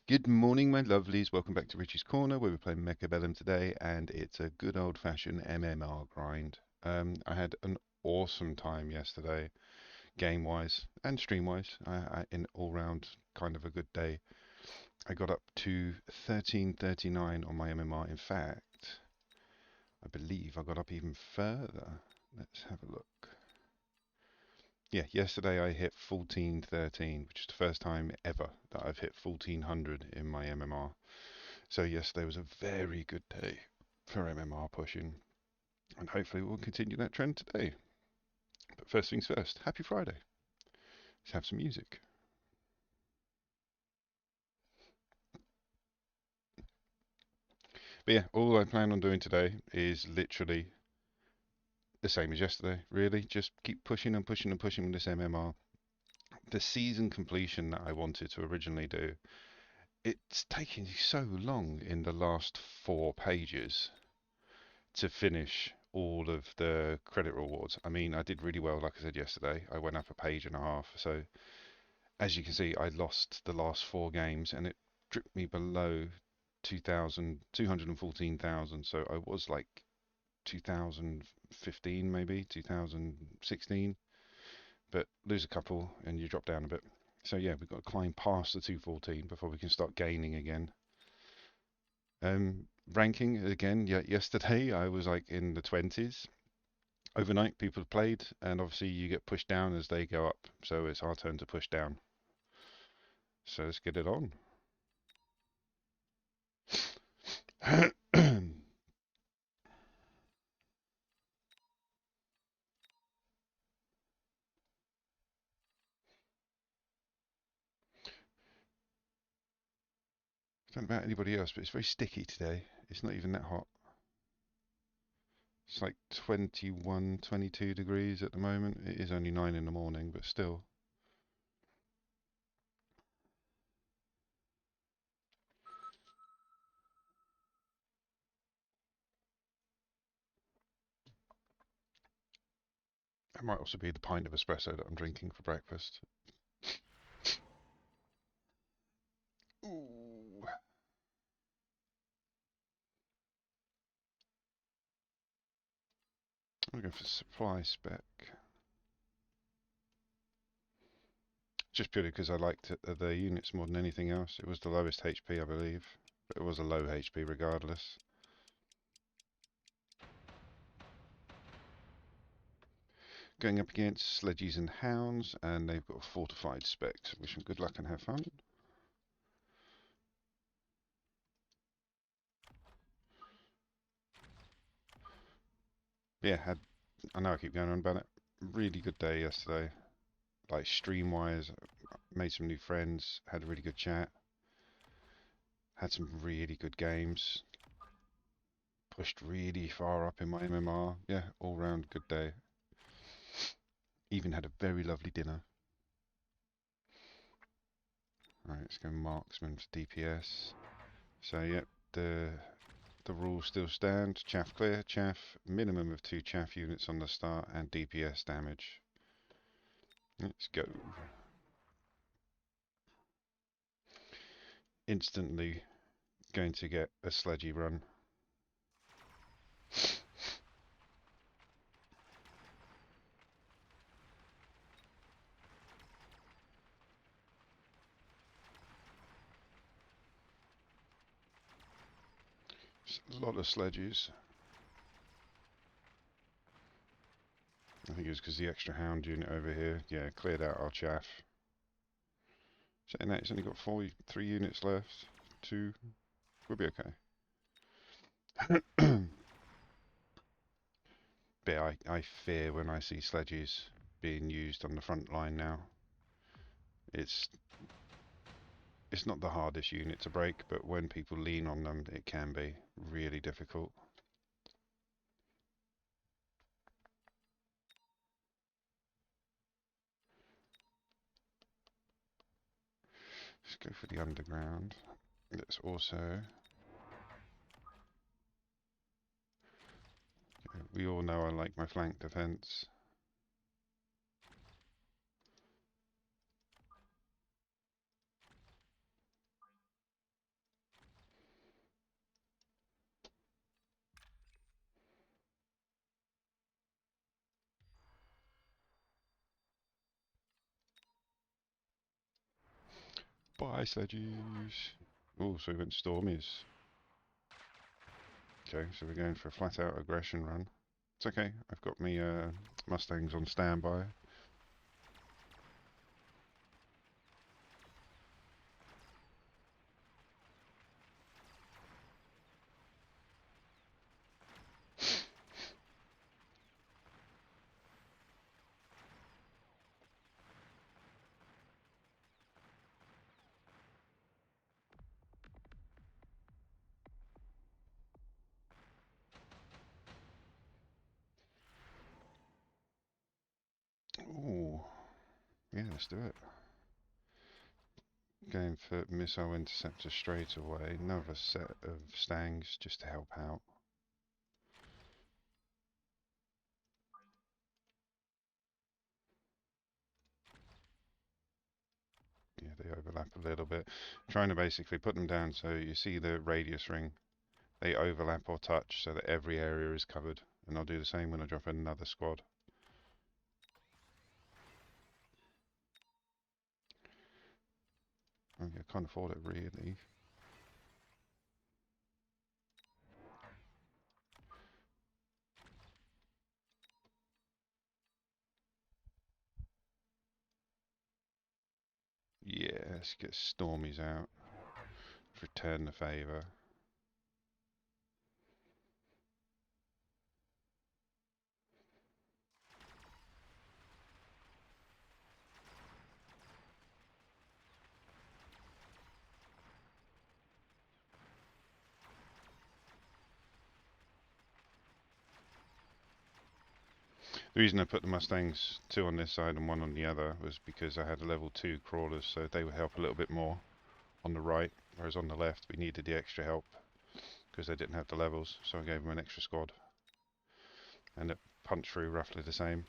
Good morning, my lovelies. Welcome back to Richie's Corner, where we're playing Mechabellum today, and it's a good old-fashioned MMR grind. I had an awesome time yesterday, game-wise and stream-wise. In all-round, kind of a good day. I got up to 1339 on my MMR. In fact, I believe I got up even further. Let's have a look. Yeah, yesterday I hit 1413, which is the first time ever that I've hit 1400 in my MMR. So yesterday was a very good day for MMR pushing, and hopefully we'll continue that trend today. But first things first, happy Friday. Let's have some music. But yeah, all I plan on doing today is literally the same as yesterday, really. Just keep pushing and pushing and pushing with this MMR. The season completion that I wanted to originally do, it's taking so long in the last 4 pages to finish all of the credit rewards. I mean, I did really well, like I said yesterday. I went up a page and a half. So as you can see, I lost the last 4 games and it dripped me below 2,000, 214,000. So I was like 2015, maybe 2016, but lose a couple and you drop down a bit. So yeah, we've got to climb past the 214 before we can start gaining again. Ranking again, yeah, yesterday I was like in the 20s. Overnight, people have played, and obviously you get pushed down as they go up. So it's our turn to push down. So let's get it on. Don't know about anybody else, but it's very sticky today. It's not even that hot. It's like 21, 22 degrees at the moment. It is only 9 in the morning, but still. That might also be the pint of espresso that I'm drinking for breakfast. Ooh. I'm going for supply spec. Just purely because I liked the units more than anything else. It was the lowest HP, I believe. But it was a low HP regardless. Going up against Sledgies and Hounds, and they've got a fortified spec. Wish them good luck and have fun. Yeah, I know I keep going on about it. Really good day yesterday. Like stream wise, made some new friends, had a really good chat, had some really good games, pushed really far up in my MMR. Yeah, all round good day. Even had a very lovely dinner. Right, let's go marksman for DPS. So yep, the rules still stand. Chaff clear, chaff, minimum of 2 chaff units on the start, and DPS damage. Let's go. Instantly going to get a sledgy run. A lot of sledges. I think it was because the extra hound unit over here, yeah, cleared out our chaff. Saying that, it's only got 3 units left. 2. We'll be okay. But I fear when I see sledges being used on the front line now. It's not the hardest unit to break, but when people lean on them, it can be really difficult. Let's go for the underground. Let's also... We all know I like my flank defense. Bye, sledges. Oh, so we went Stormies. Okay, so we're going for a flat-out aggression run. It's okay, I've got me Mustangs on standby. Ooh, yeah, let's do it. Going for missile interceptor straight away. Another set of Stangs just to help out. Yeah, they overlap a little bit. Trying to basically put them down so you see the radius ring. They overlap or touch so that every area is covered. And I'll do the same when I drop in another squad. I can't afford it really. Yeah, let's get Stormies out. Return the favour. The reason I put the Mustangs 2 on this side and 1 on the other was because I had level 2 crawlers, so they would help a little bit more on the right, whereas on the left we needed the extra help because they didn't have the levels, so I gave them an extra squad. And it punched through roughly the same.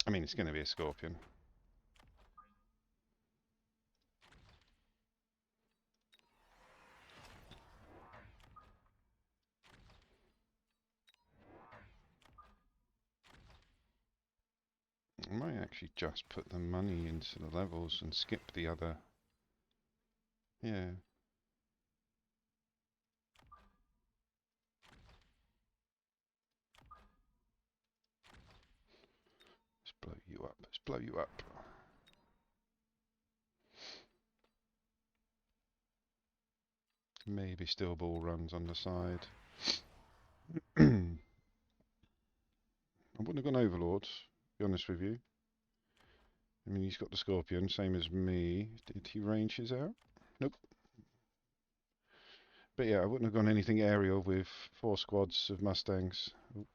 I mean, it's going to be a Scorpion. I might actually just put the money into the levels and skip the other. Yeah. Let's blow you up. Let's blow you up. Maybe still ball runs on the side. I wouldn't have gone Overlord, to be honest with you. I mean, he's got the Scorpion, same as me. Did he range his out? Nope. But yeah, I wouldn't have gone anything aerial with 4 squads of Mustangs. Ooh.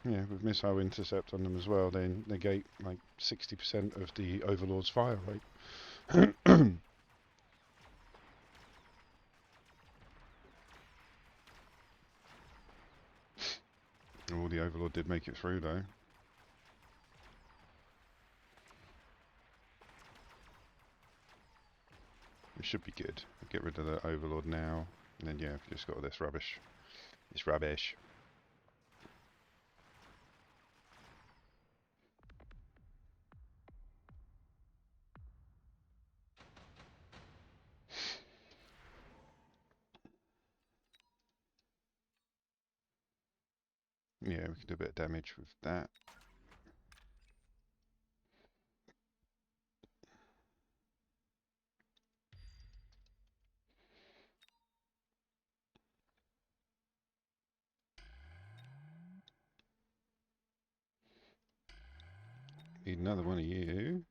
Yeah, with missile intercept on them as well, they negate like 60% of the Overlord's fire rate. Oh, the Overlord did make it through though. It should be good. Get rid of the Overlord now, and then yeah, we've just got all this rubbish. It's rubbish. Yeah, we can do a bit of damage with that. Need another one of you.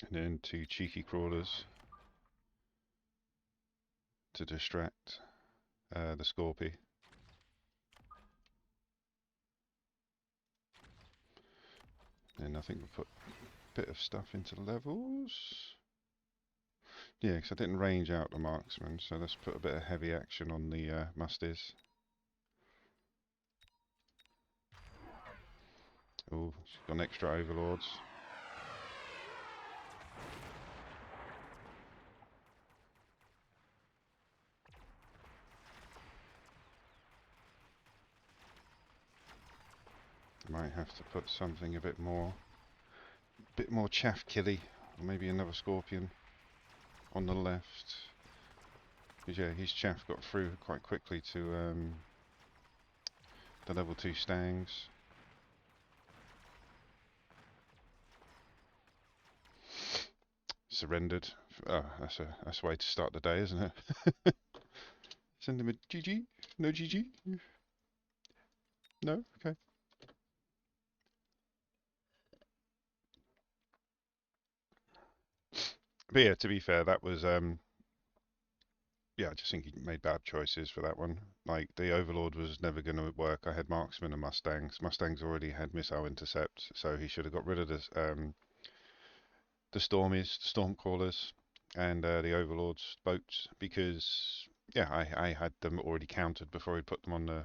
And then 2 cheeky crawlers to distract the Scorpy. And I think we'll put bit of stuff into levels. Yeah, because I didn't range out the marksman, so let's put a bit of heavy action on the musties. Oh, she's got extra overlords. Might have to put something a bit more chaff killy, or maybe another scorpion on the left. Because yeah, his chaff got through quite quickly to the level 2 stangs. Surrendered. Oh, that's a way to start the day, isn't it? Send him a GG? No GG? No? Okay. But yeah, to be fair, that was yeah, I just think he made bad choices for that one. Like, the Overlord was never going to work. I had Marksman and Mustangs. Mustangs already had missile intercept, so he should have got rid of the Stormies, the Stormcrawlers, and the Overlord's boats, because, yeah, I had them already countered before he put them on the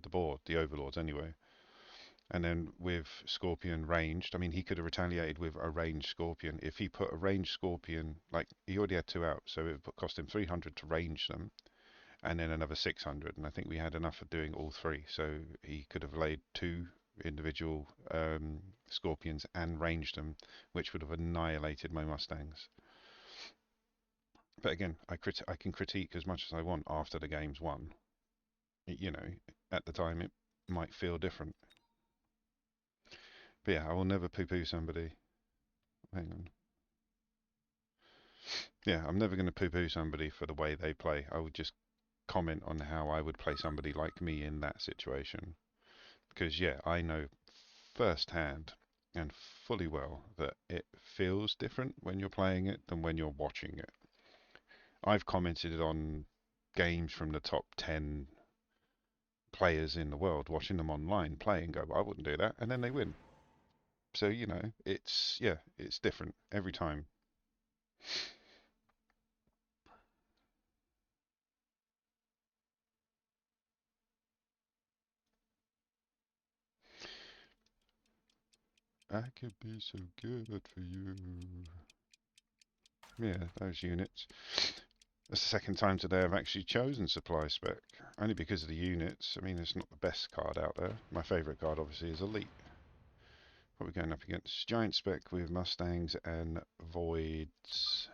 board, the Overlords anyway. And then with Scorpion ranged, I mean, he could have retaliated with a ranged Scorpion. If he put a ranged Scorpion, like, he already had 2 out, so it cost him 300 to range them, and then another 600. And I think we had enough of doing all 3, so he could have laid 2 individual Scorpions and ranged them, which would have annihilated my Mustangs. But again, I can critique as much as I want after the game's won. You know, at the time it might feel different. But yeah, I will never poo-poo somebody. Hang on. Yeah, I'm never going to poo-poo somebody for the way they play. I would just comment on how I would play somebody like me in that situation. Because, yeah, I know firsthand and fully well that it feels different when you're playing it than when you're watching it. I've commented on games from the top 10 players in the world, watching them online play and go, well, I wouldn't do that, and then they win. So, you know, it's different every time. I could be so good for you. Yeah, those units. That's the second time today I've actually chosen supply spec, only because of the units. I mean, it's not the best card out there. My favourite card, obviously, is Elite. What are we going up against? Giant spec with Mustangs and Voids.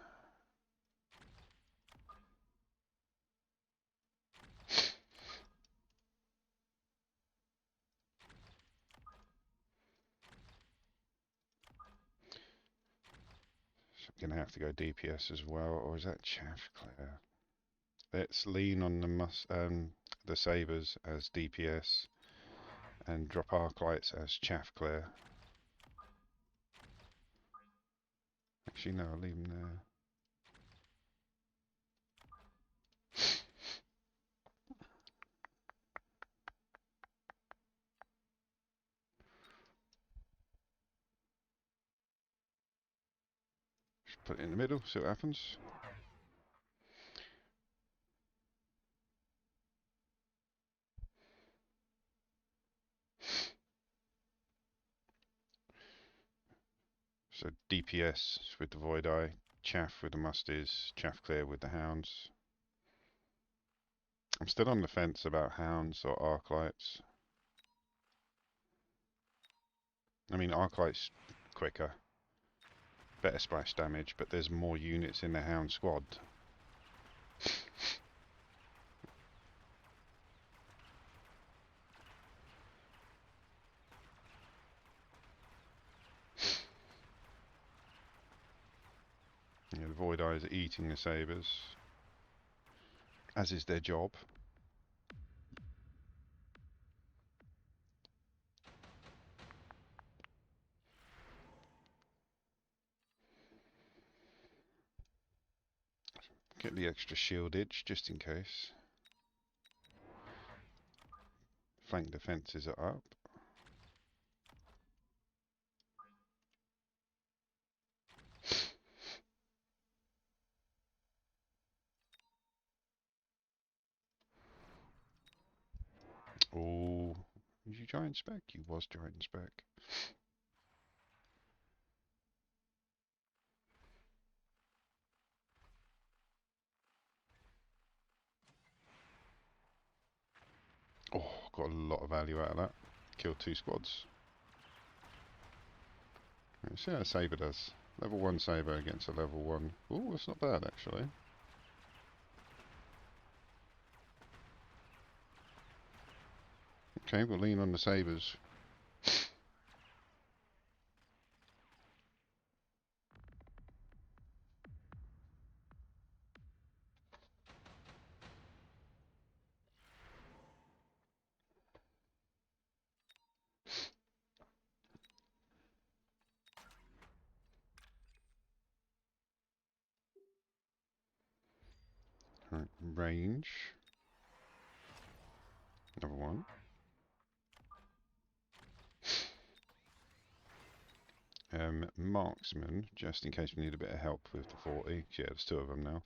So I'm going to have to go DPS as well, or is that Chaff Clear? Let's lean on the Sabres as DPS and drop Arclights as Chaff Clear. Actually, no, I'll leave them there. Just put it in the middle, see what happens. So DPS with the Void Eye, Chaff with the Musties, Chaff Clear with the Hounds. I'm still on the fence about Hounds or Arclights. I mean, Arclight's quicker, better splash damage, but there's more units in the Hound squad. Yeah, the Void Eyes are eating the Sabres, as is their job. Get the extra shieldage just in case. Flank defences are up. Oh, was you giant spec? You was giant spec. Oh, got a lot of value out of that. Killed 2 squads. Let's see how a saber does. Level 1 saber against a level 1. Oh, that's not bad actually. Okay, we'll lean on the sabers. Right, range. Another one. Marksman, just in case we need a bit of help with the 40. Yeah, there's 2 of them now.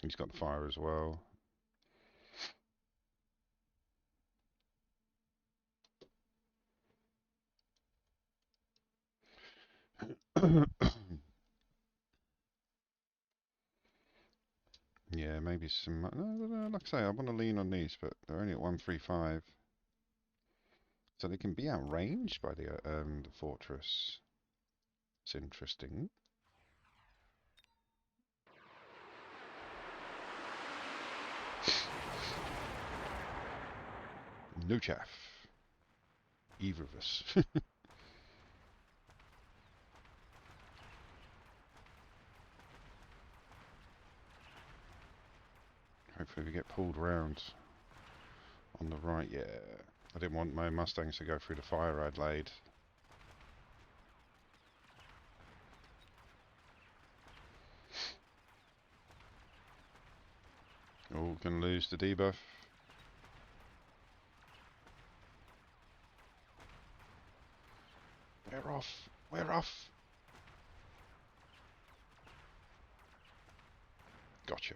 He's got the fire as well. Yeah, maybe some. No, like I say, I want to lean on these, but they're only at 135, so they can be outranged by the fortress. It's interesting. No chaff. Either of us. Hopefully we get pulled round on the right. Yeah, I didn't want my Mustangs to go through the fire I'd laid. Oh, can lose the debuff. We're off. We're off. Gotcha.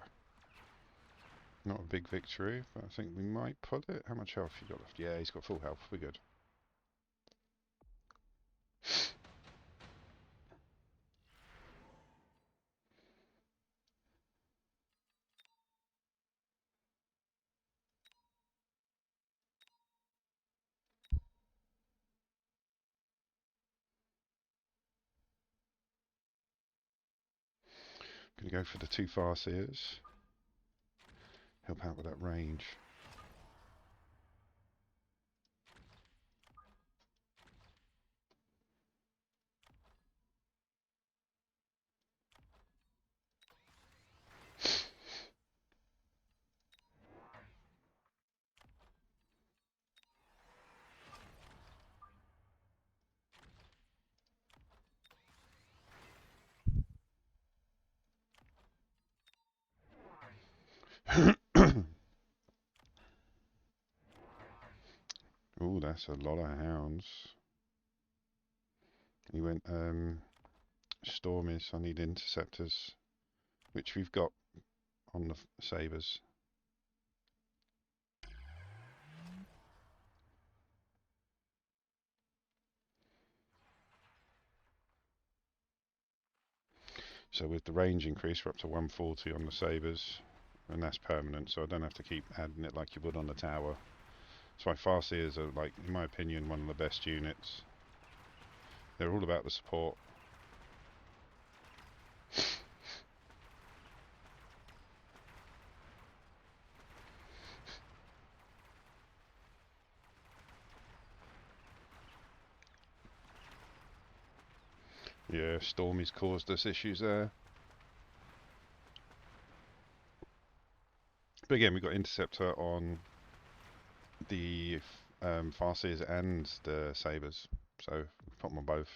Not a big victory, but I think we might pull it. How much health you got left? Yeah, he's got full health. We're good. Gonna go for the 2 Farseers. Help out with that range. Oh, that's a lot of hounds. He went, Stormies. I need interceptors, which we've got on the sabers. So with the range increase, we're up to 140 on the sabers, and that's permanent, so I don't have to keep adding it like you would on the tower. That's why Farseers are, like, in my opinion, one of the best units. They're all about the support. Yeah, Stormy's caused us issues there. But again, we've got Interceptor on the Farseers and the Sabres, so we've put them on both.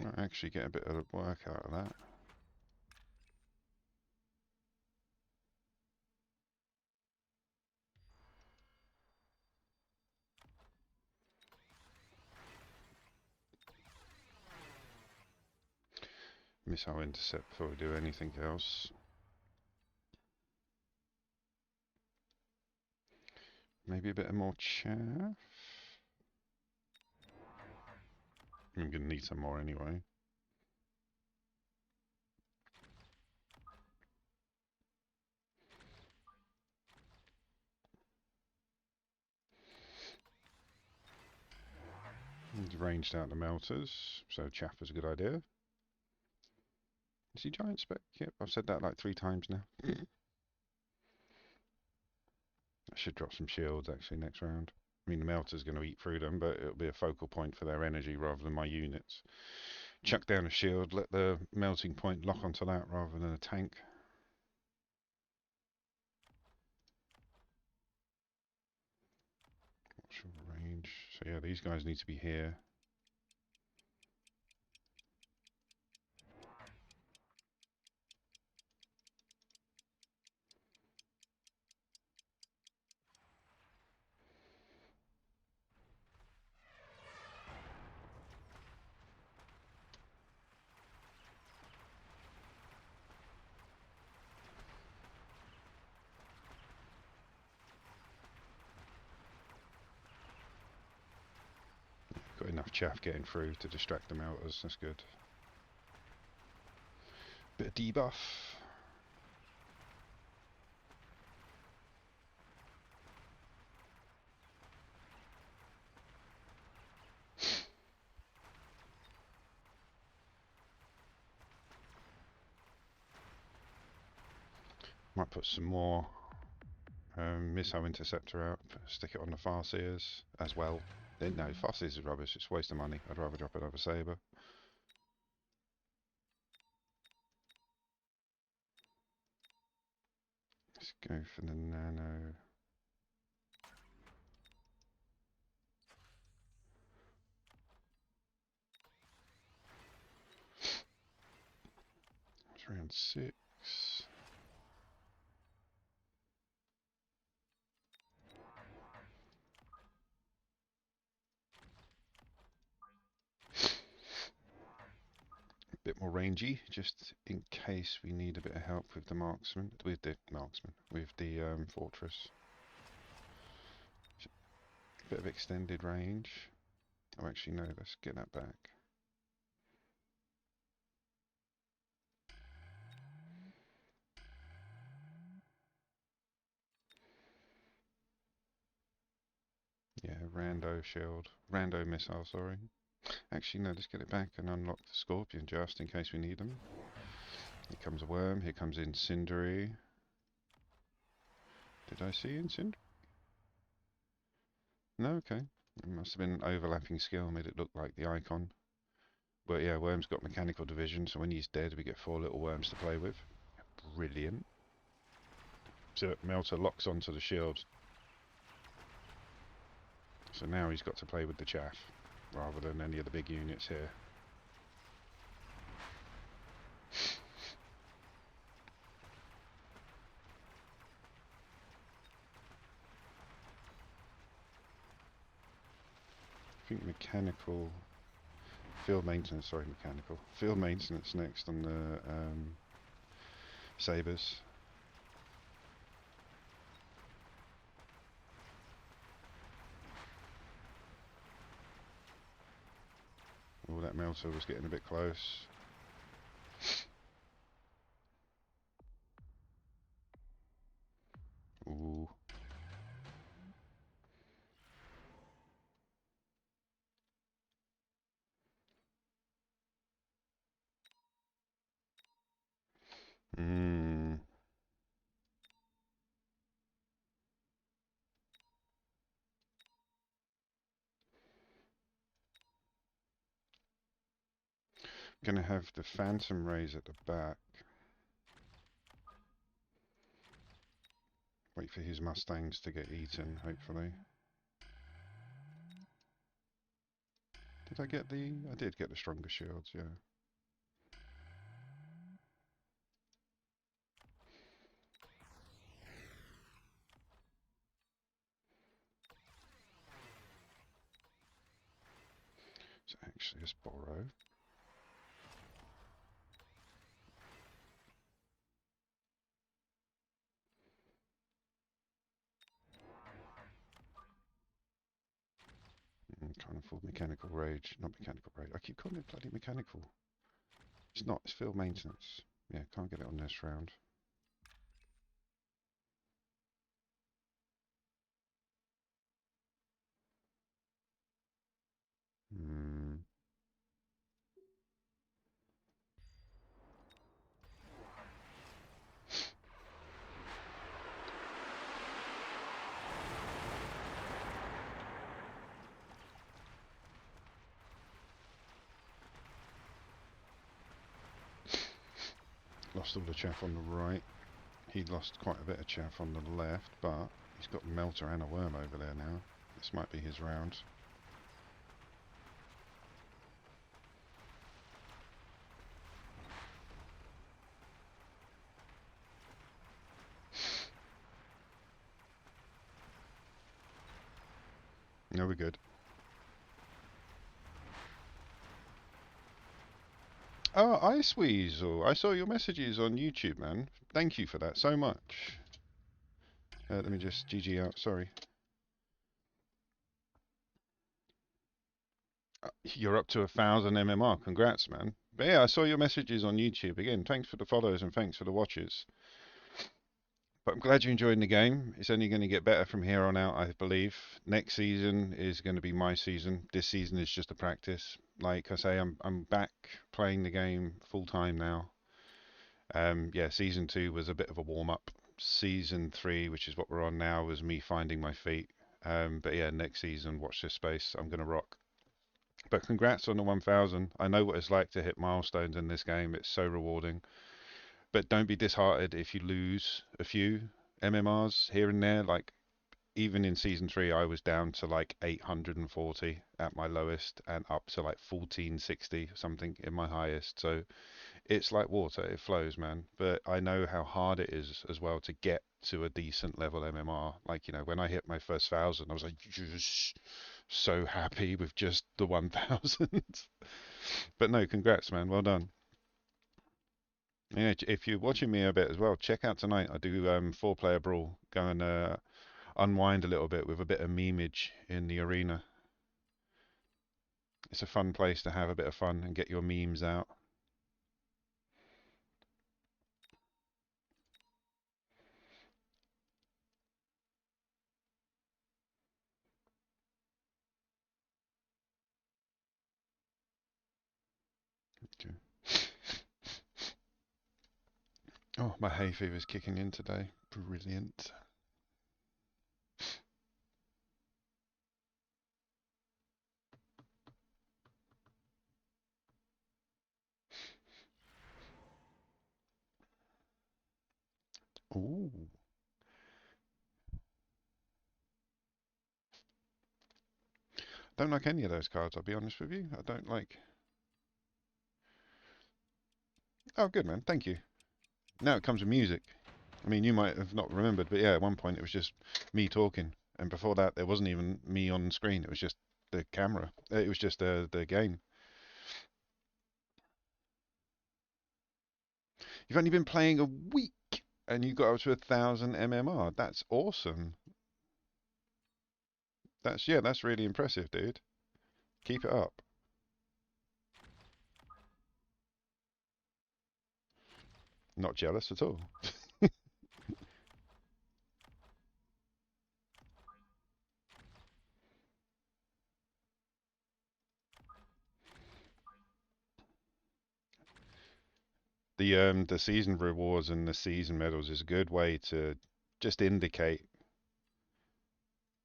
Might actually get a bit of work out of that. Missile intercept before we do anything else. Maybe a bit of more chaff. I'm going to need some more anyway. He's ranged out the melters, so chaff is a good idea. Is he giant spec? Yep, I've said that like 3 times now. I should drop some shields actually next round. I mean, the melter's going to eat through them, but it'll be a focal point for their energy rather than my units. Chuck down a shield, let the melting point lock onto that rather than a tank. What's your range? So yeah, these guys need to be here. Got enough chaff getting through to distract the melters, that's good. Bit of debuff. Might put some more missile interceptor out, stick it on the Farseers as well. No, Farseers is rubbish, it's a waste of money. I'd rather drop another saber. Let's go for the nano. It's round 6. Bit more rangy, just in case we need a bit of help with the marksman, with the fortress. Bit of extended range. Oh, actually no, let's get that back. Yeah, rando missile, sorry. Actually no, let's get it back and unlock the scorpion just in case we need them. Here comes a worm, here comes incendiary. Did I see incendiary? No, okay. It must have been an overlapping skill, made it look like the icon. But yeah, worm's got mechanical division, so when he's dead we get 4 little worms to play with. Brilliant. So melter locks onto the shield. So now he's got to play with the chaff, rather than any of the big units here. I think field maintenance next on the sabers. Oh, that melter was getting a bit close. Ooh. Mmm. Gonna have the phantom rays at the back. Wait for his mustangs to get eaten, hopefully. Did I get the... I did get the stronger shields, yeah. So actually, let's borrow. Can't afford mechanical rage. Not mechanical rage. I keep calling it bloody mechanical. It's not. It's field maintenance. Yeah, can't get it on this round. Hmm. Lost all the chaff on the right. He lost quite a bit of chaff on the left, but he's got Melter and a Worm over there now. This might be his round. No, we're good. Oh, Ice Weasel. I saw your messages on YouTube, man. Thank you for that so much. Let me just GG out. Sorry. You're up to 1,000 MMR. Congrats, man. But yeah, I saw your messages on YouTube. Again, thanks for the follows and thanks for the watches. But I'm glad you're enjoying the game. It's only going to get better from here on out, I believe. Next season is going to be my season. This season is just a practice. Like I say, I'm back playing the game full time now. Yeah, season 2 was a bit of a warm up. Season 3, which is what we're on now, was me finding my feet. But yeah, next season, watch this space. I'm going to rock. But congrats on the 1,000. I know what it's like to hit milestones in this game. It's so rewarding. But don't be disheartened if you lose a few MMRs here and there. Like, even in season 3, I was down to like 840 at my lowest and up to like 1460 something in my highest. So it's like water, it flows, man. But I know how hard it is as well to get to a decent level MMR. Like, you know, when I hit my first 1,000, I was like, yes, so happy with just the 1,000. But no, congrats, man. Well done. Yeah, if you're watching me a bit as well, check out tonight. I do 4-player brawl. Go and unwind a little bit with a bit of memeage in the arena. It's a fun place to have a bit of fun and get your memes out. Okay. Oh, my hay fever's kicking in today. Brilliant. Ooh. Don't like any of those cards, I'll be honest with you. I don't like... Oh, good, man. Thank you. Now it comes with music. I mean, you might have not remembered, but yeah, at one point it was just me talking. And before that, there wasn't even me on screen. It was just the camera. It was just the game. You've only been playing a week and you got up to 1,000 MMR. That's awesome. Yeah, that's really impressive, dude. Keep it up. Not jealous at all. The season rewards and the season medals is a good way to just indicate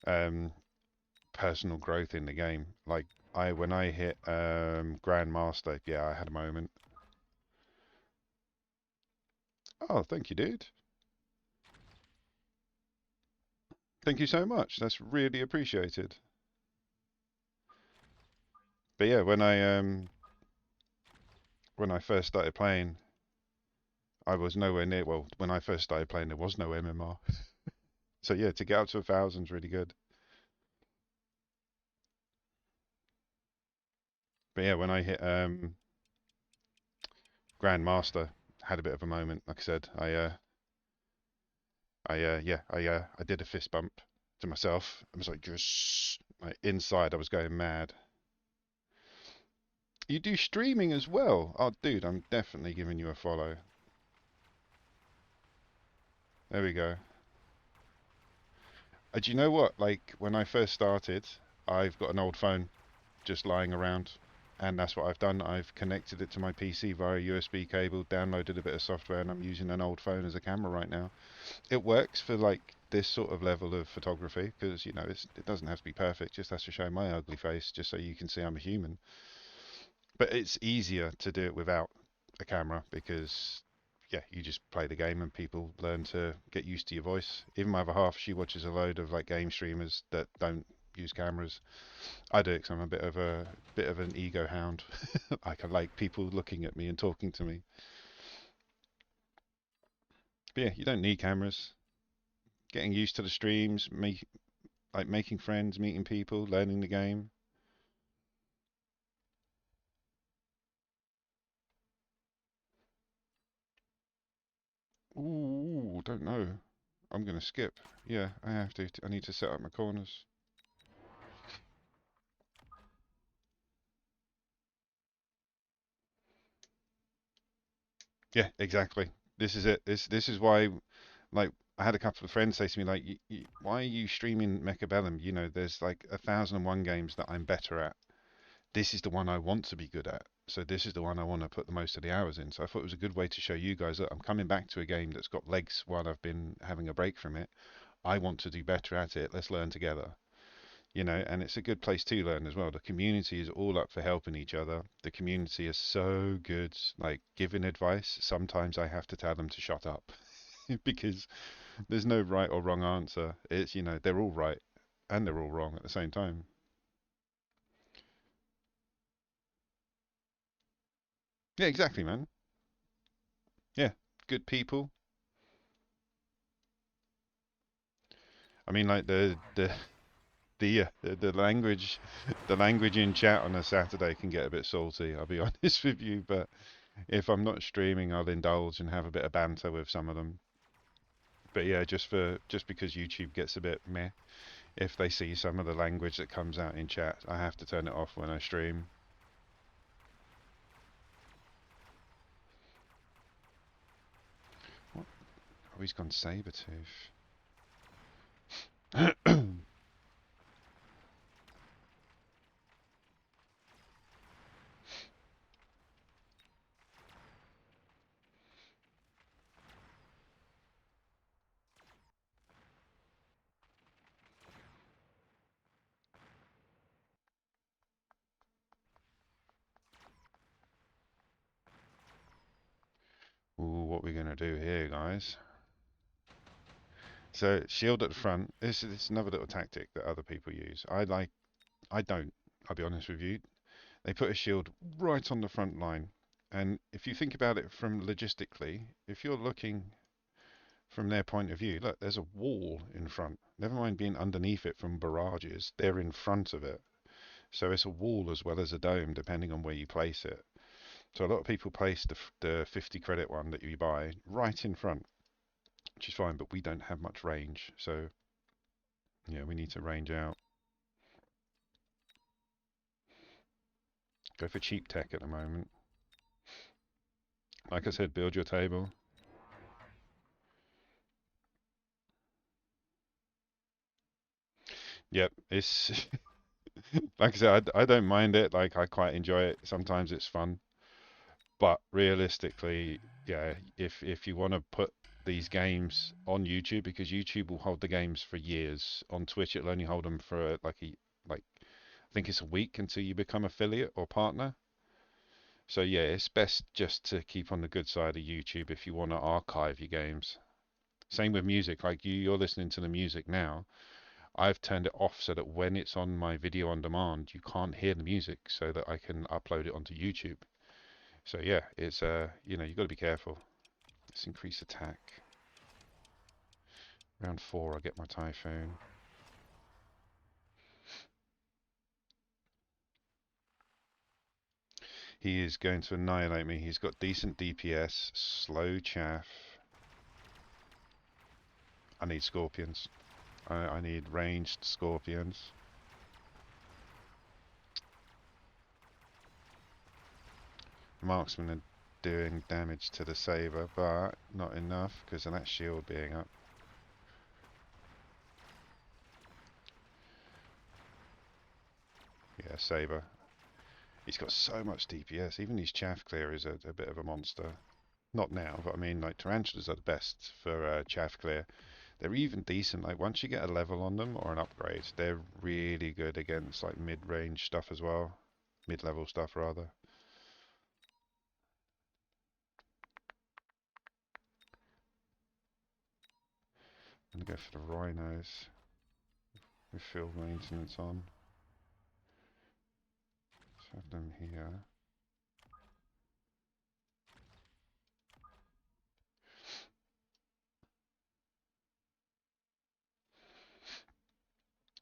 um personal growth in the game. Like when I hit Grandmaster, yeah, I had a moment. Oh, thank you, dude. Thank you so much. That's really appreciated. But yeah, when I first started playing, I was nowhere near. Well, when I first started playing, there was no MMR. So yeah, to get up to 1,000 is really good. But yeah, when I hit Grandmaster, had a bit of a moment. Like I said, I did a fist bump to myself. I was like, just like inside, I was going mad. You do streaming as well? Oh, dude, I'm definitely giving you a follow. There we go. Do you know what? Like when I first started, I've got an old phone just lying around, and that's what I've done. I've connected it to my PC via USB cable, downloaded a bit of software, and I'm using an old phone as a camera right now. It works for like this sort of level of photography because it doesn't have to be perfect. Just has to show my ugly face, just so you can see I'm a human. But it's easier to do it without a camera because, yeah, you just play the game and people learn to get used to your voice. Even my other half, she watches a load of like game streamers that don't use cameras. I do it 'cause I'm a bit of an ego hound. Like I like people looking at me and talking to me. But yeah, you don't need cameras. Getting used to the streams, making friends, meeting people, learning the game. Ooh, don't know. I'm gonna skip. Yeah, I have to. I need to set up my corners. Yeah, exactly. This is it. This is why, like, I had a couple of friends say to me, like, why are you streaming Mechabellum? There's like 1,001 games that I'm better at. This is the one I want to be good at. So this is the one I want to put the most of the hours in. So I thought it was a good way to show you guys that I'm coming back to a game that's got legs while I've been having a break from it. I want to do better at it. Let's learn together. And it's a good place to learn as well. The community is all up for helping each other. The community is so good, like giving advice. Sometimes I have to tell them to shut up because there's no right or wrong answer. They're all right and they're all wrong at the same time. Yeah, exactly, man. Yeah, good people. I mean, like the language, the language in chat on a Saturday can get a bit salty. I'll be honest with you, but if I'm not streaming, I'll indulge and have a bit of banter with some of them. But yeah, just because YouTube gets a bit meh, if they see some of the language that comes out in chat, I have to turn it off when I stream. What? Oh, he's gone Sabretooth. Ooh, what we're gonna do here, guys? So shield at the front. This is another little tactic that other people use. I like. I don't. I'll be honest with you. They put a shield right on the front line, and if you think about it from logistically, if you're looking from their point of view, look, there's a wall in front. Never mind being underneath it from barrages, they're in front of it. So it's a wall as well as a dome, depending on where you place it. So a lot of people place the 50 credit one that you buy right in front, which is fine, but we don't have much range. So yeah, we need to range out. Go for cheap tech at the moment. Like I said, build your table. Yep, it's like I said, I don't mind it. Like I quite enjoy it. Sometimes it's fun. But realistically, yeah, if you want to put these games on YouTube, because YouTube will hold the games for years. On Twitch, it'll only hold them for like I think it's a week until you become affiliate or partner. So yeah, it's best just to keep on the good side of YouTube if you want to archive your games. Same with music. Like you're listening to the music now. I've turned it off so that when it's on my video on demand, you can't hear the music, so that I can upload it onto YouTube. So yeah, it's you know, you've got to be careful. Let's increase attack. Round 4, I get my Typhoon. He is going to annihilate me. He's got decent DPS, slow chaff. I need scorpions. I need ranged scorpions. Marksmen are doing damage to the saber, but not enough because of that shield being up. Yeah, saber. He's got so much DPS. Even his chaff clear is a bit of a monster. Not now, but I mean, like, tarantulas are the best for chaff clear. They're even decent. Like, once you get a level on them or an upgrade, they're really good against like mid-range stuff as well. Mid-level stuff rather. I'm gonna go for the rhinos with field maintenance on. Let's have them here.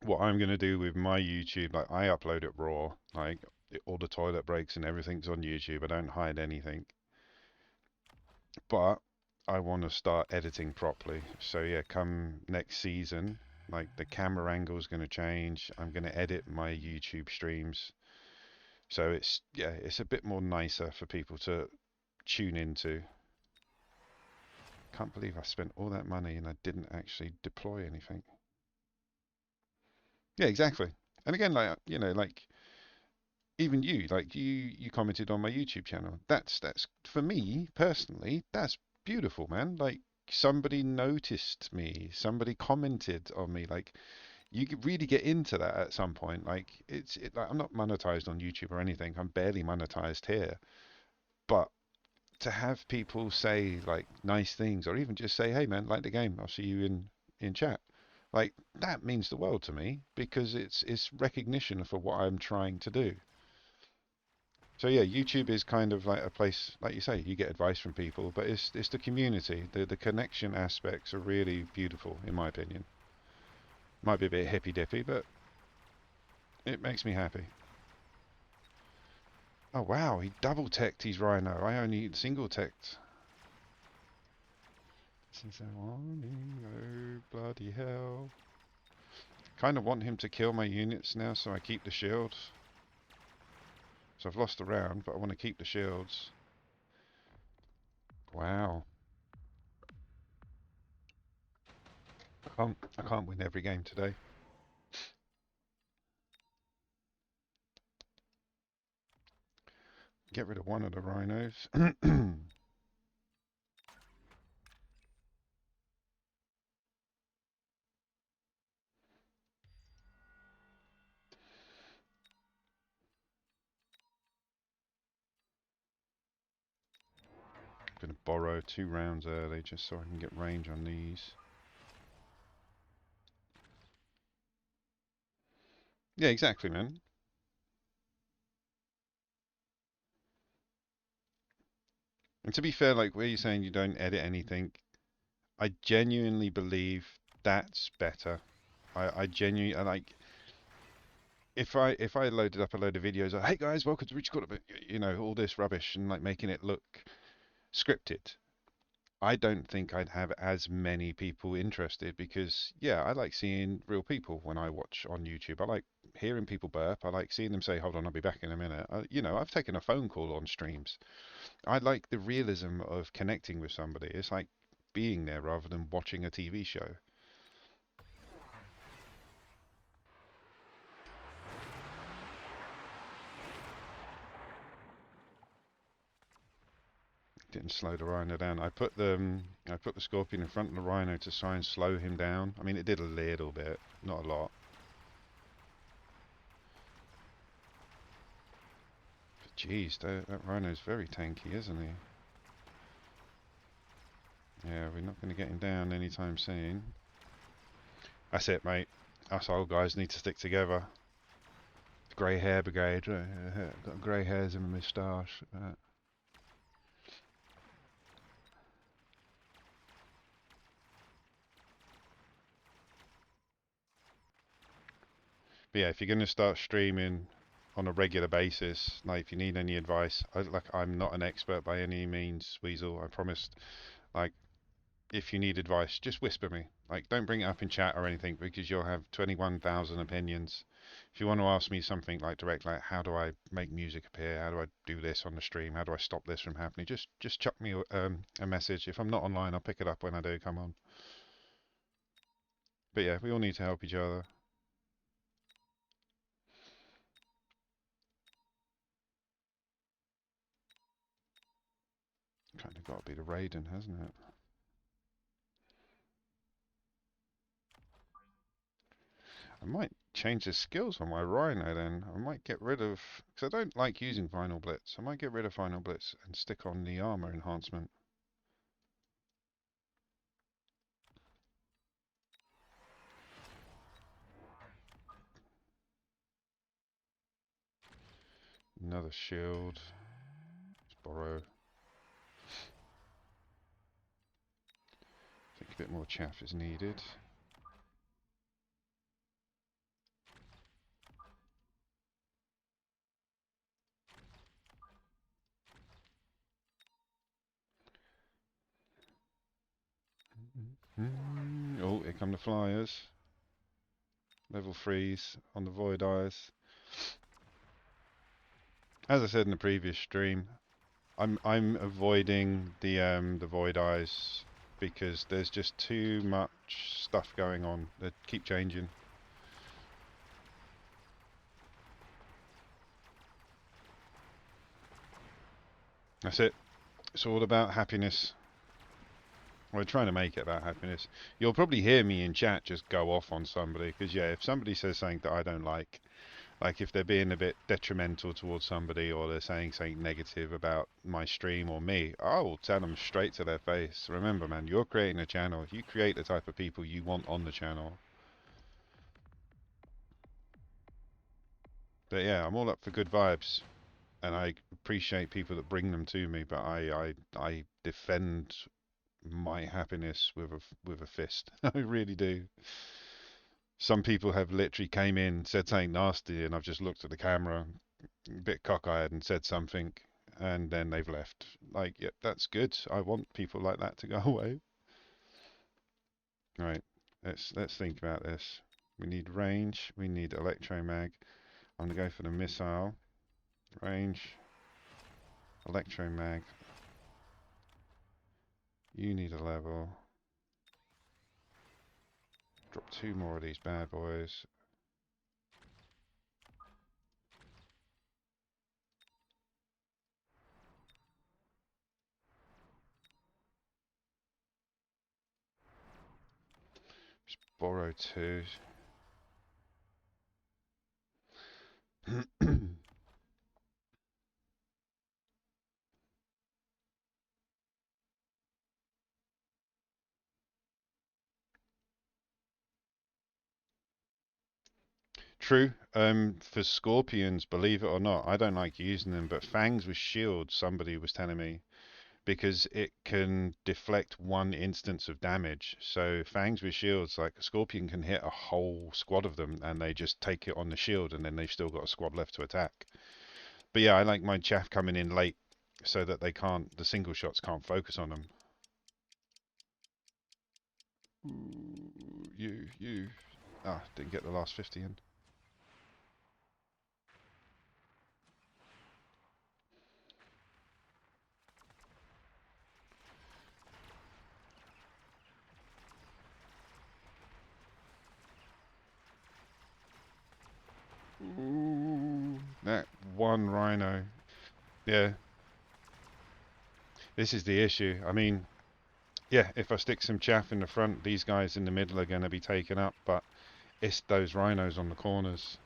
What I'm gonna do with my YouTube, like, I upload it raw, like all the toilet breaks and everything's on YouTube. I don't hide anything. But I want to start editing properly. So yeah, come next season, like, the camera angle is going to change. I'm going to edit my YouTube streams. So it's, yeah, it's a bit more nicer for people to tune into. Can't believe I spent all that money and I didn't actually deploy anything. Yeah, exactly. And again, like, you know, like, even you, like, you commented on my YouTube channel. That's for me personally, that's beautiful, man. Like, somebody noticed me, somebody commented on me. Like, you could really get into that at some point. Like, like, I'm not monetized on YouTube or anything. I'm barely monetized here. But to have people say like nice things, or even just say, "Hey man, like the game. I'll see you in chat." Like, that means the world to me because it's recognition for what I'm trying to do. So yeah, YouTube is kind of like a place, like you say, you get advice from people, but it's the community, the connection aspects are really beautiful, in my opinion. Might be a bit hippy dippy, but it makes me happy. Oh wow, he double teched his rhino. I only single teched. Since I warning, oh bloody hell! Kind of want him to kill my units now, so I keep the shields. So I've lost a round, but I want to keep the shields. Wow. I can't win every game today. Get rid of one of the rhinos. Gonna borrow 2 rounds early just so I can get range on these. Yeah, exactly, man. And to be fair, like, where you're saying you don't edit anything, I genuinely believe that's better. I genuinely, like, if I loaded up a load of videos like, hey guys, welcome to Rich Corner, you know, all this rubbish and like making it look scripted, I don't think I'd have as many people interested because, yeah, I like seeing real people when I watch on YouTube. I like hearing people burp. I like seeing them say, hold on, I'll be back in a minute. You know, I've taken a phone call on streams. I like the realism of connecting with somebody. It's like being there rather than watching a TV show. Didn't slow the rhino down. I put the scorpion in front of the rhino to try and slow him down. I mean, it did a little bit, not a lot. But geez, that rhino's very tanky, isn't he? Yeah, we're not going to get him down anytime soon. That's it, mate. Us old guys need to stick together. Grey hair brigade. Got grey hairs and a moustache. But yeah, if you're going to start streaming on a regular basis, like if you need any advice, I'm not an expert by any means, Weasel. I promised. Like, if you need advice, just whisper me. Like, don't bring it up in chat or anything because you'll have 21,000 opinions. If you want to ask me something like direct, like how do I make music appear? How do I do this on the stream? How do I stop this from happening? Just chuck me a message. If I'm not online, I'll pick it up when I do come on. But yeah, we all need to help each other. Kind of got to be the Raiden, hasn't it? I might change the skills on my Rhino then. I might get rid of, because I don't like using Final Blitz. I might get rid of Final Blitz and stick on the armor enhancement. Another shield. Let's borrow. I think a bit more chaff is needed. Oh, here come the flyers. Level 3s on the Void Eyes. As I said in the previous stream, I'm avoiding the Void Eyes because there's just too much stuff going on. They keep changing. That's it. It's all about happiness. We're trying to make it about happiness. You'll probably hear me in chat just go off on somebody because yeah, if somebody says something that I don't like if they're being a bit detrimental towards somebody or they're saying something negative about my stream or me, I will tell them straight to their face. Remember, man, you're creating a channel. You create the type of people you want on the channel. But yeah, I'm all up for good vibes, and I appreciate people that bring them to me. But I defend my happiness with a fist. I really do. Some people have literally came in, said something nasty, and I've just looked at the camera, a bit cockeyed, and said something, and then they've left. Like, yep, that's good. I want people like that to go away. Right, let's think about this. We need range. We need electromag. I'm gonna go for the missile. Range, electromag. You need a level. Drop 2 more of these bad boys. Just borrow 2. True. For scorpions, believe it or not, I don't like using them, but fangs with shields, somebody was telling me, because it can deflect 1 instance of damage. So fangs with shields, like a scorpion can hit a whole squad of them and they just take it on the shield and then they've still got a squad left to attack. But yeah, I like my chaff coming in late so that the single shots can't focus on them. Ooh, you. Ah, didn't get the last 50 in. Ooh, that one rhino. Yeah, this is the issue. I mean, yeah, if I stick some chaff in the front, these guys in the middle are going to be taken up, but it's those rhinos on the corners.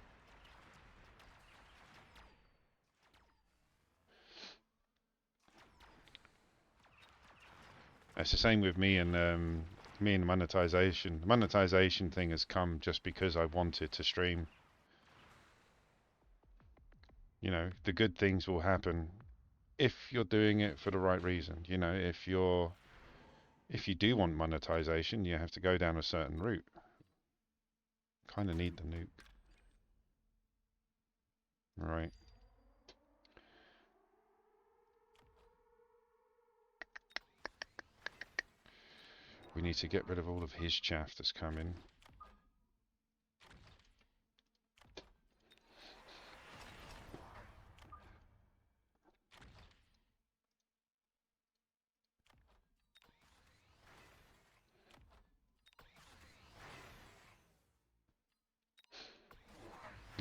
It's the same with me and Me and monetization. The monetization thing has come just because I wanted to stream. You know, the good things will happen if you're doing it for the right reason. You know, if you do want monetization, you have to go down a certain route. Kind of need the nuke. Right. We need to get rid of all of his chaff that's coming.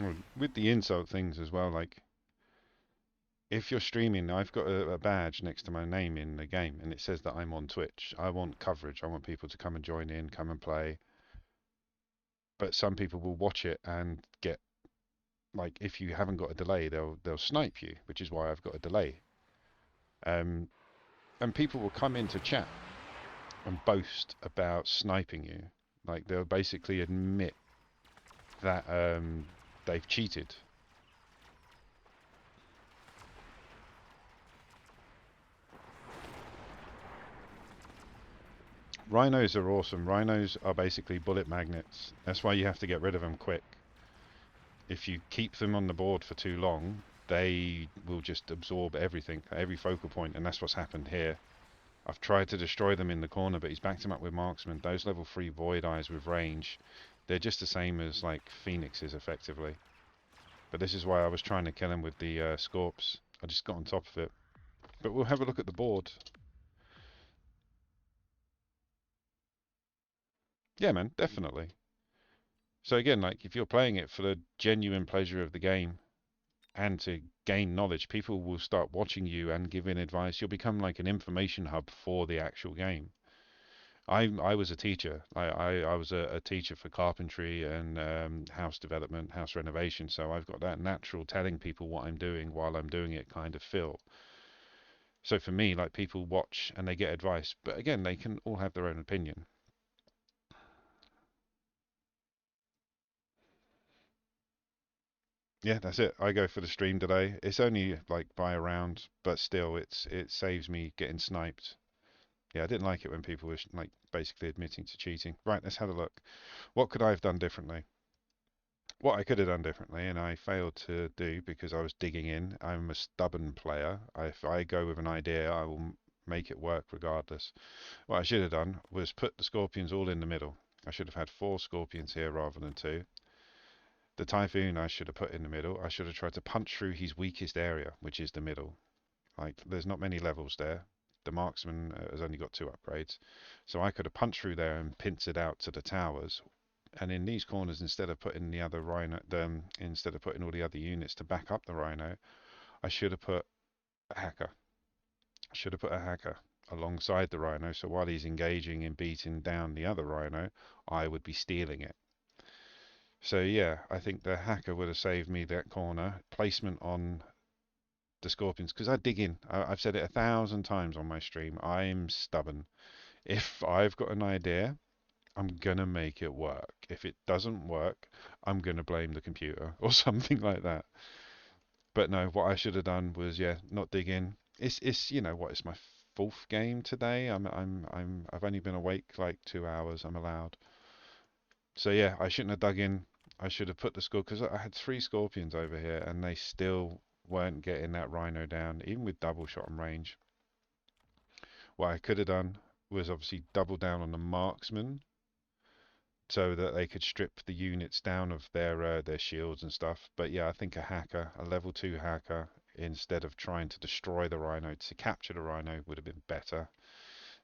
Well, with the insult things as well, like if you're streaming, I've got a badge next to my name in the game, and it says that I'm on Twitch. I want coverage. I want people to come and join in, come and play. But some people will watch it and get like if you haven't got a delay, they'll snipe you, which is why I've got a delay. Um, and people will come into chat and boast about sniping you. Like they'll basically admit that they've cheated. Rhinos are awesome. Rhinos are basically bullet magnets. That's why you have to get rid of them quick. If you keep them on the board for too long, they will just absorb everything, every focal point, and that's what's happened here. I've tried to destroy them in the corner, but he's backed him up with marksman. Those level 3 void eyes with range, they're just the same as like phoenixes effectively. But this is why I was trying to kill him with the scorps. I just got on top of it. But we'll have a look at the board. Yeah, man, definitely. So again, like if you're playing it for the genuine pleasure of the game and to gain knowledge, people will start watching you and giving advice. You'll become like an information hub for the actual game. I was a teacher. I was a teacher for carpentry and house development, house renovation. So I've got that natural telling people what I'm doing while I'm doing it kind of feel. So for me, like people watch and they get advice, but again, they can all have their own opinion. Yeah, that's it. I go for the stream delay. It's only like by a round, but still, it saves me getting sniped. Yeah, I didn't like it when people were like basically admitting to cheating. Right, let's have a look. What could I have done differently? What I could have done differently, and I failed to do because I was digging in. I'm a stubborn player. If I go with an idea, I will make it work regardless. What I should have done was put the scorpions all in the middle. I should have had 4 scorpions here rather than 2. The typhoon I should have put in the middle. I should have tried to punch through his weakest area, which is the middle. Like, there's not many levels there. The marksman has only got 2 upgrades. So I could have punched through there and pincered out to the towers. And in these corners, instead of putting the other rhino, instead of putting all the other units to back up the rhino, I should have put a hacker. I should have put a hacker alongside the rhino. So while he's engaging and beating down the other rhino, I would be stealing it. So yeah, I think the hacker would have saved me that corner. Placement on the scorpions, because I dig in. I've said it 1,000 times on my stream. I'm stubborn. If I've got an idea, I'm gonna make it work. If it doesn't work, I'm gonna blame the computer or something like that. But no, what I should have done was yeah, not dig in. It's you know what? It's my fourth game today. I've only been awake like 2 hours. I'm allowed. So yeah, I shouldn't have dug in. I should have put the score because I had 3 scorpions over here and they still weren't getting that rhino down, even with double shot and range. What I could have done was obviously double down on the marksman so that they could strip the units down of their shields and stuff. But yeah, I think a hacker, a level 2 hacker, instead of trying to destroy the rhino to capture the rhino would have been better.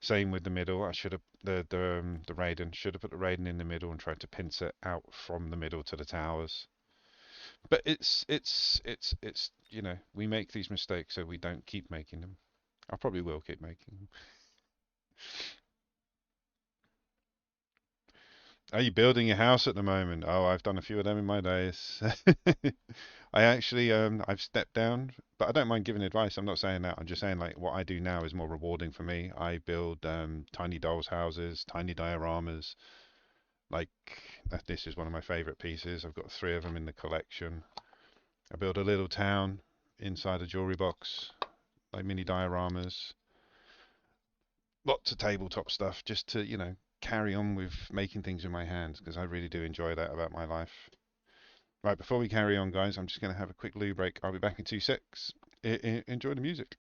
Same with the middle. I should have the Raiden should have put the Raiden in the middle and tried to pinch it out from the middle to the towers. But it's you know we make these mistakes so we don't keep making them. I probably will keep making them. Are you building your house at the moment? Oh, I've done a few of them in my days. I actually, I've stepped down, but I don't mind giving advice. I'm not saying that. I'm just saying like what I do now is more rewarding for me. I build tiny dolls' houses, tiny dioramas. Like this is one of my favorite pieces. I've got three of them in the collection. I build a little town inside a jewelry box, like mini dioramas. Lots of tabletop stuff just to, carry on with making things with my hands because I really do enjoy that about my life. Right, before we carry on, guys, I'm just going to have a quick loo break. I'll be back in 2 secs. Enjoy the music.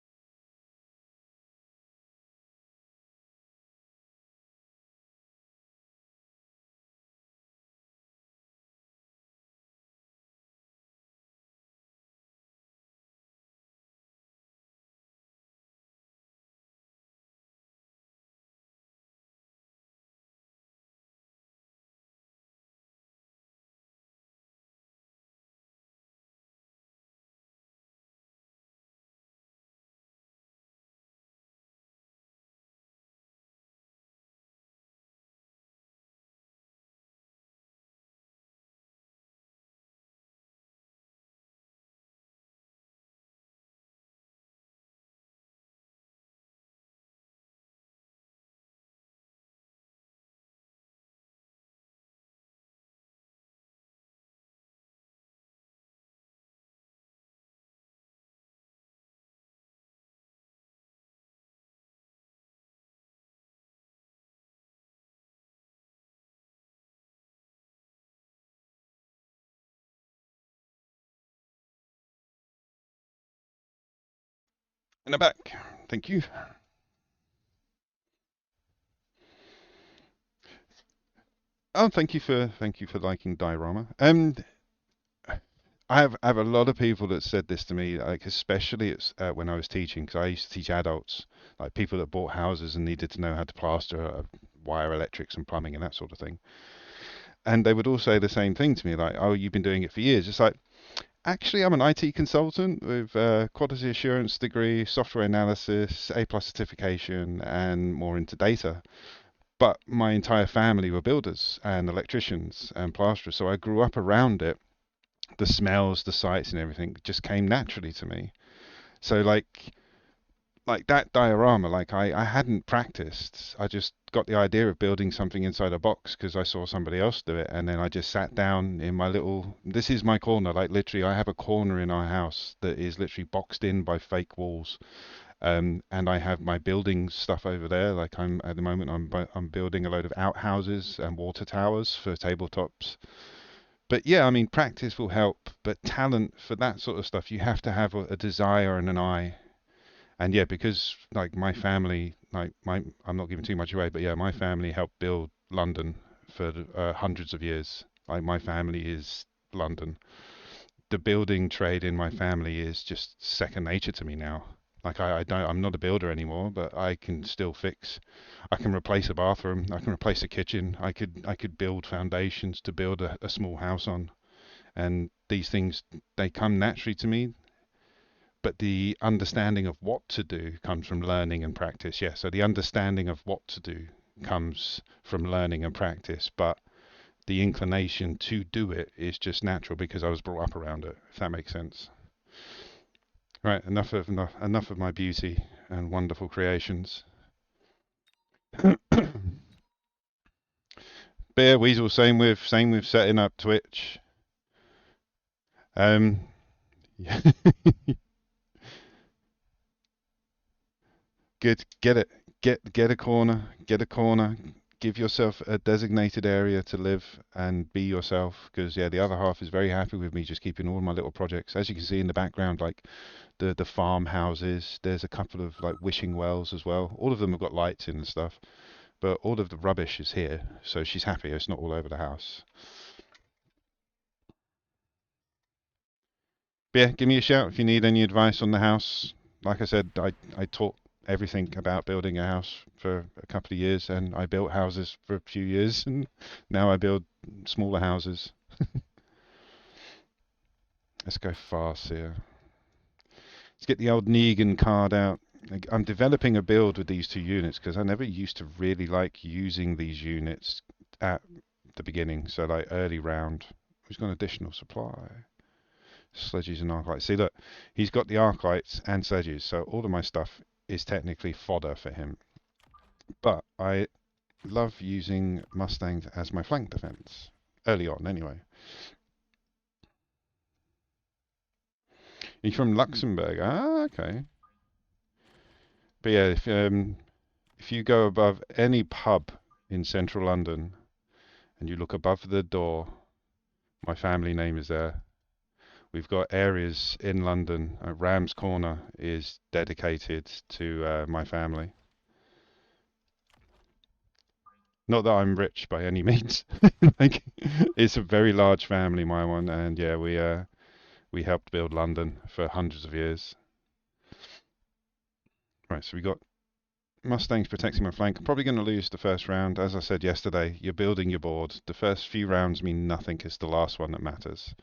And I'm back. Thank you. Oh, thank you for liking diorama. I have a lot of people that said this to me, like especially it's when I was teaching, because I used to teach adults, like people that bought houses and needed to know how to plaster, wire electrics and plumbing and that sort of thing. And they would all say the same thing to me, like, "Oh, you've been doing it for years." It's like, actually, I'm an IT consultant with a quality assurance degree, software analysis, A plus certification, and more into data. But my entire family were builders and electricians and plasterers, so I grew up around it. The smells, the sights, and everything just came naturally to me. So like that diorama, like I hadn't practiced. I just got the idea of building something inside a box because I saw somebody else do it, and then I just sat down in my little. This is my corner, like literally, I have a corner in our house that is literally boxed in by fake walls. And I have my building stuff over there. Like I'm at the moment, I'm building a load of outhouses and water towers for tabletops. But yeah, I mean, practice will help, but talent for that sort of stuff, you have to have a desire and an eye. And yeah, because like my family, I'm not giving too much away, but yeah, my family helped build London for hundreds of years. Like my family is London. The building trade in my family is just second nature to me now. Like I'm not a builder anymore, but I can still fix. I can replace a bathroom. I can replace a kitchen. I could build foundations to build a small house on. And these things, they come naturally to me, but the understanding of what to do comes from learning and practice. Yeah, so the understanding of what to do comes from learning and practice, but the inclination to do it is just natural because I was brought up around it, if that makes sense. Right, enough of my beauty and wonderful creations. Bear Weasel, same with setting up Twitch. Um, get it, get a corner, give yourself a designated area to live and be yourself. Because yeah, the other half is very happy with me just keeping all my little projects. As you can see in the background, like the farmhouses. There's a couple of like wishing wells as well. All of them have got lights in and stuff, but all of the rubbish is here, so she's happy. It's not all over the house. But yeah, give me a shout if you need any advice on the house. Like I said, I taught everything about building a house for a couple of years, and I built houses for a few years, and now I build smaller houses. Let's go fast here. Let's get the old Negan card out. I'm developing a build with these two units because I never used to really like using these units at the beginning, so like early round. He's got an additional supply. Sledges and arc lights. See, look, he's got the arc lights and sledges, so all of my stuff is technically fodder for him. But I love using Mustangs as my flank defense. Early on, anyway. He's from Luxembourg. Ah, okay. But yeah, if you go above any pub in central London and you look above the door, my family name is there. We've got areas in London. Ram's Corner is dedicated to my family. Not that I'm rich by any means. Like, it's a very large family, my one, and yeah, we helped build London for hundreds of years. Right, so we got Mustangs protecting my flank. I'm probably going to lose the first round. As I said yesterday, you're building your board. The first few rounds mean nothing. It's the last one that matters.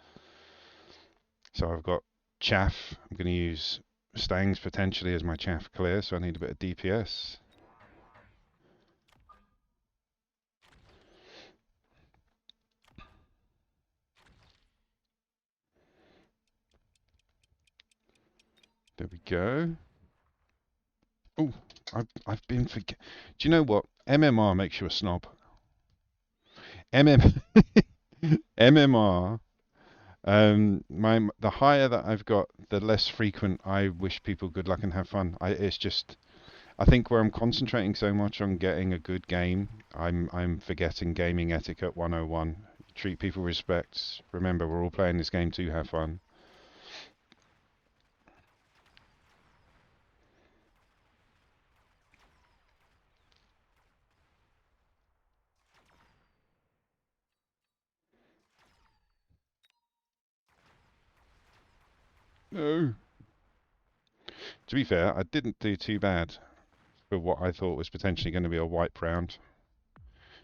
So I've got chaff. I'm going to use Mustangs potentially as my chaff clear, so I need a bit of DPS. There we go. Oh, I've been forget. Do you know what? MMR makes you a snob. MM MMR. The higher that I've got, the less frequent I wish people good luck and have fun. It's just, I think where I'm concentrating so much on getting a good game, I'm forgetting gaming etiquette 101. Treat people with respect. Remember, we're all playing this game to have fun. No. To be fair, I didn't do too bad for what I thought was potentially going to be a wipe round.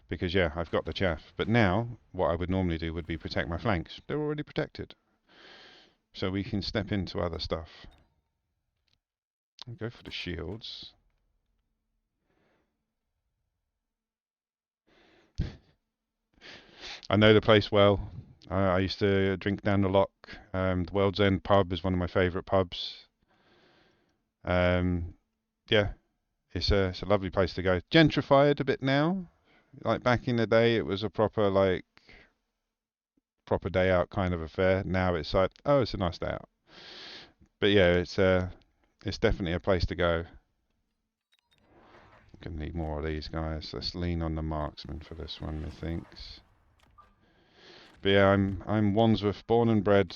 Because yeah, I've got the chaff. But now, what I would normally do would be protect my flanks. They're already protected. So we can step into other stuff. I'll go for the shields. I know the place well. I used to drink down the lock. The World's End pub is one of my favourite pubs. Yeah, it's a lovely place to go. Gentrified a bit now. Like back in the day, it was a proper proper day out kind of affair. Now it's like, oh, it's a nice day out. But yeah, it's definitely a place to go. Gonna need more of these guys. Let's lean on the marksman for this one, methinks. But yeah, I'm Wandsworth, born and bred.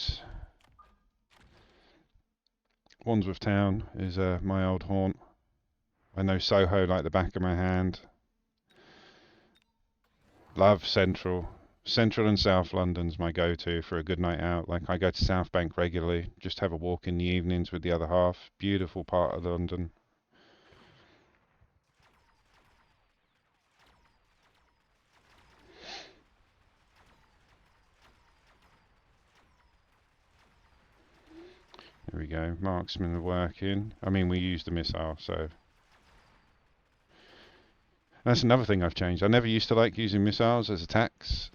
Wandsworth Town is my old haunt. I know Soho like the back of my hand. Love Central. Central and South London's my go-to for a good night out. Like I go to South Bank regularly, just have a walk in the evenings with the other half. Beautiful part of London. Here we go. Marksmen are working. I mean, we use the missile, so that's another thing I've changed. I never used to like using missiles as attacks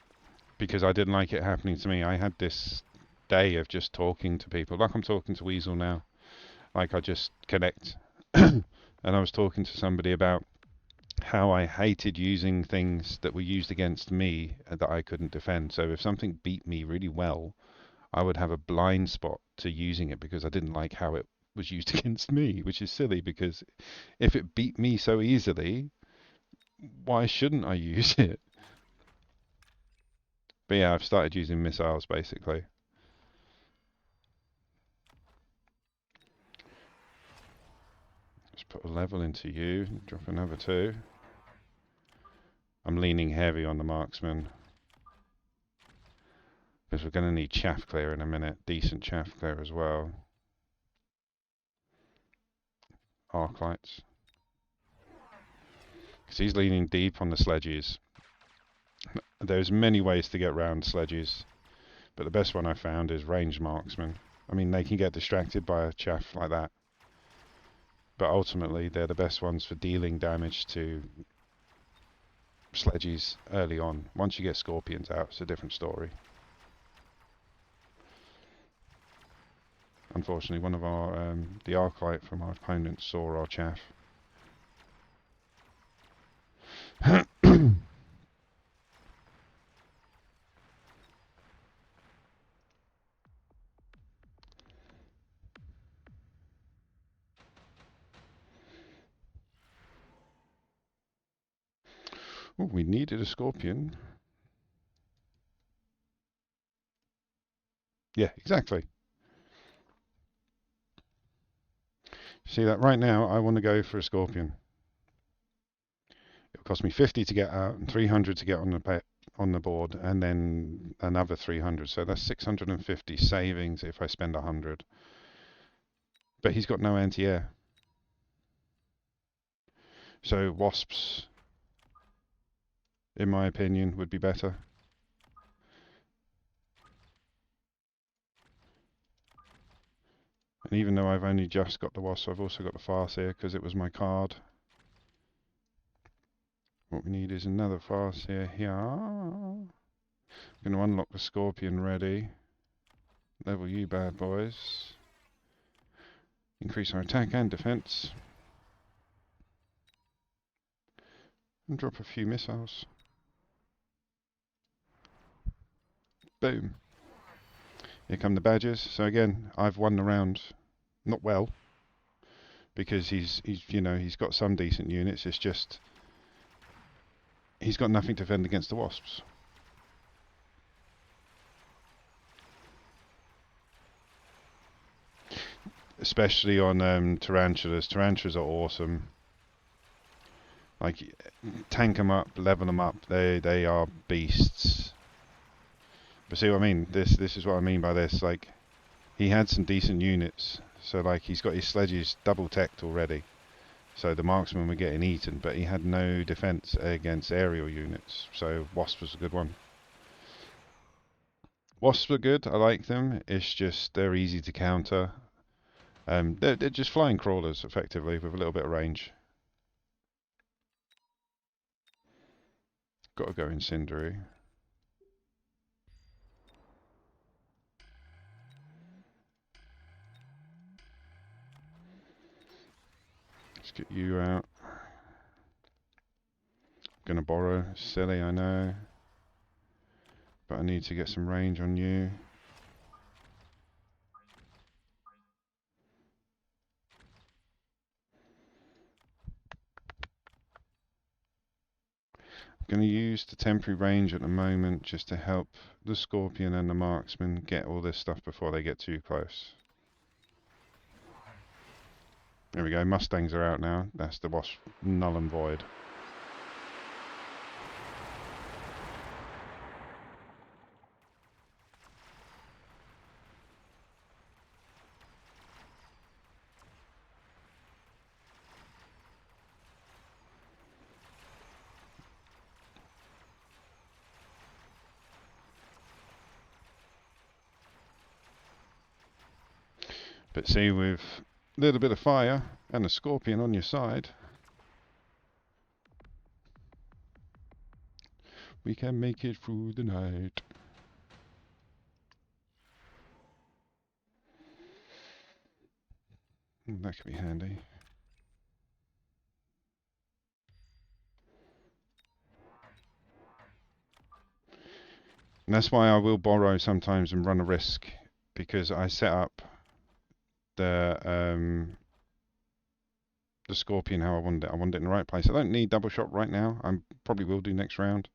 because I didn't like it happening to me. I had this day of just talking to people, like I'm talking to Weasel now. Like I just connect. And I was talking to somebody about how I hated using things that were used against me that I couldn't defend. So if something beat me really well, I would have a blind spot to using it because I didn't like how it was used against me, which is silly because if it beat me so easily, why shouldn't I use it? But yeah, I've started using missiles basically. Let's put a level into you, drop another 2. I'm leaning heavy on the marksman because we're going to need chaff clear in a minute. Decent chaff clear as well. Arc lights. Because he's leaning deep on the sledges. There's many ways to get round sledges, but the best one I found is ranged marksmen. I mean, they can get distracted by a chaff like that, but ultimately they're the best ones for dealing damage to sledges early on. Once you get scorpions out, it's a different story. Unfortunately, one of our the Arclight from our opponent saw our chaff. Ooh, we needed a scorpion. Yeah, exactly. See that right now, I want to go for a scorpion. It'll cost me 50 to get out and 300 to get on the board, and then another 300. So that's 650 savings if I spend 100. But he's got no anti-air. So wasps, in my opinion, would be better. And even though I've only just got the wasp, I've also got the farseer because it was my card. What we need is another farseer here. I'm going to unlock the scorpion ready. Level you bad boys. Increase our attack and defense. And drop a few missiles. Boom. Here come the badgers. So again, I've won the round. Not well, because he's got some decent units. It's just he's got nothing to defend against the wasps. Especially on tarantulas. Tarantulas are awesome. Like, tank them up, level them up. They are beasts. But see what I mean? This is what I mean by this. Like, he had some decent units. So like, he's got his sledges double teched already. So the marksmen were getting eaten, but he had no defense against aerial units. So wasp was a good one. Wasps are good. I like them. It's just they're easy to counter. They're just flying crawlers, effectively, with a little bit of range. Got to go incendiary. Let's get you out. Gonna borrow. Silly, I know. But I need to get some range on you. I'm going to use the temporary range at the moment just to help the scorpion and the marksman get all this stuff before they get too close. There we go, Mustangs are out now. That's the wasp, null and void. But see, with a little bit of fire and a scorpion on your side, we can make it through the night. That could be handy. And that's why I will borrow sometimes and run a risk, because I set up the scorpion how I wanted it. I wanted it in the right place. I don't need double shot right now. I probably will do next round.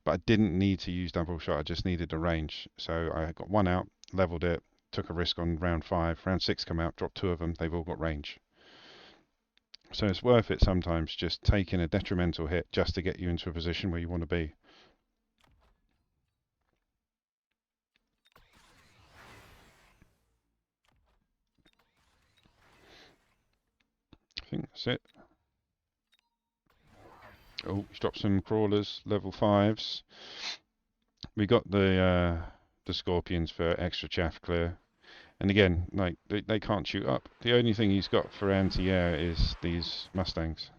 But I didn't need to use double shot. I just needed the range. So I got one out, leveled it, took a risk on round 5. Round 6 come out, dropped 2 of them. They've all got range. So it's worth it sometimes just taking a detrimental hit just to get you into a position where you want to be. I think that's it. Oh, he's dropped some crawlers, level 5s. We got the scorpions for extra chaff clear. And again, like they can't shoot up. The only thing he's got for anti-air is these Mustangs.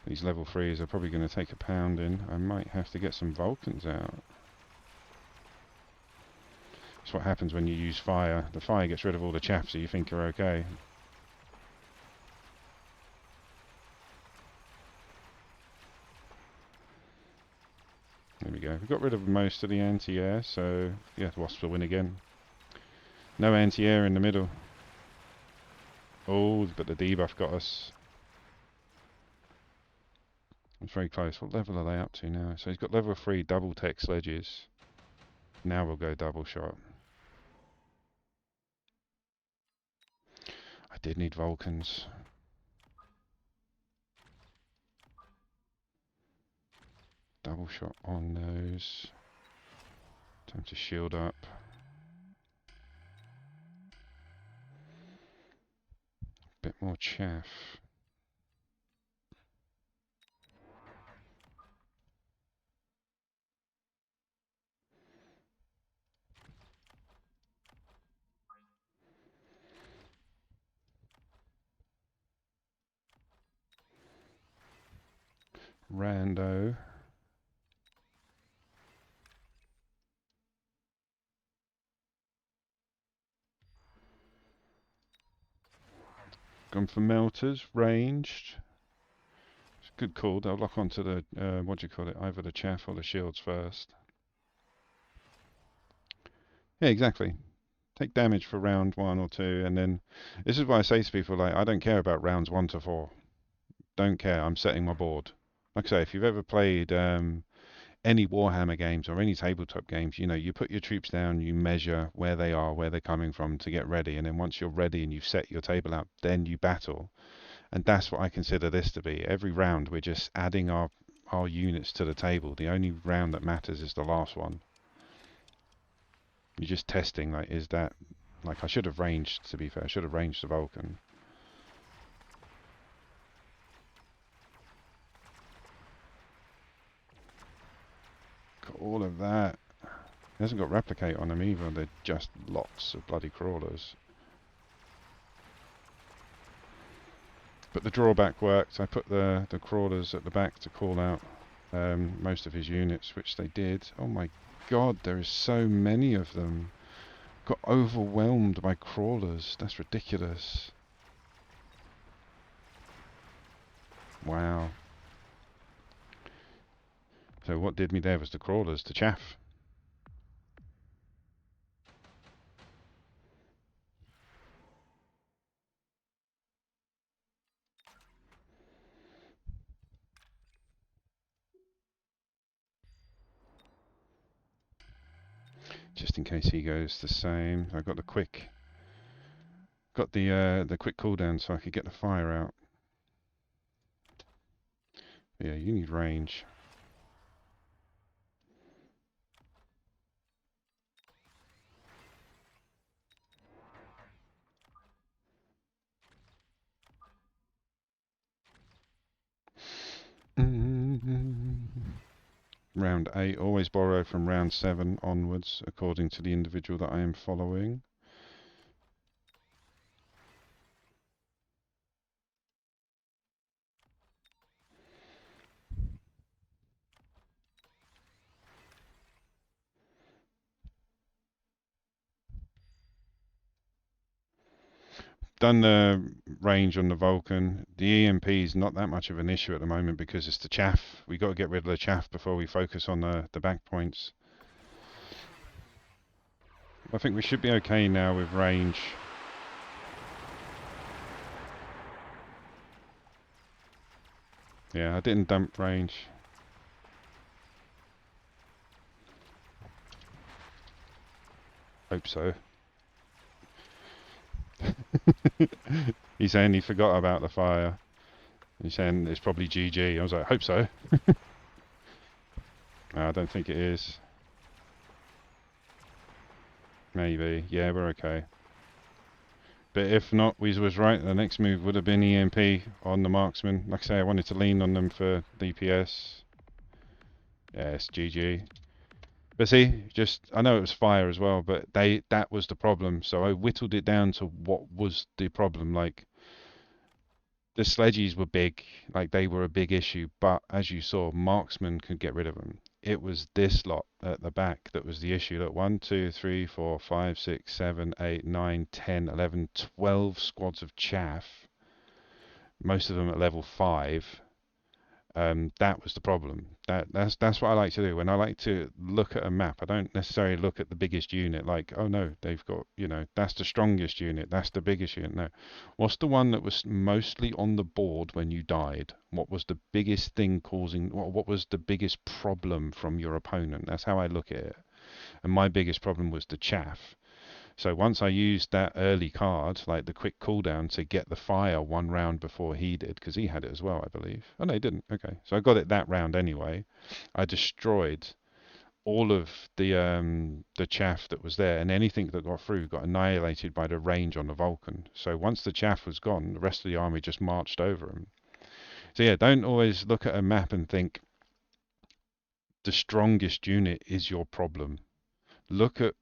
These level 3s are probably going to take a pounding. I might have to get some Vulcans out. That's what happens when you use fire. The fire gets rid of all the chaff, so you think you're okay. There we go. We got rid of most of the anti-air, so yeah, the Wasps will win again. No anti-air in the middle. Oh, but the debuff got us. It's very close. What level are they up to now? So he's got level 3 double tech sledges. Now we'll go double shot. I did need Vulcans. Double shot on those. Time to shield up. Bit more chaff. Rando. Gone for melters, ranged. It's a good call. They'll lock onto the, what do you call it, either the chaff or the shields first. Yeah, exactly. Take damage for round 1 or 2, and then this is why I say to people, like, I don't care about rounds 1 to 4. Don't care. I'm setting my board. Like I say, if you've ever played any Warhammer games or any tabletop games, you know, you put your troops down, you measure where they are, where they're coming from to get ready, and then once you're ready and you've set your table out, then you battle. And that's what I consider this to be. Every round we're just adding our units to the table. The only round that matters is the last one. You're just testing, like, is that, like, I should have ranged, to be fair, I should have ranged the Vulcan. Got all of that. It hasn't got replicate on them either, they're just lots of bloody crawlers. But the drawback worked. I put the crawlers at the back to call out most of his units, which they did. Oh my god, there is so many of them. Got overwhelmed by crawlers. That's ridiculous. Wow. So what did me there was the crawlers to chaff. Just in case he goes the same. I got the quick cooldown so I could get the fire out. Yeah, you need range. Round 8, always borrow from round 7 onwards, according to the individual that I am following. Done the range on the Vulcan. The EMP is not that much of an issue at the moment because it's the chaff. We got to get rid of the chaff before we focus on the back points. I think we should be okay now with range. Yeah, I didn't dump range. Hope so. He's saying he forgot about the fire. He's saying it's probably GG. I was like, hope so. No, I don't think it is. Maybe. Yeah, we're okay. But if not, we was right. The next move would have been EMP on the marksman. Like I say, I wanted to lean on them for DPS. Yeah, it's GG. But see, just I know it was fire as well, but that was the problem. So I whittled it down to what was the problem. Like the sledgies were big, like they were a big issue, but as you saw, marksmen could get rid of them. It was this lot at the back that was the issue. Look, 1, 2, 3, 4, 5, 6, 7, 8, 9, 10, 11, 12 squads of chaff, most of them at level 5. That was the problem. That's what I like to do. When I like to look at a map, I don't necessarily look at the biggest unit. Like, oh no, they've got, that's the strongest unit, that's the biggest unit. No, what's the one that was mostly on the board when you died? What was the biggest thing causing? What was the biggest problem from your opponent? That's how I look at it. And my biggest problem was the chaff. So once I used that early card, like the quick cooldown, to get the fire one round before he did, because he had it as well, I believe. Oh no, he didn't. Okay, so I got it that round anyway. I destroyed all of the chaff that was there, and anything that got through got annihilated by the range on the Vulcan. So once the chaff was gone, the rest of the army just marched over him. So yeah, don't always look at a map and think the strongest unit is your problem. Look at,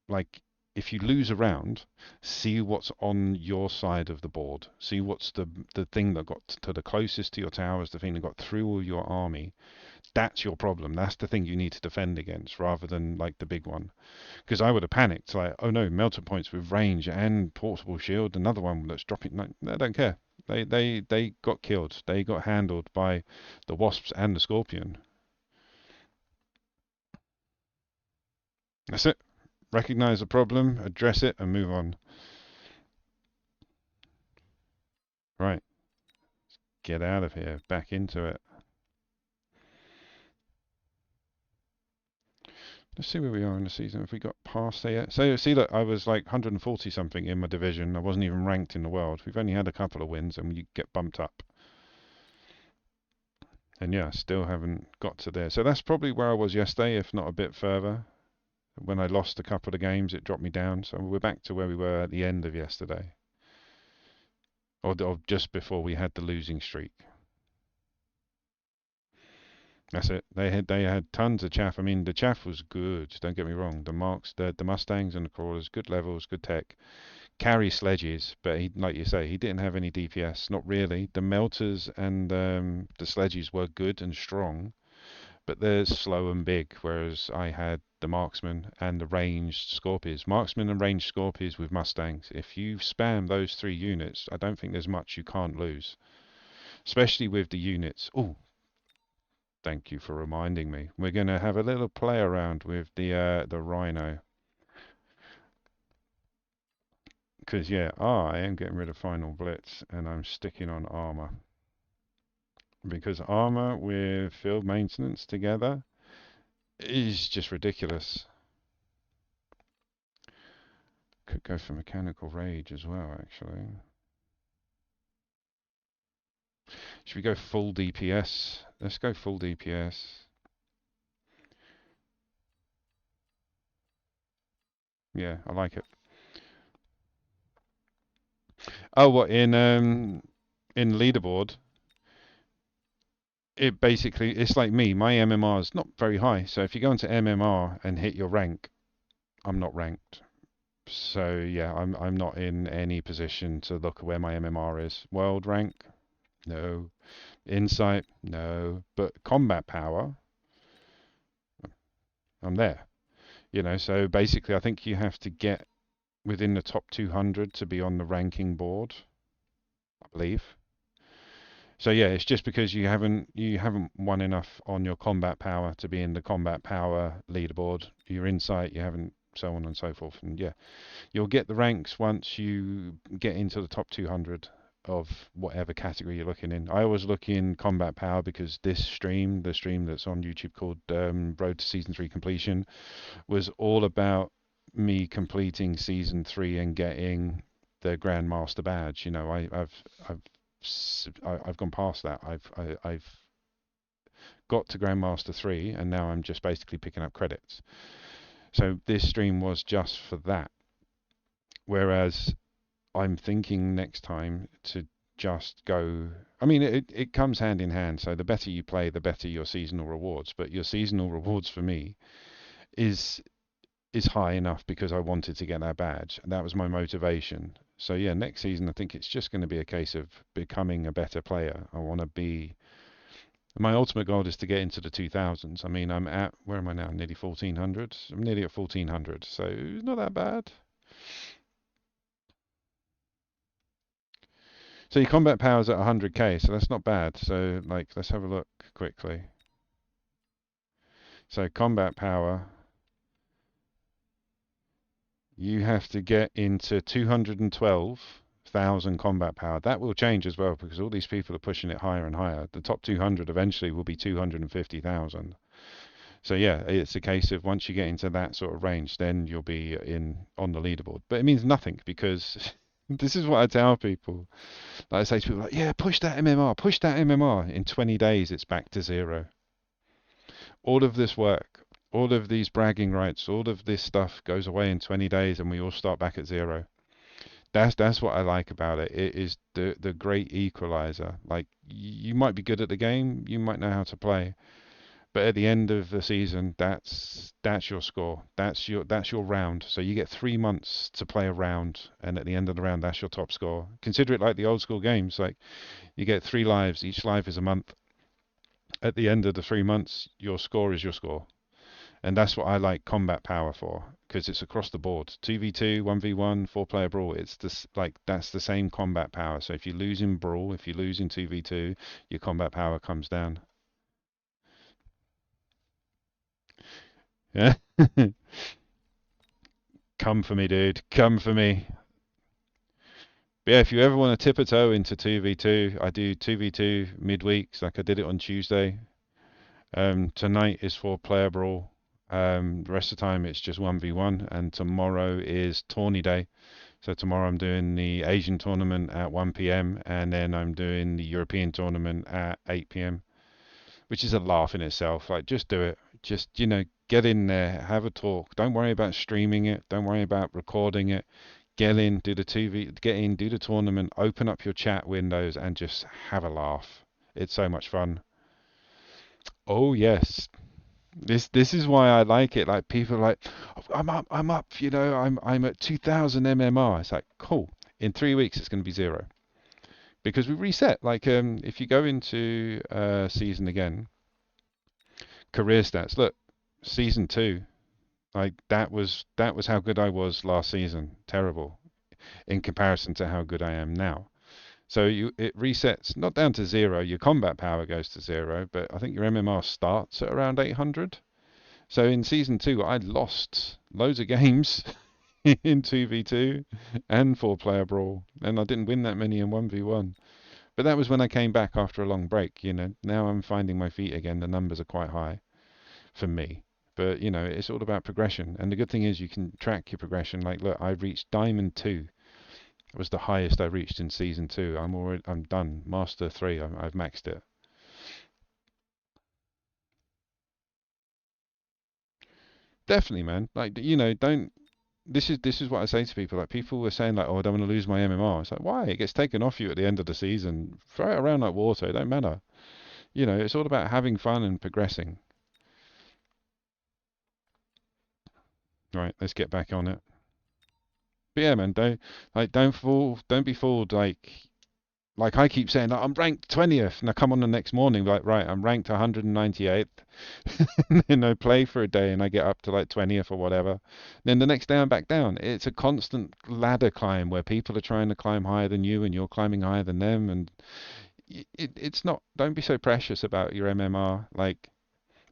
like, if you lose a round, see what's on your side of the board. See what's the thing that got to the closest to your towers, the thing that got through all your army. That's your problem. That's the thing you need to defend against, rather than like the big one. Because I would have panicked, like, oh no, melter points with range and portable shield, another one that's dropping. No, I don't care. They got killed. They got handled by the wasps and the scorpion. That's it. Recognize the problem, address it, and move on. Right. Get out of here. Back into it. Let's see where we are in the season. Have we got past there yet? So, see, look, I was like 140 something in my division. I wasn't even ranked in the world. We've only had a couple of wins and you get bumped up. And yeah, still haven't got to there. So that's probably where I was yesterday, if not a bit further. When I lost a couple of games, it dropped me down. So we're back to where we were at the end of yesterday. Or just before we had the losing streak. That's it. They had tons of chaff. I mean, the chaff was good. Don't get me wrong. The Mustangs and the crawlers, good levels, good tech. Carry sledges, but he, like you say, he didn't have any DPS. Not really. The melters and the sledges were good and strong, but they're slow and big. Whereas I had the marksman and the ranged scorpions. Marksman and ranged scorpions with Mustangs. If you spam those 3 units, I don't think there's much you can't lose. Especially with the units. Oh, thank you for reminding me. We're going to have a little play around with the Rhino. Because, yeah, I am getting rid of Final Blitz and I'm sticking on armor. Because armor with field maintenance together is just ridiculous. Could go for mechanical rage as well, actually. Should we go full DPS? Let's go full DPS. Yeah, I like it. Oh, what in leaderboard? It basically, it's like me. My MMR is not very high. So if you go into MMR and hit your rank, I'm not ranked. So yeah, I'm not in any position to look at where my MMR is. World rank? No. Insight? No. But combat power? I'm there. So basically I think you have to get within the top 200 to be on the ranking board, I believe. So yeah, it's just because you haven't won enough on your combat power to be in the combat power leaderboard. Your insight, you haven't, so on and so forth. And yeah, you'll get the ranks once you get into the top 200 of whatever category you're looking in. I always look in combat power because this stream, the stream that's on YouTube called Road to Season 3 Completion, was all about me completing Season 3 and getting the Grandmaster badge. I've gone past that. I've got to Grandmaster 3 and now I'm just basically picking up credits. So this stream was just for that. Whereas I'm thinking next time to just go. I mean, it comes hand in hand. So the better you play, the better your seasonal rewards. But your seasonal rewards for me is high enough because I wanted to get that badge. And that was my motivation. So yeah, next season I think it's just going to be a case of becoming a better player. I want to be. My ultimate goal is to get into the 2000s. I mean, I'm at, where am I now? Nearly 1400. I'm nearly at 1400, so it's not that bad. So your combat power's at 100k, so that's not bad. So like, let's have a look quickly. So combat power, you have to get into 212,000 combat power. That will change as well because all these people are pushing it higher and higher. The top 200 eventually will be 250,000. So yeah, it's a case of once you get into that sort of range, then you'll be in on the leaderboard. But it means nothing because this is what I tell people. Like I say to people, like, yeah, push that MMR, push that MMR. In 20 days, it's back to zero. All of this work, all of these bragging rights, all of this stuff goes away in 20 days, and we all start back at zero. That's what I like about it. It is the great equalizer. Like you might be good at the game, you might know how to play, but at the end of the season, that's your score. That's your round. So you get 3 months to play a round, and at the end of the round, that's your top score. Consider it like the old school games. Like you get 3 lives. Each life is a month. At the end of the 3 months, your score is your score. And that's what I like combat power for, because it's across the board. 2v2, 1v1, four-player brawl. It's this like that's the same combat power. So if you lose in brawl, if you lose in 2v2, your combat power comes down. Yeah. Come for me, dude. Come for me. But yeah, if you ever want to tip a toe into 2v2, I do 2v2 midweeks, like I did it on Tuesday. Tonight is four-player brawl. The rest of the time it's just 1v1, and tomorrow is tourney day. So tomorrow I'm doing the Asian tournament at 1 p.m. and then I'm doing the European tournament at 8 p.m., which is a laugh in itself. Like, just do it. Just, get in there, have a talk. Don't worry about streaming it. Don't worry about recording it. Get in, do the TV, get in, do the tournament, open up your chat windows and just have a laugh. It's so much fun. Oh yes. This is why I like it. Like people are like, "Oh, I'm up, I'm at 2000 MMR." It's like, cool. In 3 weeks it's going to be zero because we reset. Like if you go into season again, career stats. Look, season two. Like that was how good I was last season. Terrible in comparison to how good I am now. So it resets not down to zero. Your combat power goes to zero, but I think your MMR starts at around 800. So in season two, I lost loads of games in 2v2 and four-player brawl, and I didn't win that many in 1v1. But that was when I came back after a long break. Now I'm finding my feet again. The numbers are quite high for me. But it's all about progression. And the good thing is you can track your progression. Like, look, I reached Diamond 2. It was the highest I reached in season 2. I'm done. Master 3. I've maxed it. Definitely, man. Like, don't. This is what I say to people. Like, people were saying like, oh, I don't want to lose my MMR. It's like, why? It gets taken off you at the end of the season. Throw it around like water. It don't matter. It's all about having fun and progressing. Right, let's get back on it. But yeah, man, don't be fooled. Like I keep saying, like, I'm ranked 20th, and I come on the next morning, like, right, I'm ranked 198th. I play for a day and I get up to like 20th or whatever. Then the next day I'm back down. It's a constant ladder climb where people are trying to climb higher than you and you're climbing higher than them. And it's not, don't be so precious about your MMR. Like,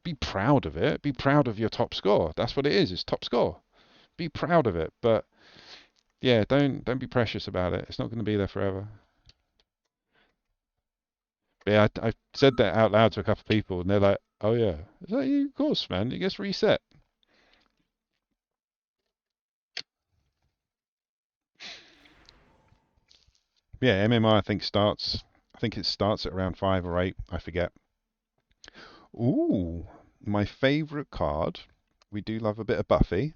be proud of it. Be proud of your top score. That's what it is. It's top score. Be proud of it. But yeah, don't be precious about it. It's not going to be there forever. But yeah, I said that out loud to a couple of people, and they're like, "Oh yeah, it's like, of course, man. It gets reset." Yeah, MMR I think it starts at around 5 or 8. I forget. Ooh, my favorite card. We do love a bit of Buffy.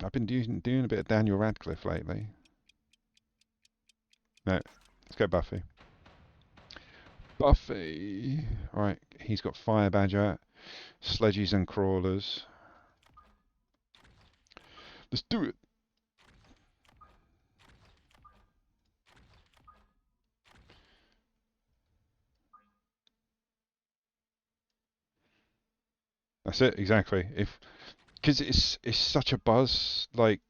I've been doing a bit of Daniel Radcliffe lately. No, let's go Buffy. Buffy. All right, he's got Fire Badger, Sledges and Crawlers. Let's do it. That's it, exactly. If because it's such a buzz, like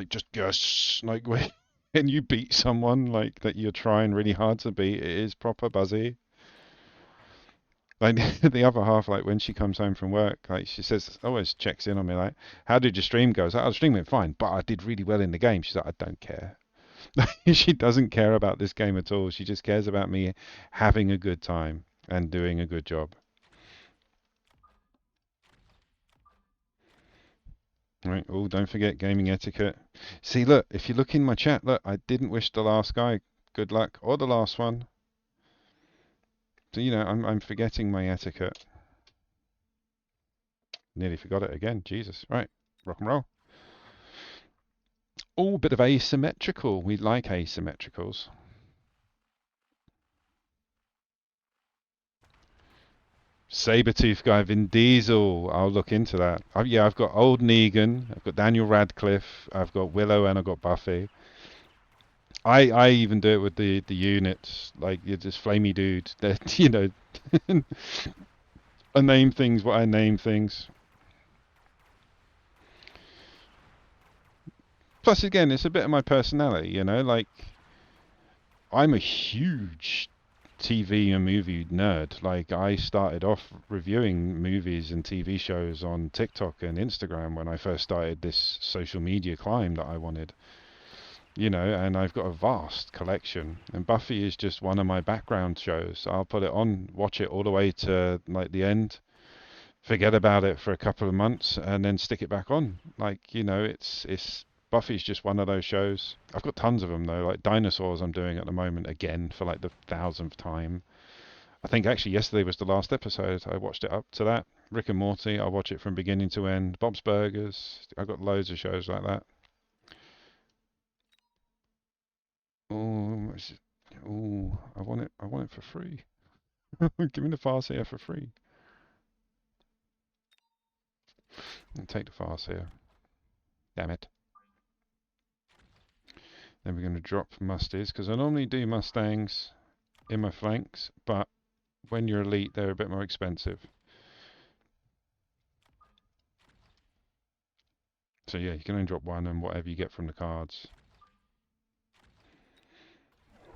just gush, like when you beat someone like that you're trying really hard to beat, it is proper buzzy. Like the other half, like when she comes home from work, like she says, always checks in on me, like, "How did your stream go?" I was like, "Oh, the stream went fine, but I did really well in the game." She's like, "I don't care." She doesn't care about this game at all. She just cares about me having a good time and doing a good job. Right. Oh, don't forget gaming etiquette. See, look, if you look in my chat, look, I didn't wish the last guy good luck or the last one. So, I'm forgetting my etiquette. Nearly forgot it again. Jesus. Right. Rock and roll. Oh, bit of asymmetrical. We like asymmetricals. Sabretooth guy, Vin Diesel. I'll look into that. Yeah, I've got old Negan. I've got Daniel Radcliffe. I've got Willow, and I've got Buffy. I even do it with the units. Like you're just flamey dude. That I name things what I name things. Plus, again, it's a bit of my personality. Like I'm a huge TV and movie nerd. Like I started off reviewing movies and TV shows on TikTok and Instagram when I first started this social media climb that I wanted. And I've got a vast collection. And Buffy is just one of my background shows. I'll put it on, watch it all the way to like the end, forget about it for a couple of months, and then stick it back on. Like, it's Buffy's just one of those shows. I've got tons of them though, like Dinosaurs I'm doing at the moment again for like the thousandth time. I think actually yesterday was the last episode. I watched it up to that. Rick and Morty, I watch it from beginning to end. Bob's Burgers, I've got loads of shows like that. Oh, oh, I want it. I want it for free. Give me the Farseer for free. I'll take the Farseer. Damn it. Then we're going to drop Musties, because I normally do Mustangs in my flanks, but when you're elite, they're a bit more expensive. So yeah, you can only drop one and whatever you get from the cards.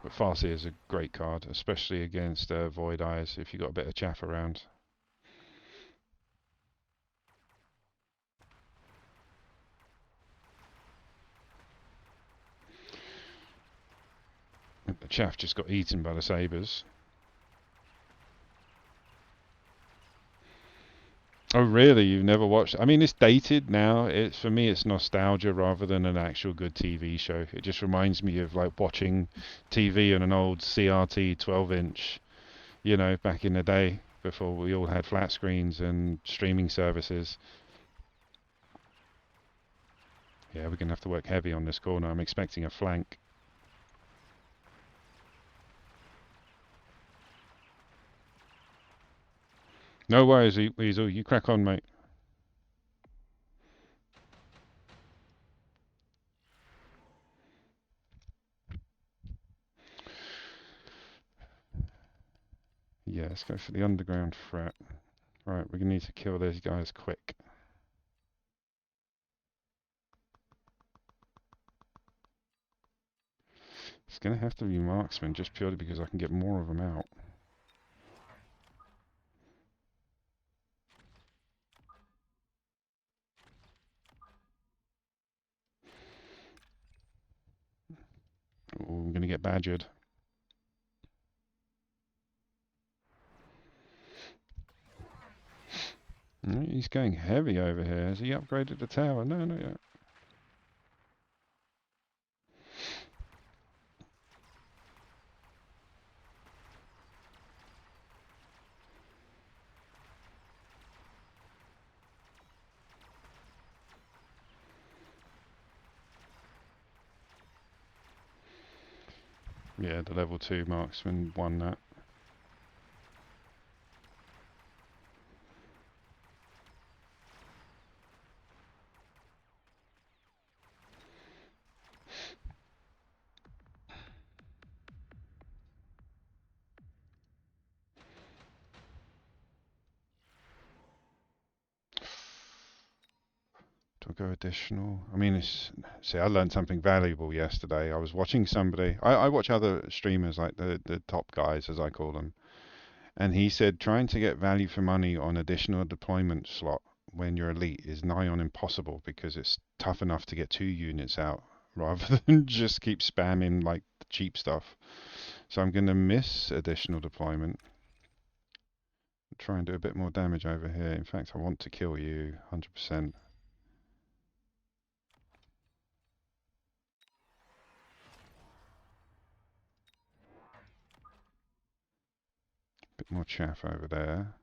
But Farseer is a great card, especially against Void Eyes if you've got a bit of chaff around. The chaff just got eaten by the sabres. Oh really? You've never watched? I mean, it's dated now. It's for me, it's nostalgia rather than an actual good TV show. It just reminds me of like watching TV on an old CRT 12-inch, back in the day before we all had flat screens and streaming services. Yeah, we're gonna have to work heavy on this corner. I'm expecting a flank. No worries, Weasel. You crack on, mate. Yeah, let's go for the underground threat. Right, we're gonna need to kill those guys quick. It's gonna have to be marksman just purely because I can get more of them out. Oh, I'm gonna get badgered. He's going heavy over here. Has he upgraded the tower? No, not yet. Yeah, the level 2 marksman won that. Do I go additional? I mean, see, I learned something valuable yesterday. I was watching somebody. I watch other streamers, like the top guys, as I call them. And he said trying to get value for money on additional deployment slot when you're elite is nigh on impossible because it's tough enough to get 2 units out rather than just keep spamming like the cheap stuff. So I'm going to miss additional deployment. Try and do a bit more damage over here. In fact, I want to kill you 100%. Bit more chaff over there.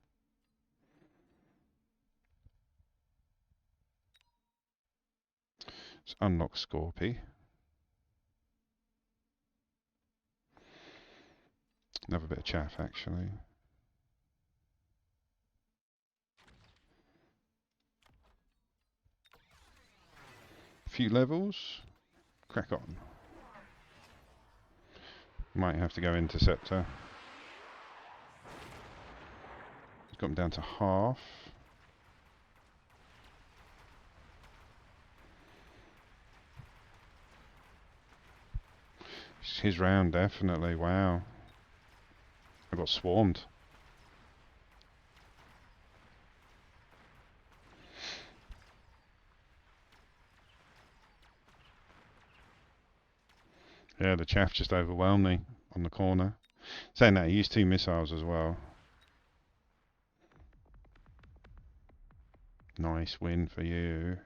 Let's unlock Scorpy. Another bit of chaff, actually. A few levels. Crack on. Might have to go Interceptor. He's got him down to half. It's his round, definitely. Wow. I got swarmed. Yeah, the chaff just overwhelmed me on the corner. Saying that, he used 2 missiles as well. Nice win for you.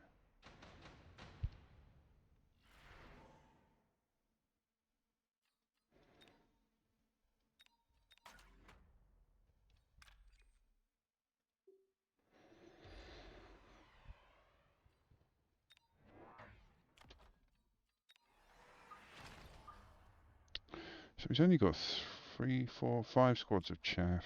So he's only got 3, 4, 5 squads of chaff.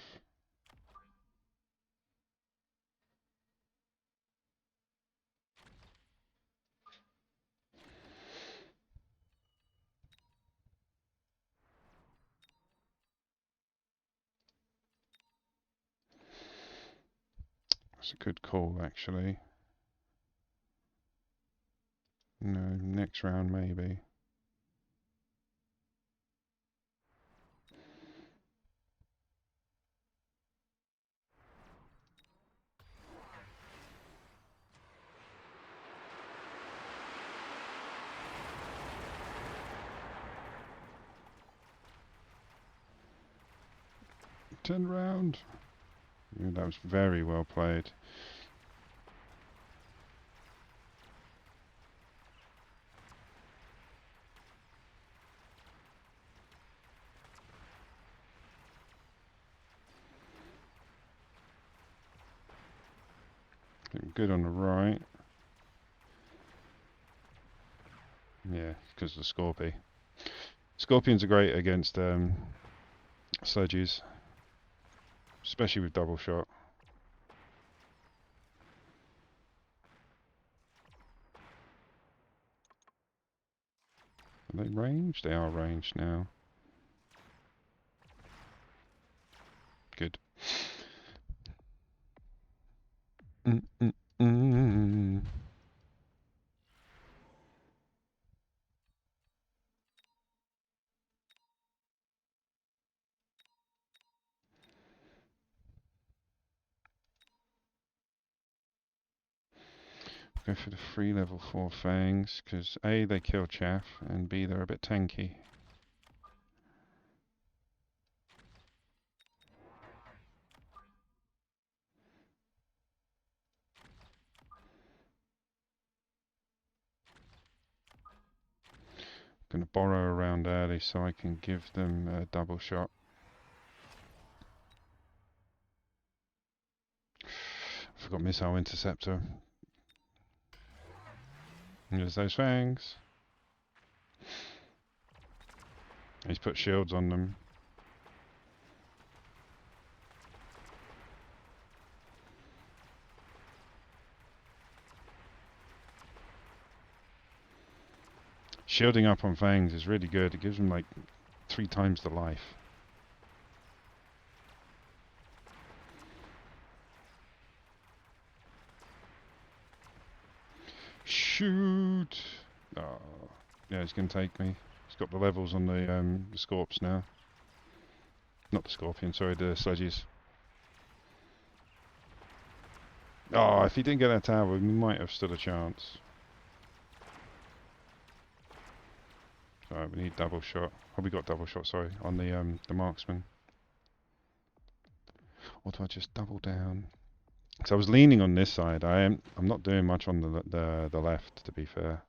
That's a good call, actually. No, next round maybe. Turn round. Yeah, that was very well played. Good on the right. Yeah, because of the Scorpy. Scorpions are great against sledges, especially with double shot. Are they ranged? They are ranged now. Good. Mm. Go for the 3 level 4 fangs, because A, they kill chaff, and B, they're a bit tanky. Gonna borrow around early so I can give them a double shot. Forgot missile interceptor. There's those fangs. He's put shields on them. Shielding up on fangs is really good. It gives them like 3 times the life. Shoot! Oh, yeah, he's gonna take me. He's got the levels on the scorps now. Not the scorpion, sorry, the sledges. Oh, if he didn't get that tower, we might have stood a chance. Alright, we need double shot. Oh, we got double shot, sorry, on the marksman. Or do I just double down? Because I was leaning on this side. I'm not doing much on the left, to be fair.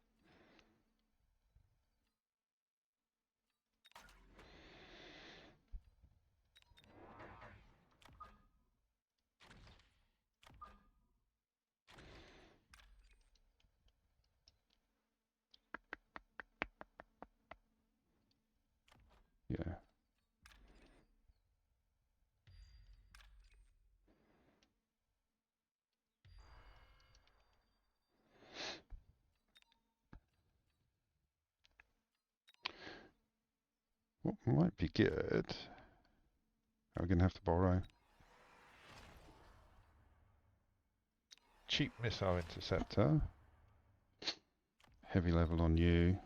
Yeah. What might be good? We're gonna have to borrow. Cheap missile interceptor. Heavy level on you.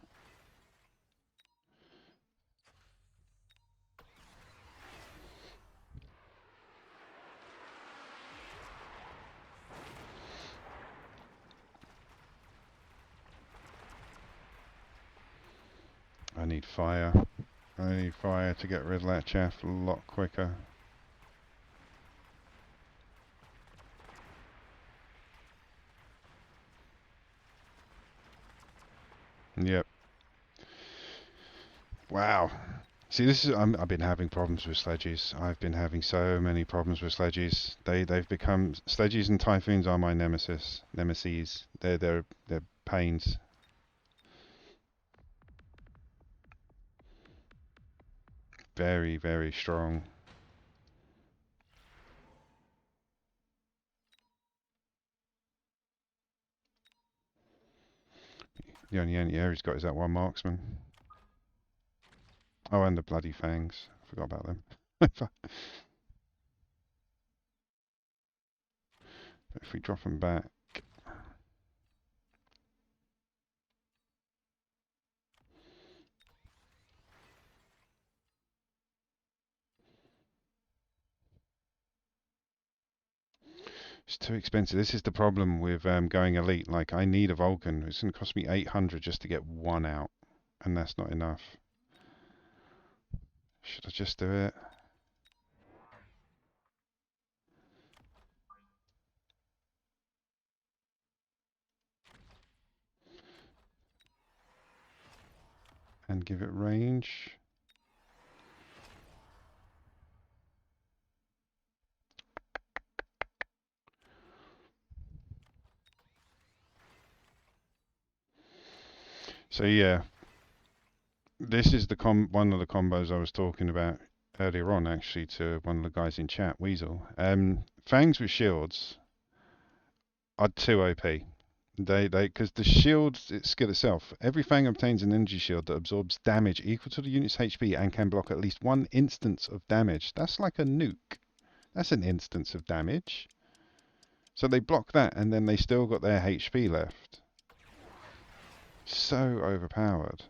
I need fire. I need fire to get rid of that chaff a lot quicker. Yep. Wow. See, this is I've been having problems with sledges. I've been having so many problems with sledges. They've become sledges and typhoons are my nemesis. Nemesis. They're pains. Very, very strong. The only anti-air he's got is that one marksman. Oh, and the bloody fangs. I forgot about them. If we drop them back. It's too expensive. This is the problem with going elite. Like, I need a Vulcan. It's going to cost me 800 just to get one out. And that's not enough. Should I just do it? And give it range. So yeah, this is the one of the combos I was talking about earlier on, actually, to one of the guys in chat, Weasel. Fangs with shields are too OP. Because the shield skill itself, every Fang obtains an energy shield that absorbs damage equal to the unit's HP and can block at least one instance of damage. That's like a nuke. That's an instance of damage. So they block that, and then they still got their HP left. So overpowered.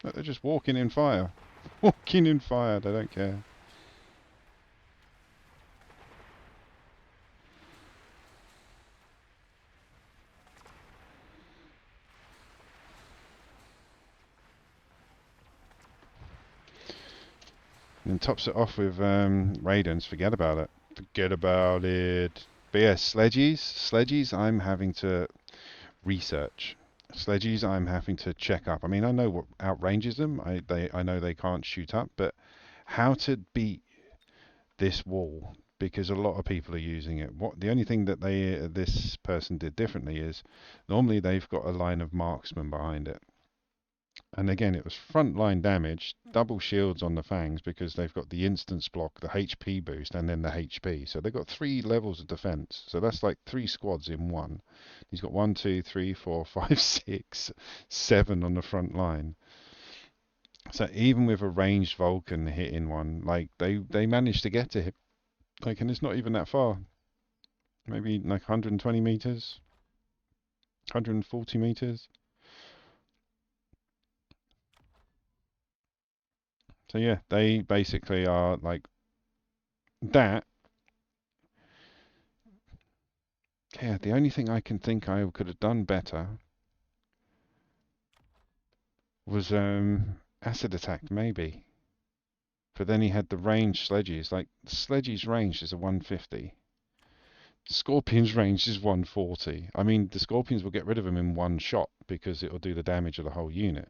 Look, they're just walking in fire. Walking in fire, they don't care. And then tops it off with Raidens. Forget about it. Forget about it. But yeah, sledges I'm having to research. Sledges I'm having to check up. I mean, I know what outranges them. I know they can't shoot up, but how to beat this wall, because a lot of people are using it. What the only thing that this person did differently is normally they've got a line of marksmen behind it. And again, it was frontline damage, double shields on the fangs because they've got the instance block, the HP boost, and then the HP. So they've got 3 levels of defense. So that's like 3 squads in one. He's got 1, 2, 3, 4, 5, 6, 7 on the front line. So even with a ranged Vulcan hitting one, like they managed to get to him. Like, and it's not even that far. maybe like 120 meters, 140 meters. So yeah, they basically are like that. Yeah, the only thing I can think I could have done better was acid attack maybe. But then he had the range sledges. Like sledges range is a 150. Scorpion's range is 140. I mean, the Scorpions will get rid of him in one shot because it will do the damage of the whole unit.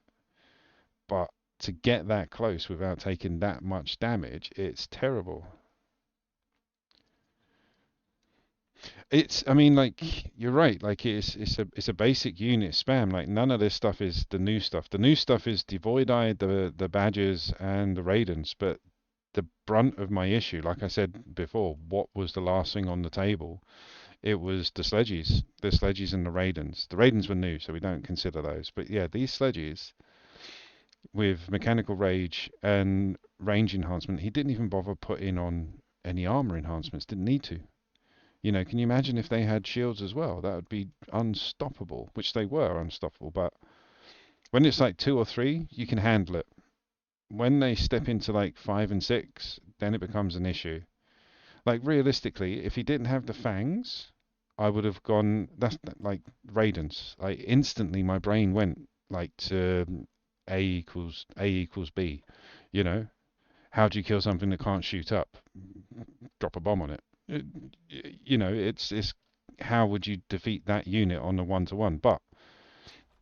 But to get that close without taking that much damage, it's terrible. I mean, like you're right. Like it's a basic unit spam. Like none of this stuff is the new stuff. The new stuff is the Void-Eye, the Badgers, and the Raidens. But the brunt of my issue, like I said before, what was the last thing on the table? It was the sledges and the Raidens. The Raidens were new, so we don't consider those. But yeah, these sledges with mechanical rage and range enhancement, he didn't even bother putting on any armor enhancements. Didn't need to. You know, can you imagine if they had shields as well? That would be unstoppable, which they were unstoppable. But when it's like two or three, you can handle it. When they step into like five and six, then it becomes an issue. Like realistically, if he didn't have the fangs, I would have gone. That's like Raidens. Like instantly, my brain went like to A equals B. You know, how do you kill something that can't shoot up? Drop a bomb on it. It- you know, it's how would you defeat that unit on a one-to-one? But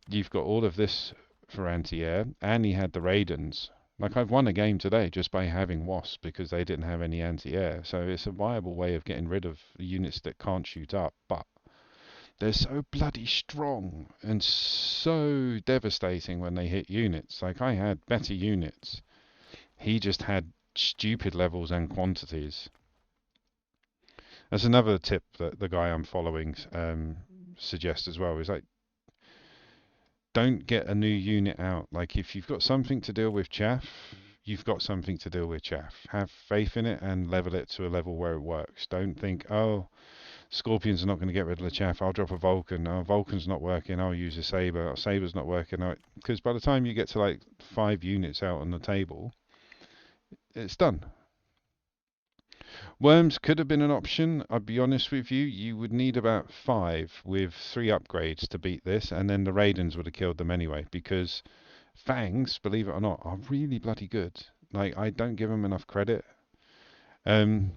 you've got all of this for anti-air, and he had the Raidens. Like I've won a game today just by having Wasps because they didn't have any anti-air. So it's a viable way of getting rid of units that can't shoot up, but they're so bloody strong and so devastating when they hit units. Like I had better units. He just had stupid levels and quantities. That's another tip that the guy I'm following suggests as well. Is like don't get a new unit out. Like if you've got something to deal with chaff, you've got something to deal with chaff. Have faith in it and level it to a level where it works. Don't think, oh, Scorpions are not going to get rid of the chaff. I'll drop a Vulcan. Oh, Vulcan's not working. I'll use a Saber. Oh, Saber's not working. Because by the time you get to like 5 units out on the table, it's done. Worms could have been an option. I'd be honest with you. You would need about 5 with 3 upgrades to beat this, and then the Raidens would have killed them anyway. Because Fangs, believe it or not, are really bloody good. Like I don't give them enough credit. Um,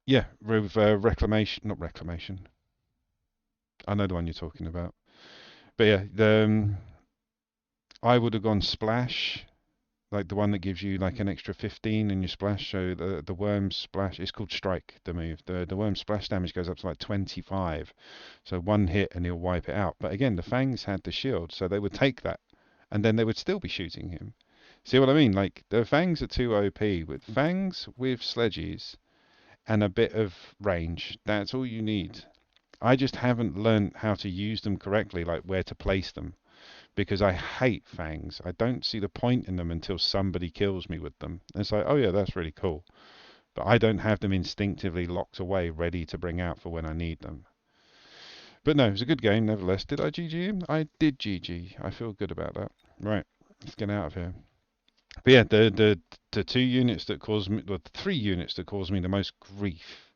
yeah, with reclamation, not reclamation. I know the one you're talking about. But yeah, I would have gone splash, like the one that gives you like an extra 15 in your splash. So the worm splash is called strike. The move, the worm splash damage goes up to like 25. So one hit and he'll wipe it out. But again, the fangs had the shield, so they would take that, and then they would still be shooting him. See what I mean? Like the fangs are too OP. With fangs with sledges and a bit of range, that's all you need. I just haven't learned how to use them correctly, like where to place them, because I hate fangs. I don't see the point in them until somebody kills me with them. And it's like, oh yeah, that's really cool. But I don't have them instinctively locked away, ready to bring out for when I need them. But no, it was a good game, nevertheless. Did I GG him? I did GG. I feel good about that. Right, let's get out of here. But yeah, the 2 units that cause me, well, the 3 units that cause me the most grief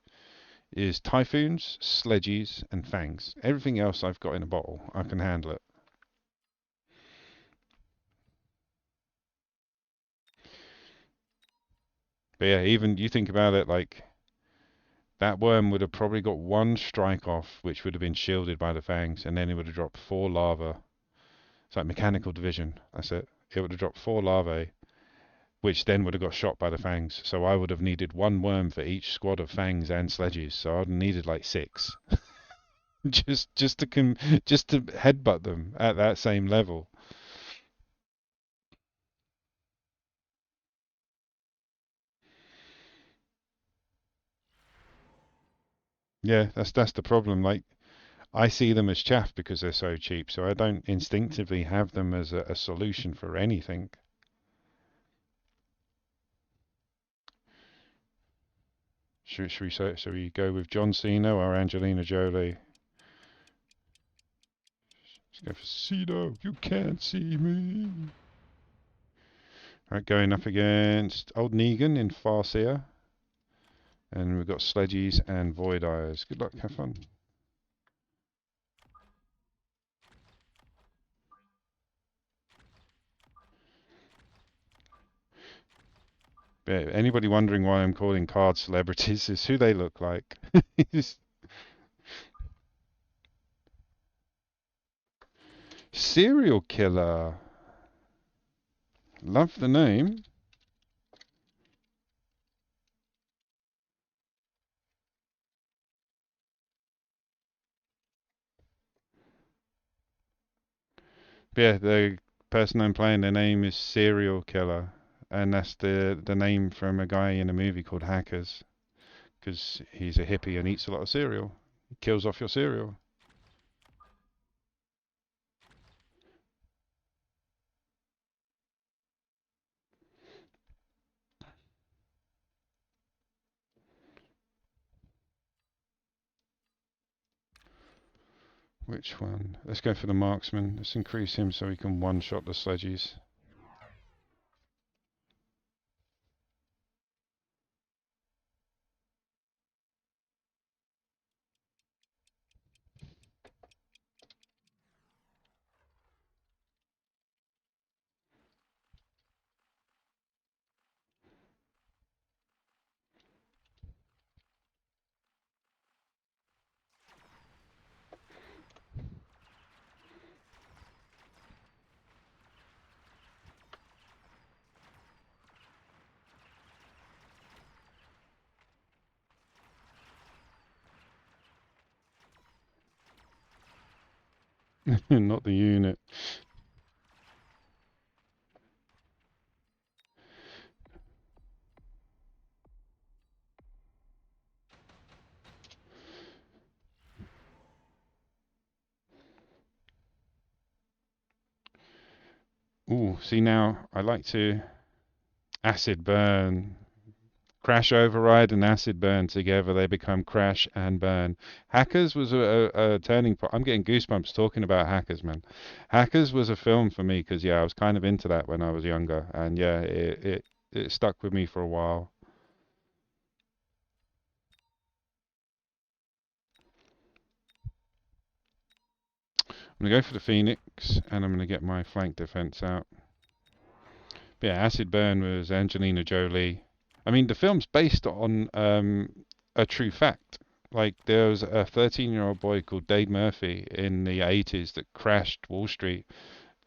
is Typhoons, Sledges, and Fangs. Everything else I've got in a bottle. I can handle it. But yeah, even you think about it, like that worm would have probably got 1 strike off, which would have been shielded by the fangs, and then it would have dropped 4 larvae. It's like mechanical division. That's it. It would have dropped 4 larvae, which then would have got shot by the fangs. So I would have needed 1 worm for each squad of fangs and sledges. So I'd have needed like 6, just to headbutt them at that same level. Yeah, that's the problem. Like I see them as chaff because they're so cheap, so I don't instinctively have them as a solution for anything. Should we go with John Cena or Angelina Jolie? Let's go for Cena. You can't see me. Right, going up against Old Negan in Farseer. And we've got Sledgies and Void Eyes. Good luck, have fun. Yeah, anybody wondering why I'm calling cards celebrities is who they look like. Serial killer. Love the name. Yeah, the person I'm playing, their name is Serial Killer, and that's the name from a guy in a movie called Hackers, because he's a hippie and eats a lot of cereal. He kills off your cereal. Which one? Let's go for the marksman. Let's increase him so he can one-shot the sledgies. Not the unit. Ooh, see now, I like to acid burn. Crash Override and Acid Burn together, they become Crash and Burn. Hackers was a turning point. I'm getting goosebumps talking about Hackers, man. Hackers was a film for me because, yeah, I was kind of into that when I was younger. And, yeah, it stuck with me for a while. I'm going to go for the Phoenix, and I'm going to get my flank defense out. But, yeah, Acid Burn was Angelina Jolie. I mean, the film's based on a true fact. Like, there was a 13-year-old boy called Dade Murphy in the 80s that crashed Wall Street,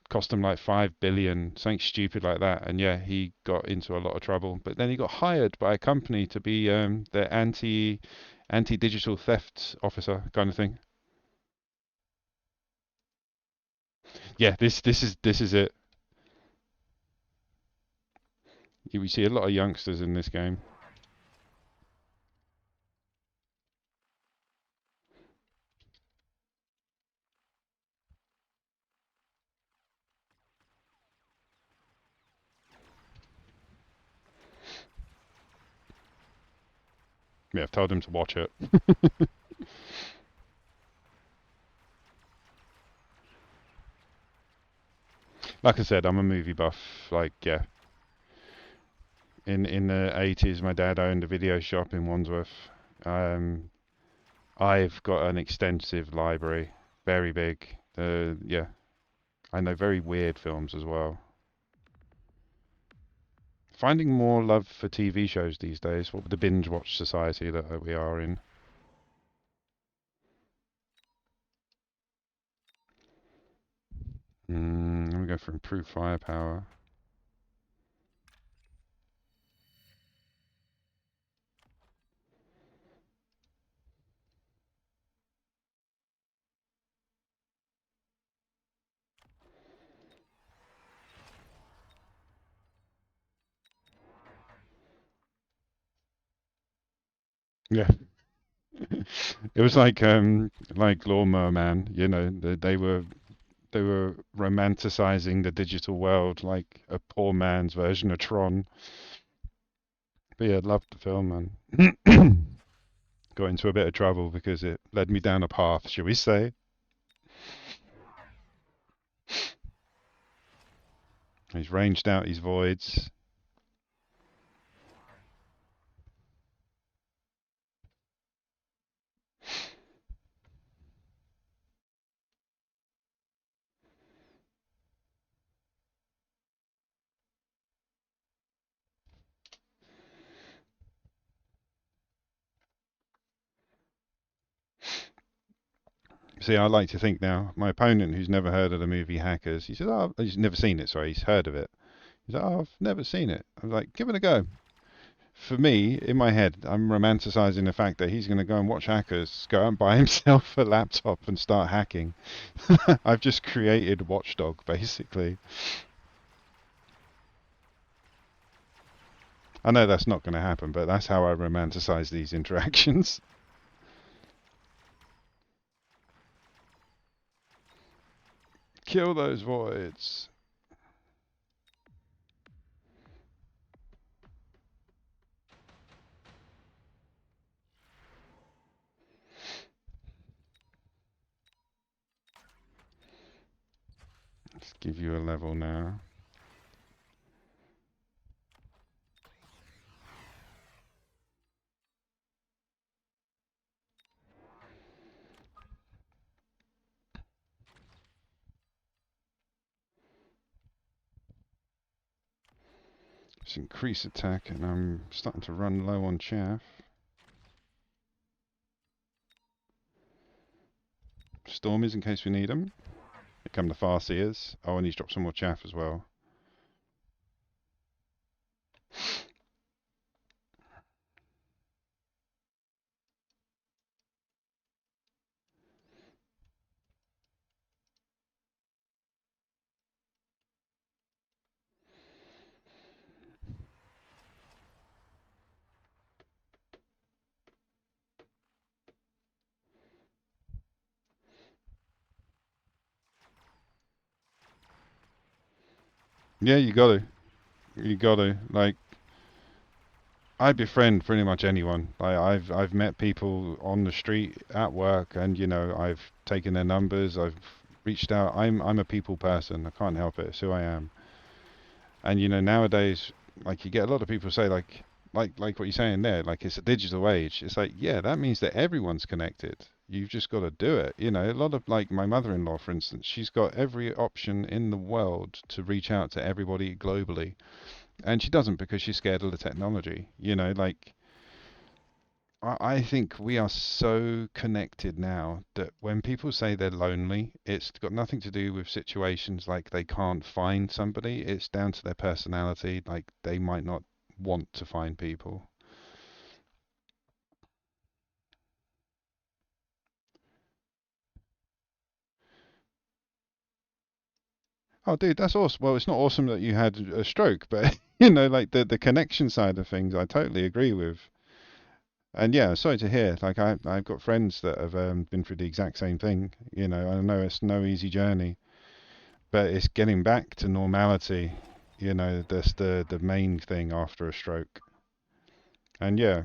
cost him like 5 billion, something stupid like that. And yeah, he got into a lot of trouble. But then he got hired by a company to be the anti-digital theft officer kind of thing. Yeah, this is it. We see a lot of youngsters in this game. Yeah, I've told him to watch it. Like I said, I'm a movie buff. Like, yeah, in the 80s, my dad owned a video shop in Wandsworth. Um, I've got an extensive library, very big. Yeah, I know very weird films as well. Finding more love for TV shows these days. What with the binge watch society that we are in. Let me go for improved firepower. Yeah, it was like Lawnmower Man. You know, they were romanticizing the digital world like a poor man's version of Tron. But yeah, loved the film, man. Got into a bit of trouble because it led me down a path, shall we say. He's ranged out his voids. See, I like to think now, my opponent who's never heard of the movie Hackers, he said, oh, he's never seen it, sorry, he's heard of it. He's like, oh, I've never seen it. I'm like, give it a go. For me, in my head, I'm romanticizing the fact that he's going to go and watch Hackers, go out and buy himself a laptop and start hacking. I've just created Watchdog, basically. I know that's not going to happen, but that's how I romanticize these interactions. Kill those voids. Let's give you a level now. Let's increase attack, and I'm starting to run low on chaff. Stormies in case we need them. Here come the Farseers. Oh, and he's dropped some more chaff as well. Yeah, you got to. You got to. Like, I befriend pretty much anyone. I've met people on the street, at work, and I've taken their numbers. I've reached out. I'm a people person. I can't help it. It's who I am. And nowadays, like you get a lot of people say like what you're saying there, like it's a digital age. It's like, yeah, that means that everyone's connected. You've just got to do it. A lot of like my mother-in-law, for instance, she's got every option in the world to reach out to everybody globally, and she doesn't because she's scared of the technology. Like I think we are so connected now that when people say they're lonely, it's got nothing to do with situations like they can't find somebody. It's down to their personality. Like they might not want to find people. Oh, dude, that's awesome. Well, it's not awesome that you had a stroke, but like the connection side of things, I totally agree with. And yeah, sorry to hear. Like I've got friends that have been through the exact same thing. I know it's no easy journey. But it's getting back to normality. That's the main thing after a stroke. And yeah,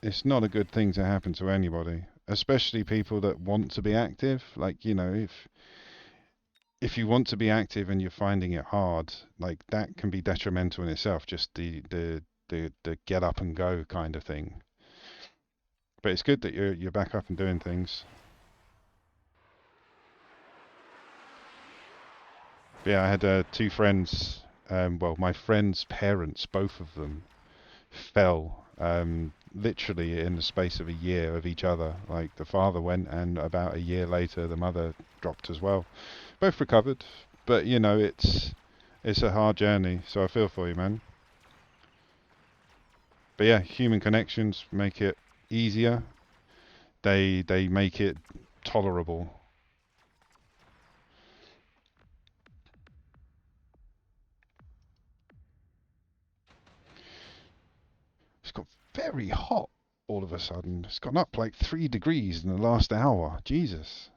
it's not a good thing to happen to anybody, especially people that want to be active. Like, if you want to be active and you're finding it hard, like that can be detrimental in itself, just the get up and go kind of thing. But it's good that you're back up and doing things. But yeah, I had two friends. Well, my friends' parents, both of them, fell literally in the space of a year of each other. Like the father went, and about a year later, the mother dropped as well. Both recovered, but it's a hard journey. So I feel for you, man. But yeah, human connections make it easier. They make it tolerable. It's got very hot all of a sudden. It's gone up like 3 degrees in the last hour. Jesus.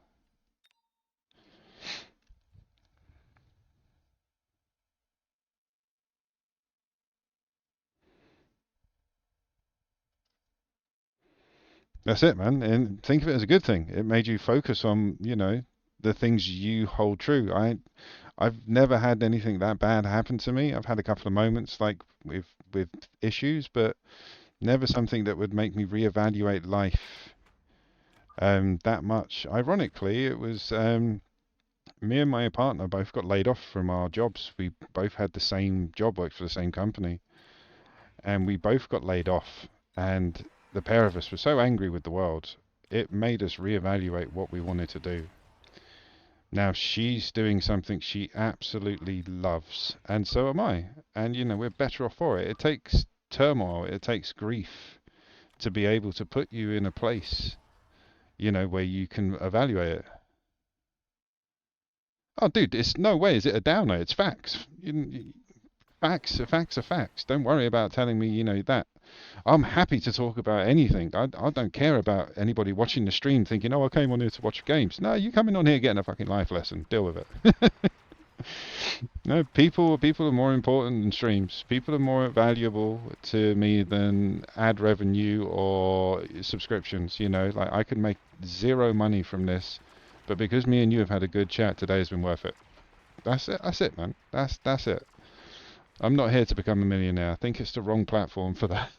That's it, man. And think of it as a good thing. It made you focus on, the things you hold true. I've never had anything that bad happen to me. I've had a couple of moments like with issues, but never something that would make me reevaluate life that much. Ironically, it was me and my partner both got laid off from our jobs. We both had the same job, worked for the same company, and we both got laid off. And the pair of us were so angry with the world, it made us reevaluate what we wanted to do. Now she's doing something she absolutely loves, and so am I. And we're better off for it. It takes turmoil, it takes grief to be able to put you in a place, where you can evaluate it. Oh, dude, it's no way is it a downer. It's facts. Facts are facts are facts. Don't worry about telling me, that. I'm happy to talk about anything. I don't care about anybody watching the stream thinking, oh, I came on here to watch games. No, you coming on here getting a fucking life lesson. Deal with it. No, people are more important than streams. People are more valuable to me than ad revenue or subscriptions. Like I could make zero money from this, but because me and you have had a good chat today has been worth it. That's it. That's it, man. That's it. I'm not here to become a millionaire. I think it's the wrong platform for that.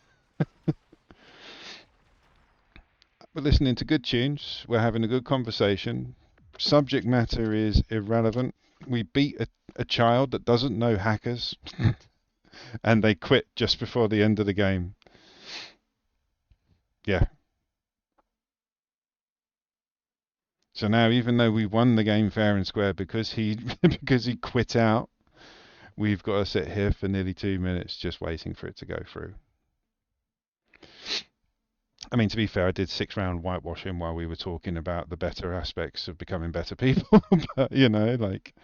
We're listening to good tunes. We're having a good conversation. Subject matter is irrelevant. We beat a child that doesn't know hackers, and they quit just before the end of the game. Yeah. So now, even though we won the game fair and square because he because he quit out, we've got to sit here for nearly 2 minutes just waiting for it to go through. I mean, to be fair, I did 6 round whitewashing while we were talking about the better aspects of becoming better people. But, like,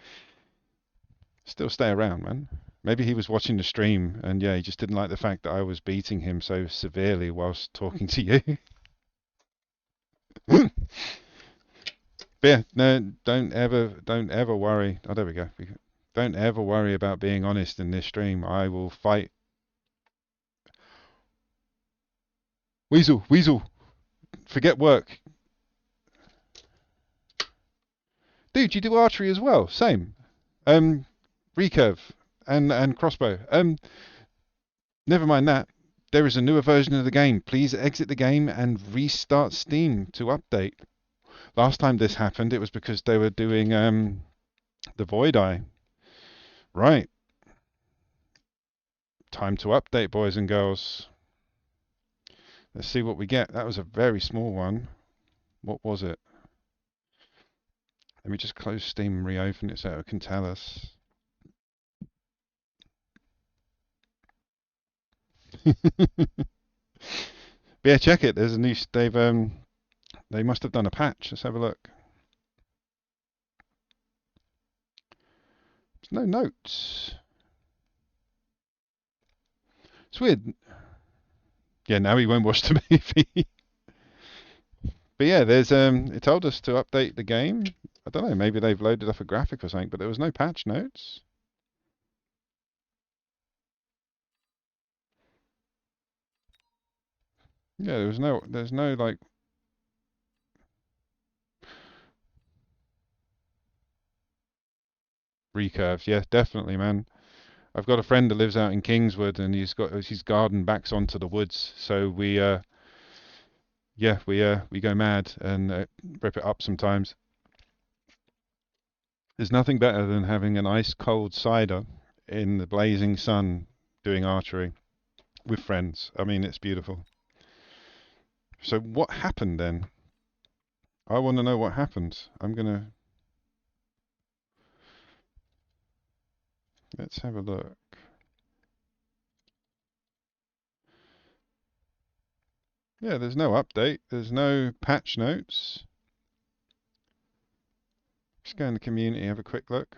still stay around, man. Maybe he was watching the stream and, yeah, he just didn't like the fact that I was beating him so severely whilst talking to you. But yeah, no, don't ever worry. Oh, there we go. Don't ever worry about being honest in this stream. I will fight. Weasel, forget work. Dude, you do archery as well. Same. Recurve and crossbow. Never mind that. There is a newer version of the game. Please exit the game and restart Steam to update. Last time this happened, it was because they were doing the Void Eye. Right. Time to update, boys and girls. Let's see what we get. That was a very small one. What was it? Let me just close Steam and reopen it so it can tell us. But yeah, check it. There's a new. They must have done a patch. Let's have a look. There's no notes. It's weird. Yeah, now he won't watch the movie. But yeah, there's it told us to update the game. I don't know, maybe they've loaded up a graphic or something, but there was no patch notes. Yeah, there's no like recurves. Yeah, definitely, man. I've got a friend that lives out in Kingswood, and he's got his garden backs onto the woods, so we go mad and rip it up sometimes. There's nothing better than having an ice cold cider in the blazing sun doing archery with friends. I mean, it's beautiful. So what happened then? I want to know what happened. Let's have a look. Yeah, there's no update. There's no patch notes. Just go in the community, have a quick look.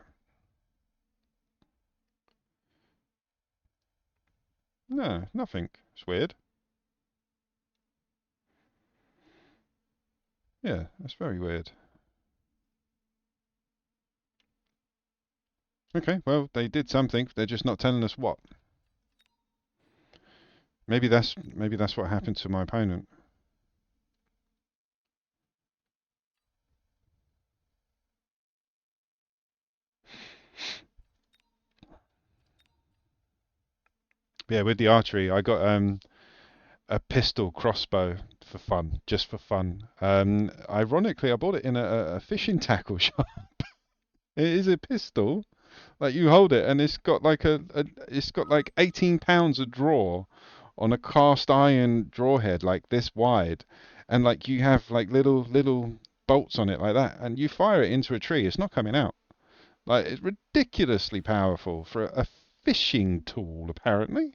No, nothing. It's weird. Yeah, that's very weird. Okay, well, they did something. They're just not telling us what. Maybe that's what happened to my opponent. Yeah, with the archery, I got a pistol crossbow for fun, just for fun. Ironically, I bought it in a fishing tackle shop. It is a pistol. Like you hold it, and it's got like it's got like 18 pounds of draw on a cast iron draw head like this wide, and like you have like little bolts on it like that, and you fire it into a tree, it's not coming out. Like it's ridiculously powerful for a fishing tool, apparently.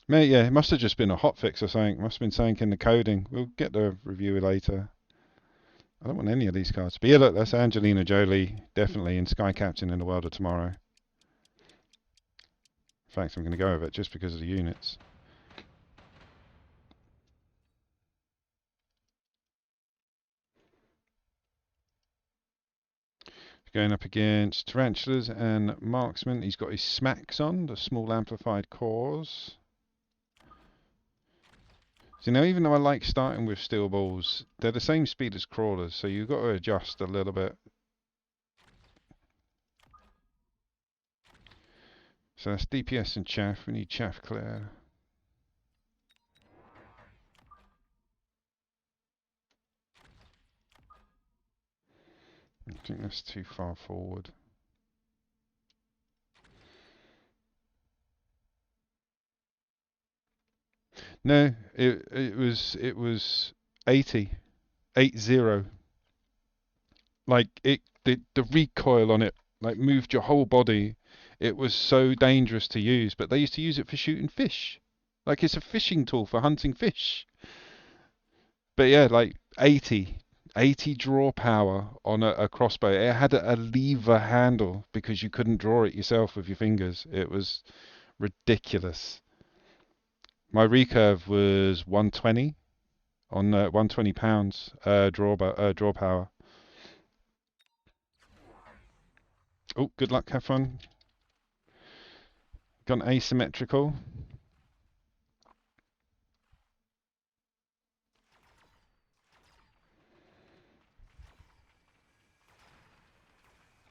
Mate, yeah, it must have just been a hotfix or something. Must have been something in the coding. We'll get the review later. I don't want any of these cards. But yeah, look, that's Angelina Jolie, definitely in Sky Captain in the World of Tomorrow. In fact, I'm going to go with it just because of the units. Going up against Tarantulas and Marksman. He's got his smacks on, the small amplified cores. So now, even though I like starting with steel balls, they're the same speed as crawlers, so you've got to adjust a little bit. So that's DPS and chaff. We need chaff clear. I think that's too far forward. No, it was 80, 80. Like the recoil on it like moved your whole body. It was so dangerous to use, but they used to use it for shooting fish. Like it's a fishing tool for hunting fish. But yeah, like 80 draw power on a crossbow. It had a lever handle because you couldn't draw it yourself with your fingers. It was ridiculous. My recurve was 120 on 120 pounds draw power. Oh, good luck, have fun. Gone asymmetrical.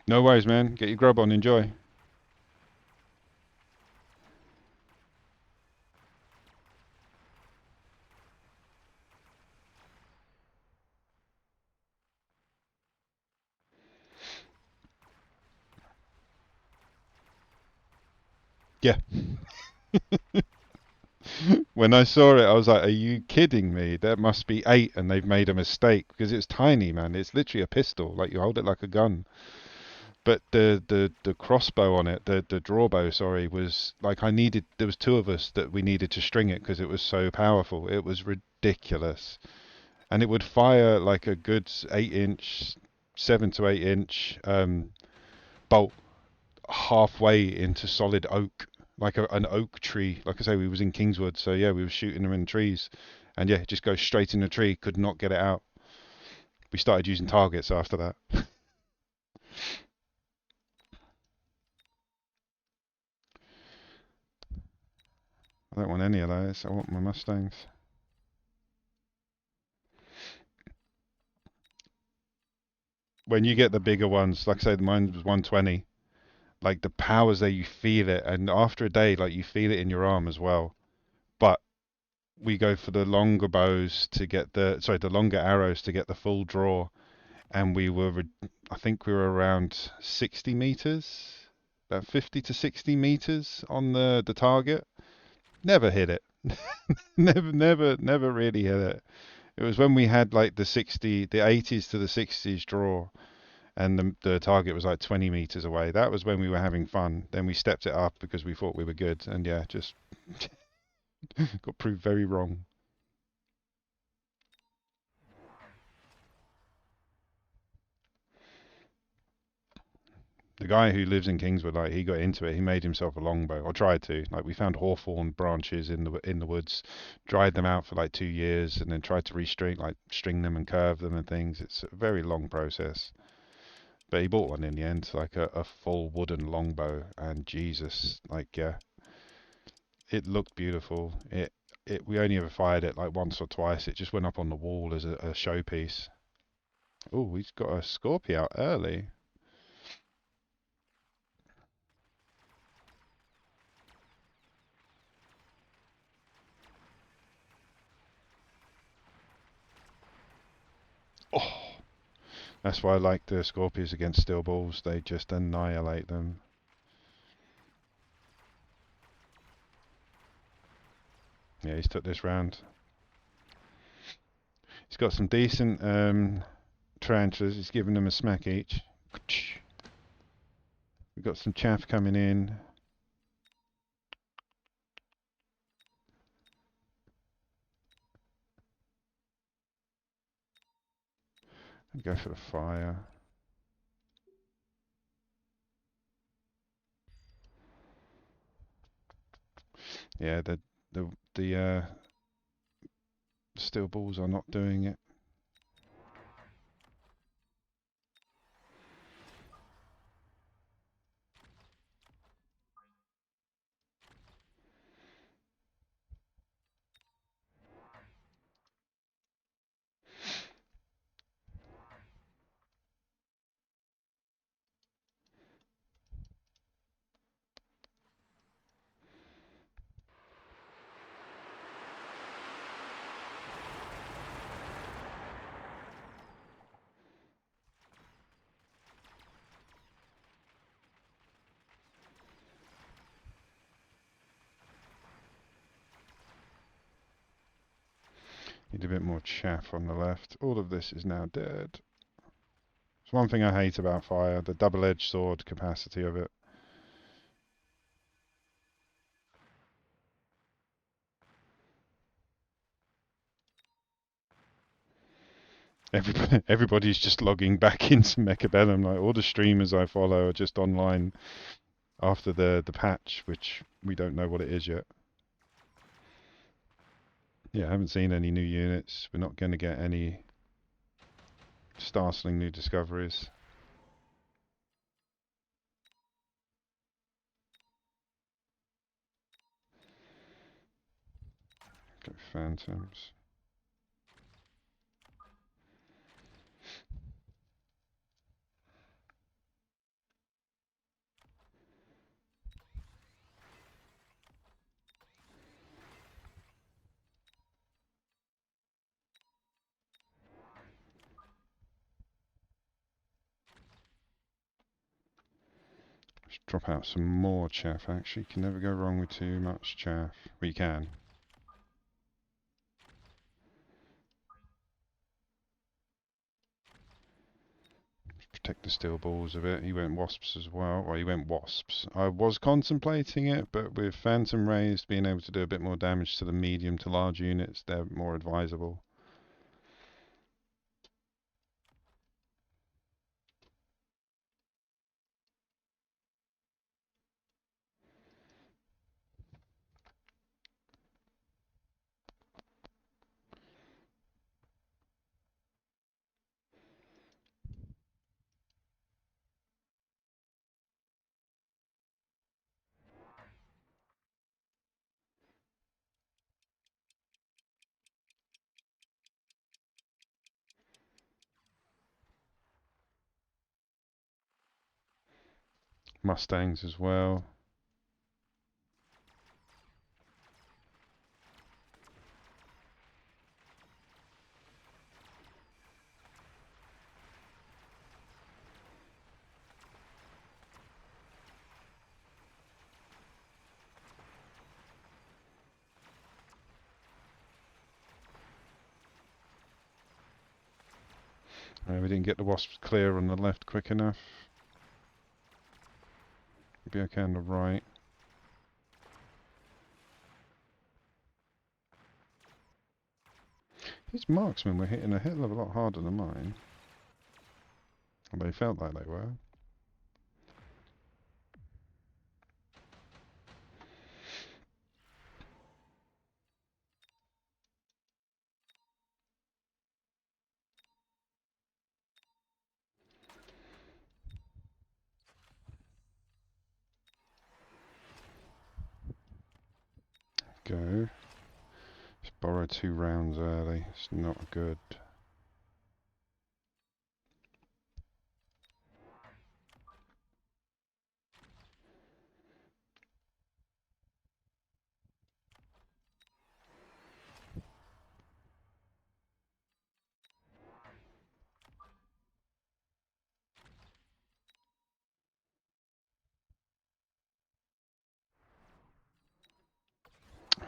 No worries, man. Get your grub on. Enjoy. Yeah. When I saw it, I was like, "Are you kidding me? That must be 8, and they've made a mistake because it's tiny, man. It's literally a pistol. Like you hold it like a gun." But the crossbow on it, the drawbow, sorry, was like I needed. There was two of us that we needed to string it because it was so powerful. It was ridiculous, and it would fire like a good 8 inch, 7 to 8 inch bolt halfway into solid oak, like an oak tree. Like I say, we was in Kingswood, so yeah, we were shooting them in trees, and yeah, just go straight in the tree. Could not get it out. We started using targets after that. I don't want any of those. I want my Mustangs. When you get the bigger ones, like I said, mine was 120. Like the powers there, you feel it, and after a day, like you feel it in your arm as well. But we go for the longer bows to get the longer arrows to get the full draw, and I think we were around 60 meters, about 50 to 60 meters on the target. Never hit it. Never really hit it. It was when we had like the 80s to the 60s draw, and the target was like 20 meters away. That was when we were having fun. Then we stepped it up because we thought we were good, and yeah, just got proved very wrong. The guy who lives in Kingswood, like he got into it. He made himself a longbow, or tried to. Like we found hawthorn branches in the woods, dried them out for like 2 years, and then tried to string them and curve them and things. It's a very long process. But he bought one in the end, like a full wooden longbow, and Jesus, like yeah, it looked beautiful. We only ever fired it like once or twice. It just went up on the wall as a showpiece. Oh, he's got a Scorpio out early. Oh, that's why I like the Scorpions against steel balls. They just annihilate them. Yeah, he's took this round. He's got some decent tarantulas. He's given them a smack each. We've got some chaff coming in. Go for the fire. Yeah, the steel balls are not doing it. Need a bit more chaff on the left. All of this is now dead. It's one thing I hate about fire, the double-edged sword capacity of it. Everybody's just logging back into Mechabellum. Like all the streamers I follow are just online after the patch, which we don't know what it is yet. Yeah, I haven't seen any new units. We're not going to get any startling new discoveries. Go phantoms. Let's drop out some more chaff, actually. Can never go wrong with too much chaff. Well, you can. Protect the steel balls a bit. He went wasps as well. Well, he went wasps. I was contemplating it, but with phantom raised, being able to do a bit more damage to the medium to large units, they're more advisable. Mustangs as well. We didn't get the wasps clear on the left quick enough. Be okay on the right. His marksmen were hitting a hell of a lot harder than mine. And they felt like they were. Go. Just borrow 2 rounds early. It's not good.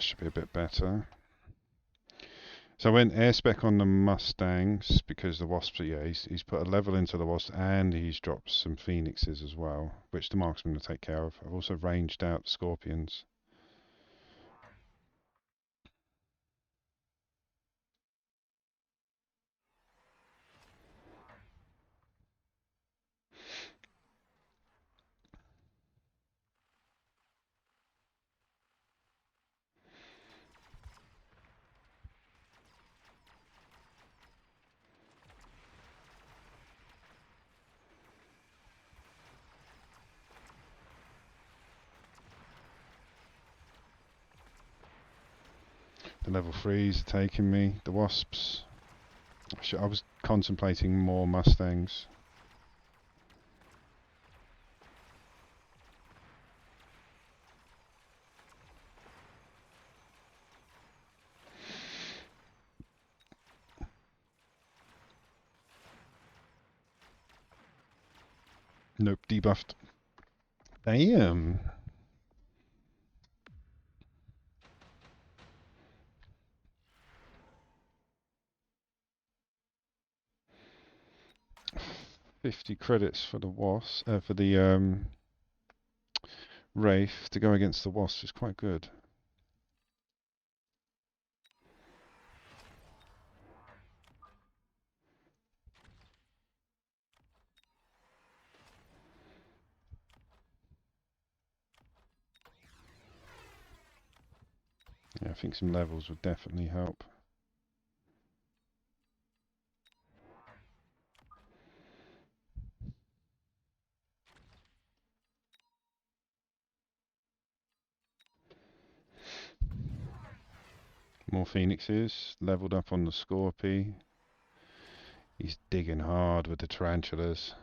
Should be a bit better. So I went air spec on the Mustangs because the Wasps, yeah, he's put a level into the Wasps and he's dropped some Phoenixes as well, which the marksman will take care of. I've also ranged out the Scorpions. The level 3s are taking me. The Wasps. I was contemplating more Mustangs. Nope, debuffed. Damn. $50 credits for the for the Wraith to go against the Wasp is quite good. Yeah, I think some levels would definitely help. More Phoenixes, leveled up on the Scorpy. He's digging hard with the tarantulas.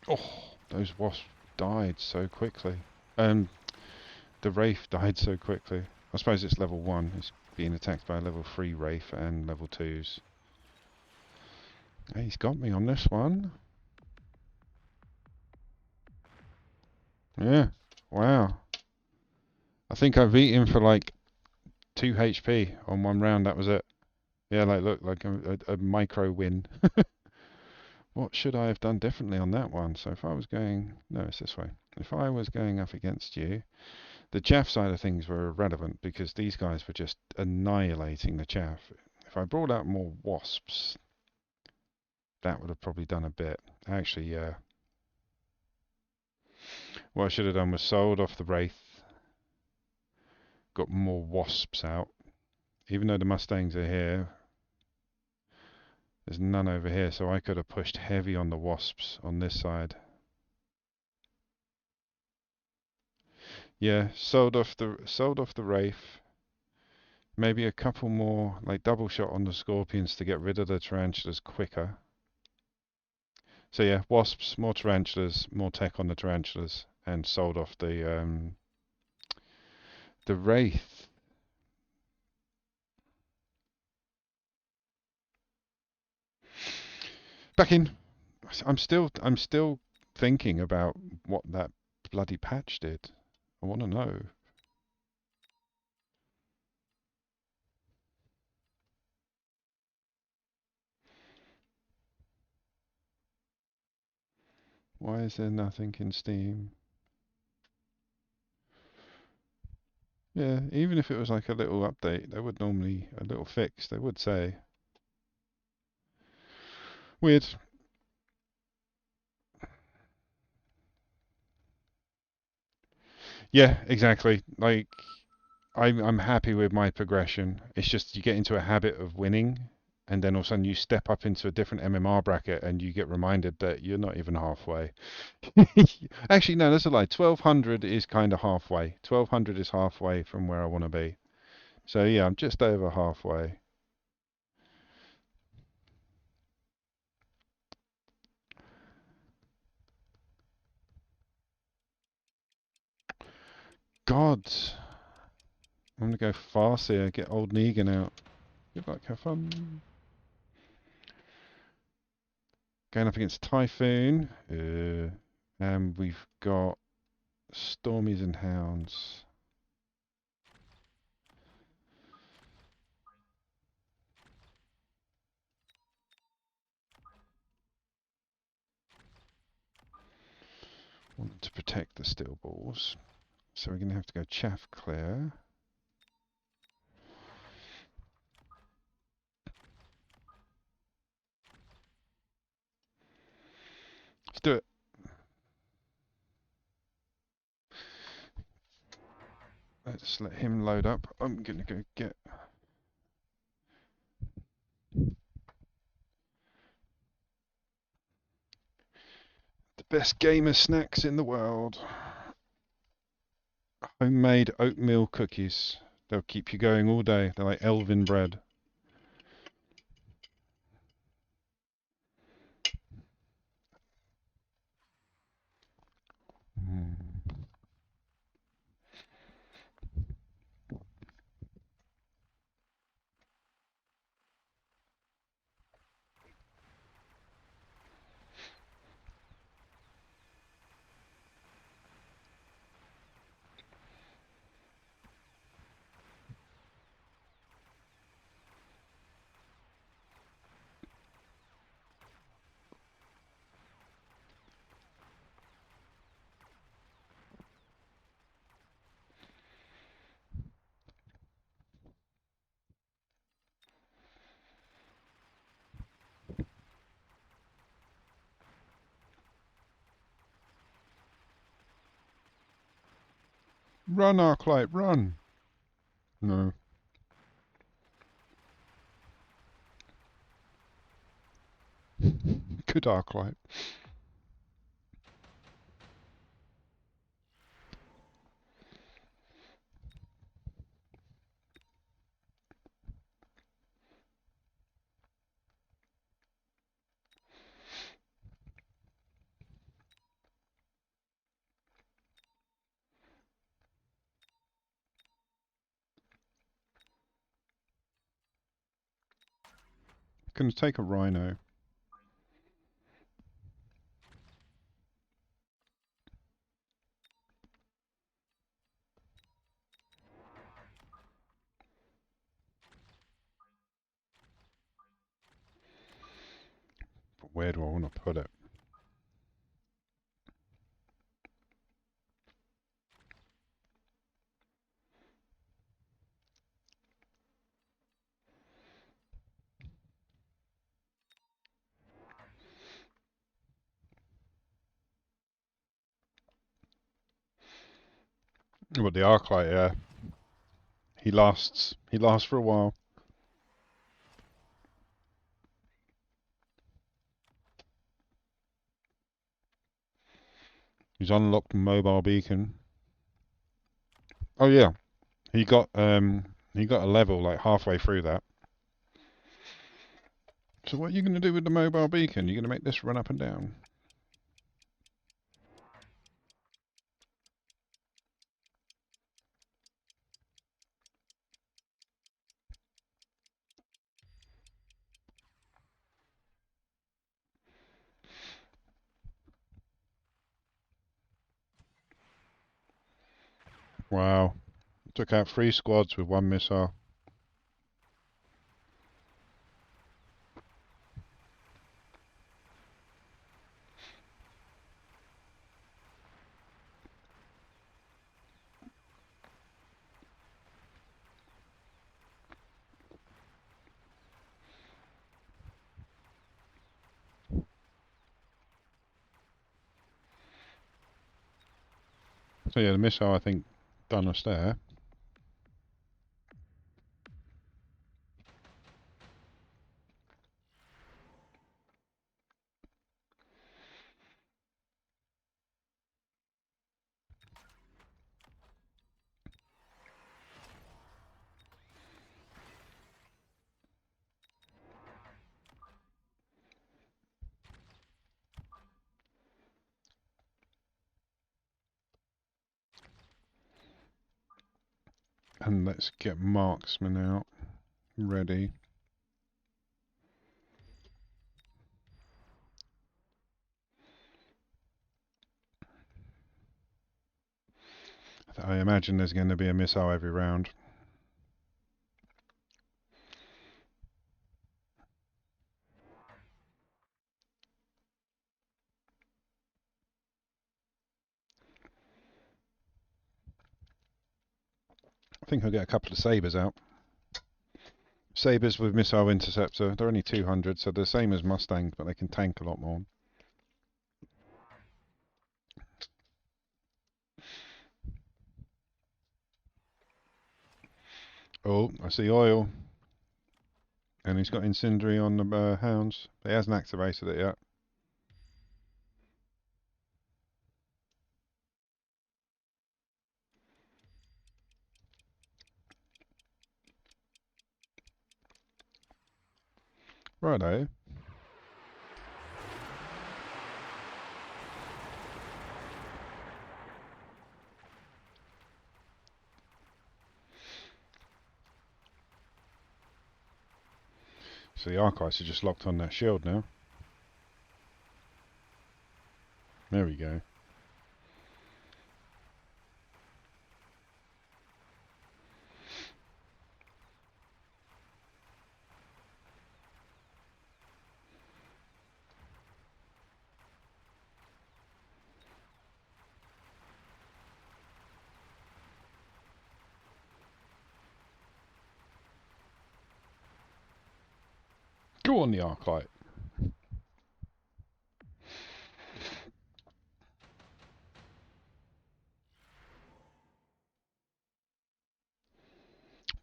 Oh, those wasps died so quickly. The Wraith died so quickly. I suppose it's level 1. It's being attacked by a level 3 Wraith and level 2s. Hey, he's got me on this one. Yeah, wow. I think I've eaten for like 2 HP on one round, that was it. Yeah, like look, like a micro win. What should I have done differently on that one? So if I was going, no, it's this way. If I was going up against you, the chaff side of things were irrelevant because these guys were just annihilating the chaff. If I brought out more wasps, that would have probably done a bit. Actually, yeah. What I should have done was sold off the Wraith, got more wasps out. Even though the Mustangs are here, there's none over here, so I could have pushed heavy on the wasps on this side. Yeah, sold off the Wraith. Maybe a couple more, like double shot on the Scorpions to get rid of the tarantulas quicker. So yeah, wasps, more tarantulas, more tech on the tarantulas, and sold off the Wraith. Back in. I'm still thinking about what that bloody patch did. I want to know. Why is there nothing in Steam? Yeah, even if it was like a little update, they would normally, a little fix, they would say. Weird. Yeah, exactly. Like, I'm happy with my progression. It's just you get into a habit of winning, and then all of a sudden you step up into a different MMR bracket, and you get reminded that you're not even halfway. Actually, no, that's a lie. 1200 is kind of halfway. 1200 is halfway from where I want to be. So yeah, I'm just over halfway. God. I'm gonna go fast here, get old Negan out. Good luck, have fun. Going up against Typhoon. And we've got Stormies and Hounds. Want to protect the steel balls. So we're going to have to go chaff clear. Let's do it. Let's let him load up. I'm going to go get the best gamer snacks in the world. Homemade oatmeal cookies. They'll keep you going all day. They're like elven bread. Run, Arclight, run! No. Good Arclight. Gonna take a rhino. But where do I want to put it? Well, the Arclight, yeah. He lasts. He lasts for a while. He's unlocked mobile beacon. Oh yeah, he got a level like halfway through that. So what are you going to do with the mobile beacon? You're going to make this run up and down. Wow. Took out 3 squads with 1 missile. So yeah, the missile I think done us there. And let's get marksman out. Ready. I imagine there's going to be a missile every round. I think I'll get a couple of sabres out. Sabres with missile interceptor. They're only 200, so they're the same as Mustangs, but they can tank a lot more. Oh, I see oil. And he's got incendiary on the hounds. But he hasn't activated it yet. Righto. So the archives are just locked on that shield now. There we go. Go on the arclight.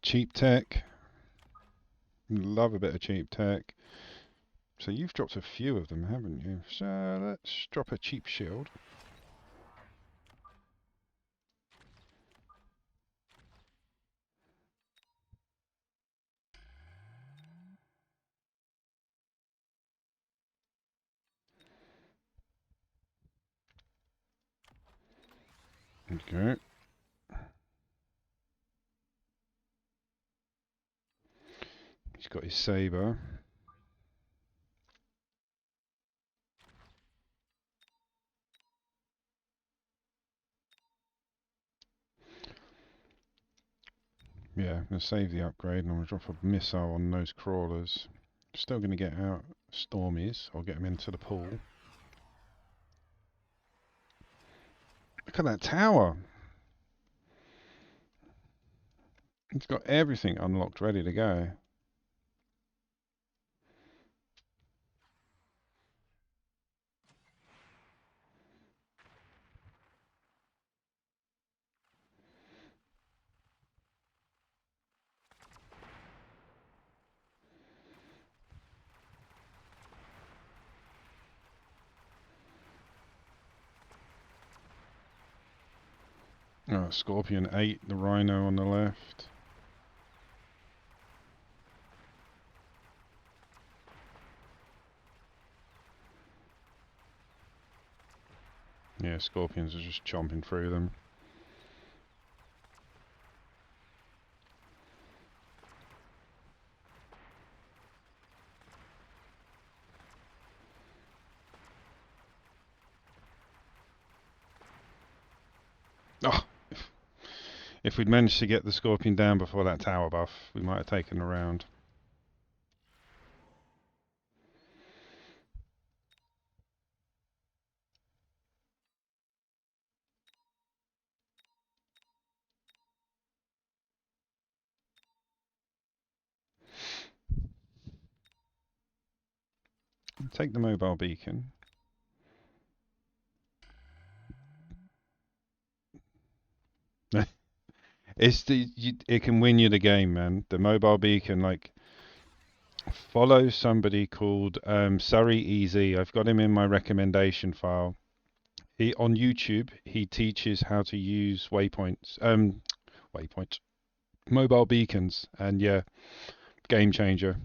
Cheap tech. Love a bit of cheap tech. So you've dropped a few of them, haven't you? So let's drop a cheap shield. Okay. He's got his saber. Yeah, I'm going to save the upgrade and I'm going to drop a missile on those crawlers. Still going to get out Stormies. I'll get them into the pool. Look at that tower. It's got everything unlocked, ready to go. Oh, Scorpion 8, the Rhino on the left. Yeah, Scorpions are just chomping through them. Oh, if we'd managed to get the Scorpion down before that tower buff, we might have taken a round. Take the mobile beacon. It can win you the game, man. The mobile beacon, like, follow somebody called Surrey Easy. I've got him in my recommendation file. He on YouTube. He teaches how to use waypoints. Mobile beacons, and yeah, game changer.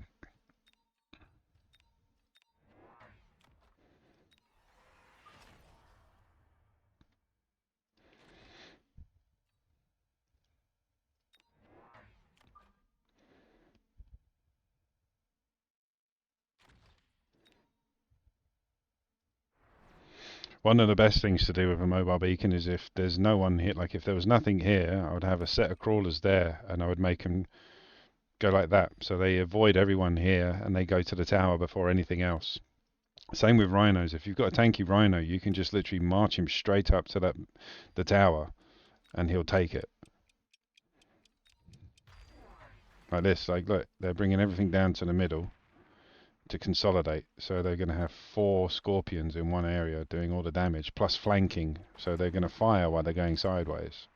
One of the best things to do with a mobile beacon is if there's no one here, like if there was nothing here, I would have a set of crawlers there and I would make them go like that. So they avoid everyone here and they go to the tower before anything else. Same with rhinos. If you've got a tanky rhino, you can just literally march him straight up to the tower and he'll take it. Like this, like look, they're bringing everything down to the middle to consolidate. So they're going to have 4 scorpions in one area doing all the damage, plus flanking. So they're going to fire while they're going sideways.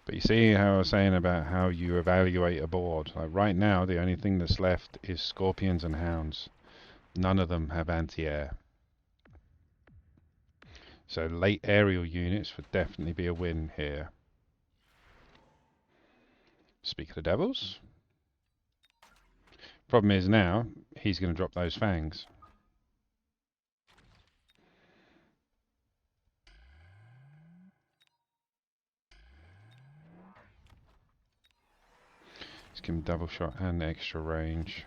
But you see how I was saying about how you evaluate a board. Like right now, the only thing that's left is scorpions and hounds. None of them have anti-air. So late aerial units would definitely be a win here. Speak of the devils. Problem is now, he's going to drop those fangs. Let's give him double shot and extra range.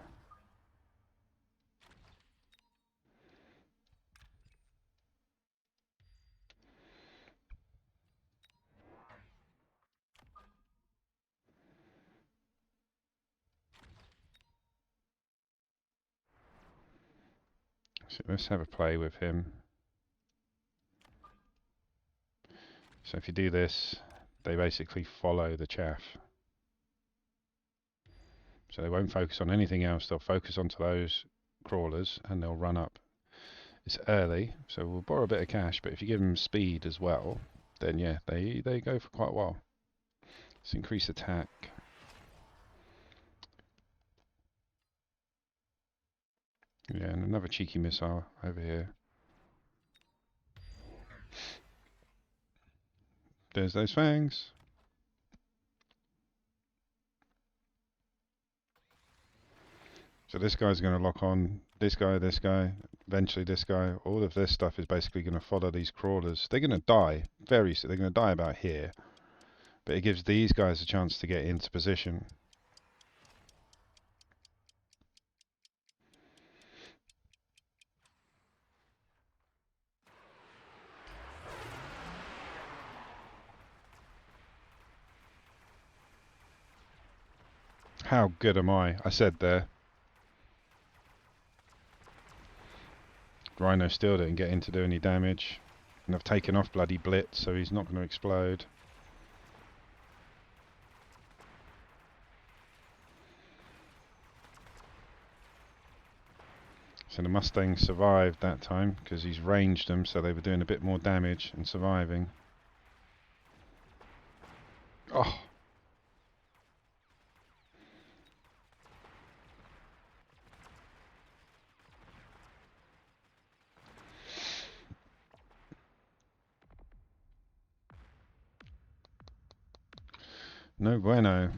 So let's have a play with him. So if you do this, they basically follow the chaff. So they won't focus on anything else, they'll focus onto those crawlers and they'll run up. It's early, so we'll borrow a bit of cash, but if you give them speed as well, then yeah, they go for quite a while. Let's increase attack. Yeah, and another cheeky missile over here. There's those fangs. So this guy's going to lock on this guy, eventually this guy. All of this stuff is basically going to follow these crawlers. They're going to die they're going to die about here. But it gives these guys a chance to get into position. How good am I? I said there. Rhino still didn't get in to do any damage. And I've taken off bloody Blitz, so he's not going to explode. So the Mustang survived that time, because he's ranged them, so they were doing a bit more damage and surviving. Oh! No bueno.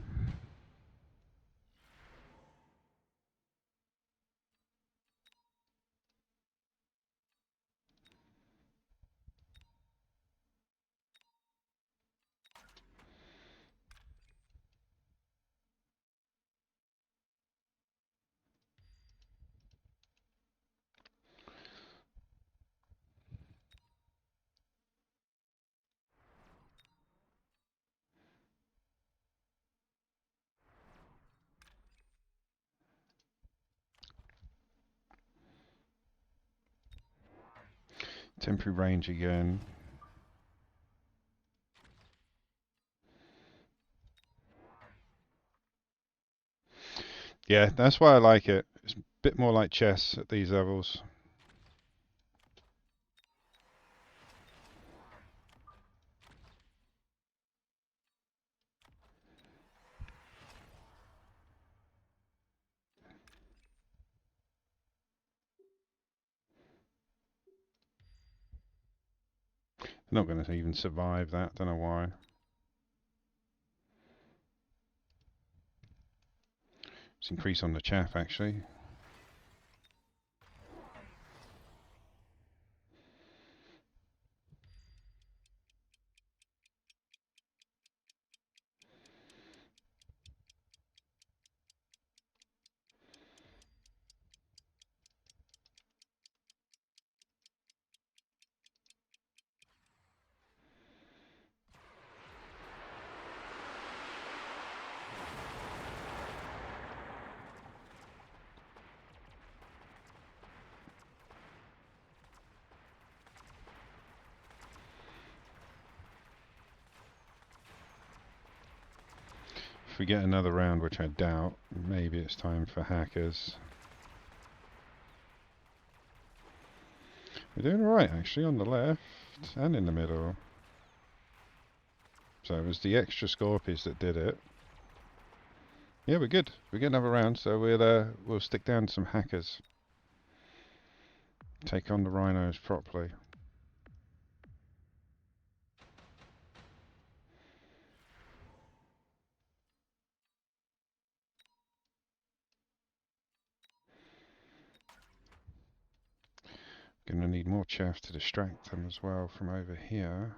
Temporary range again. Yeah, that's why I like it. It's a bit more like chess at these levels. They're not going to even survive that, don't know why. Let's increase on the chaff actually. If we get another round, which I doubt, maybe it's time for hackers. We're doing alright actually on the left and in the middle. So it was the extra Scorpions that did it. Yeah, we're good. We get another round, so we'll stick down some hackers. Take on the rhinos properly. Gonna need more chaff to distract them as well from over here.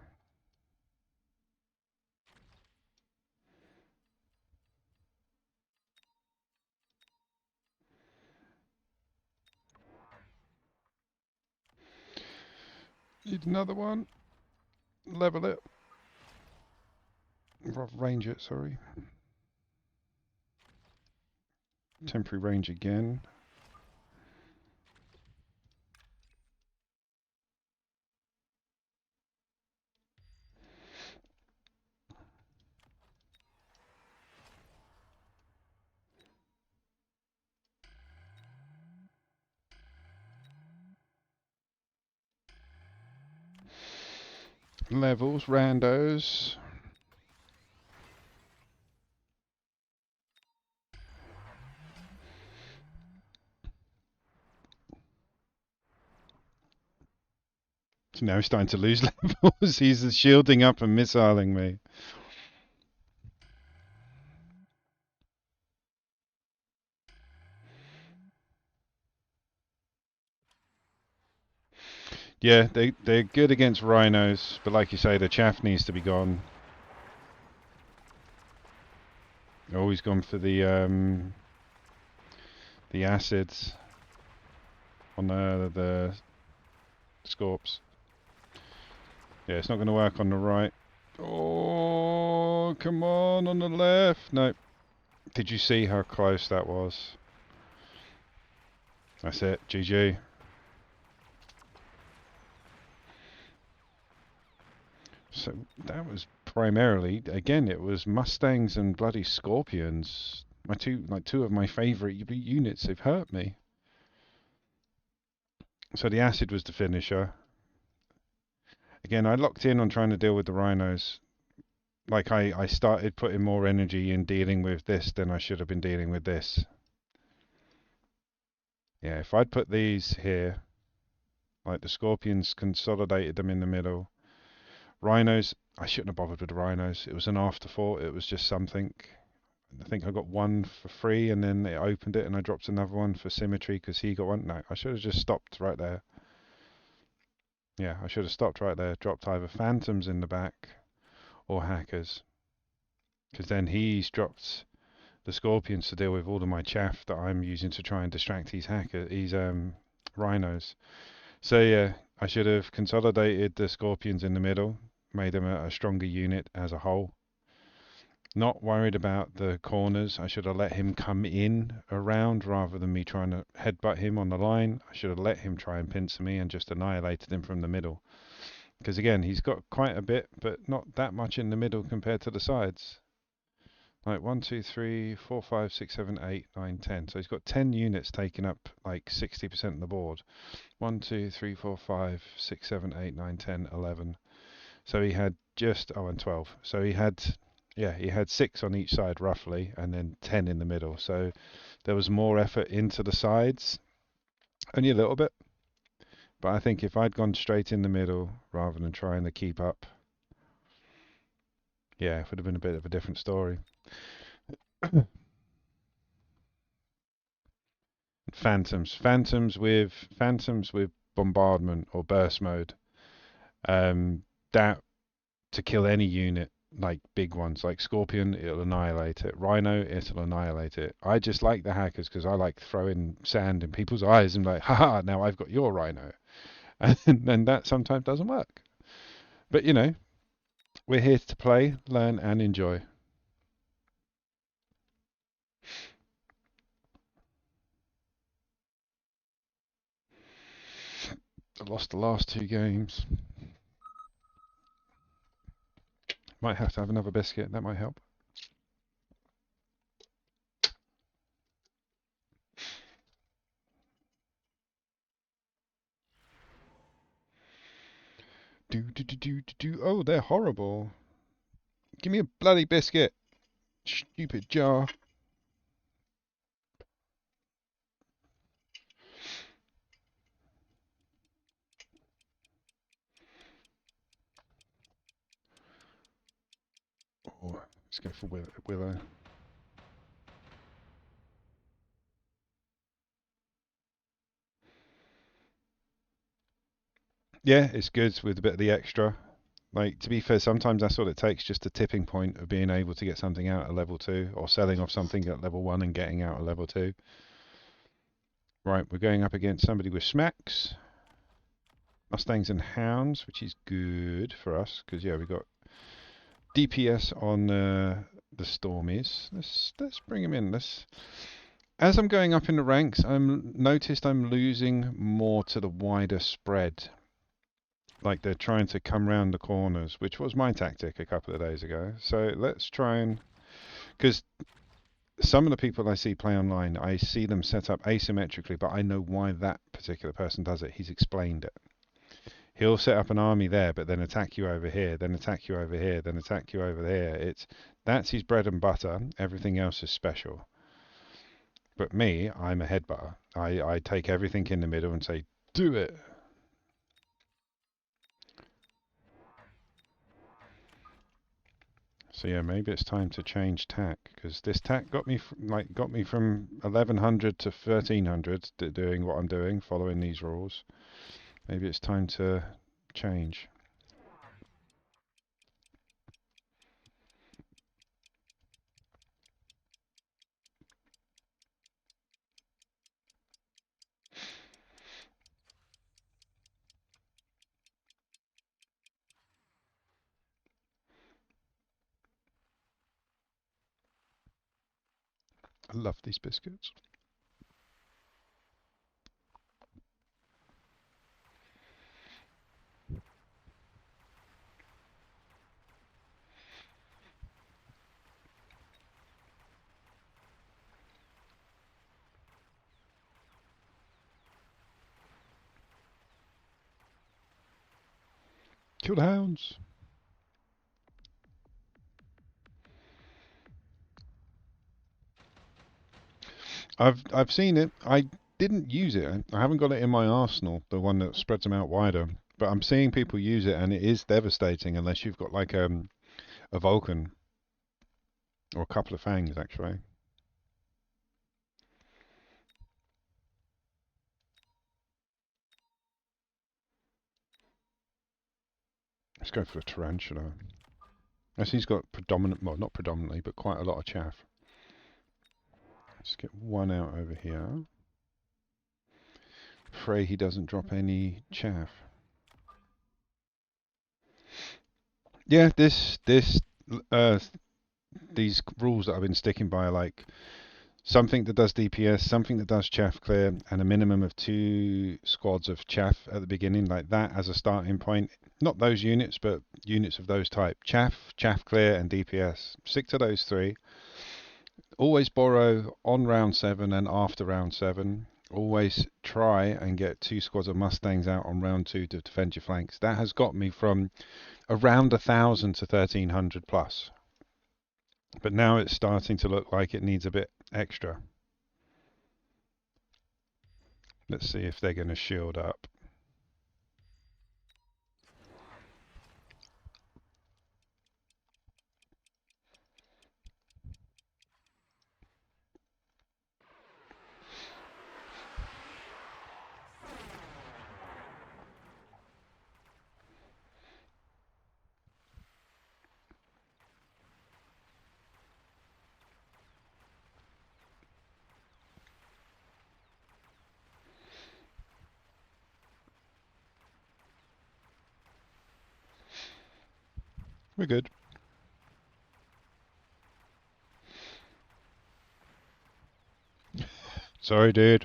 Need another one. Level it. Range it, sorry. Temporary range again. Levels, randos. So now he's starting to lose levels. He's shielding up and missiling me. Yeah, they're good against rhinos, but like you say, the chaff needs to be gone. Always gone for the acids on the scorps. Yeah, it's not going to work on the right. Oh, come on the left. No. Did you see how close that was? That's it. GG. So that was primarily, again, it was Mustangs and bloody Scorpions. Two of my favourite units. They've hurt me. So the acid was the finisher. Again, I locked in on trying to deal with the rhinos. Like I started putting more energy in dealing with this than I should have been dealing with this. Yeah, if I'd put these here, like the Scorpions consolidated them in the middle. Rhinos, I shouldn't have bothered with the rhinos. It was an afterthought. It was just something. I think I got one for free and then it opened it and I dropped another one for symmetry because he got one. No, I should have just stopped right there. Yeah, I should have stopped right there. Dropped either phantoms in the back or hackers. Because then he's dropped the Scorpions to deal with all of my chaff that I'm using to try and distract these rhinos. So yeah, I should have consolidated the Scorpions in the middle, made them a stronger unit as a whole. Not worried about the corners. I should have let him come in around rather than me trying to headbutt him on the line. I should have let him try and pincer me and just annihilated him from the middle. Because again, he's got quite a bit, but not that much in the middle compared to the sides. Like 1, 2, 3, 4, 5, 6, 7, 8, 9, 10. So he's got 10 units taking up like 60% of the board. 1, 2, 3, 4, 5, 6, 7, 8, 9, 10, 11. So he had and 12. So he had 6 on each side roughly, and then 10 in the middle. So there was more effort into the sides, only a little bit. But I think if I'd gone straight in the middle rather than trying to keep up, yeah, it would have been a bit of a different story. Phantoms with bombardment or burst mode. That to kill any unit, like big ones, like Scorpion, it'll annihilate it. Rhino, it'll annihilate it. I just like the hackers because I like throwing sand in people's eyes and like, haha, now I've got your Rhino, and that sometimes doesn't work. But you know, we're here to play, learn, and enjoy. I lost the last 2 games. Might have to have another biscuit. That might help. Do do do do do do. Oh, they're horrible. Give me a bloody biscuit. Stupid jar. Oh, let's go for Willow. Yeah, it's good with a bit of the extra. Like, to be fair, sometimes that's all it takes, just a tipping point of being able to get something out at level 2, or selling off something at level 1 and getting out at level 2. Right, we're going up against somebody with smacks, Mustangs and Hounds, which is good for us, because, yeah, we've got DPS on the Stormies. Let's bring him in. As I'm going up in the ranks, I'm noticed I'm losing more to the wider spread. Like they're trying to come round the corners, which was my tactic a couple of days ago. So let's try and, because some of the people I see play online, I see them set up asymmetrically, but I know why that particular person does it. He's explained it. He'll set up an army there, but then attack you over here, then attack you over here, then attack you over there. That's his bread and butter. Everything else is special. But me, I'm a headbutter. I take everything in the middle and say, do it. So yeah, maybe it's time to change tack, because this tack got me from 1100 to 1300 doing what I'm doing, following these rules. Maybe it's time to change. I love these biscuits. Kill the hounds. I've seen it. I didn't use it. I haven't got it in my arsenal, the one that spreads them out wider. But I'm seeing people use it, and it is devastating unless you've got like a Vulcan or a couple of fangs, actually. Let's go for the tarantula. As he's got well, not predominantly, but quite a lot of chaff. Let's get one out over here. Pray he doesn't drop any chaff. Yeah, uh, these rules that I've been sticking by are like something that does DPS, something that does chaff clear, and a minimum of 2 squads of chaff at the beginning, like that as a starting point. Not those units, but units of those type. Chaff clear, and DPS. Stick to those 3. Always borrow on round 7 and after round 7. Always try and get 2 squads of Mustangs out on round 2 to defend your flanks. That has got me from around 1,000 to 1,300 plus. But now it's starting to look like it needs a bit extra. Let's see if they're going to shield up. We're good. Sorry, dude.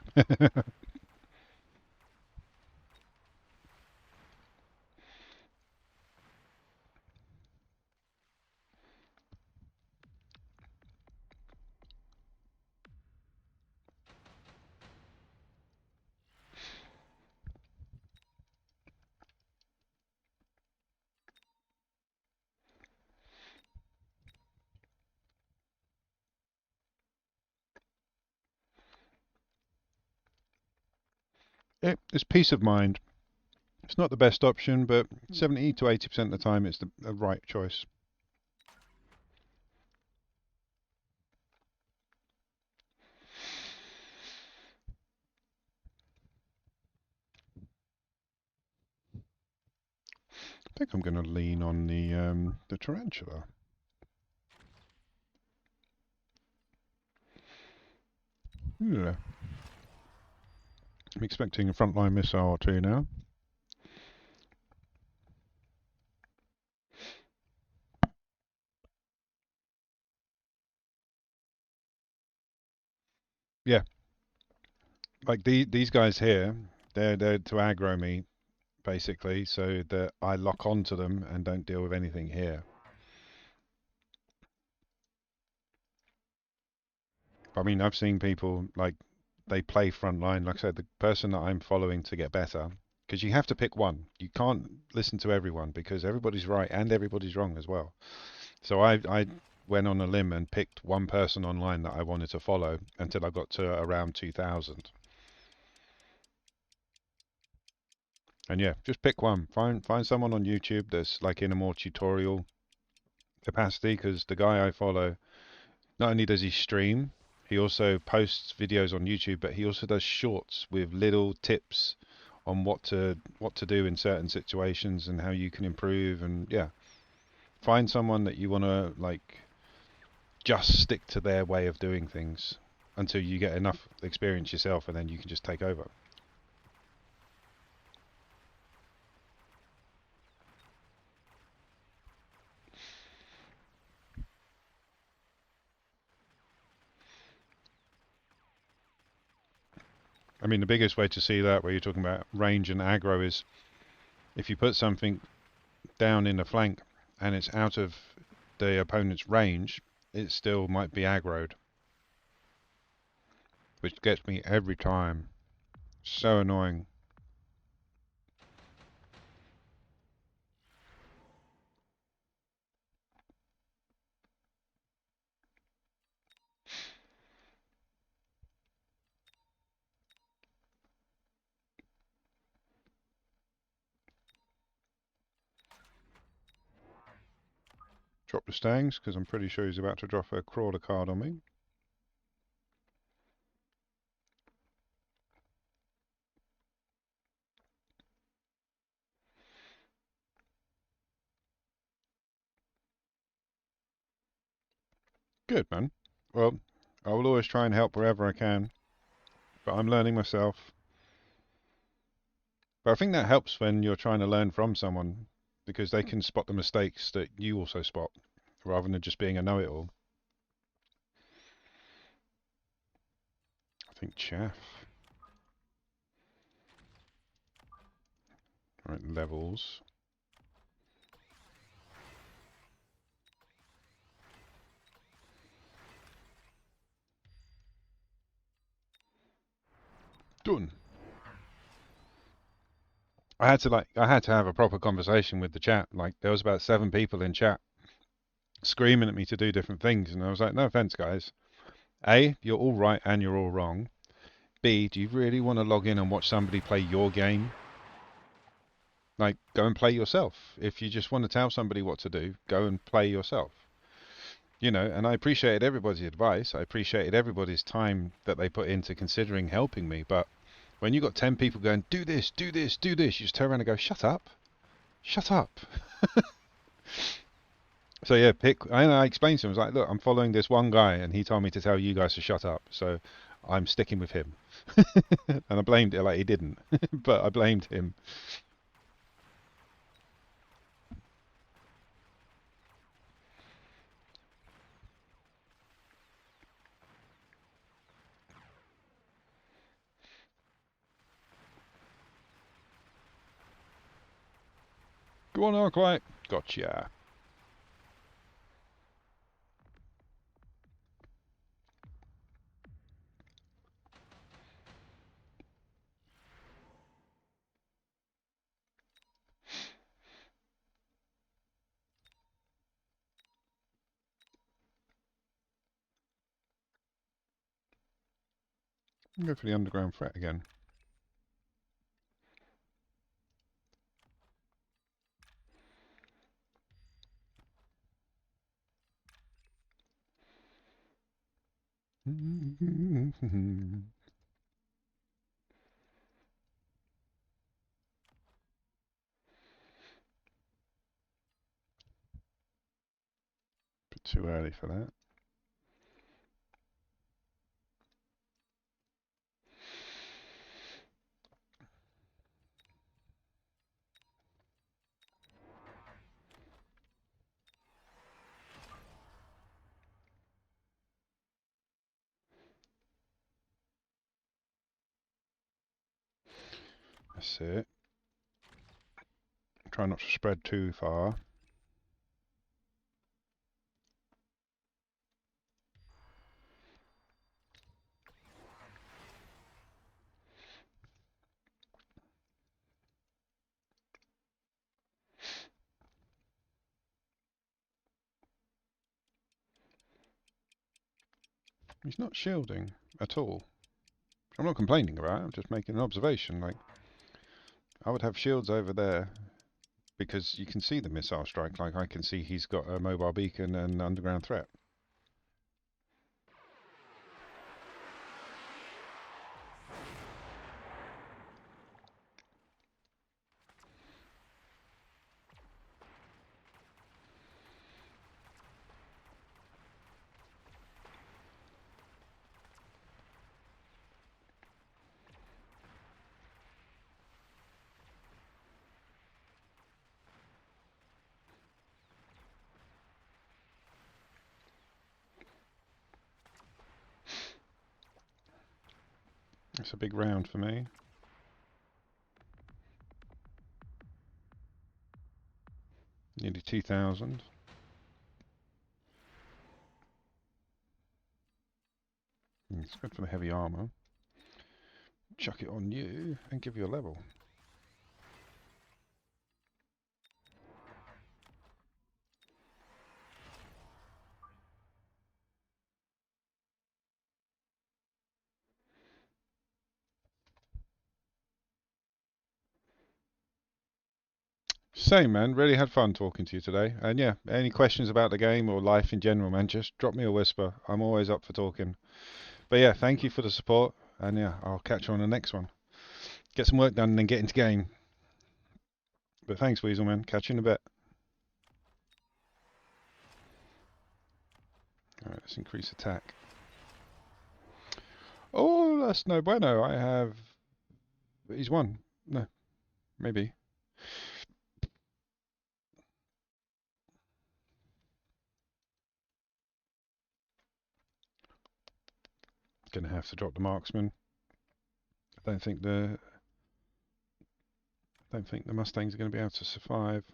It's peace of mind. It's not the best option, but 70 to 80% of the time it's the right choice. I think I'm going to lean on the tarantula. Yeah. I'm expecting a frontline missile or two now. Yeah, like these guys here, they're to aggro me basically, so that I lock onto them and don't deal with anything here. I mean, I've seen people like they play frontline. Like I said, the person that I'm following to get better, because you have to pick one. You can't listen to everyone because everybody's right and everybody's wrong as well. So I went on a limb and picked one person online that I wanted to follow until I got to around 2000. And yeah, just pick one. Find someone on YouTube that's like in a more tutorial capacity, because the guy I follow, not only does he stream, he also posts videos on YouTube, but he also does shorts with little tips on what to do in certain situations and how you can improve. And yeah, find someone that you want to like just stick to their way of doing things until you get enough experience yourself, and then you can just take over. I mean, the biggest way to see that, where you're talking about range and aggro, is if you put something down in the flank and it's out of the opponent's range, it still might be aggroed, which gets me every time. So annoying. Drop the Stangs, because I'm pretty sure he's about to drop a crawler card on me. Good, man. Well, I will always try and help wherever I can, but I'm learning myself. But I think that helps when you're trying to learn from someone, because they can spot the mistakes that you also spot, rather than just being a know-it-all. I think chaff. Right, levels. Done. I had to have a proper conversation with the chat. Like there was about 7 people in chat screaming at me to do different things, and I was like, no offense, guys. A, you're all right and you're all wrong. B, do you really want to log in and watch somebody play your game? Like, go and play yourself. If you just want to tell somebody what to do, go and play yourself. And I appreciated everybody's advice. I appreciated everybody's time that they put into considering helping me. But when you got 10 people going, do this, do this, do this, you just turn around and go, shut up. Shut up. So yeah, I explained to him, I was like, look, I'm following this one guy, and he told me to tell you guys to shut up. So I'm sticking with him. And I blamed it, like he didn't, but I blamed him. Go on, Arclight. Gotcha. Go for the underground threat again. Bit too early for that. That's it. Try not to spread too far. He's not shielding at all. I'm not complaining about it, I'm just making an observation. Like, I would have shields over there because you can see the missile strike. Like, I can see he's got a mobile beacon and underground threat. It's a big round for me. Nearly 2,000. It's good for the heavy armour. Chuck it on you and give you a level. Same, man. Really had fun talking to you today. And yeah, any questions about the game or life in general, man, just drop me a whisper. I'm always up for talking. But yeah, thank you for the support. And yeah, I'll catch you on the next one. Get some work done and then get into game. But thanks, Weasel, man. Catch you in a bit. Alright, let's increase attack. Oh, that's no bueno. I have... He's won. No, maybe. Gonna have to drop the marksman. I don't think the Mustangs are going to be able to survive.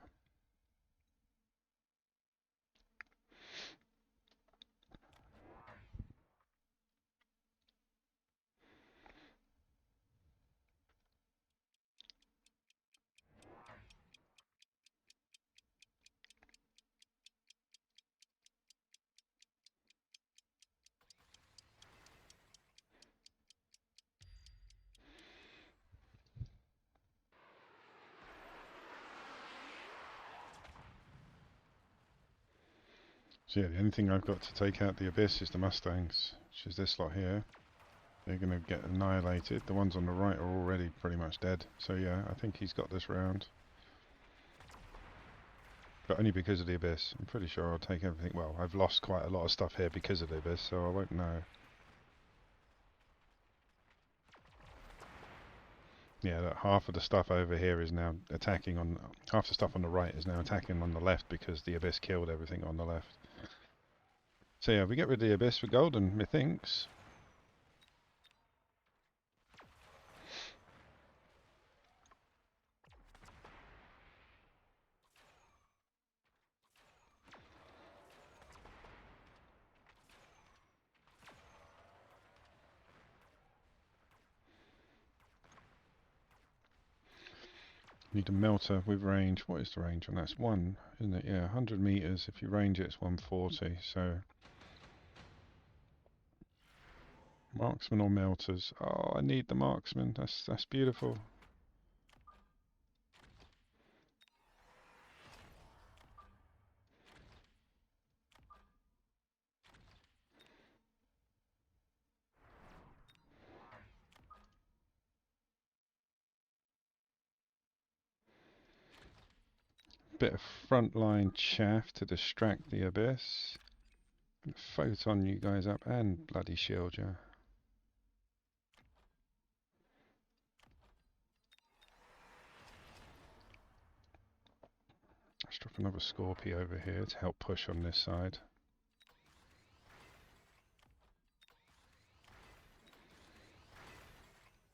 So yeah, the only thing I've got to take out the Abyss is the Mustangs, which is this lot here. They're going to get annihilated. The ones on the right are already pretty much dead. So yeah, I think he's got this round. But only because of the Abyss. I'm pretty sure I'll take everything. Well, I've lost quite a lot of stuff here because of the Abyss, so I won't know. Yeah, look, half of the stuff over here is now attacking on... Half the stuff on the right is now attacking on the left because the Abyss killed everything on the left. So yeah, we get rid of the Abyss for golden, methinks. Need a melter with range. What is the range on that? That's 1, isn't it? Yeah, 100 meters. If you range it, it's 140. So marksman or melters? Oh, I need the marksman. That's beautiful. Bit of frontline chaff to distract the abyss. Photon you guys up and bloody shield you. Let's drop another Scorpio over here to help push on this side.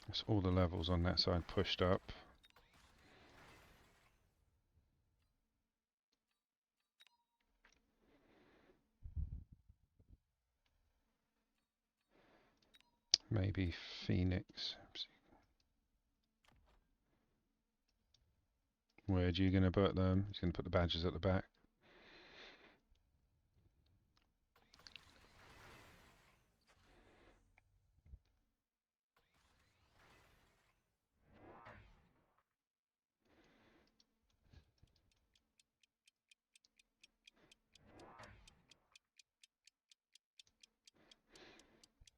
That's all the levels on that side pushed up. Maybe Phoenix. Where are you going to put them? He's going to put the badges at the back.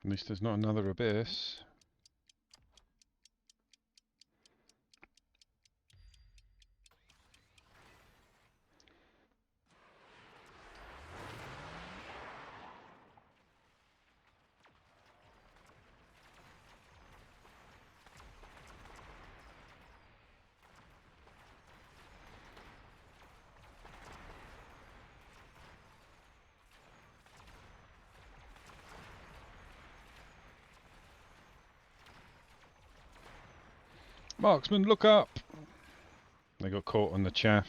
At least there's not another abyss. Marksman, look up! They got caught on the chaff.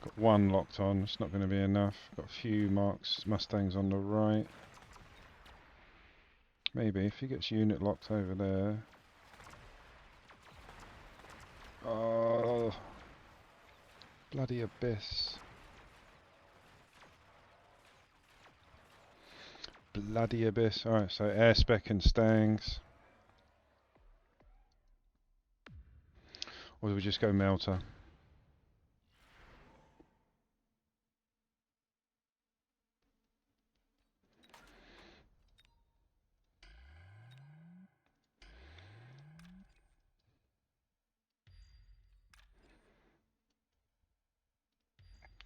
Got one locked on, it's not going to be enough. Got a few Mustangs on the right. Maybe if he gets unit locked over there. Oh, bloody abyss. Bloody abyss. Alright, so air spec and stangs. Or do we just go melter?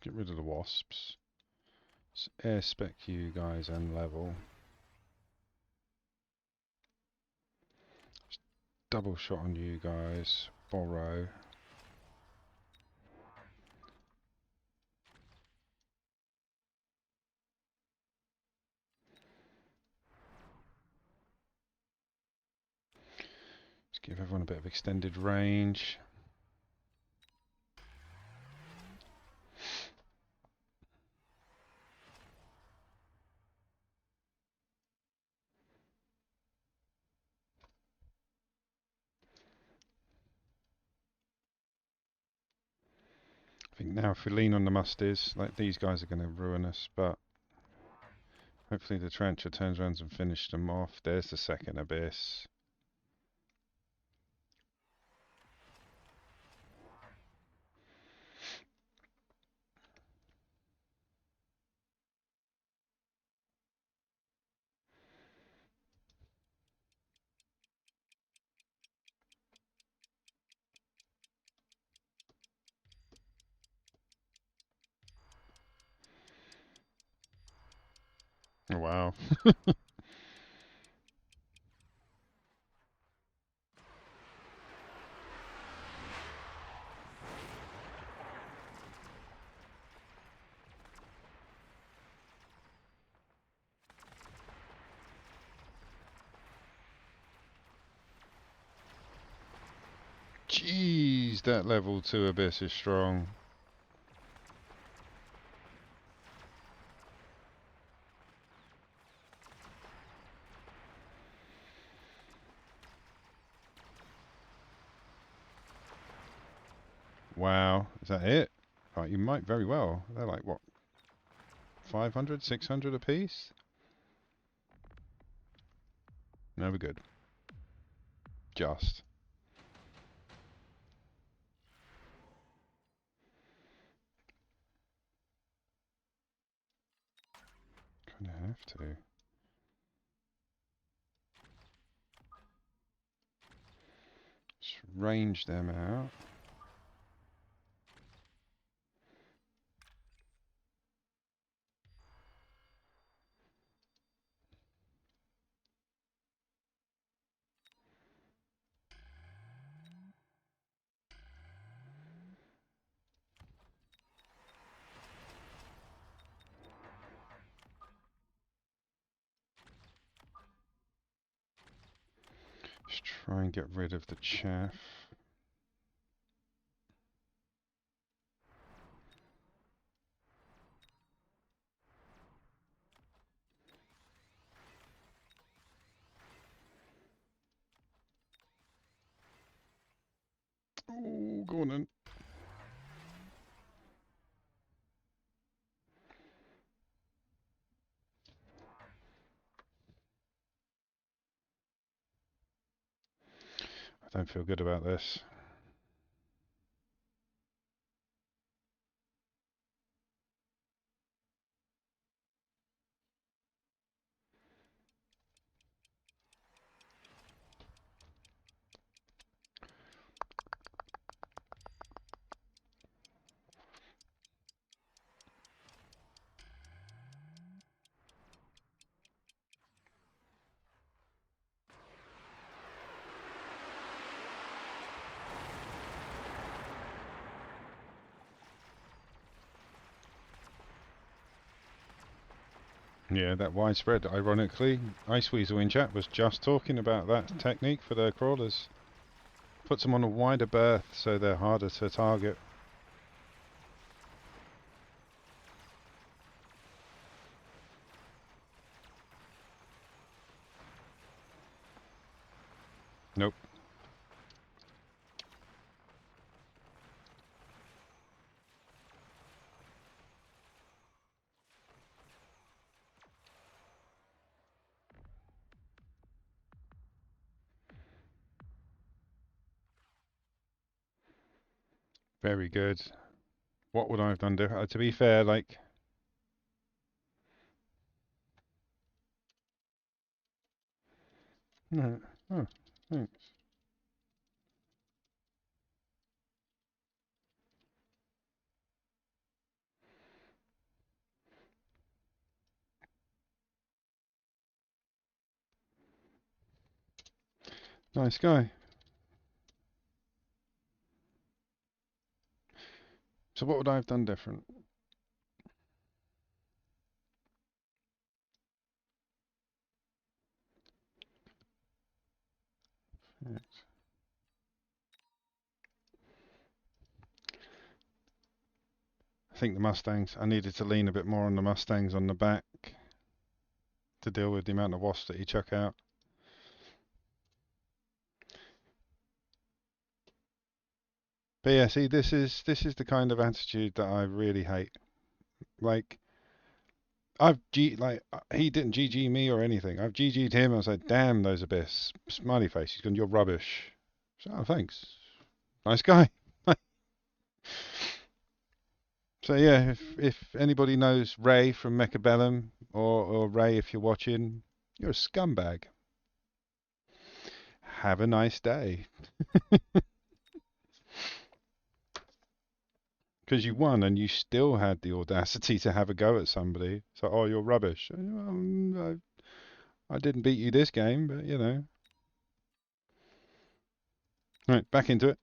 Get rid of the wasps. Let's air spec you guys and level. Just double shot on you guys. Borrow. Let's give everyone a bit of extended range. I think now if we lean on the musties, like these guys are going to ruin us, but hopefully the trencher turns around and finishes them off. There's the second abyss. Oh, wow. Jeez, that level 2 abyss is strong. Wow, is that it? Right, you might very well. They're like, what, 500, 600 apiece? No, we're good. Just. Kind of have to. Just range them out. Just try and get rid of the chaff. Oh, go on then. I don't feel good about this. Yeah, that widespread. Ironically, Iceweasel in chat was just talking about that technique for their crawlers. Puts them on a wider berth so they're harder to target. Nope. Very good. What would I have done different? To be fair, like... No. Oh, thanks. Nice guy. So what would I have done different? Thanks. I think the Mustangs, I needed to lean a bit more on the Mustangs on the back to deal with the amount of wasps that you chuck out. But yeah, see, this is the kind of attitude that I really hate. Like, he didn't GG me or anything. I've GG'd him. I was like, damn those abyss. Smiley face. He's gone, you're rubbish. So, oh, thanks. Nice guy. So yeah, if anybody knows Ray from Mechabellum, or Ray, if you're watching, you're a scumbag. Have a nice day. Because you won and you still had the audacity to have a go at somebody. So, oh, you're rubbish. I didn't beat you this game, but you know. Right, back into it.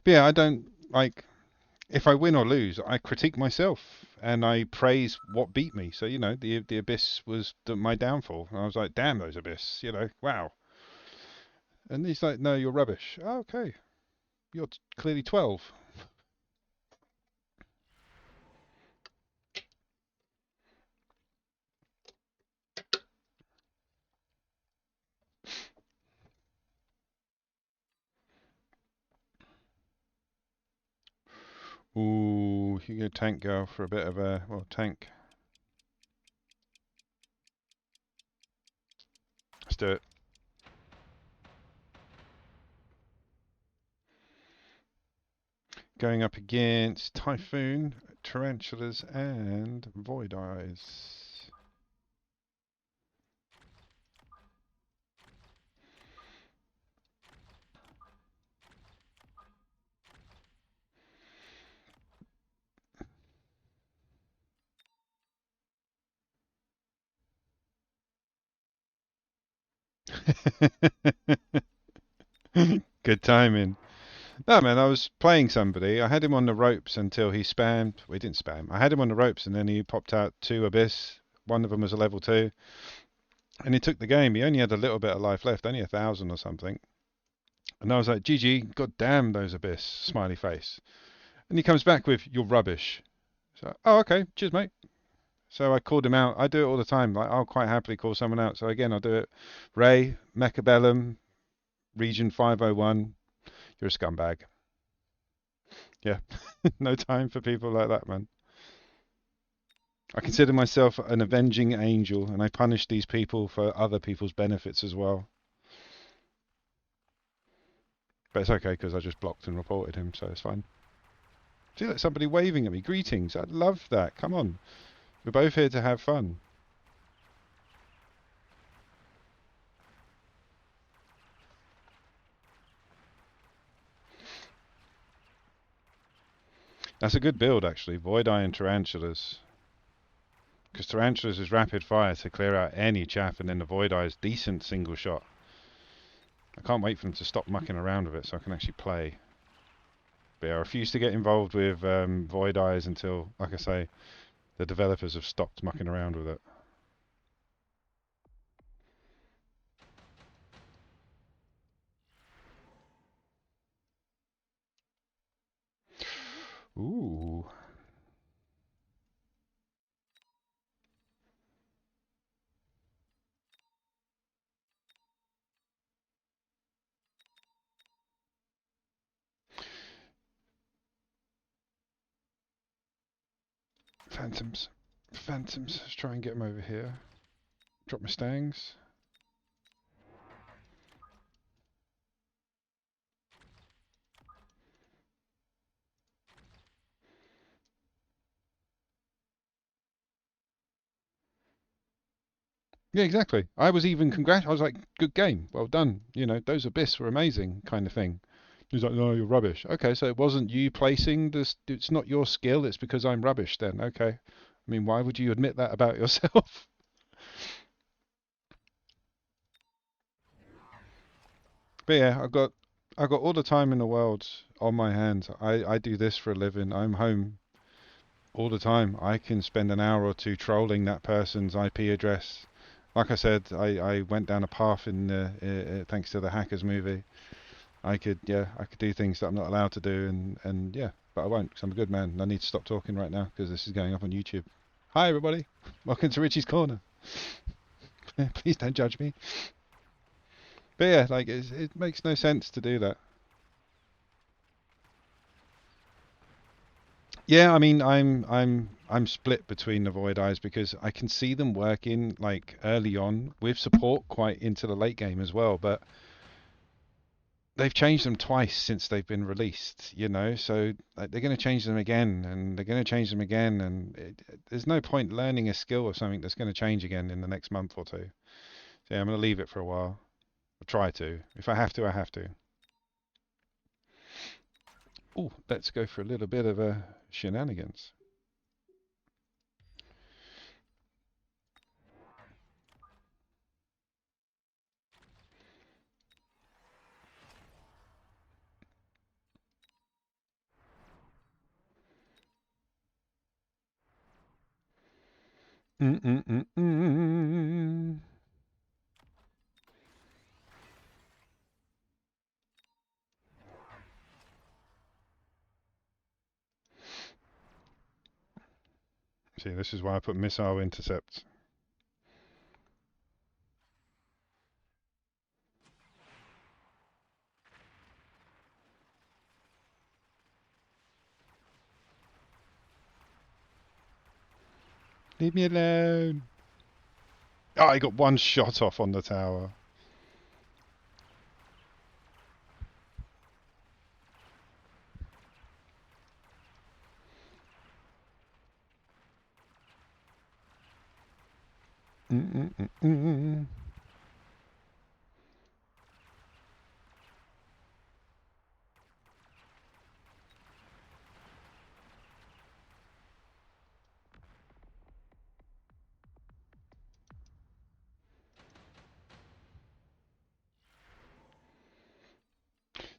But yeah, I don't like if I win or lose, I critique myself and I praise what beat me. So you know, the abyss was my downfall. And I was like, damn those abyss, you know, wow. And he's like, no, you're rubbish. Oh, okay, you're clearly 12. Ooh, you go tank girl for a bit of a tank. Let's do it. Going up against Typhoon, Tarantulas, and Void Eyes. Good timing. No, man, I was playing somebody. I had him on the ropes until he spammed. We didn't spam. I had him on the ropes and then he popped out two abyss. One of them was a level 2. And he took the game. He only had a little bit of life left, only 1,000 or something. And I was like, GG, god damn those abyss, smiley face. And he comes back with, you're rubbish. So, oh, okay, cheers, mate. So I called him out. I do it all the time. Like, I'll quite happily call someone out. So again, I'll do it. Ray, Mechabellum, Region 501, you're a scumbag. Yeah, no time for people like that, man. I consider myself an avenging angel, and I punish these people for other people's benefits as well. But it's okay because I just blocked and reported him, so it's fine. See, there's somebody waving at me. Greetings. I love that. Come on. We're both here to have fun. That's a good build, actually. Void Eye and Tarantulas. Because Tarantulas is rapid fire to clear out any chaff, and then the Void Eye is decent single shot. I can't wait for them to stop mucking around with it so I can actually play. But yeah, I refuse to get involved with Void Eyes until, like I say, the developers have stopped mucking around with it. Ooh. Phantoms. Phantoms. Let's try and get them over here. Drop my stangs. Yeah, exactly. I was even I was like, good game, well done. You know, those abyss were amazing, kind of thing. He's like, no, you're rubbish. Okay, so it wasn't you placing this. It's not your skill. It's because I'm rubbish. Then, okay. I mean, why would you admit that about yourself? But yeah, I got all the time in the world on my hands. I do this for a living. I'm home all the time. I can spend an hour or two trolling that person's IP address. Like I said, I went down a path in thanks to the Hackers movie. I could do things that I'm not allowed to do, and yeah, but I won't because I'm a good man. And I need to stop talking right now because this is going up on YouTube. Hi everybody, welcome to Richie's Corner. Please don't judge me. But yeah, like it makes no sense to do that. Yeah, I mean, I'm split between the Void Eyes because I can see them working like early on with support quite into the late game as well, but they've changed them twice since they've been released, you know, so like, they're going to change them again and they're going to change them again, and there's no point learning a skill or something that's going to change again in the next month or two. So yeah, I'm going to leave it for a while. I'll try to. If I have to, I have to. Oh, let's go for a little bit of a shenanigans. Mm-mm-mm-mm. See, this is why I put missile intercept. Leave me alone. Oh, I got one shot off on the tower. Mm-mm-mm-mm.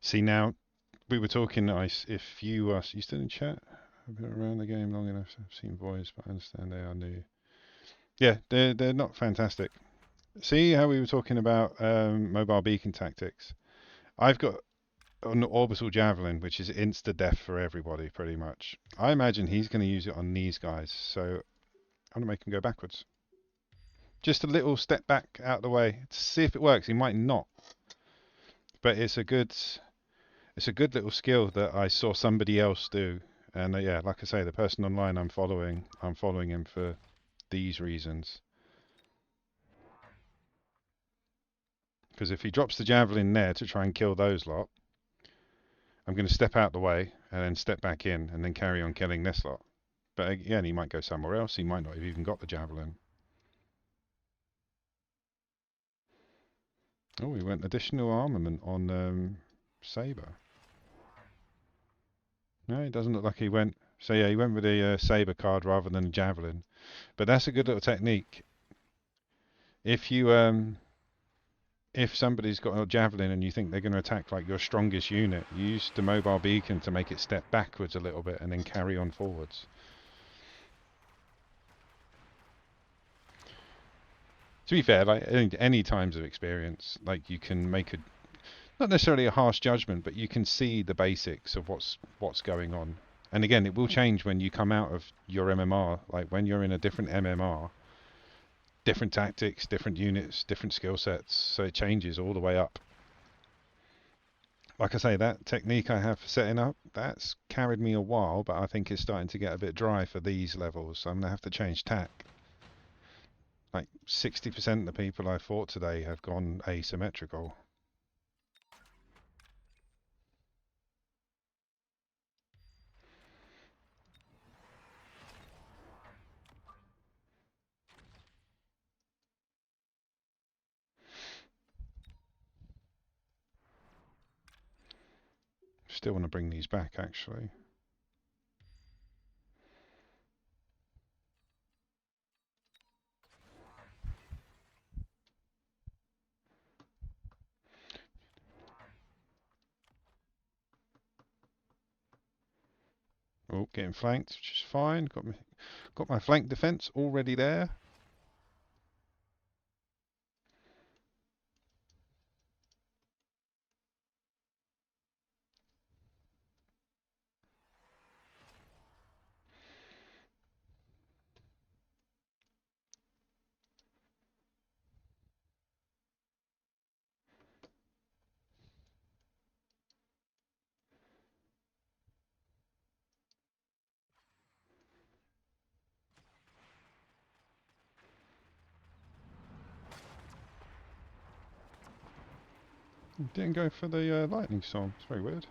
See now, We were talking. If you still in chat? I've been around the game long enough. I've seen boys, but I understand they are new. Yeah, they're not fantastic. See how we were talking about mobile beacon tactics? I've got an orbital javelin, which is insta death for everybody, pretty much. I imagine he's going to use it on these guys, so I'm going to make him go backwards. Just a little step back out of the way to see if it works. He might not, but it's a good little skill that I saw somebody else do. And yeah, like I say, the person online I'm following him for these reasons. Because if he drops the javelin there to try and kill those lot, I'm going to step out the way and then step back in and then carry on killing this lot. But again, he might go somewhere else. He might not have even got the javelin. Oh, he went additional armament on Saber. No, it doesn't look like he went. So yeah, he went with a Saber card rather than a javelin. But that's a good little technique. If you if somebody's got a javelin and you think they're going to attack like your strongest unit, use the mobile beacon to make it step backwards a little bit and then carry on forwards. To be fair, like any times of experience, like you can make a not necessarily a harsh judgment, but you can see the basics of what's going on. And again, it will change when you come out of your MMR. Like when you're in a different MMR, different tactics, different units, different skill sets. So it changes all the way up. Like I say, that technique I have for setting up, that's carried me a while, but I think it's starting to get a bit dry for these levels. So I'm going to have to change tack. Like 60% of the people I fought today have gone asymmetrical. Still want to bring these back, actually. Oh, getting flanked, which is fine. Got my flank defense already there. Didn't go for the lightning storm. It's very weird.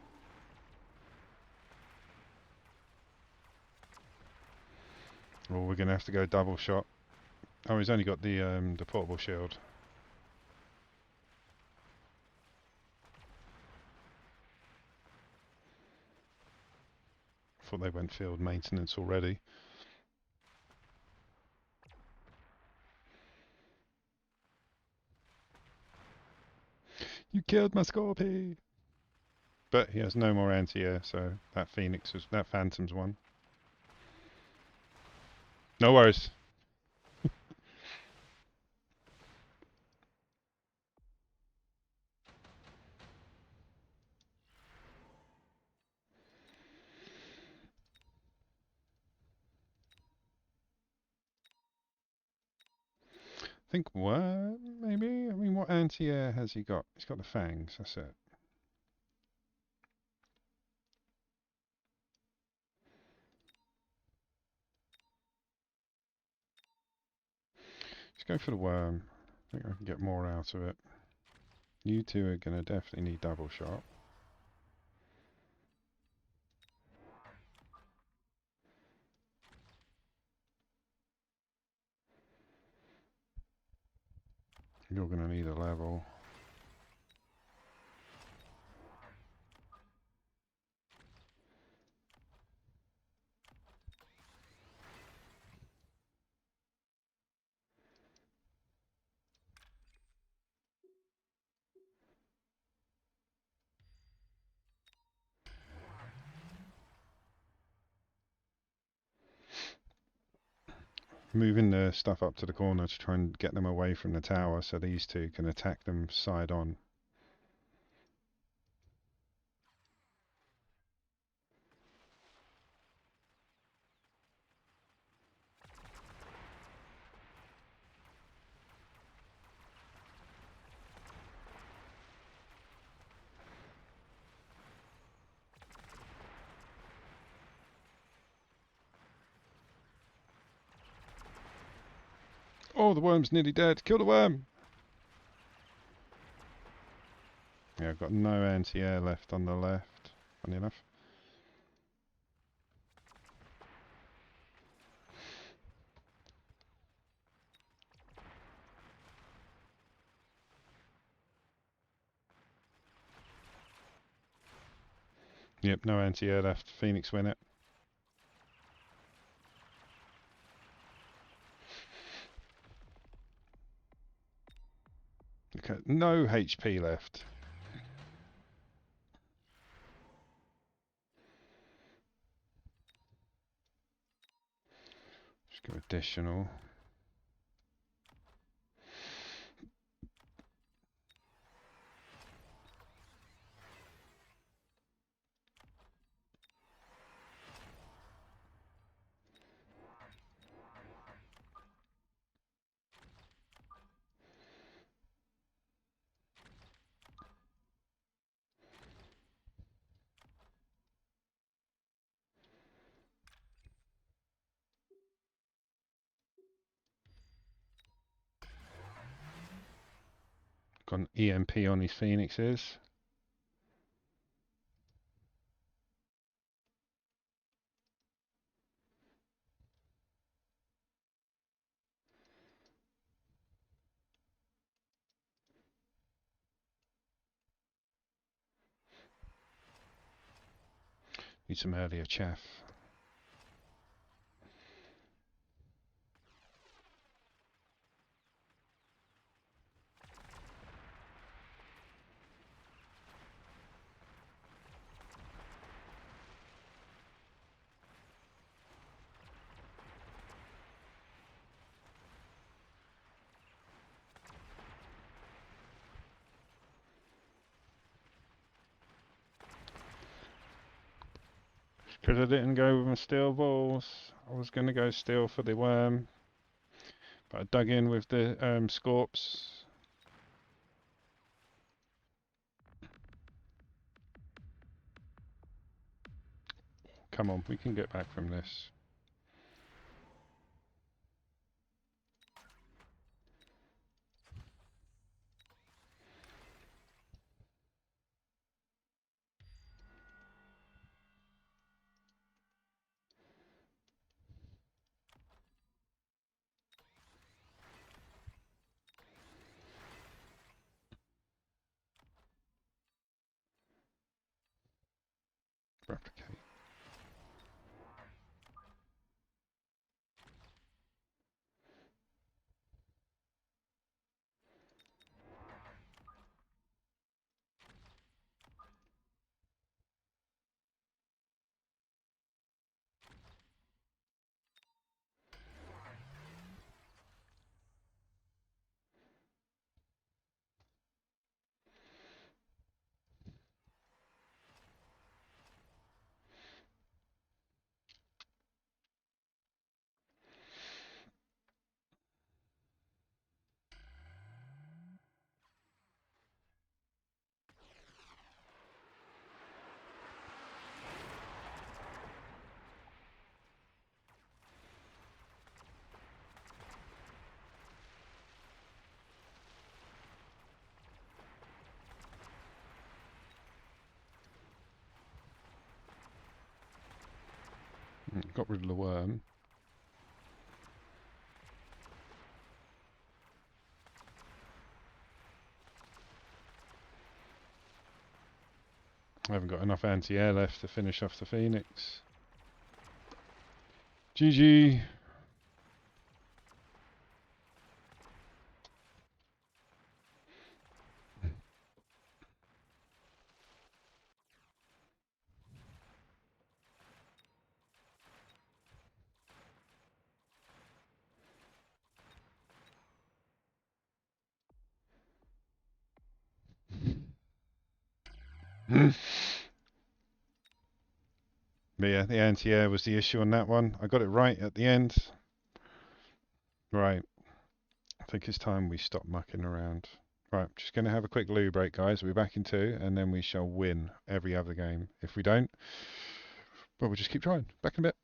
Oh, we're gonna have to go double shot. Oh, he's only got the portable shield. Thought they went field maintenance already. You killed my Scorpy! But he has no more anti-air, so that that Phantom's one. No worries. I think what maybe? I mean, what anti-air has he got? He's got the fangs. That's it. Let's go for the worm. I think I can get more out of it. You two are gonna definitely need double shot. You're gonna need a level. moving the stuff up to the corner to try and get them away from the tower so these two can attack them side on. Oh, the worm's nearly dead. Kill the worm! Yeah, I've got no anti-air left on the left, funny enough. Yep, no anti-air left. Phoenix win it. Okay, no HP left. Just go additional. Got an EMP on his phoenixes. Need some earlier chaff. Because I didn't go with my steel balls. I was going to go steel for the worm. But I dug in with the scorps. Come on, we can get back from this. Replicate. Got rid of the worm. I haven't got enough anti-air left to finish off the phoenix. GG. But yeah, the anti-air was the issue on that one. I got it right at the end. Right. I think it's time we stop mucking around. Right, just going to have a quick loo break, guys. We'll be back in 2, and then we shall win every other game. If we don't, well, we'll just keep trying. Back in a bit.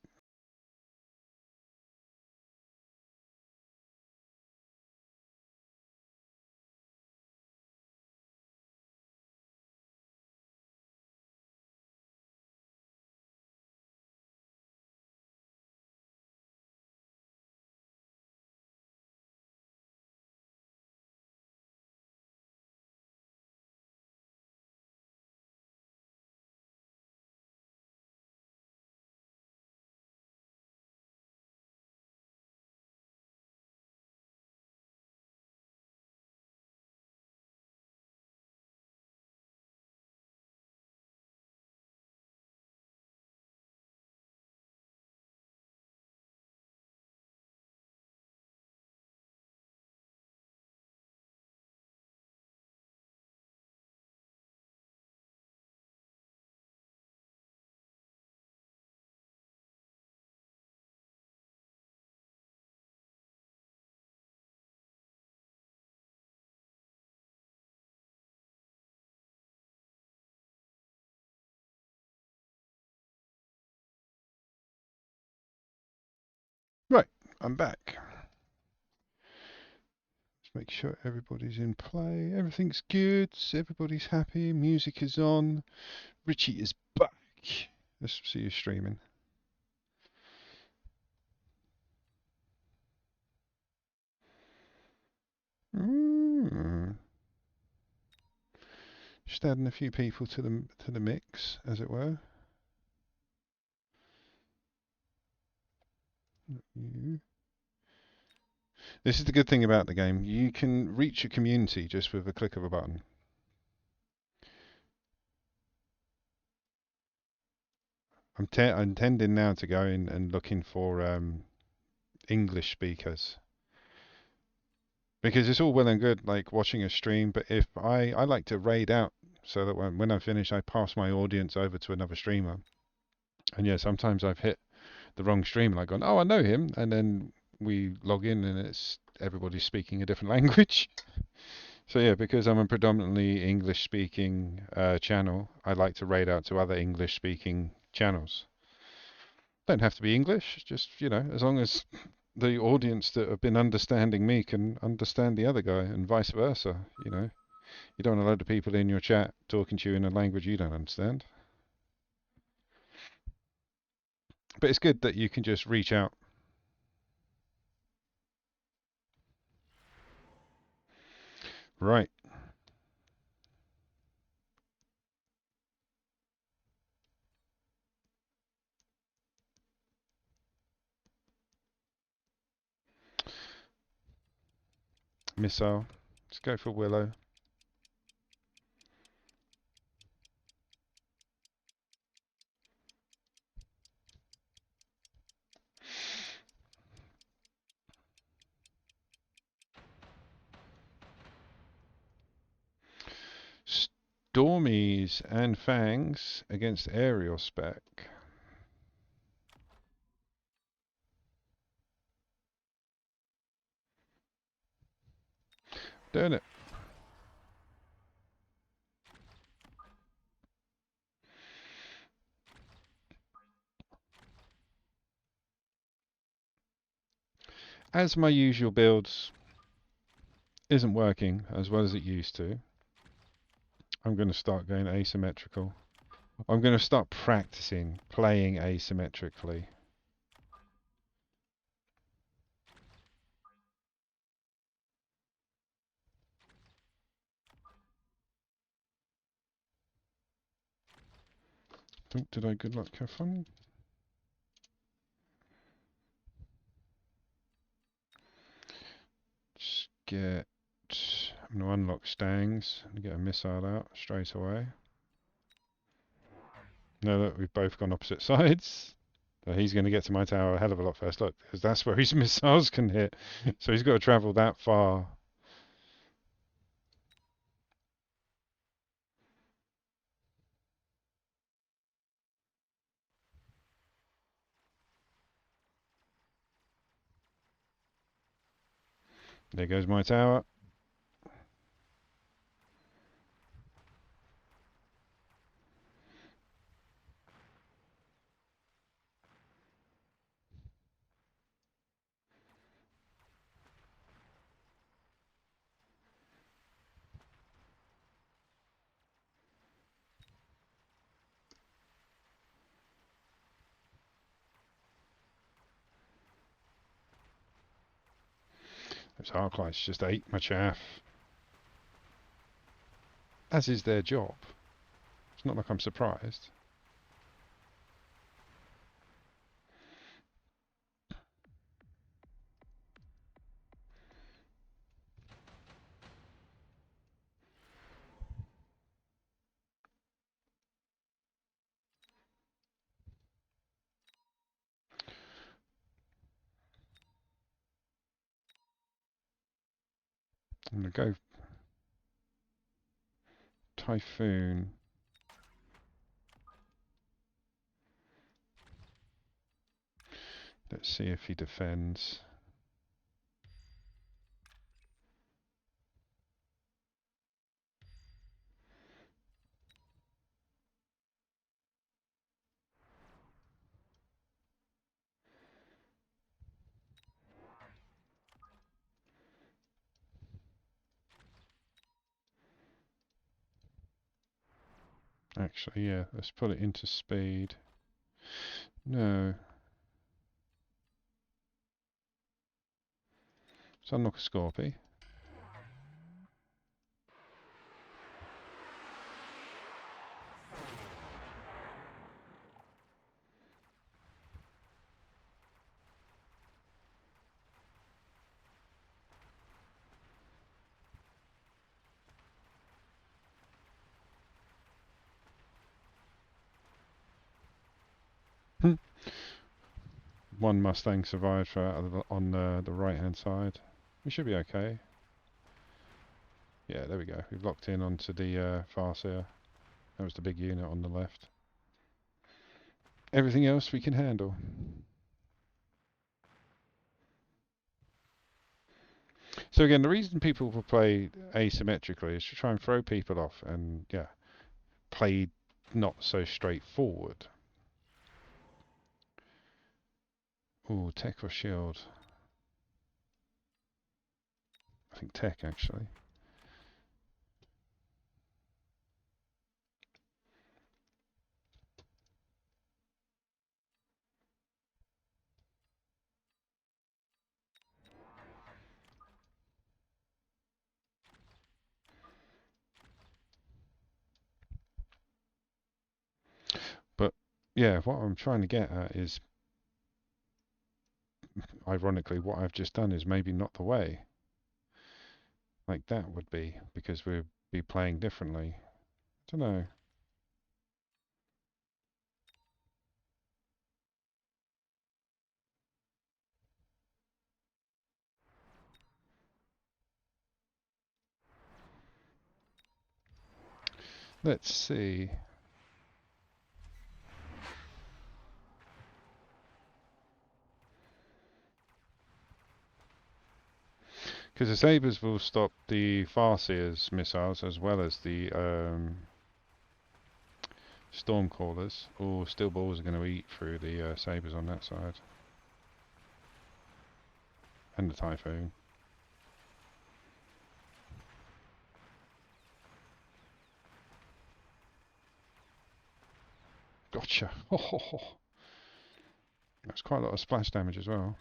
Right, I'm back. Let's make sure everybody's in play. Everything's good. Everybody's happy. Music is on. Richie is back. Let's see you streaming. Mm. Just adding a few people to the mix, as it were. You. This is the good thing about the game. You can reach a community just with a click of a button. I'm intending now to go in and looking for English speakers. Because it's all well and good like watching a stream, but if I like to raid out so that when I finish I pass my audience over to another streamer. And yeah, sometimes I've hit the wrong stream and I've gone, oh, I know him, and then we log in and it's everybody's speaking a different language. So yeah, because I'm a predominantly English speaking channel, I like to raid out to other English speaking channels. Don't have to be English, just, as long as the audience that have been understanding me can understand the other guy and vice versa, You don't want a load of people in your chat talking to you in a language you don't understand. But it's good that you can just reach out. Right. Missile. Let's go for Willow. Stormies and Fangs against Aerial Spec. Doing it. As my usual builds isn't working as well as it used to, I'm going to start going asymmetrical. I'm going to start practicing playing asymmetrically. Did I good luck have fun? Just get... I'm going to unlock Stangs and get a missile out straight away. Now that we've both gone opposite sides. So he's going to get to my tower a hell of a lot first. Look, because that's where his missiles can hit. So he's got to travel that far. There goes my tower. Those Arclights just ate my chaff. As is their job. It's not like I'm surprised. I'm going to go Typhoon. Let's see if he defends. Actually, yeah, let's put it into speed. No. Let's unlock a Scorpy. One Mustang survived on the right hand side. We should be okay. Yeah, there we go. We've locked in onto the Farseer. That was the big unit on the left. Everything else we can handle. So again, the reason people will play asymmetrically is to try and throw people off and, yeah, play not so straightforward. Ooh, tech or shield? I think tech, actually. But, yeah, what I'm trying to get at is, ironically, what I've just done is maybe not the way. Like that would be, because we'd be playing differently. I don't know. Let's see. Because the Sabres will stop the Farseer's missiles as well as the Stormcallers. Or Steel Balls are going to eat through the Sabres on that side. And the Typhoon. Gotcha. That's quite a lot of splash damage as well.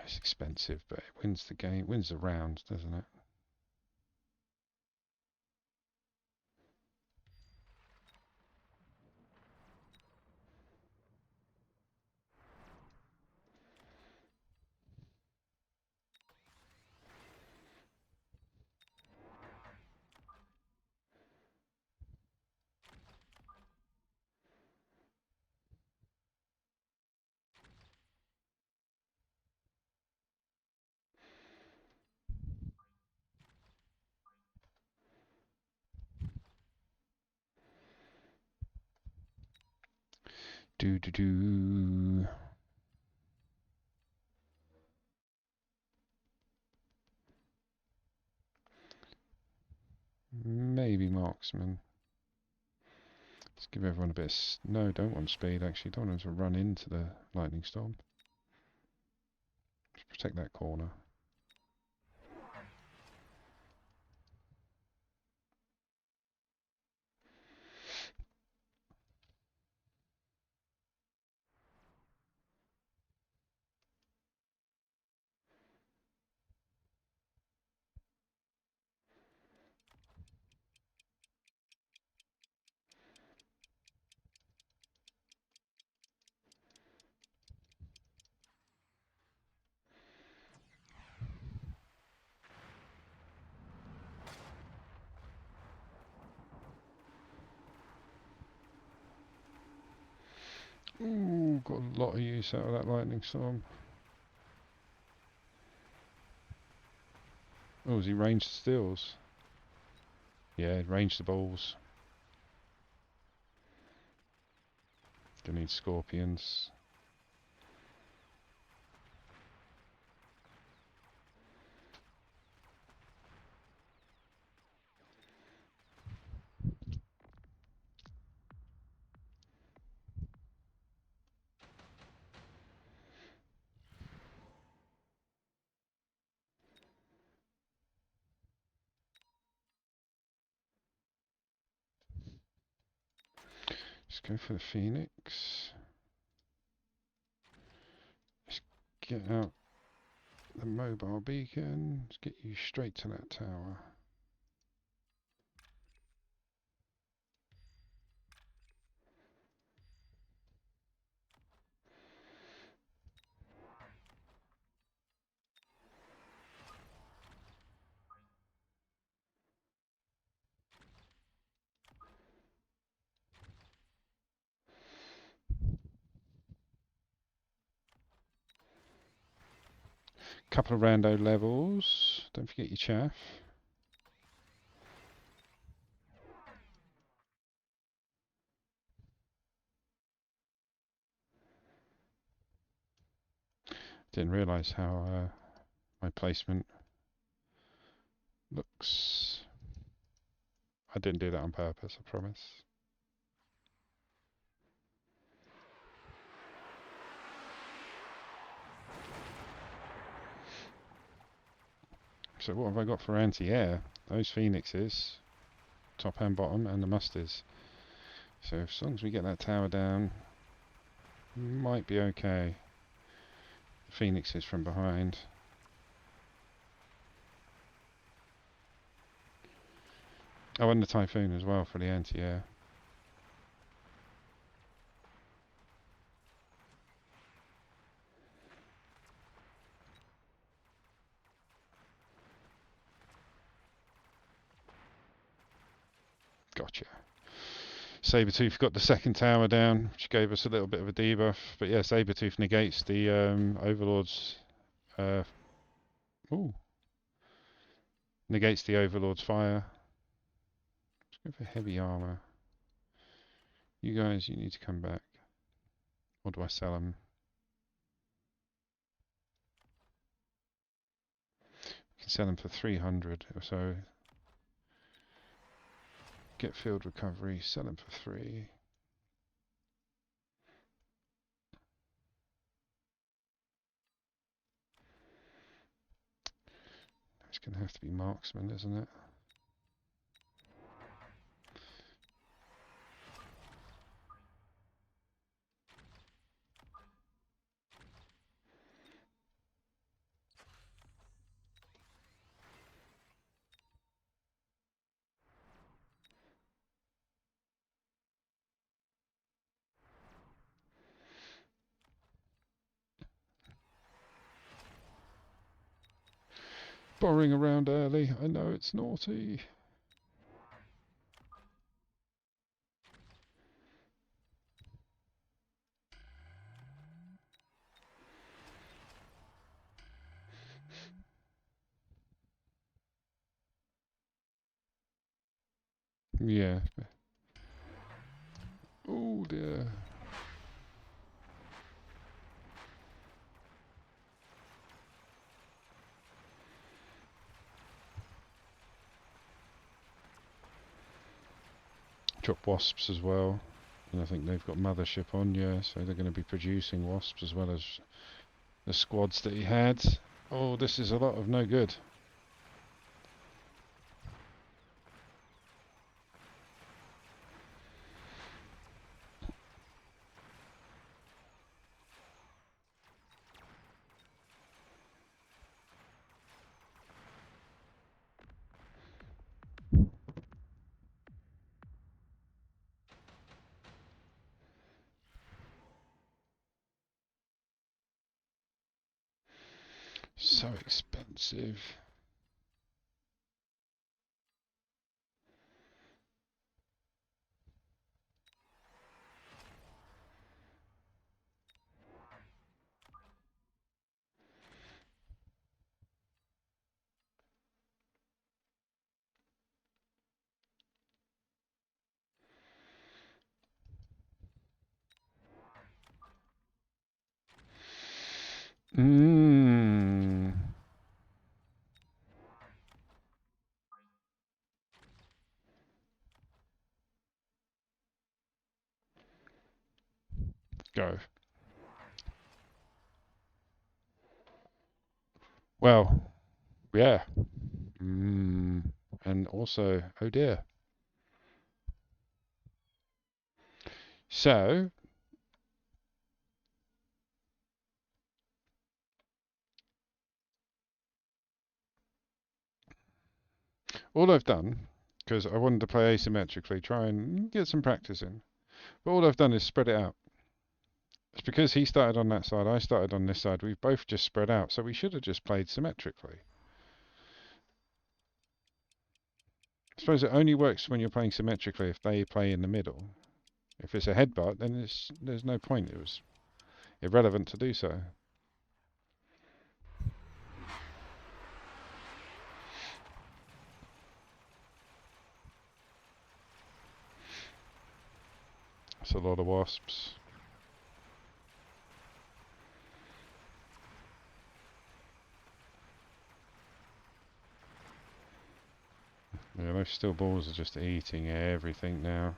It's expensive, but it wins the game, wins the round, doesn't it? Do do do. Maybe marksman. Let's give everyone a bit of... No, don't want speed actually. Don't want them to run into the lightning storm. Just protect that corner. Ooh, got a lot of use out of that lightning storm. Oh, has he ranged steals? Yeah, ranged the balls. Gonna need scorpions. Just go for the phoenix. Just get out the mobile beacon. Let's get you straight to that tower. Couple of rando levels. Don't forget your chaff. Didn't realise how my placement looks. I didn't do that on purpose, I promise. So what have I got for anti-air? Those phoenixes, top and bottom, and the musters. So as long as we get that tower down, might be okay. Phoenixes from behind. Oh, and the Typhoon as well for the anti-air. Gotcha. Sabertooth got the second tower down, which gave us a little bit of a debuff. But yeah, Sabertooth negates the Overlord's... ooh. Negates the Overlord's fire. Let's go for heavy armor. You guys, you need to come back. Or do I sell them? You can sell them for 300 or so. Get field recovery, sell them for 3. It's going to have to be marksman, isn't it? Borrowing around early, I know it's naughty. Yeah. Oh dear. drop wasps as well. And I think they've got mothership on, yeah, so they're going to be producing wasps as well as the squads that he had. Oh, this is a lot of no good. So expensive. Mmm. Go. Well, yeah. Mmm. And also, oh dear. So, all I've done, because I wanted to play asymmetrically, try and get some practice in, but all I've done is spread it out. It's because he started on that side, I started on this side. We've both just spread out, so we should have just played symmetrically. I suppose it only works when you're playing symmetrically if they play in the middle. If it's a headbutt, then there's no point. It was irrelevant to do so. That's a lot of wasps. Yeah, those steel balls are just eating everything now.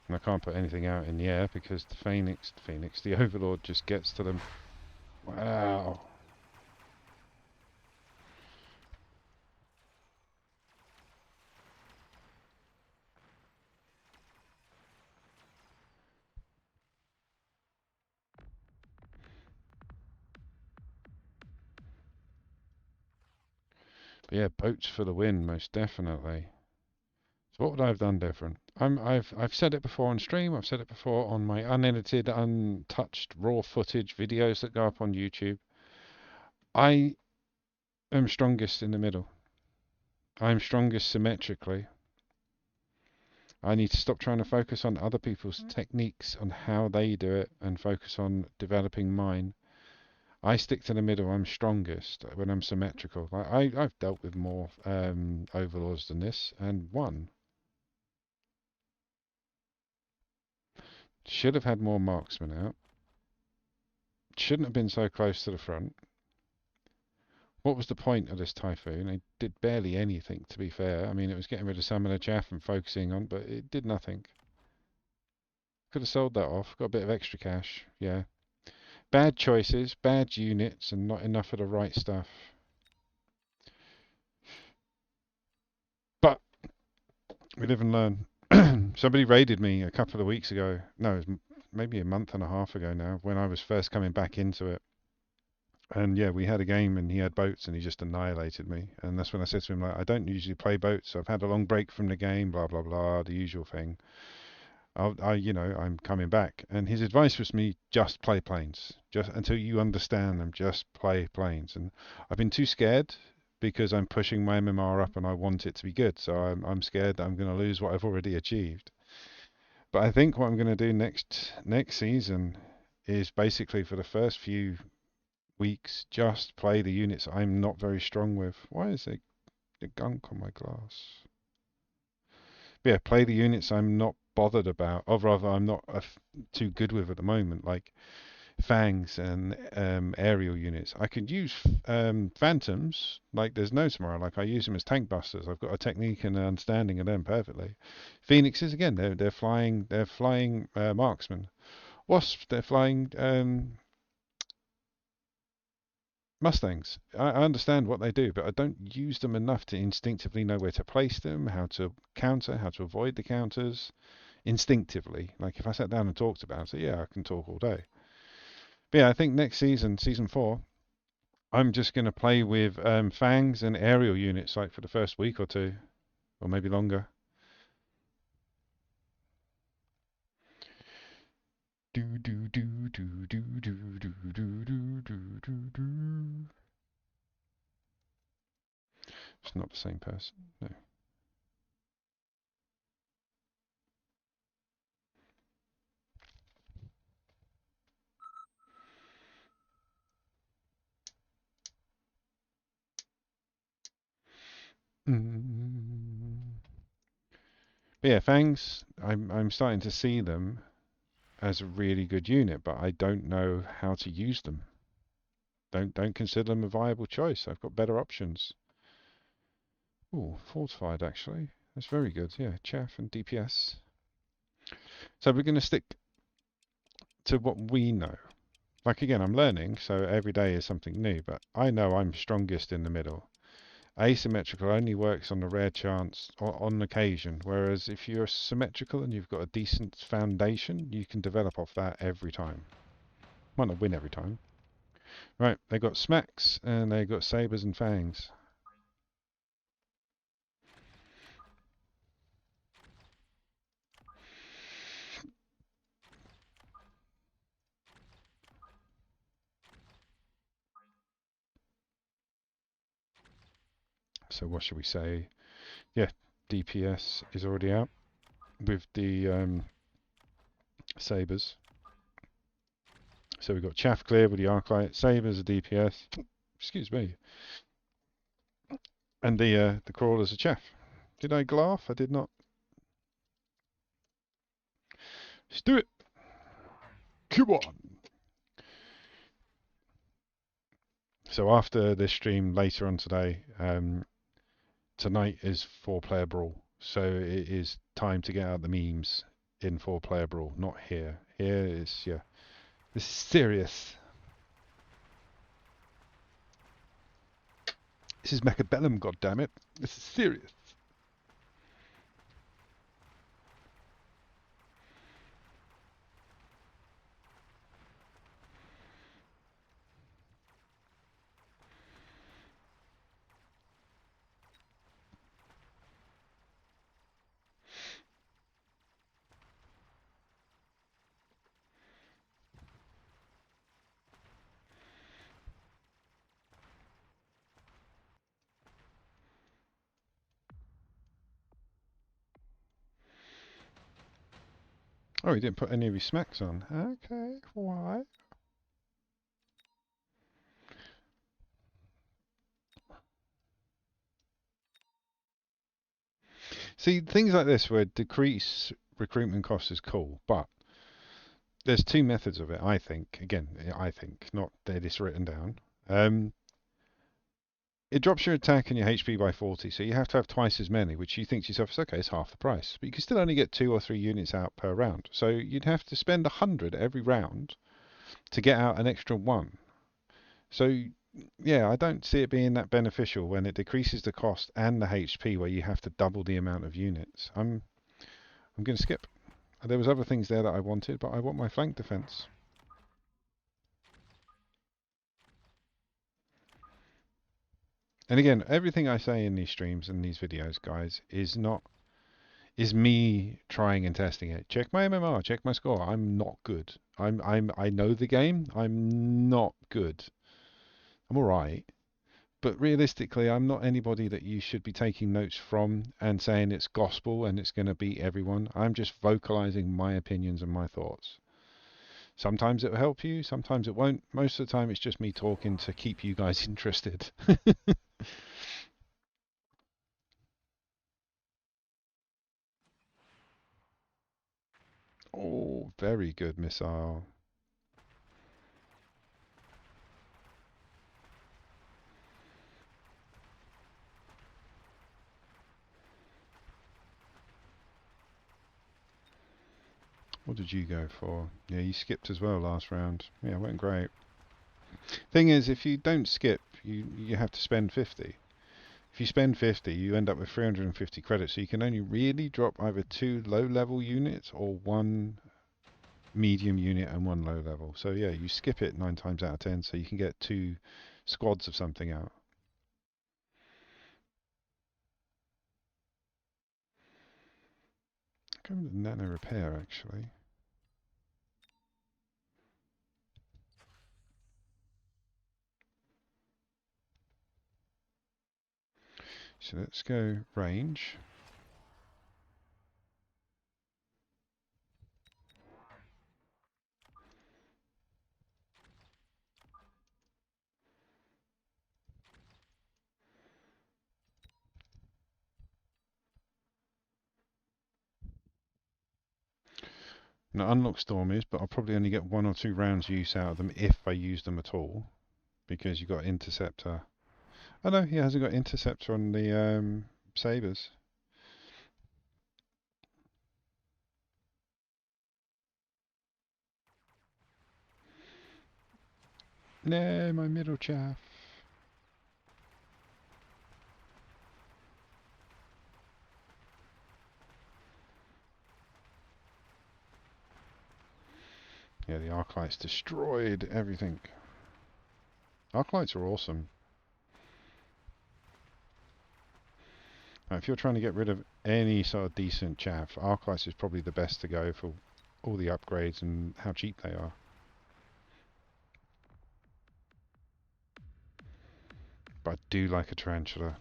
And I can't put anything out in the air because the Overlord just gets to them. Wow. But yeah, boats for the win, most definitely. So what would I have done different? I've said it before on stream. I've said it before on my unedited, untouched, raw footage videos that go up on YouTube. I am strongest in the middle. I'm strongest symmetrically. I need to stop trying to focus on other people's techniques, on how they do it, and focus on developing mine. I stick to the middle. I'm strongest when I'm symmetrical. I've dealt with more overlords than this and won. Should have had more marksmen out. Shouldn't have been so close to the front. What was the point of this typhoon? It did barely anything, to be fair. I mean, it was getting rid of some of the chaff and focusing on, but it did nothing. Could have sold that off, got a bit of extra cash, yeah. Bad choices, bad units, and not enough of the right stuff. But we live and learn. Somebody raided me a couple of weeks ago. No, it was maybe a month and a half ago now, when I was first coming back into it. And yeah, we had a game and he had boats and he just annihilated me. And that's when I said to him, like, I don't usually play boats. So I've had a long break from the game, blah, blah, blah, the usual thing. I'm coming back. And his advice was me, just play planes. Just until you understand them, just play planes. And I've been too scared because I'm pushing my MMR up and I want it to be good. So I'm scared that I'm going to lose what I've already achieved. But I think what I'm going to do next season is basically for the first few weeks just play the units I'm not very strong with. Why is there a gunk on my glass? Yeah, play the units I'm not bothered about, or rather I'm not too good with at the moment. Like fangs and aerial units. I could use phantoms like there's no tomorrow. Like I use them as tank busters. I've got a technique and an understanding of them perfectly. Phoenixes again, they're flying marksmen. Wasps, they're flying Mustangs. I understand what they do, but I don't use them enough to instinctively know where to place them, how to counter, how to avoid the counters instinctively. Like if I sat down and talked about it, yeah, I can talk all day. But yeah, I think next season, season 4, I'm just going to play with fangs and aerial units like for the first week or two, or maybe longer. Do do do do do do do do do do do do. It's not the same person. No. Mm. But yeah, fangs. I'm starting to see them as a really good unit, but I don't know how to use them. Don't consider them a viable choice. I've got better options. Oh, fortified actually. That's very good. Yeah, chaff and DPS. So we're going to stick to what we know. Like again, I'm learning, so every day is something new, but I know I'm strongest in the middle. Asymmetrical only works on a rare chance or on occasion, whereas if you're symmetrical and you've got a decent foundation, you can develop off that every time. Might not win every time. Right, they got smacks and they got sabers and fangs. So what should we say? Yeah, DPS is already out with the sabers. So we've got chaff clear with the arclight, sabers are DPS. Excuse me. And the crawlers are chaff. Did I glaff? I did not. Let's do it. Come on. So after this stream later on today, tonight is 4-player brawl. So it is time to get out the memes in 4-player brawl, not here. Here is, yeah, this is serious. This is Mechabellum, goddammit. This is serious. Oh, he didn't put any of his smacks on. Okay, why? See, things like this where decrease recruitment costs is cool, but there's two methods of it, I think. Again, I think, not that it's written down. Um, it drops your attack and your HP by 40, so you have to have twice as many, which you think to yourself, okay, it's half the price. But you can still only get 2 or 3 units out per round. So you'd have to spend 100 every round to get out an extra 1. So, yeah, I don't see it being that beneficial when it decreases the cost and the HP where you have to double the amount of units. I'm going to skip. There was other things there that I wanted, but I want my flank defense. And again, everything I say in these streams and these videos, guys, is me trying and testing it. Check my MMR, check my score. I'm not good. I know the game. I'm not good. I'm all right. But realistically, I'm not anybody that you should be taking notes from and saying it's gospel and it's going to beat everyone. I'm just vocalizing my opinions and my thoughts. Sometimes it'll help you, sometimes it won't. Most of the time, it's just me talking to keep you guys interested. Oh, very good missile. What did you go for? Yeah, you skipped as well last round. Yeah, it went great. Thing is, if you don't skip, you have to spend 50. If you spend 50, you end up with 350 credits, so you can only really drop either 2 low-level units or 1 medium unit and 1 low-level. So yeah, you skip it 9 times out of 10, so you can get 2 squads of something out. Go with the nano repair, actually. So let's go range. Now, unlock Stormies, but I'll probably only get 1 or 2 rounds use out of them if I use them at all, because you've got Interceptor. Oh no, he hasn't got Interceptor on the Sabres. No, my middle chaff. Yeah, the Arclights destroyed everything. Arclights are awesome. Now, if you're trying to get rid of any sort of decent chaff, Arclights is probably the best to go for all the upgrades and how cheap they are. But I do like a Tarantula.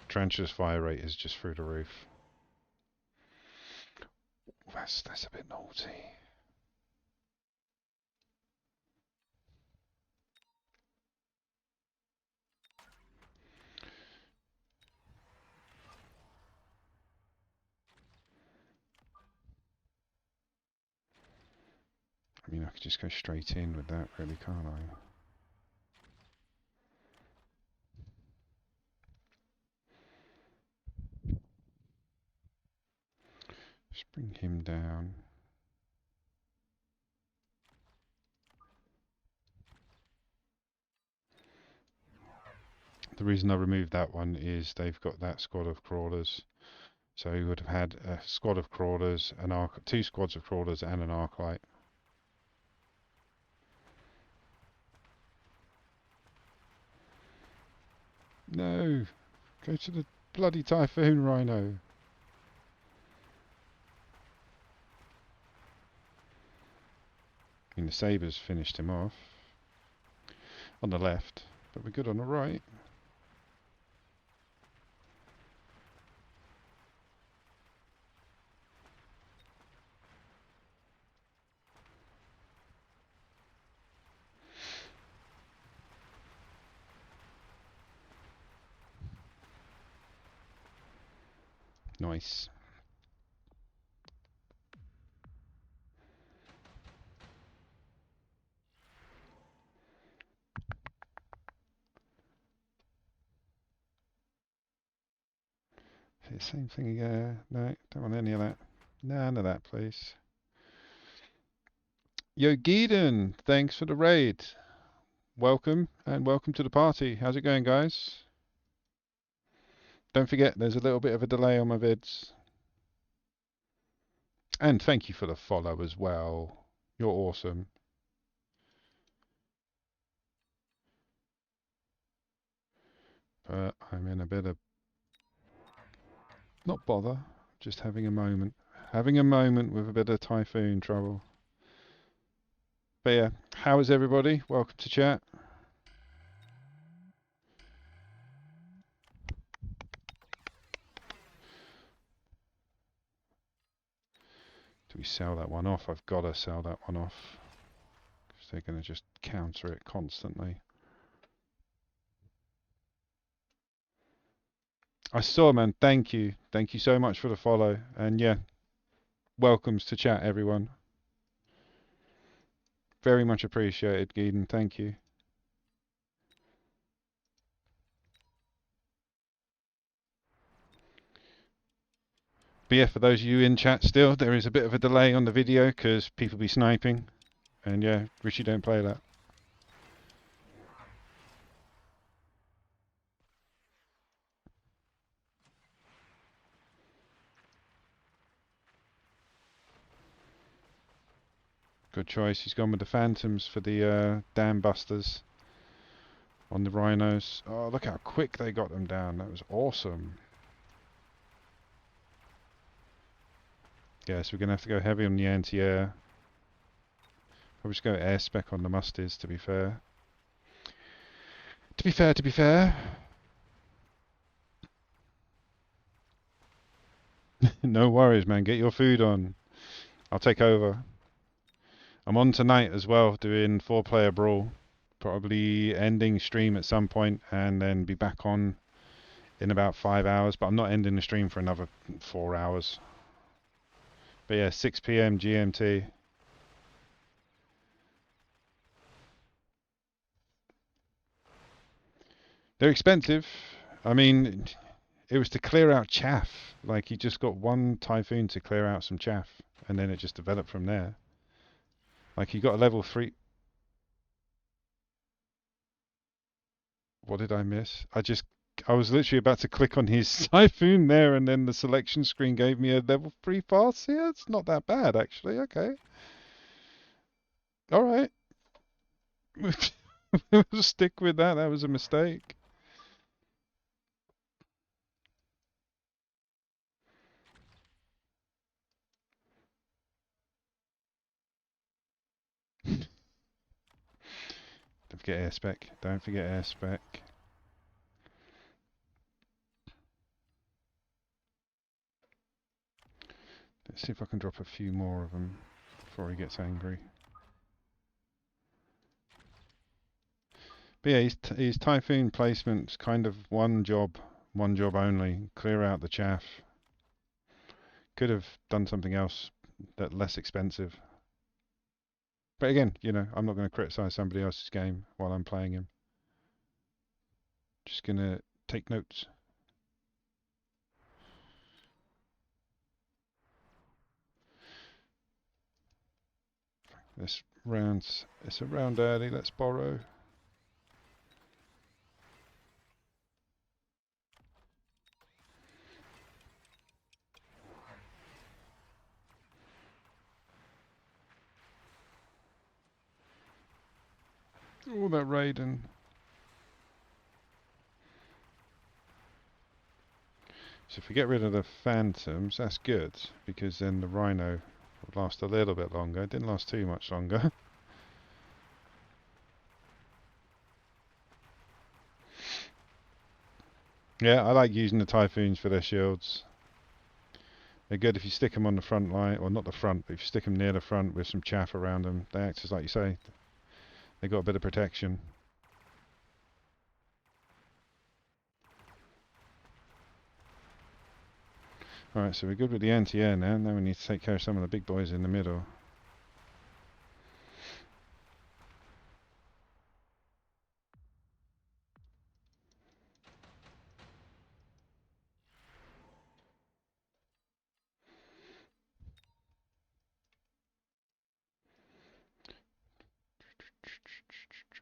Tarantula's fire rate is just through the roof. That's a bit naughty. I mean, I could just go straight in with that, really, can't I? Just bring him down. The reason I removed that one is they've got that squad of crawlers. So he would have had a squad of crawlers, 2 squads of crawlers and an Arclight. No! Go to the bloody Typhoon Rhino! I mean, the Sabres finished him off. On the left, but we're good on the right. Nice. Same thing, no, don't want any of that. None of that, please. Yo, Geeden, thanks for the raid. Welcome, and welcome to the party. How's it going, guys? Don't forget, there's a little bit of a delay on my vids. And thank you for the follow as well. You're awesome. But I'm in a bit of... not bother, just having a moment. Having a moment with a bit of typhoon trouble. But yeah, how is everybody? Welcome to chat. Do we sell that one off? I've got to sell that one off. Because they're going to just counter it constantly. I saw, man. Thank you. Thank you so much for the follow. And yeah, welcomes to chat, everyone. Very much appreciated, Geeden. Thank you. But yeah, for those of you in chat still, there is a bit of a delay on the video because people be sniping. And yeah, Richie, don't play that. Good choice. He's gone with the Phantoms for the dam busters on the Rhinos. Oh, look how quick they got them down. That was awesome. Yeah, so we're going to have to go heavy on the anti-air. Probably just go air spec on the musties, to be fair. To be fair, to be fair. No worries, man. Get your food on. I'll take over. I'm on tonight as well, doing 4-player brawl. Probably ending stream at some point and then be back on in about 5 hours. But I'm not ending the stream for another 4 hours. But yeah, 6 p.m. GMT. They're expensive. I mean, it was to clear out chaff. Like, you just got one typhoon to clear out some chaff, and then it just developed from there. Like, you got a level 3. What did I miss? I was literally about to click on his typhoon there, and then the selection screen gave me a level 3 fast here. It's not that bad, actually. Okay. All right. We'll stick with that. That was a mistake. Don't forget air spec. Don't forget air spec. Let's see if I can drop a few more of them before he gets angry. But yeah, his typhoon placement's kind of one job only. Clear out the chaff. Could have done something else that less expensive. But again, you know, I'm not going to criticize somebody else's game while I'm playing him. Just going to take notes. It's a round early. Let's borrow. Oh, that Raiden. So if we get rid of the Phantoms, that's good, because then the Rhino will last a little bit longer. It didn't last too much longer. Yeah, I like using the Typhoons for their shields. They're good if you stick them on the front line, or not the front, but if you stick them near the front with some chaff around them. They act as, like you say, they got a bit of protection. Alright, so we're good with the anti-air now. Now we need to take care of some of the big boys in the middle.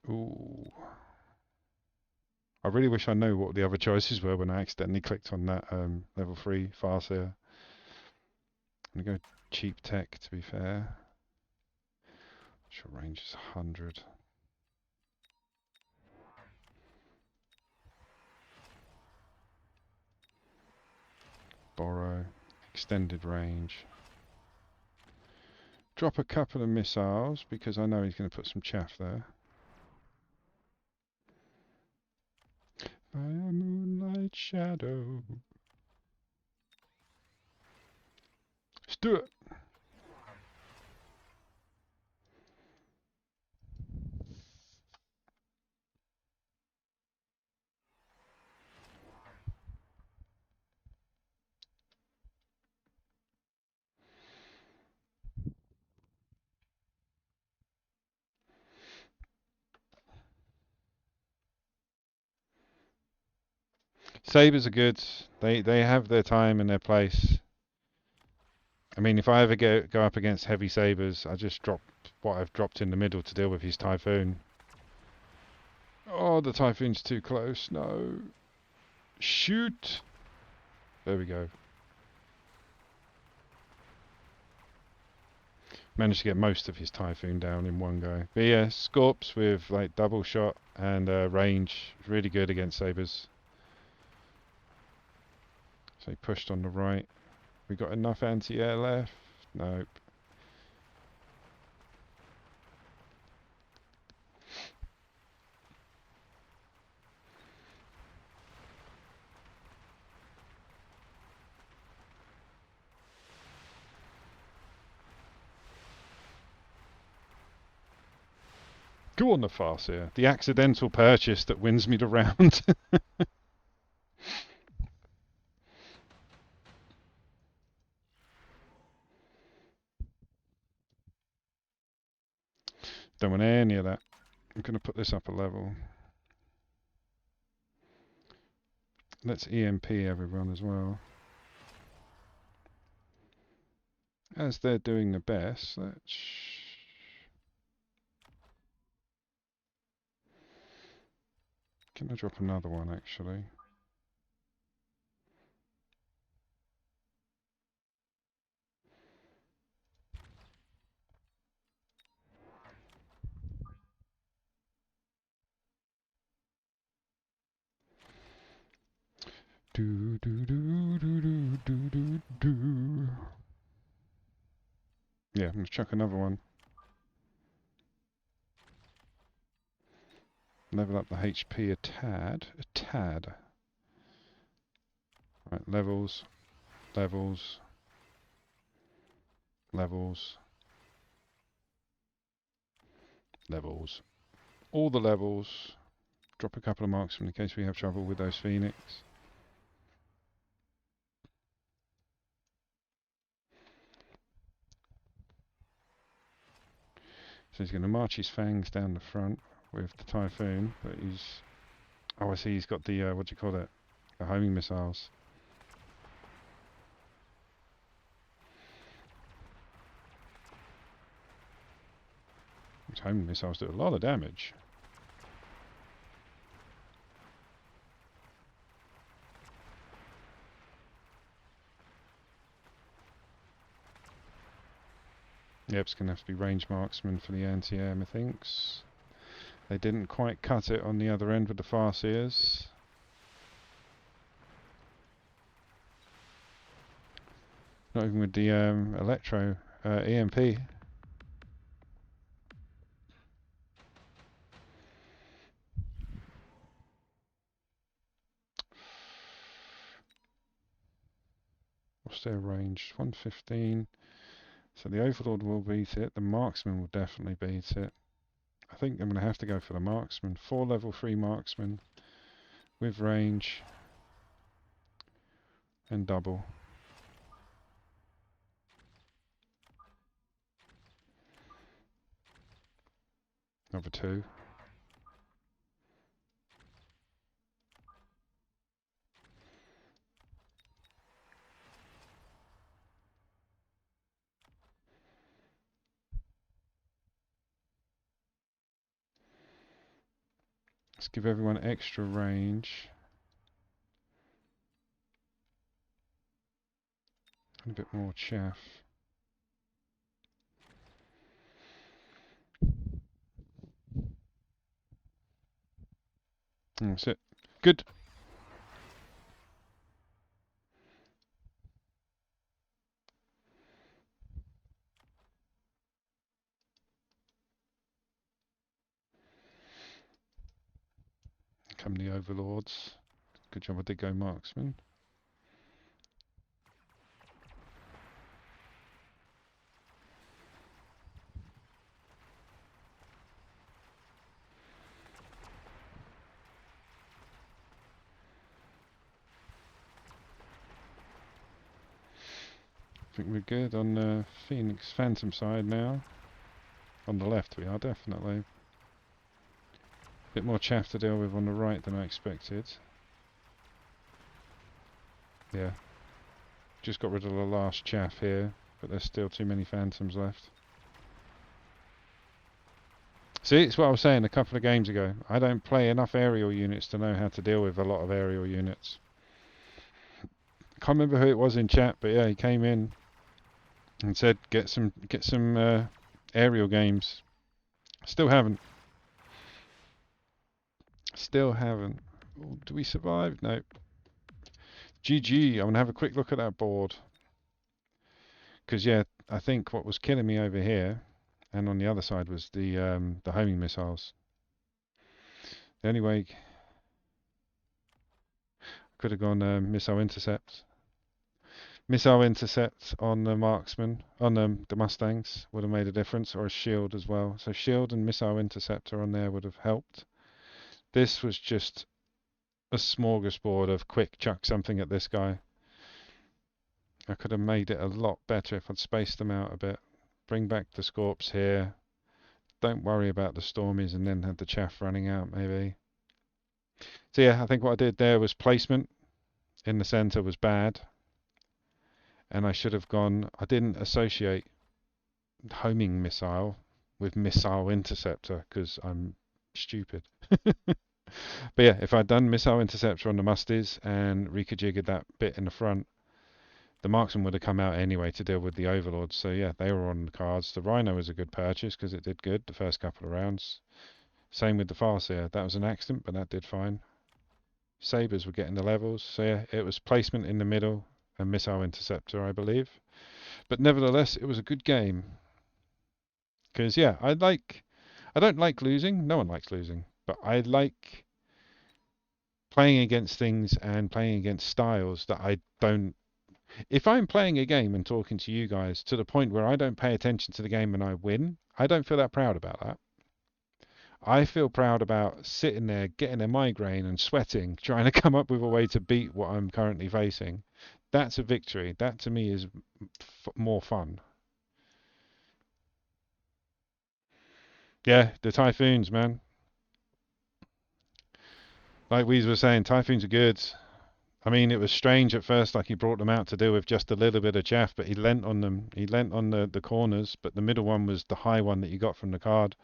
Ooh. I really wish I knew what the other choices were when I accidentally clicked on that level 3 Farseer. I'm going to go cheap tech, to be fair. Short range is 100. Borrow. Extended range. Drop a couple of missiles, because I know he's going to put some chaff there. By a moonlight shadow. Let's do it! Sabres are good. They have their time and their place. I mean, if I ever go up against heavy sabers, I just drop what I've dropped in the middle to deal with his typhoon. Oh, the typhoon's too close. No. Shoot! There we go. Managed to get most of his typhoon down in one go. But yeah, Scorps with like double shot and range, really good against sabers. So he pushed on the right. We got enough anti-air left? Nope. Go on the Farseer. The accidental purchase that wins me the round. Don't want any of that. I'm going to put this up a level. Let's EMP everyone as well. As they're doing the best, let's... Can I drop another one actually? Do do do do do do do do. Yeah, I'm gonna chuck another one. Level up the HP a tad. A tad. Right, levels. Levels. Levels. Levels. All the levels. Drop a couple of marksmen in case we have trouble with those Phoenix. So he's going to march his fangs down the front with the Typhoon, but he's... Oh, I see he's got the, what do you call it? The homing missiles. These homing missiles do a lot of damage. Yep, it's going to have to be range marksman for the anti-air, methinks. They didn't quite cut it on the other end with the Farseers. Not even with the electro EMP. What's their range? 115. So the Overlord will beat it. The Marksman will definitely beat it. I think I'm going to have to go for the Marksman. 4 level 3 Marksman with range and double. Number 2. Let's give everyone extra range. And a bit more chaff. That's it. Good. Come the Overlords. Good job I did go Marksman. I think we're good on the Phoenix Phantom side now. On the left we are, definitely. Bit more chaff to deal with on the right than I expected. Yeah. Just got rid of the last chaff here. but there's still too many phantoms left. See, it's what I was saying a couple of games ago. I don't play enough aerial units to know how to deal with a lot of aerial units. Can't remember who it was in chat, but yeah, he came in and said get some aerial games. Still haven't. Still haven't. Oh, do we survive? No. GG. I'm gonna have a quick look at that board. Because yeah, I think what was killing me over here, and on the other side, was the homing missiles. The only way could have gone missile intercepts. Missile intercepts on the marksman, on the Mustangs would have made a difference, or a shield as well. So shield and missile interceptor on there would have helped. This was just a smorgasbord of quick chuck something at this guy. I could have made it a lot better if I'd spaced them out a bit. Bring back the Scorps here. Don't worry about the Stormies, and then had the chaff running out maybe. So yeah, I think what I did there was placement in the centre was bad. And I should have gone, I didn't associate homing missile with missile interceptor because I'm stupid. But yeah, if I'd done missile interceptor on the musties and rejiggered that bit in the front, the marksman would have come out anyway to deal with the overlords. So yeah, they were on the cards. The Rhino was a good purchase because it did good the first couple of rounds. Same with the Farseer. That was an accident, but that did fine. Sabres were getting the levels. So yeah, it was placement in the middle and missile interceptor, I believe. But nevertheless, it was a good game. Because yeah, I don't like losing. No one likes losing, but I like playing against things and playing against styles that I don't. If I'm playing a game and talking to you guys to the point where I don't pay attention to the game and I win, I don't feel that proud about that. I feel proud about sitting there, getting a migraine and sweating, trying to come up with a way to beat what I'm currently facing. That's a victory. That to me is more fun. Yeah, the Typhoons, man. Like Weez was saying, Typhoons are good. I mean, it was strange at first, like he brought them out to deal with just a little bit of chaff, but he lent on them. He lent on the corners, but the middle one was the high one that you got from the card.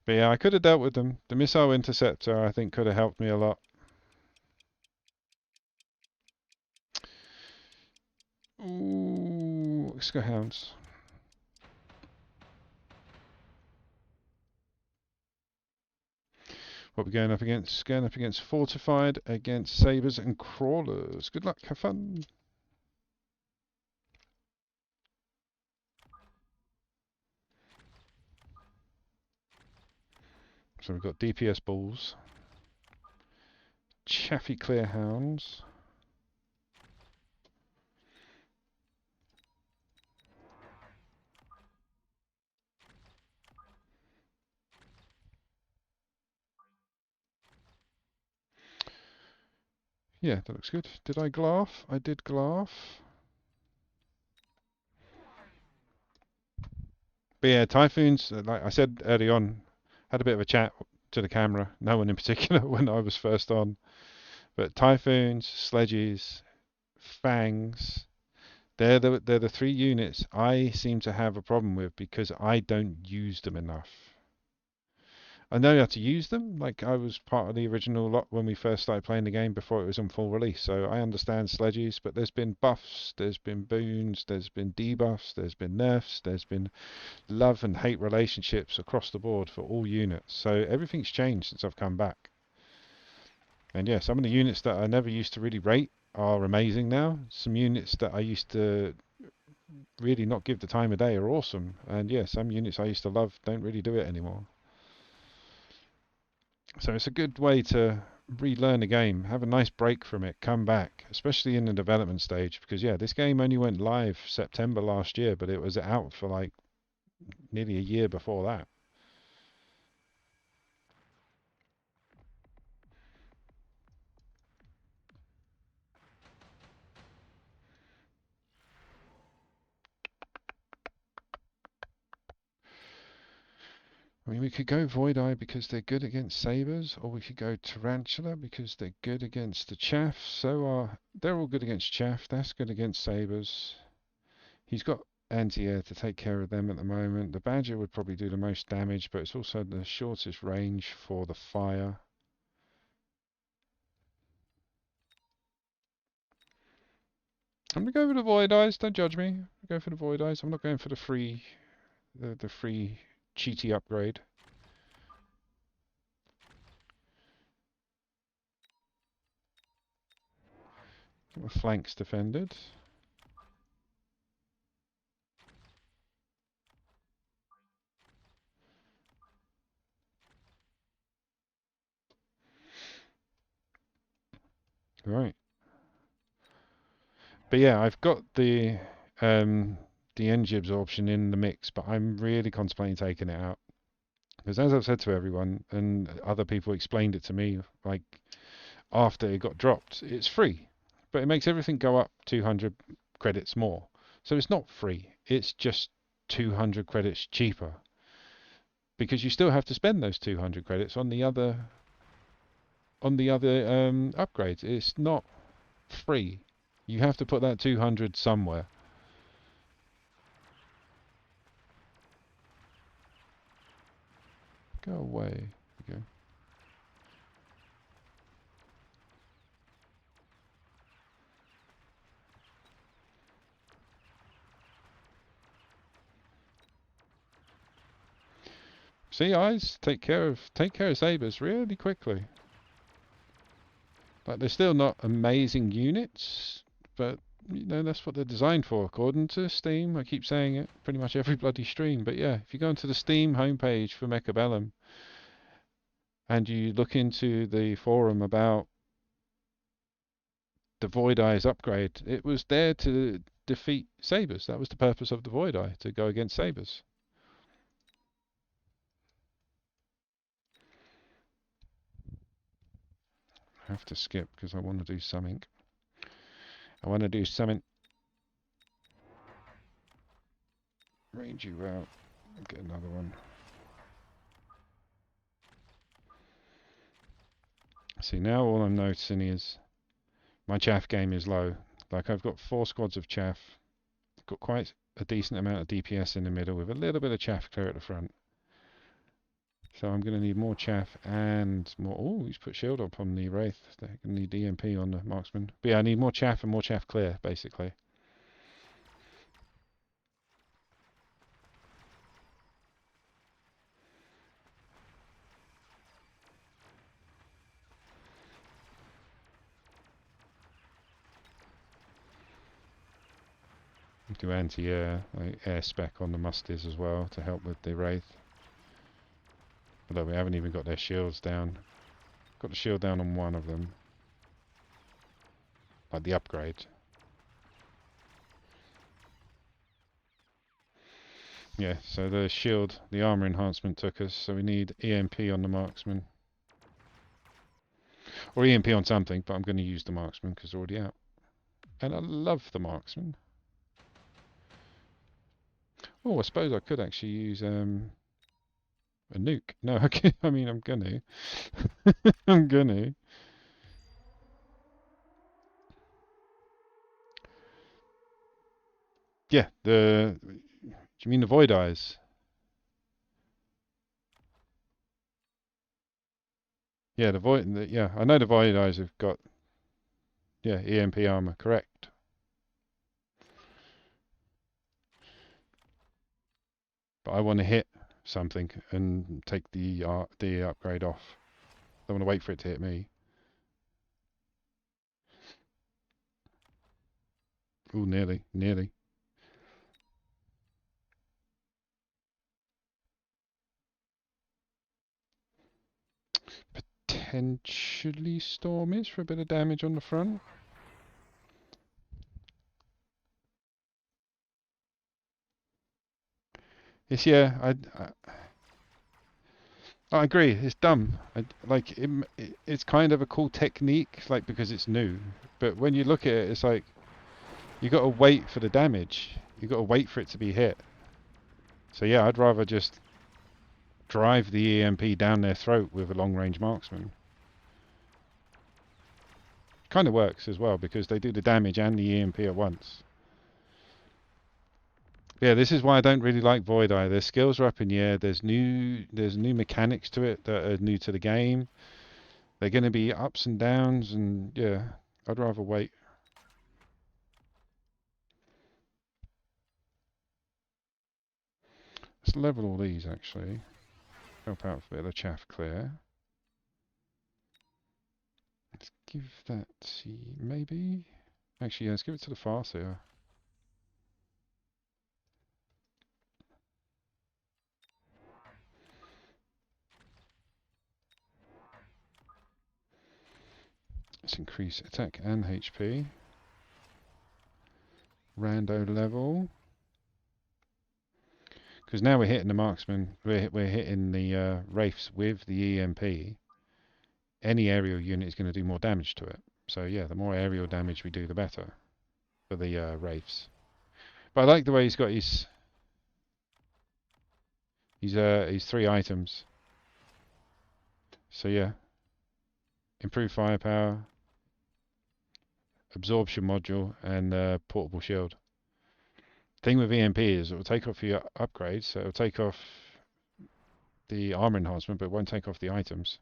But yeah, I could have dealt with them. The missile interceptor, I think, could have helped me a lot. Ooh, let's go Hounds. What we're going up against? Going up against Fortified, against Sabres and Crawlers. Good luck, have fun. So we've got DPS Bulls, Chaffy Clear Hounds, yeah, that looks good. Did I glaff? I did glaff. But yeah, Typhoons, like I said early on, had a bit of a chat to the camera. No one in particular when I was first on. But Typhoons, Sledges, Fangs, they're the three units I seem to have a problem with because I don't use them enough. I know how to use them, like I was part of the original lot when we first started playing the game before it was on full release, so I understand Sledges, but there's been buffs, there's been boons, there's been debuffs, there's been nerfs, there's been love and hate relationships across the board for all units, so everything's changed since I've come back. And yeah, some of the units that I never used to really rate are amazing now. Some units that I used to really not give the time of day are awesome, and yeah, some units I used to love don't really do it anymore. So it's a good way to relearn a game, have a nice break from it, come back, especially in the development stage, because yeah, this game only went live September last year, but it was out for like nearly a year before that. I mean, we could go Void Eye because they're good against Sabres, or we could go Tarantula because they're good against the Chaff. They're all good against Chaff. That's good against Sabres. He's got anti-air to take care of them at the moment. The Badger would probably do the most damage, but it's also the shortest range for the fire. I'm gonna go for the Void Eyes. Don't judge me. Go for the Void Eyes. I'm not going for the free, the free cheaty upgrade. Get my flanks defended. Right. But yeah, I've got the energy absorption in the mix, but I'm really contemplating taking it out. Because as I've said to everyone, and other people explained it to me, like after it got dropped, it's free, but it makes everything go up 200 credits more. So it's not free, it's just 200 credits cheaper. Because you still have to spend those 200 credits on the other upgrades. It's not free. You have to put that 200 somewhere. Go away. Okay. See, eyes, take care of sabers really quickly. Like they're still not amazing units, but you know that's what they're designed for, according to Steam. I keep saying it pretty much every bloody stream, but yeah, if you go into the Steam homepage for Mechabellum and you look into the forum about the Void Eyes upgrade, it was there to defeat sabers. That was the purpose of the Void Eye, to go against sabers. I have to skip because I want to do something. Range you out. Get another one. See, now all I'm noticing is my chaff game is low. Like I've got 4 squads of chaff. Got quite a decent amount of DPS in the middle with a little bit of chaff clear at the front. So I'm going to need more chaff and more... Oh, he's put shield up on the Wraith. They're going to need EMP on the marksman. But yeah, I need more chaff and more chaff clear, basically. Do anti-air, like air spec on the musties as well to help with the Wraith. Although we haven't even got their shields down. Got the shield down on one of them. Like the upgrade. Yeah, so the shield, the armor enhancement took us, so we need EMP on the marksman. Or EMP on something, but I'm going to use the marksman because they're already out. And I love the marksman. Oh, I suppose I could actually use a nuke. No, I mean, I'm gonna. I'm gonna. Yeah, do you mean the Void Eyes? Yeah, yeah, I know the Void Eyes have got, yeah, EMP armor, correct. But I want to hit something and take the upgrade off. I don't want to wait for it to hit me. Oh, nearly, nearly. Potentially Stormies for a bit of damage on the front. It's, yeah, I agree. It's dumb. It's kind of a cool technique, like because it's new. But when you look at it, it's like you got to wait for the damage. You got to wait for it to be hit. So yeah, I'd rather just drive the EMP down their throat with a long-range marksman. Kind of works as well because they do the damage and the EMP at once. Yeah, this is why I don't really like Void Eye. Their skills are up in the air. There's new mechanics to it that are new to the game. They're going to be ups and downs, and yeah, I'd rather wait. Let's level all these actually. Help out with a bit of the chaff clear. Let's give that maybe. Actually, yeah, let's give it to the Farseer. Let's increase attack and HP. Rando level. Because now we're hitting the marksman, we're hitting the wraiths with the EMP. Any aerial unit is going to do more damage to it. So yeah, the more aerial damage we do, the better for the wraiths. But I like the way he's got his 3 items. So yeah, improved firepower, absorption module, and portable shield. Thing with EMP is it will take off your upgrades, so it will take off the armor enhancement, but it won't take off the items.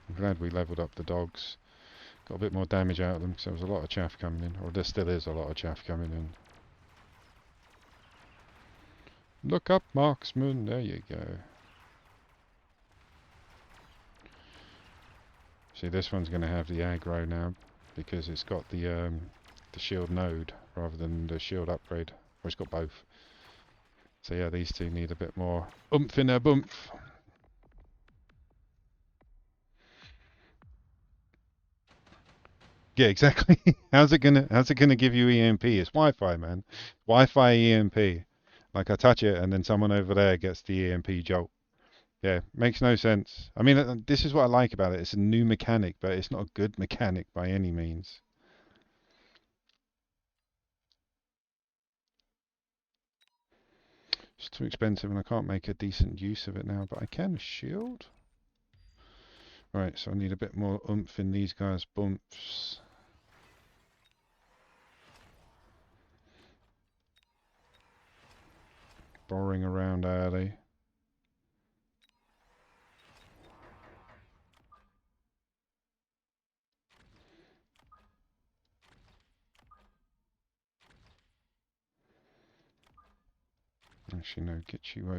I'm glad we leveled up the dogs. Got a bit more damage out of them because there was a lot of chaff coming in, or there still is a lot of chaff coming in. Look up, marksman. There you go. See, this one's going to have the aggro now because it's got the shield node rather than the shield upgrade. Or it's got both. So yeah, these two need a bit more oomph in their boomph. Yeah, exactly. How's it gonna give you EMP? It's Wi-Fi, man. Wi-Fi EMP. Like I touch it and then someone over there gets the EMP jolt. Yeah, makes no sense. I mean, this is what I like about it. It's a new mechanic, but it's not a good mechanic by any means. It's too expensive and I can't make a decent use of it now, but I can shield. Right, so I need a bit more oomph in these guys' bumps. Boring around early. Actually, no, get you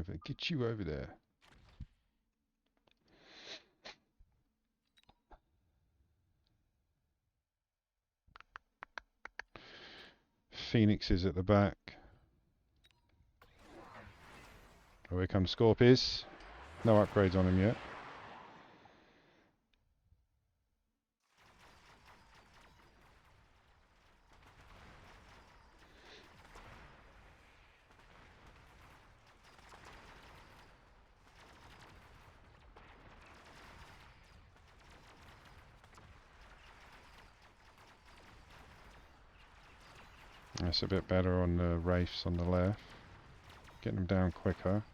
over there. Phoenix is at the back. Oh, here comes Scorpius. No upgrades on him yet. That's a bit better on the Wraiths on the left. Getting them down quicker.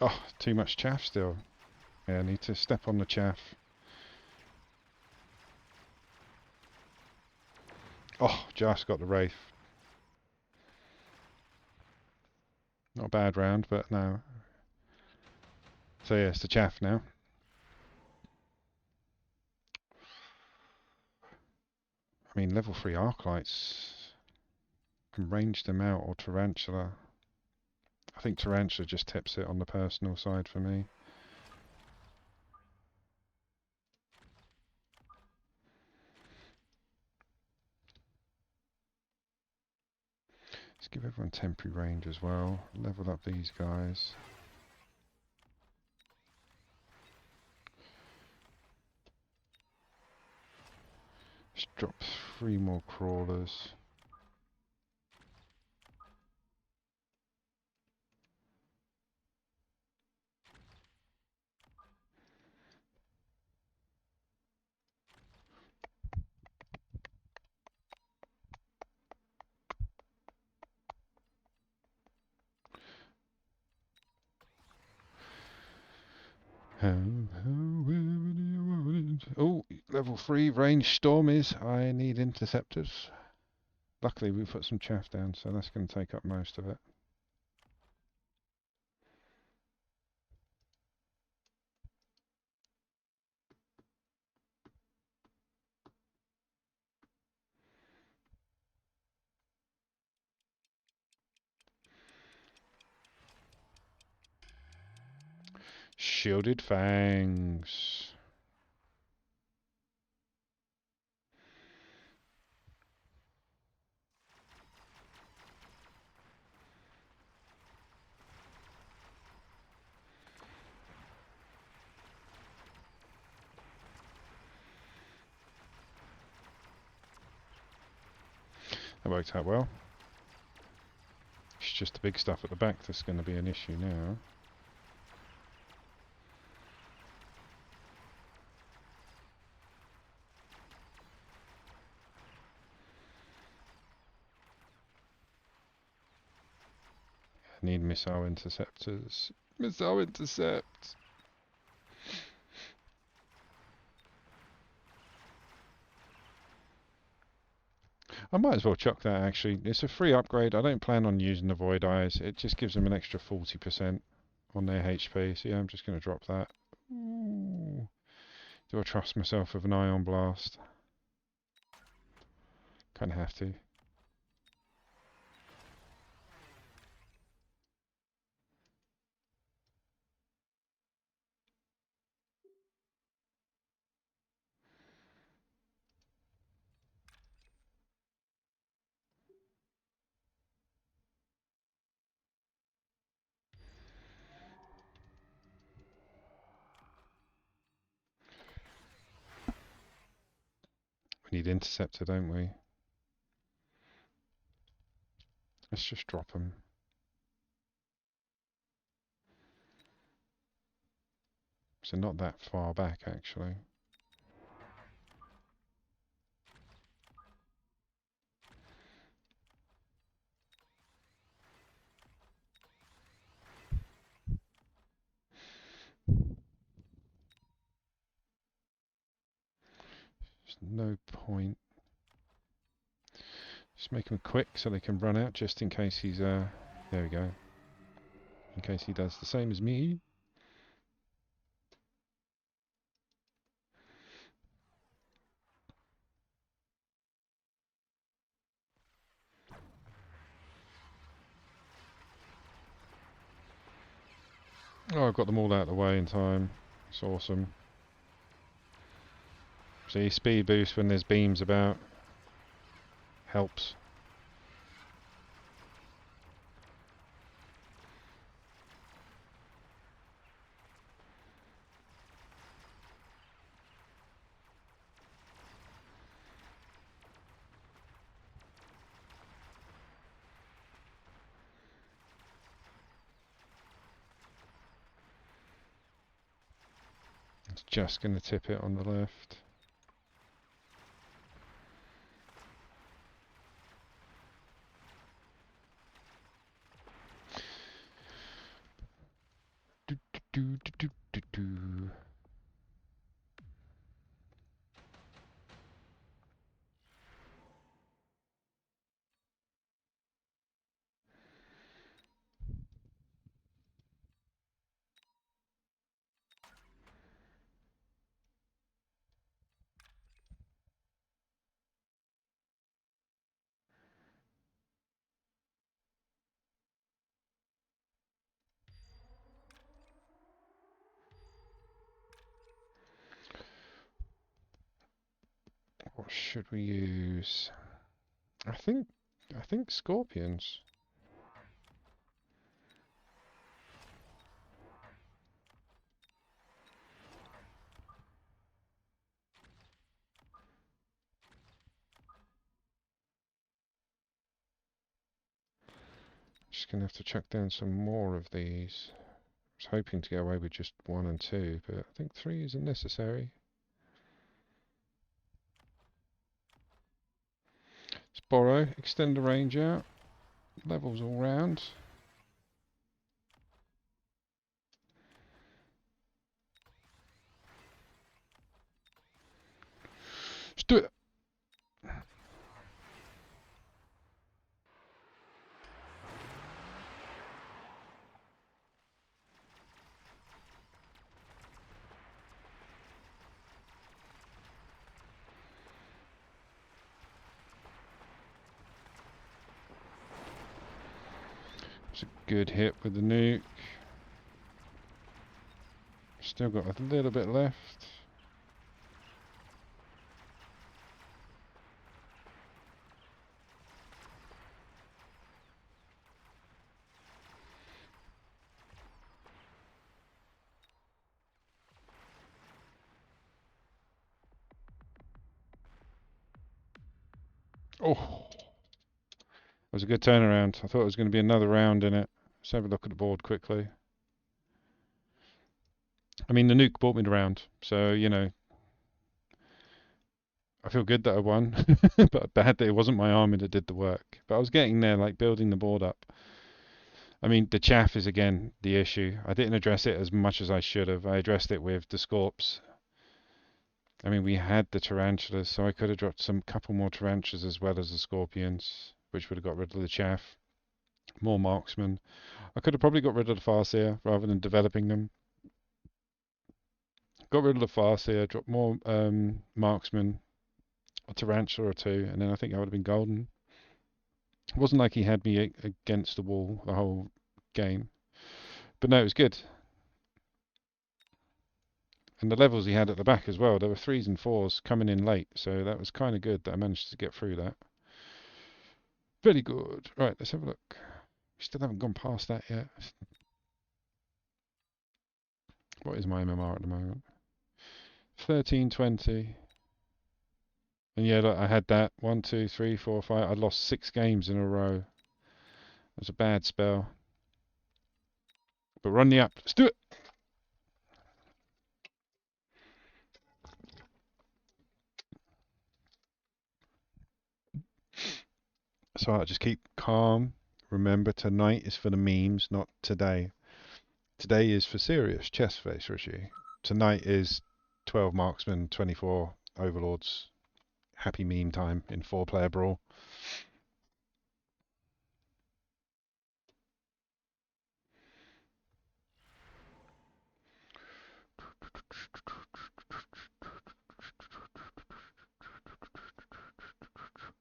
Oh, too much chaff still. Yeah, I need to step on the chaff. Oh, just got the Wraith. Not a bad round, but no. So yeah, it's the chaff now. I mean, level 3 Arclights can range them out, or Tarantula. I think Tarantula just tips it on the personal side for me. Let's give everyone temporary range as well. Level up these guys. Let's drop 3 more crawlers. Oh, level 3 range storm is. I need interceptors. Luckily, we put some chaff down, so that's going to take up most of it. Shielded fangs. That worked out well. It's just the big stuff at the back that's going to be an issue now. I need missile interceptors. Missile intercept! I might as well chuck that actually. It's a free upgrade. I don't plan on using the Void Eyes. It just gives them an extra 40% on their HP. So yeah, I'm just going to drop that. Ooh. Do I trust myself with an Ion Blast? Kind of have to. We need Interceptor, don't we? Let's just drop them. So not that far back, actually. There's no point. Just make them quick so they can run out, just in case he's, there we go. In case he does the same as me. Oh, I've got them all out of the way in time. It's awesome. See, speed boost when there's beams about. Helps. It's just going to tip it on the left. Do, do, do, do, do, do. What should we use? I think scorpions. Just gonna have to chuck down some more of these. I was hoping to get away with just 1 and 2, but I think 3 isn't necessary. Let's borrow, extend the range out, levels all round. do it. It's a good hit with the nuke. Still got a little bit left. Oh, that was a good turnaround. I thought it was going to be another round in it. Let's have a look at the board quickly. I mean, the nuke brought me the round, so, you know, I feel good that I won, but bad that it wasn't my army that did the work. But I was getting there, like building the board up. I mean, the chaff is again the issue. I didn't address it as much as I should have. I addressed it with the Scorps. I mean, we had the tarantulas, so I could have dropped some couple more tarantulas as well as the scorpions, which would have got rid of the chaff. More marksmen. I could have probably got rid of the Farseer rather than developing them. Got rid of the Farseer, dropped more marksmen, a tarantula or two, and then I think I would have been golden. It wasn't like he had me against the wall the whole game. But no, it was good. And the levels he had at the back as well, there were 3s and 4s coming in late, so that was kind of good that I managed to get through that. Very good. Right, let's have a look. We still haven't gone past that yet. What is my MMR at the moment? 1320. And yeah, look, I had that. 1, 2, 3, 4, 5. I lost 6 games in a row. It was a bad spell. But we're on the up. Let's do it! So I just keep calm. Remember, tonight is for the memes, not today. Today is for serious chest face, Richie. Tonight is 12 marksmen, 24 overlords. Happy meme time in 4-player brawl.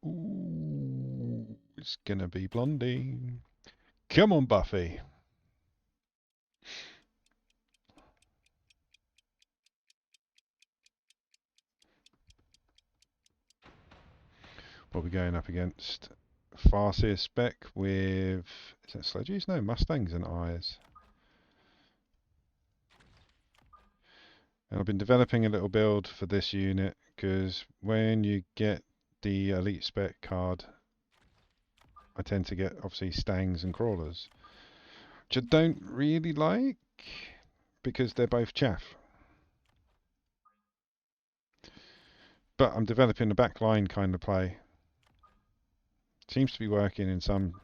Ooh, it's gonna be Blondie. Come on, Buffy. What are we going up against? Farseer spec with... Is that sledges? No, Mustangs and eyes. And I've been developing a little build for this unit, because when you get the elite spec card, I tend to get, obviously, stangs and crawlers. Which I don't really like, because they're both chaff. But I'm developing a backline kind of play. Seems to be working in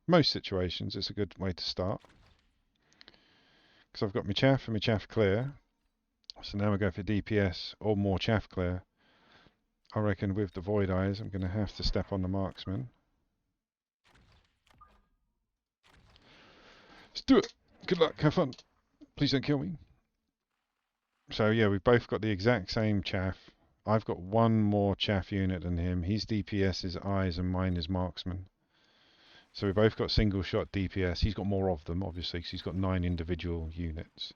most situations. It's a good way to start. Because I've got my chaff and my chaff clear. So now we go for DPS or more chaff clear. I reckon with the Void Eyes, I'm going to have to step on the marksman. Let's do it! Good luck, have fun. Please don't kill me. So yeah, we've both got the exact same chaff. I've got one more chaff unit than him. His DPS is eyes and mine is marksman. So we both got single shot DPS. He's got more of them, obviously, because he's got 9 individual units.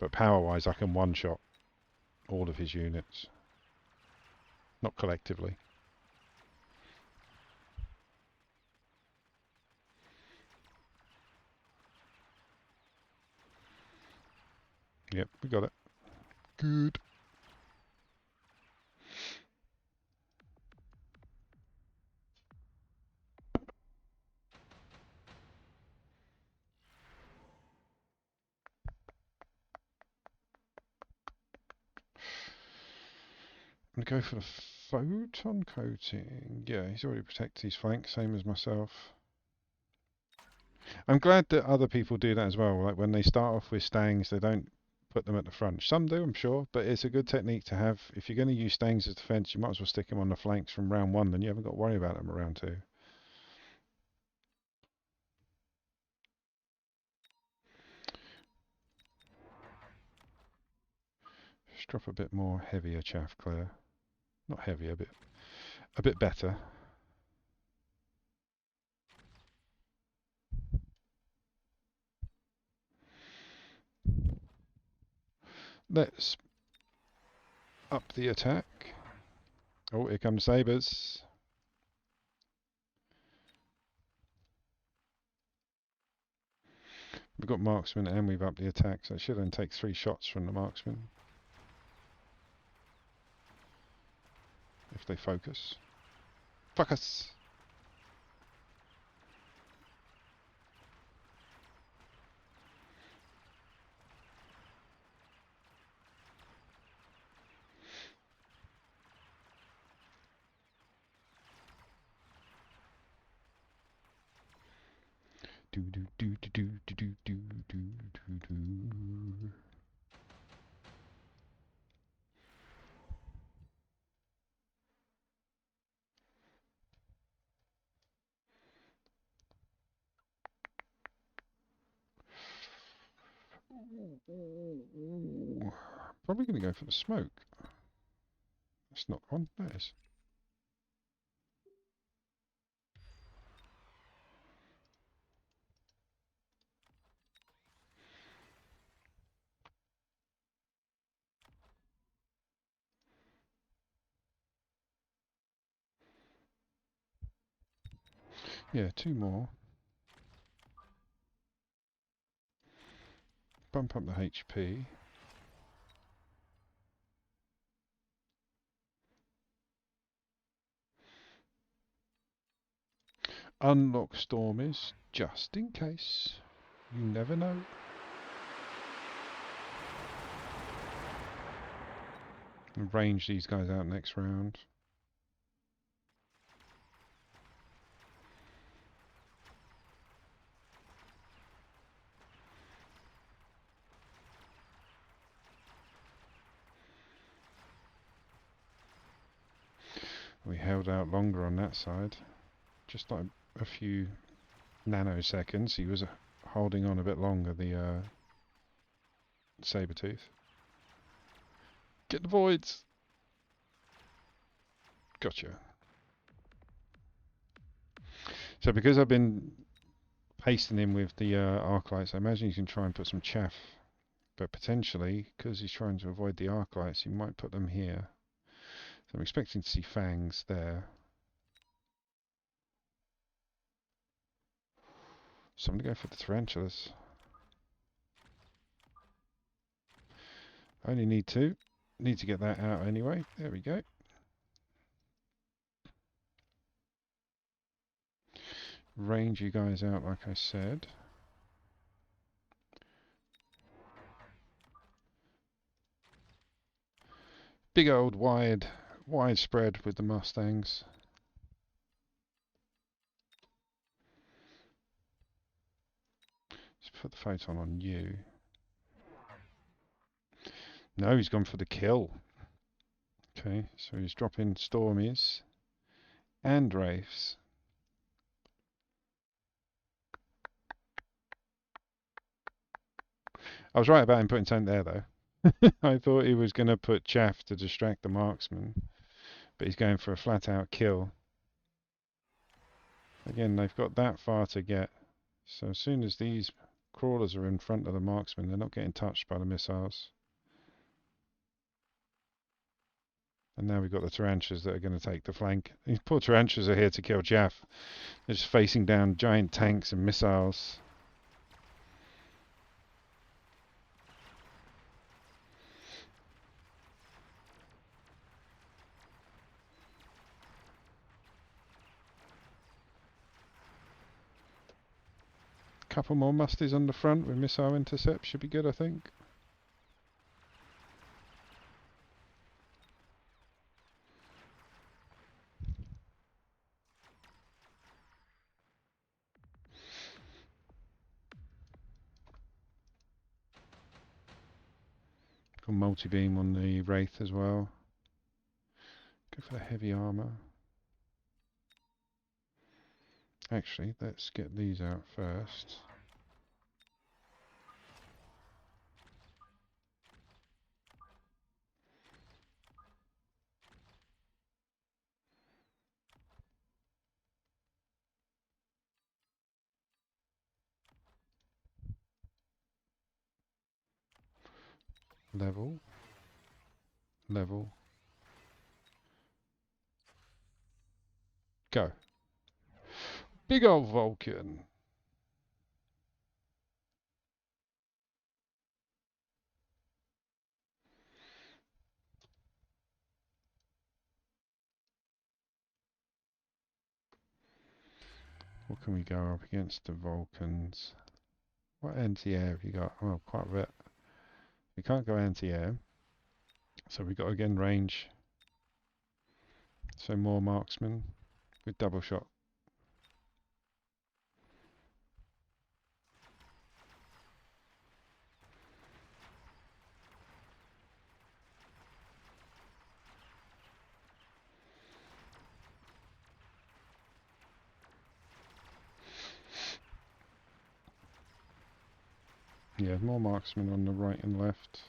But power-wise, I can one-shot all of his units. Not collectively. Yep, we got it. Good. I'm going to go for the photon coating. Yeah, he's already protected his flank, same as myself. I'm glad that other people do that as well. Like when they start off with stangs, they don't put them at the front. Some do, I'm sure, but it's a good technique to have. If you're going to use Stangs as defence, you might as well stick them on the flanks from round one, then you haven't got to worry about them around two. Just drop a bit more heavier chaff, Claire. Not heavier, a bit better. Let's up the attack. Oh, here comes sabres. We've got marksman and we've upped the attack, so it should only take 3 shots from the marksman. If they focus. Focus! Do do do do do do do do do do. Probably going to go for the smoke. That's not one. That is. Yeah, 2 more. Bump up the HP. Unlock Stormies, just in case. You never know. And range these guys out next round. We held out longer on that side. Just like a few nanoseconds. He was holding on a bit longer, the Sabertooth. Get the voids! Gotcha. So because I've been pasting him with the arc lights, I imagine you can try and put some chaff. But potentially, because he's trying to avoid the arc lights, he might put them here. So I'm expecting to see fangs there. So I'm going to go for the tarantulas. I only need 2. Need to get that out anyway. There we go. Range you guys out like I said. Big old wide spread with the Mustangs. Let's put the photon on you. No, he's gone for the kill. Okay, so he's dropping Stormies and Wraiths. I was right about him putting something there though. I thought he was going to put chaff to distract the marksman, but he's going for a flat out kill. Again, they've got that far to get, so as soon as these crawlers are in front of the marksman, they're not getting touched by the missiles. And now we've got the tarantulas that are going to take the flank. These poor tarantulas are here to kill Jaff. They're just facing down giant tanks and missiles. Couple more musties on the front with missile intercept should be good, I think. Got multi-beam on the Wraith as well. Go for the heavy armor. Actually, let's get these out first. Level. Level. Go. Big old Vulcan. What can we go up against the Vulcans? What anti-air have you got? Well, quite a bit. We can't go anti-air. So we've got again range. So more marksmen with double shot. Yeah, more marksmen on the right and left.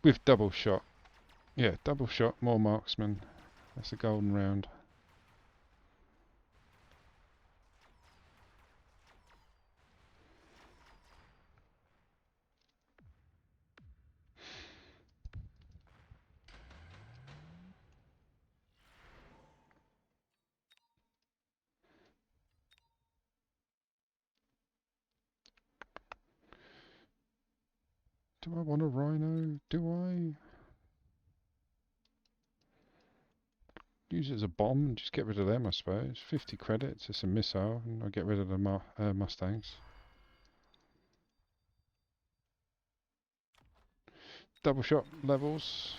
With double shot. Yeah, double shot, more marksmen. That's a golden round. Do I want a rhino? Do I? Use it as a bomb and just get rid of them, I suppose. 50 credits, it's a missile, and I'll get rid of the Mustangs. Double shot levels.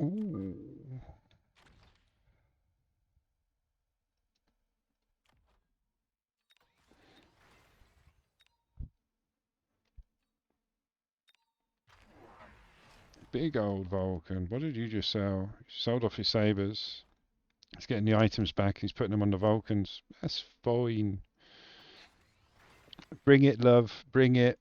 Ooh. Big old Vulcan. What did you just sell? You sold off your sabres. He's getting the items back. He's putting them on the Vulcans. That's fine. Bring it, love. Bring it.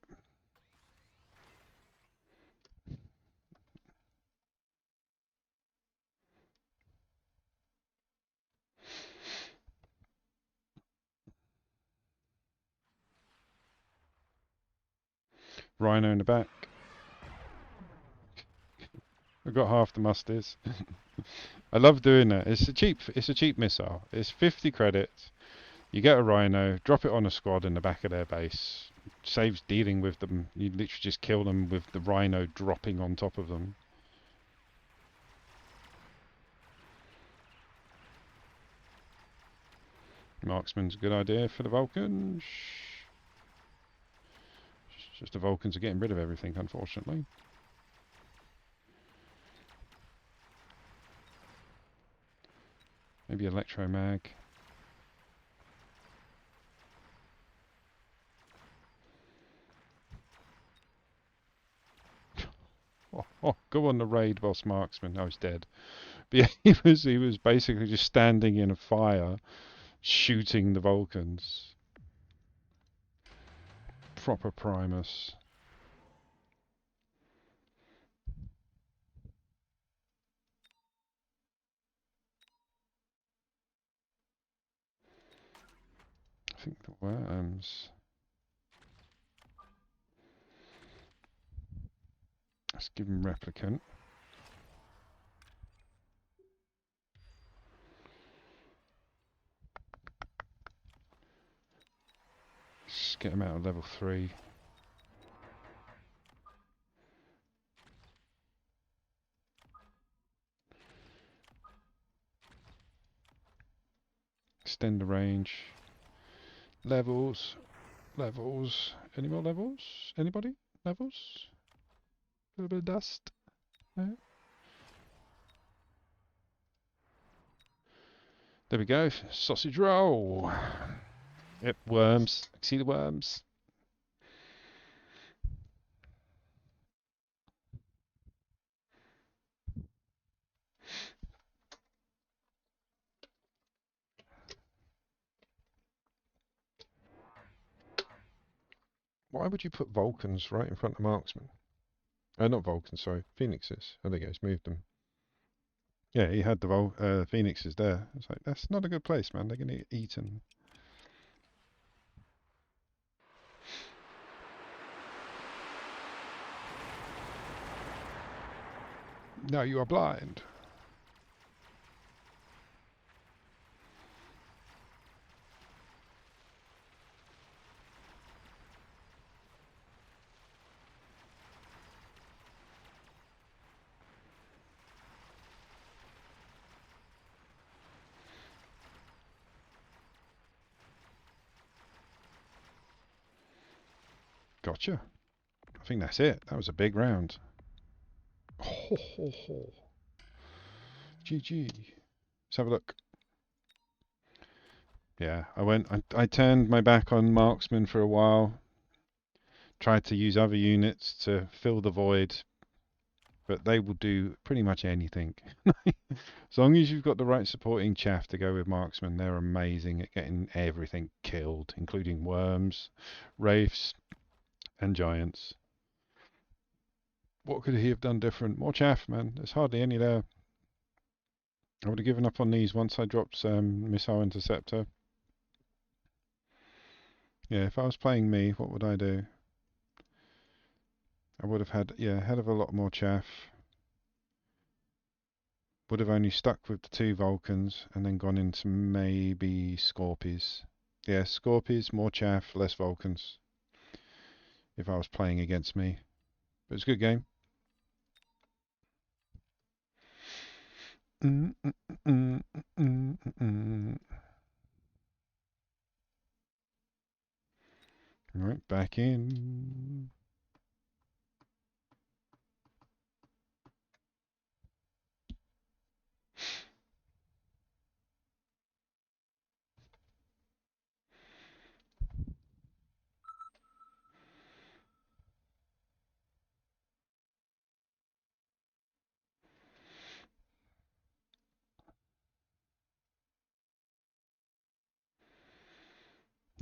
Rhino in the back. We've got half the musters. I love doing that. It's a cheap missile. It's 50 credits. You get a rhino, drop it on a squad in the back of their base. Saves dealing with them. You literally just kill them with the rhino dropping on top of them. Marksman's a good idea for the Vulcans. Just the Vulcans are getting rid of everything, unfortunately. Maybe electromag. Oh, go on the raid, boss marksman. Oh, he's dead. But yeah, he was basically just standing in a fire, shooting the Vulcans. Proper Primus. I think the worms. Let's give him replicant. Just get him out of level 3. Extend the range. Levels. Levels. Any more levels? Anybody? Levels? A little bit of dust. No? There we go. Sausage roll. Yep, worms. See the worms? Why would you put Vulcans right in front of marksmen? Not Vulcans, sorry. Phoenixes. Oh, there he goes. Moved them. Yeah, he had the Phoenixes there. It's like, that's not a good place, man. They're going to get eaten. Now you are blind. Gotcha. I think that's it. That was a big round. Ho, ho, ho. GG. Let's have a look. Yeah, I turned my back on marksman for a while. Tried to use other units to fill the void, but they will do pretty much anything. As long as you've got the right supporting chaff to go with marksman, they're amazing at getting everything killed, including worms, wraiths, and giants. What could he have done different? More chaff, man. There's hardly any there. I would have given up on these once I dropped missile interceptor. Yeah, if I was playing me, what would I do? I would have had, yeah, a hell of a lot more chaff. Would have only stuck with the 2 Vulcans and then gone into maybe Scorpies. Yeah, Scorpies, more chaff, less Vulcans. If I was playing against me. But it's a good game. Right, back in.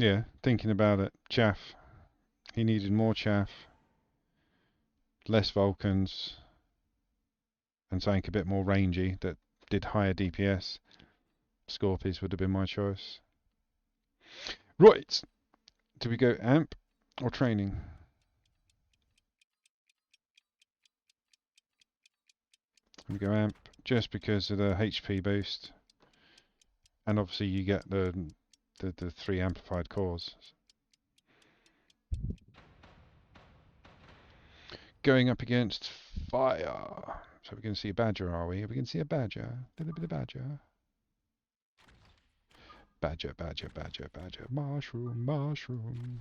Yeah, thinking about it. Chaff. He needed more chaff, less Vulcans, and something a bit more rangy that did higher DPS. Scorpies would have been my choice. Right! Do we go amp or training? We go amp just because of the HP boost, and obviously you get the 3 amplified cores. Going up against fire. So we're going to see a badger, are we? Are we going to see a badger? A little bit of badger. Badger, badger, badger, badger. Mushroom, mushroom.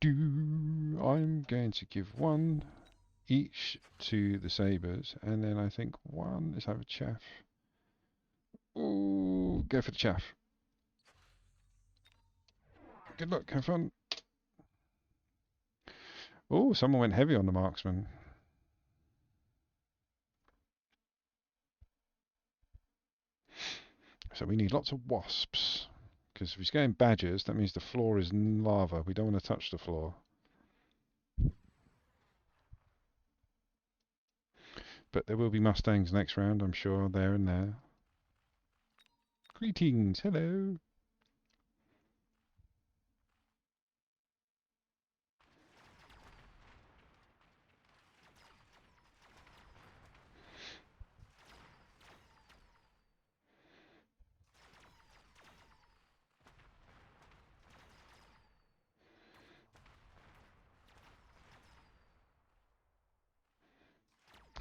I'm going to give 1 each to the sabres, and then I think 1. Let's have a chaff. Ooh, go for the chaff. Good luck, have fun. Oh, someone went heavy on the marksman. So we need lots of wasps. Because if he's going badgers, that means the floor is lava. We don't want to touch the floor. But there will be Mustangs next round, I'm sure, there and there. Greetings, hello.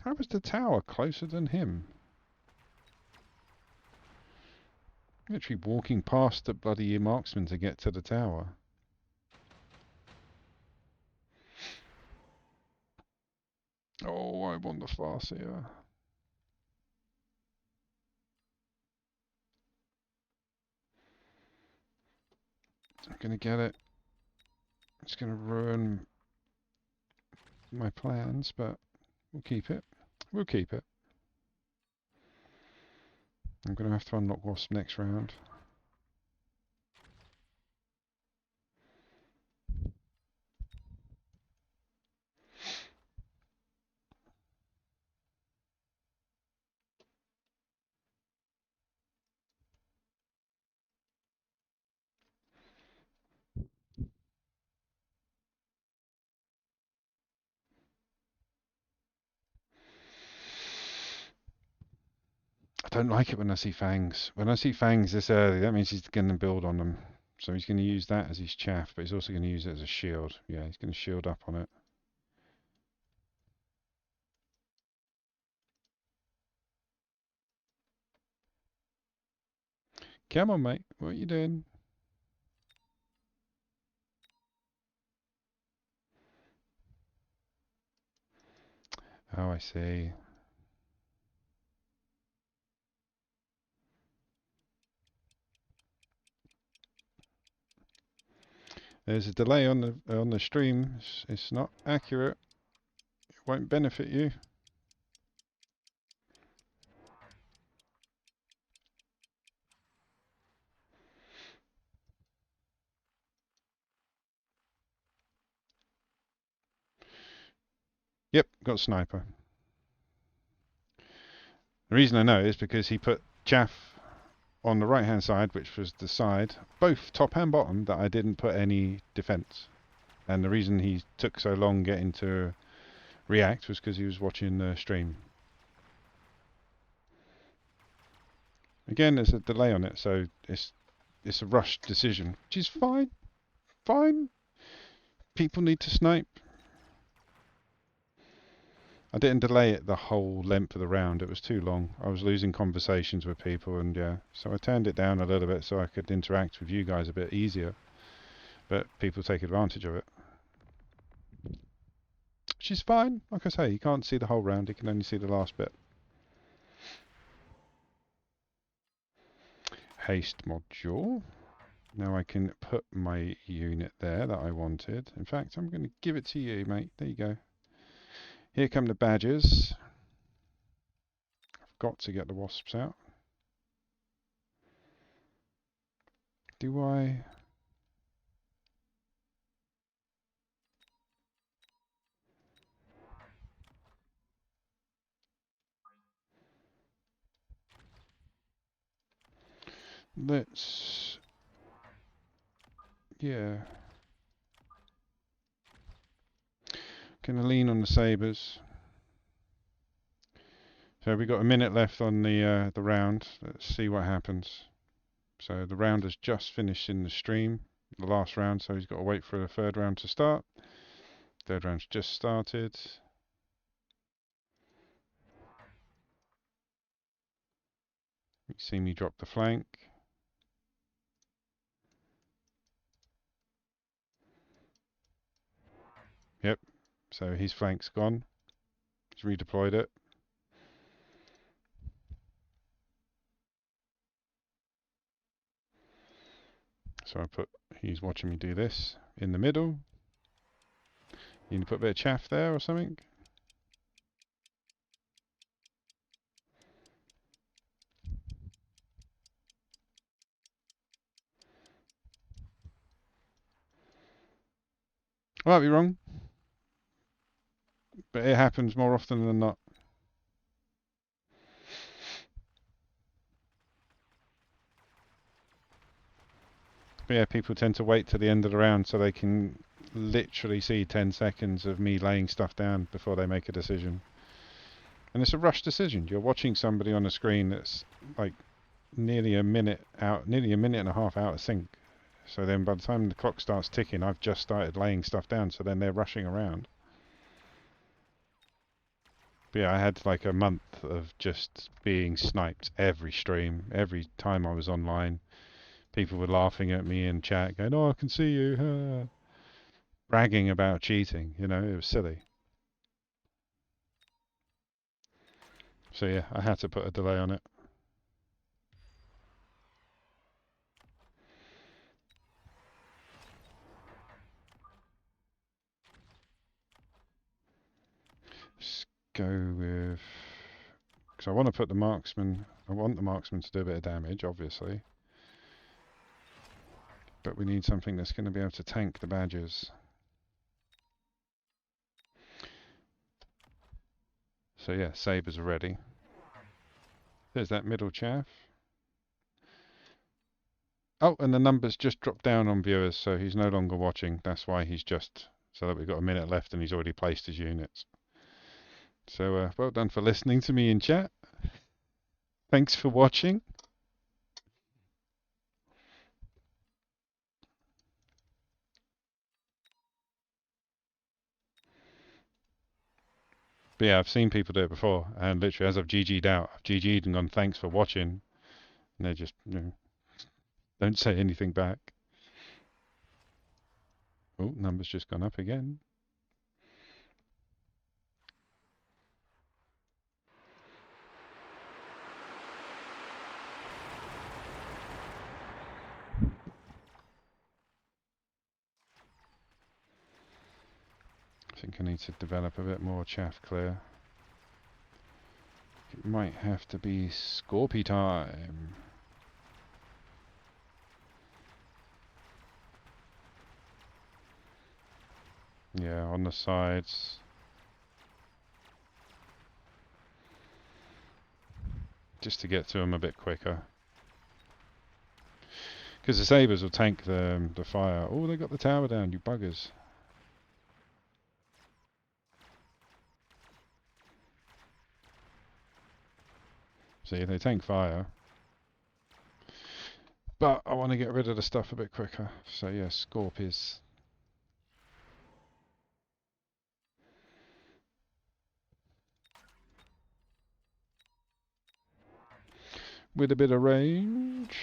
How was the tower closer than him? Literally walking past the bloody marksman to get to the tower. Oh, I want the Farseer. I'm gonna get it. It's gonna ruin my plans, but we'll keep it. We'll keep it. I'm gonna have to unlock Wasp next round. I don't like it when I see fangs. When I see fangs this early, that means he's going to build on them. So he's going to use that as his chaff, but he's also going to use it as a shield. Yeah, he's going to shield up on it. Come on, mate. What are you doing? Oh, I see. There's a delay on the stream. It's not accurate. It won't benefit you. Yep, got a sniper. The reason I know is because he put chaff on the right hand side, which was the side, both top and bottom, that I didn't put any defense. And the reason he took so long getting to react was because he was watching the stream. Again, there's a delay on it, so it's a rushed decision, which is fine. Fine. People need to snipe. I didn't delay it the whole length of the round. It was too long. I was losing conversations with people, and yeah, so I turned it down a little bit so I could interact with you guys a bit easier. But people take advantage of it, which is fine. Like I say, you can't see the whole round. You can only see the last bit. Haste module. Now I can put my unit there that I wanted. In fact, I'm going to give it to you, mate. There you go. Here come the badgers. I've got to get the wasps out. Do I? Let's... Yeah. Gonna lean on the sabres. So we've got a minute left on the round. Let's see what happens. So the round has just finished in the stream, the last round, so he's got to wait for the third round to start. Third round's just started. You see me drop the flank. Yep, so his flank's gone. He's redeployed it. So he's watching me do this in the middle. You need to put a bit of chaff there or something. I might be wrong, but it happens more often than not. But yeah, people tend to wait to the end of the round so they can literally see 10 seconds of me laying stuff down before they make a decision. And it's a rush decision. You're watching somebody on a screen that's like nearly a minute and a half out of sync. So then by the time the clock starts ticking, I've just started laying stuff down, so then they're rushing around. But yeah, I had like a month of just being sniped every stream, every time I was online. People were laughing at me in chat, going, "Oh, I can see you," bragging about cheating. You know, it was silly. So yeah, I had to put a delay on it. Just go with, because I want to put the marksman. I want the marksman to do a bit of damage, obviously, but we need something that's going to be able to tank the badgers. So yeah, sabers are ready. There's that middle chaff. Oh, and the numbers just dropped down on viewers, so he's no longer watching. That's why he's just, so that we've got a minute left and he's already placed his units. So well done for listening to me in chat. Thanks for watching. But yeah, I've seen people do it before, and literally as I've GG'd out, I've GG'd and gone thanks for watching, and they just, you know, don't say anything back. Oh, numbers just gone up again. I think I need to develop a bit more chaff clear. It might have to be Scorpy time. Yeah, on the sides. Just to get to them a bit quicker. Because the sabers will tank the fire. Oh, they got the tower down, you buggers. See, they tank fire. But I want to get rid of the stuff a bit quicker. So yeah, Scorpies. With a bit of range.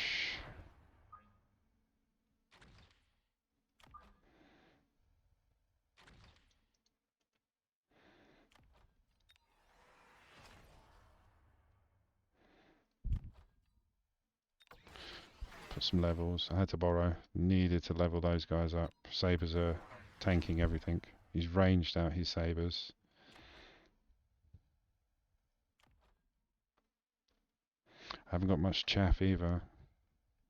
Put some levels. I had to borrow. Needed to level those guys up. Sabers are tanking everything. He's ranged out his sabers. I haven't got much chaff either.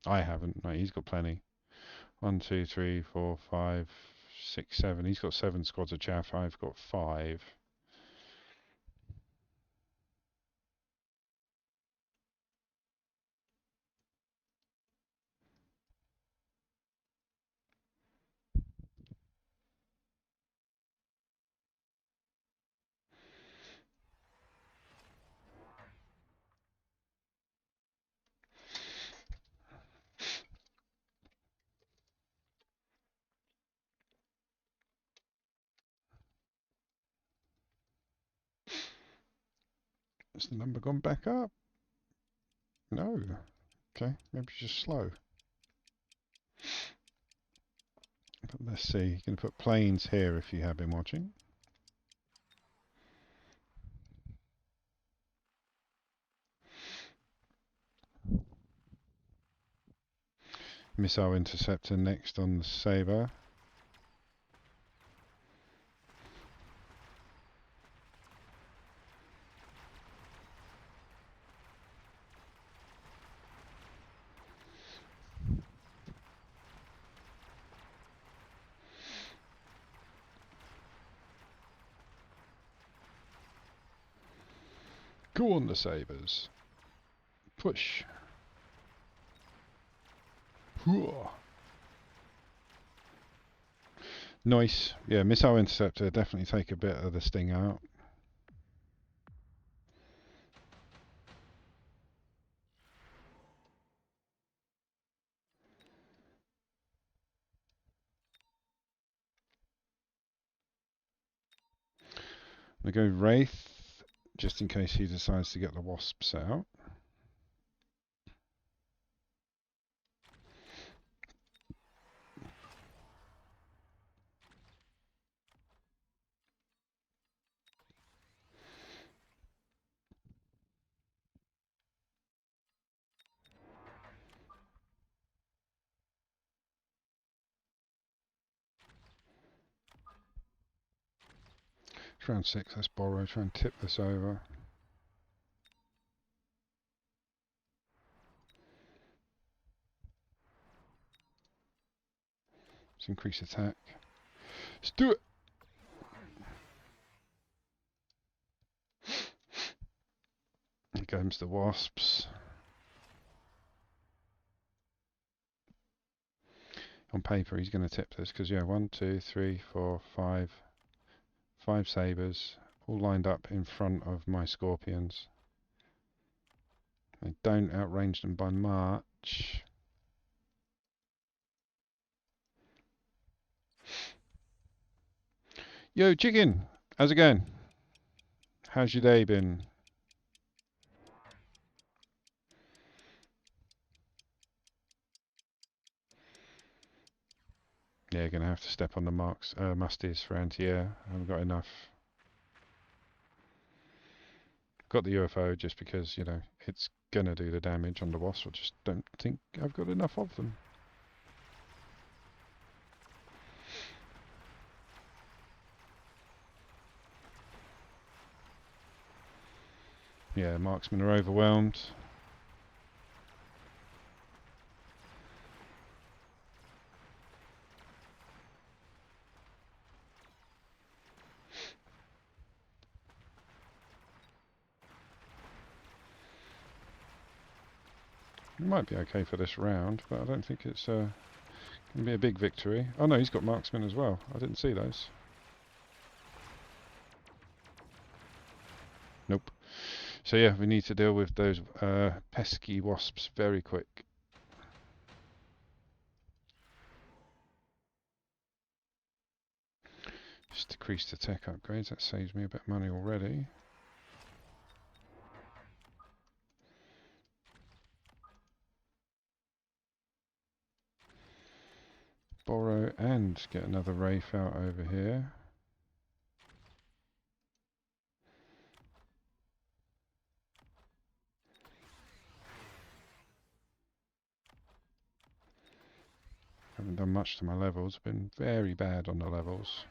I haven't. No, he's got plenty. 1, 2, 3, 4, 5, 6, 7. He's got 7 squads of chaff. I've got 5. Has the number gone back up? No. Okay, maybe it's just slow. But let's see. You can put planes here if you have been watching. Missile interceptor next on the Sabre. Go on the Sabres. Push. Hooah. Nice. Yeah, missile interceptor definitely take a bit of the sting out. We go Wraith just in case he decides to get the wasps out. It's round 6, let's borrow, try and tip this over. Let's increase attack. Let's do it! Here comes the wasps. On paper he's going to tip this because, yeah, 1, 2, 3, 4, 5. 5 sabres, all lined up in front of my scorpions. I don't outrange them by much. Yo, chicken! How's it going? How's your day been? Yeah, gonna have to step on the musties for anti-air. I haven't got enough. Got the UFO just because, you know, it's gonna do the damage on the wasp. I just don't think I've got enough of them. Yeah, marksmen are overwhelmed. It might be okay for this round, but I don't think it's going to be a big victory. Oh no, he's got marksmen as well. I didn't see those. Nope. So yeah, we need to deal with those pesky wasps very quick. Just decrease the tech upgrades, that saves me a bit of money already. Borrow and get another Wraith out over here. Haven't done much to my levels, been very bad on the levels.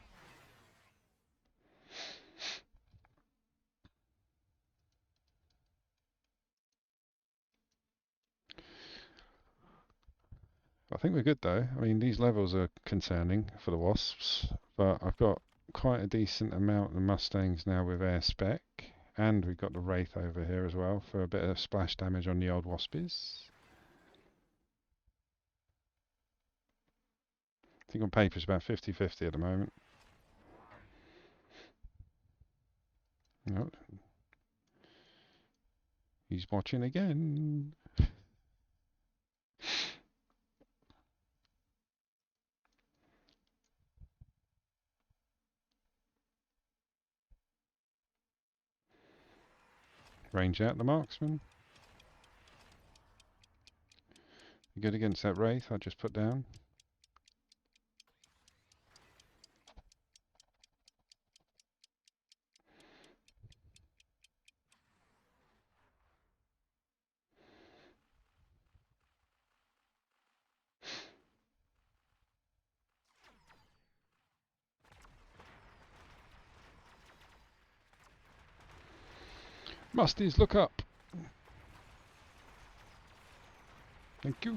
I think we're good though. I mean, these levels are concerning for the wasps, but I've got quite a decent amount of Mustangs now with air spec, and we've got the Wraith over here as well for a bit of splash damage on the old waspies. I think on paper it's about 50-50 at the moment. Oh, he's watching again. Range out the marksman. Good against that Wraith I just put down. Musties, look up! Thank you.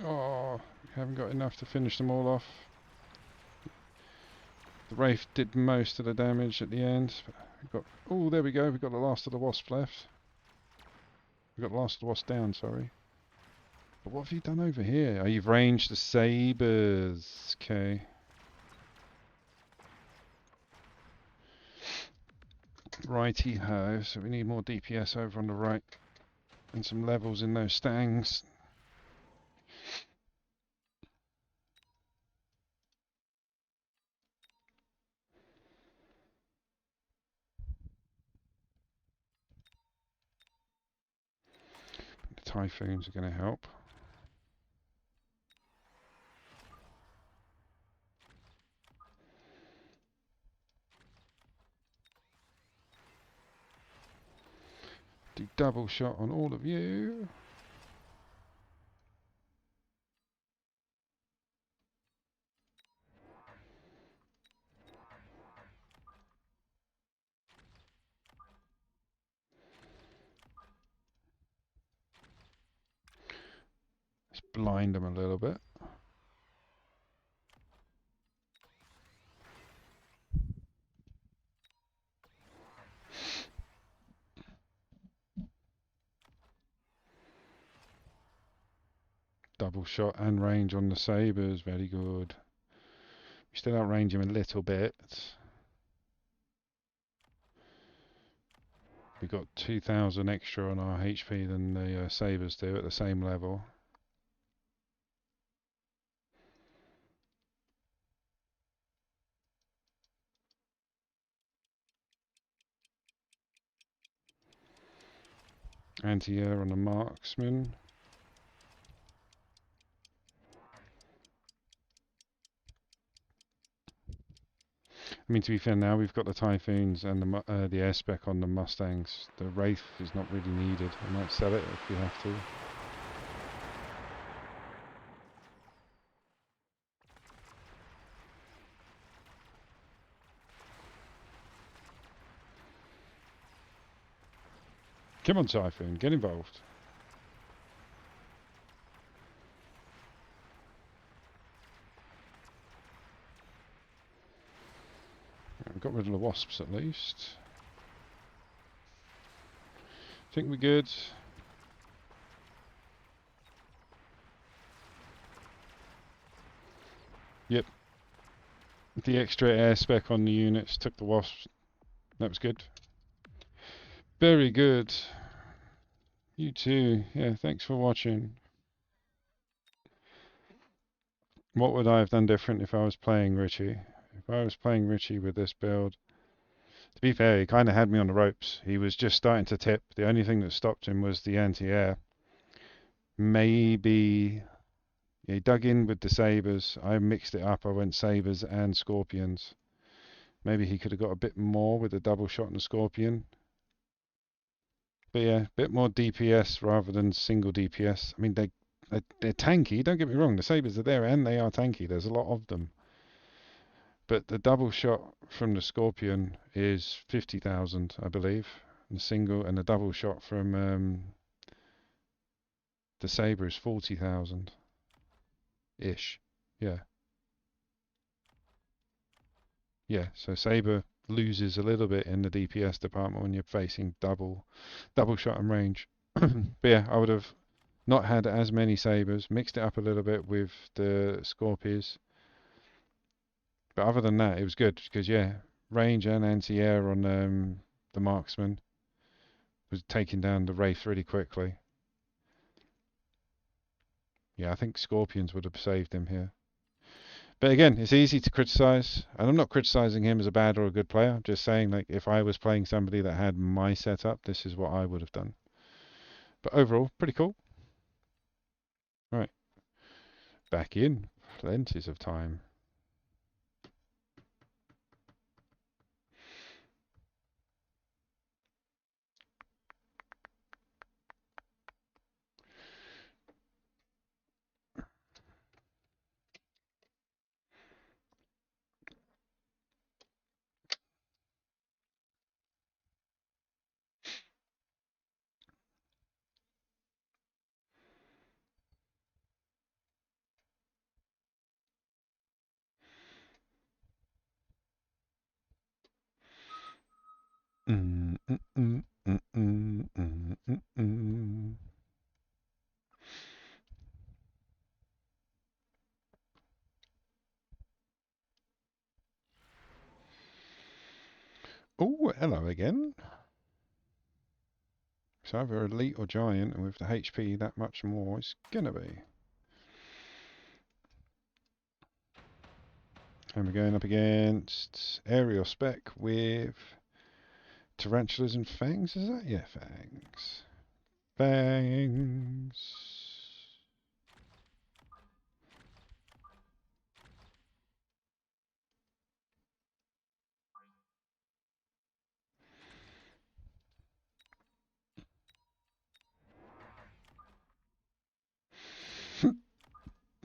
Oh, we haven't got enough to finish them all off. The Wraith did most of the damage at the end. We've got, oh, there we go. We've got the last of the wasps left. We've got the last of the wasps down, sorry. But what have you done over here? Oh, you've ranged the sabres. Okay. Righty-ho. So we need more DPS over on the right. And some levels in those stangs. Typhoons are going to help. Do double shot on all of you. Let's blind them a little bit. Double shot and range on the sabres, very good. We still outrange him a little bit. We got 2,000 extra on our HP than the sabres do at the same level. Anti-air on the marksman. I mean, to be fair, now we've got the Typhoons and the air spec on the Mustangs. The Wraith is not really needed. I might sell it if we have to. Come on, Typhoon, get involved. We've got rid of the Wasps at least. Think we're good. Yep. The extra air spec on the units took the Wasps. That was good. Very good. You too. Yeah, thanks for watching. What would I have done different if I was playing Richie? If I was playing Richie with this build, to be fair, he kind of had me on the ropes. He was just starting to tip. The only thing that stopped him was the anti-air. Maybe he dug in with the sabres. I mixed it up. I went sabres and scorpions. Maybe he could have got a bit more with the double shot and the scorpion. But yeah, a bit more DPS rather than single DPS. I mean, they're tanky. Don't get me wrong. The sabres are there and they are tanky. There's a lot of them. But the double shot from the scorpion is 50,000, I believe. And the single and the double shot from the sabre is 40,000 ish. Yeah. Yeah. So sabre loses a little bit in the DPS department when you're facing double shot and range. But yeah, I would have not had as many sabres, mixed it up a little bit with the scorpions. But other than that, it was good because yeah, range and anti-air on the marksman was taking down the wraith really quickly. Yeah, I think scorpions would have saved him here. But again, it's easy to criticize, and I'm not criticizing him as a bad or a good player. I'm just saying, like, if I was playing somebody that had my setup, this is what I would have done. But overall, pretty cool. Right, back in. Plenty of time. Oh, hello again. It's either elite or giant, and with the HP that much more, it's gonna be. And we're going up against aerial spec with tarantulas and fangs, is that? Yeah, fangs. Fangs.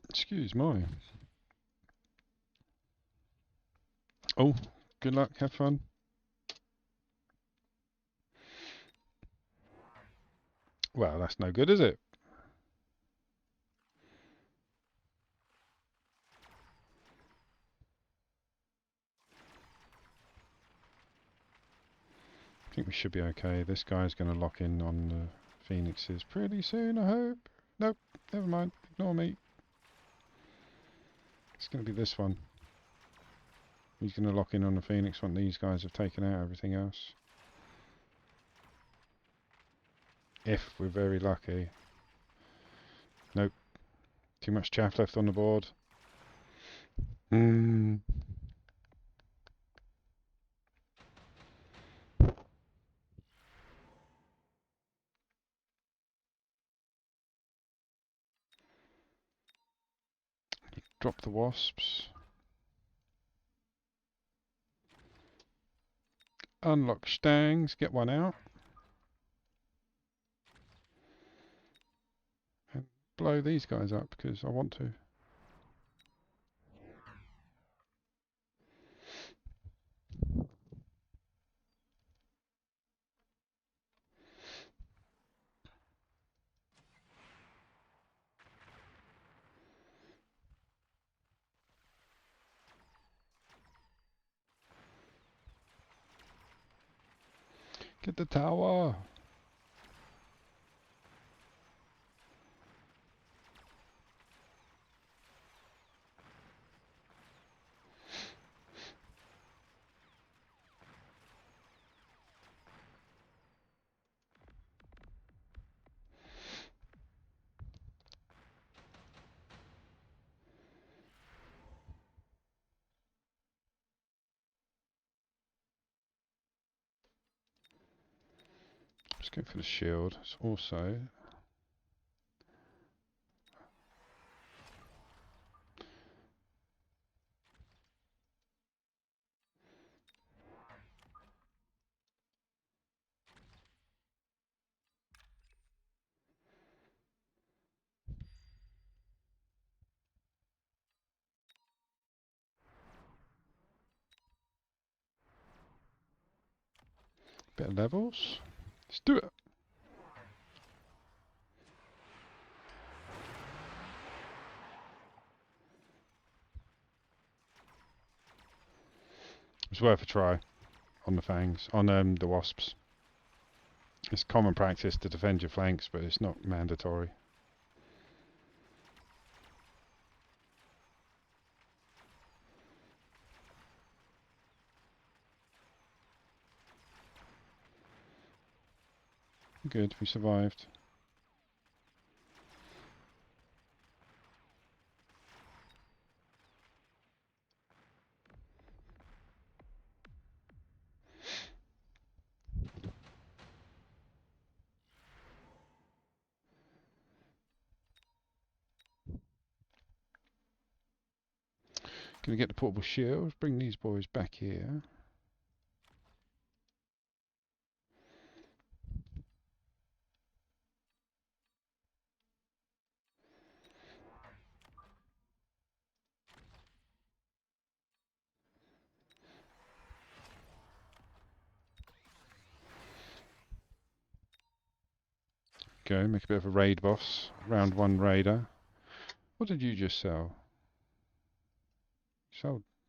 Excuse me. Oh, good luck, have fun. Well, that's no good, is it? I think we should be okay. This guy's going to lock in on the Phoenixes pretty soon, I hope. Nope, never mind. Ignore me. It's going to be this one. He's going to lock in on the Phoenix when these guys have taken out everything else. If we're very lucky. Nope. Too much chaff left on the board. Drop the wasps. Unlock stangs. Get one out. And blow these guys up because I want to. Get the tower. Let's go for the shield. It's also a bit of levels. Let's do it. It's worth a try on the fangs, on the wasps. It's common practice to defend your flanks, but it's not mandatory. Good, we survived. Gonna get the portable shield, bring these boys back here. Go, make a bit of a raid boss. Round one raider. What did you just sell?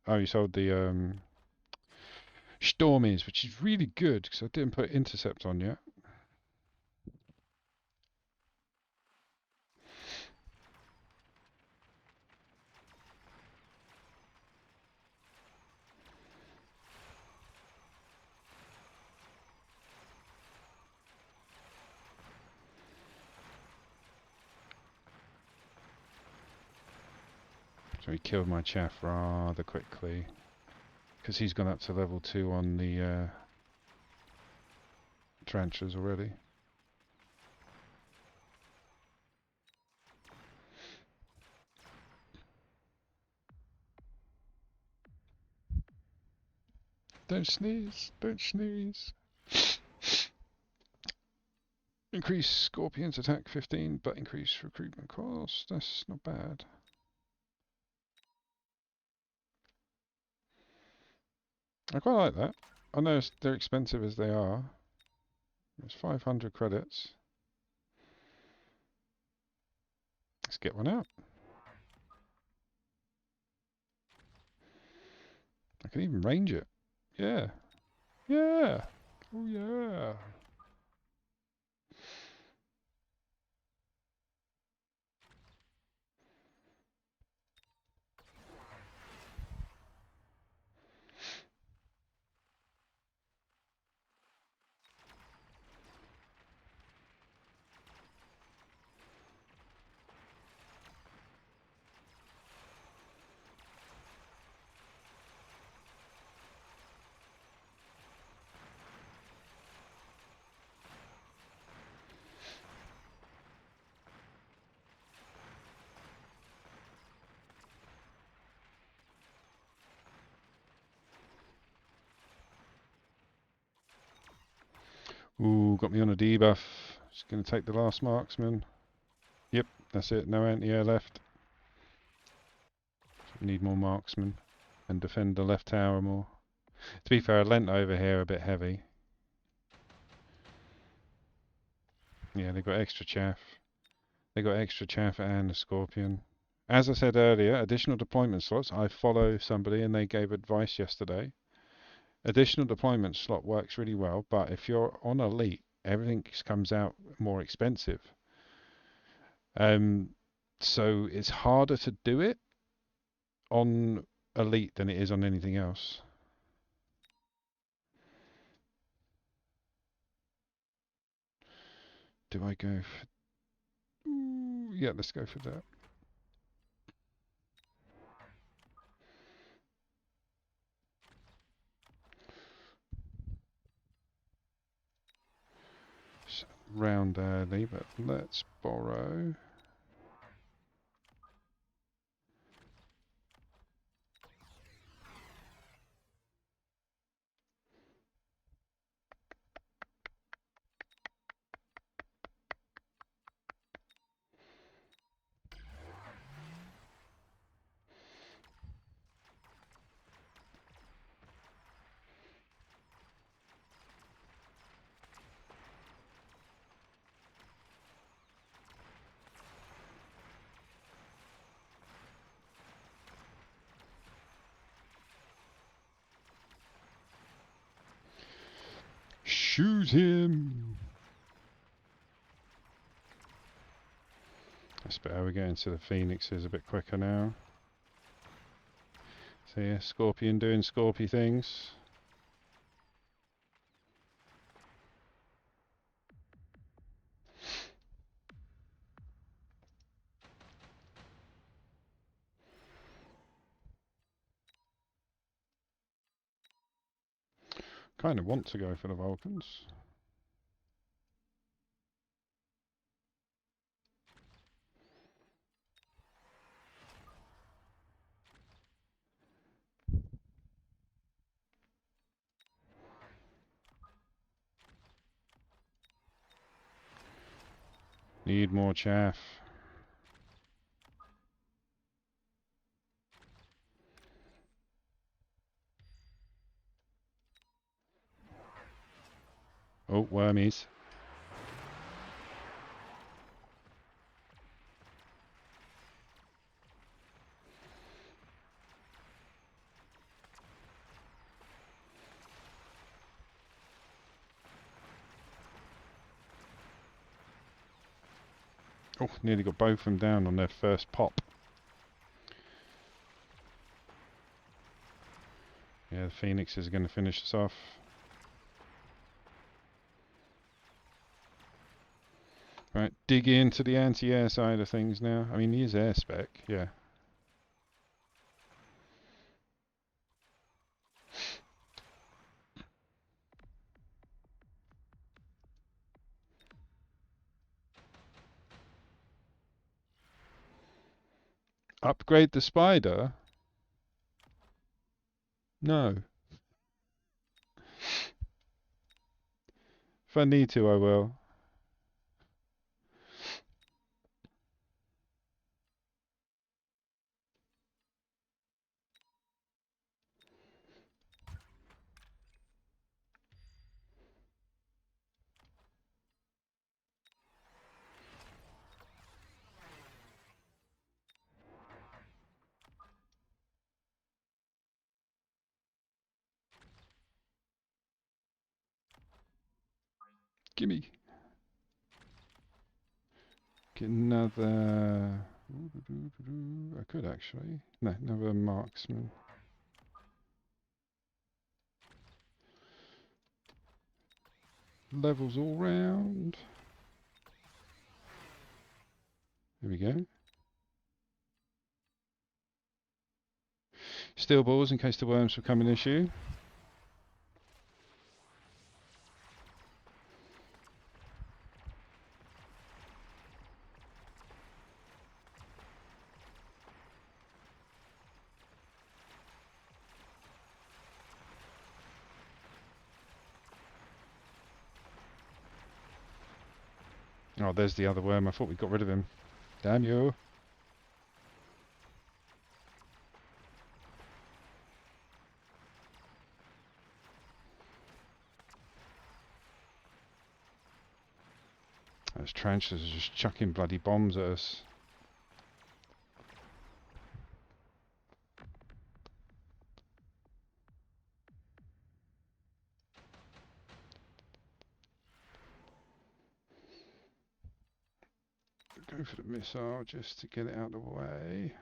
Oh, you sold the Stormies, which is really good because I didn't put intercept on yet. So he killed my chaff rather quickly because he's gone up to level 2 on the tarantulas already. Don't sneeze. Don't sneeze. Increase Scorpion's attack 15, but increase recruitment cost. That's not bad. I quite like that. I know they're expensive as they are. It's 500 credits. Let's get one out. I can even range it. Yeah. Yeah. Oh yeah. Ooh, got me on a debuff. Just going to take the last marksman. Yep, that's it. No anti-air left. Need more marksmen and defend the left tower more. To be fair, I lent over here a bit heavy. Yeah, they got extra chaff. They got extra chaff and a scorpion. As I said earlier, additional deployment slots. I follow somebody and they gave advice yesterday. Additional deployment slot works really well, but if you're on elite, everything comes out more expensive. So it's harder to do it on elite than it is on anything else. Do I go for... Ooh, yeah, let's go for that. Round early, but let's borrow. Shoot him! That's better. We're getting to the phoenixes a bit quicker now. So yeah, Scorpion doing Scorpy things. Kind of want to go for the Vulcans. Need more chaff. Oh, wormies. Oh, nearly got both of them down on their first pop. Yeah, the phoenixes are going to finish us off. Right, dig into the anti-air side of things now. I mean, he is air spec, yeah. Upgrade the spider? No. If I need to, I will. Gimme. Get another... I could actually. No, another marksman. Levels all round. There we go. Steel balls in case the worms become an issue. Oh, there's the other worm. I thought we got rid of him. Damn you. Those tarantulas are just chucking bloody bombs at us. Go for the missile just to get it out of the way.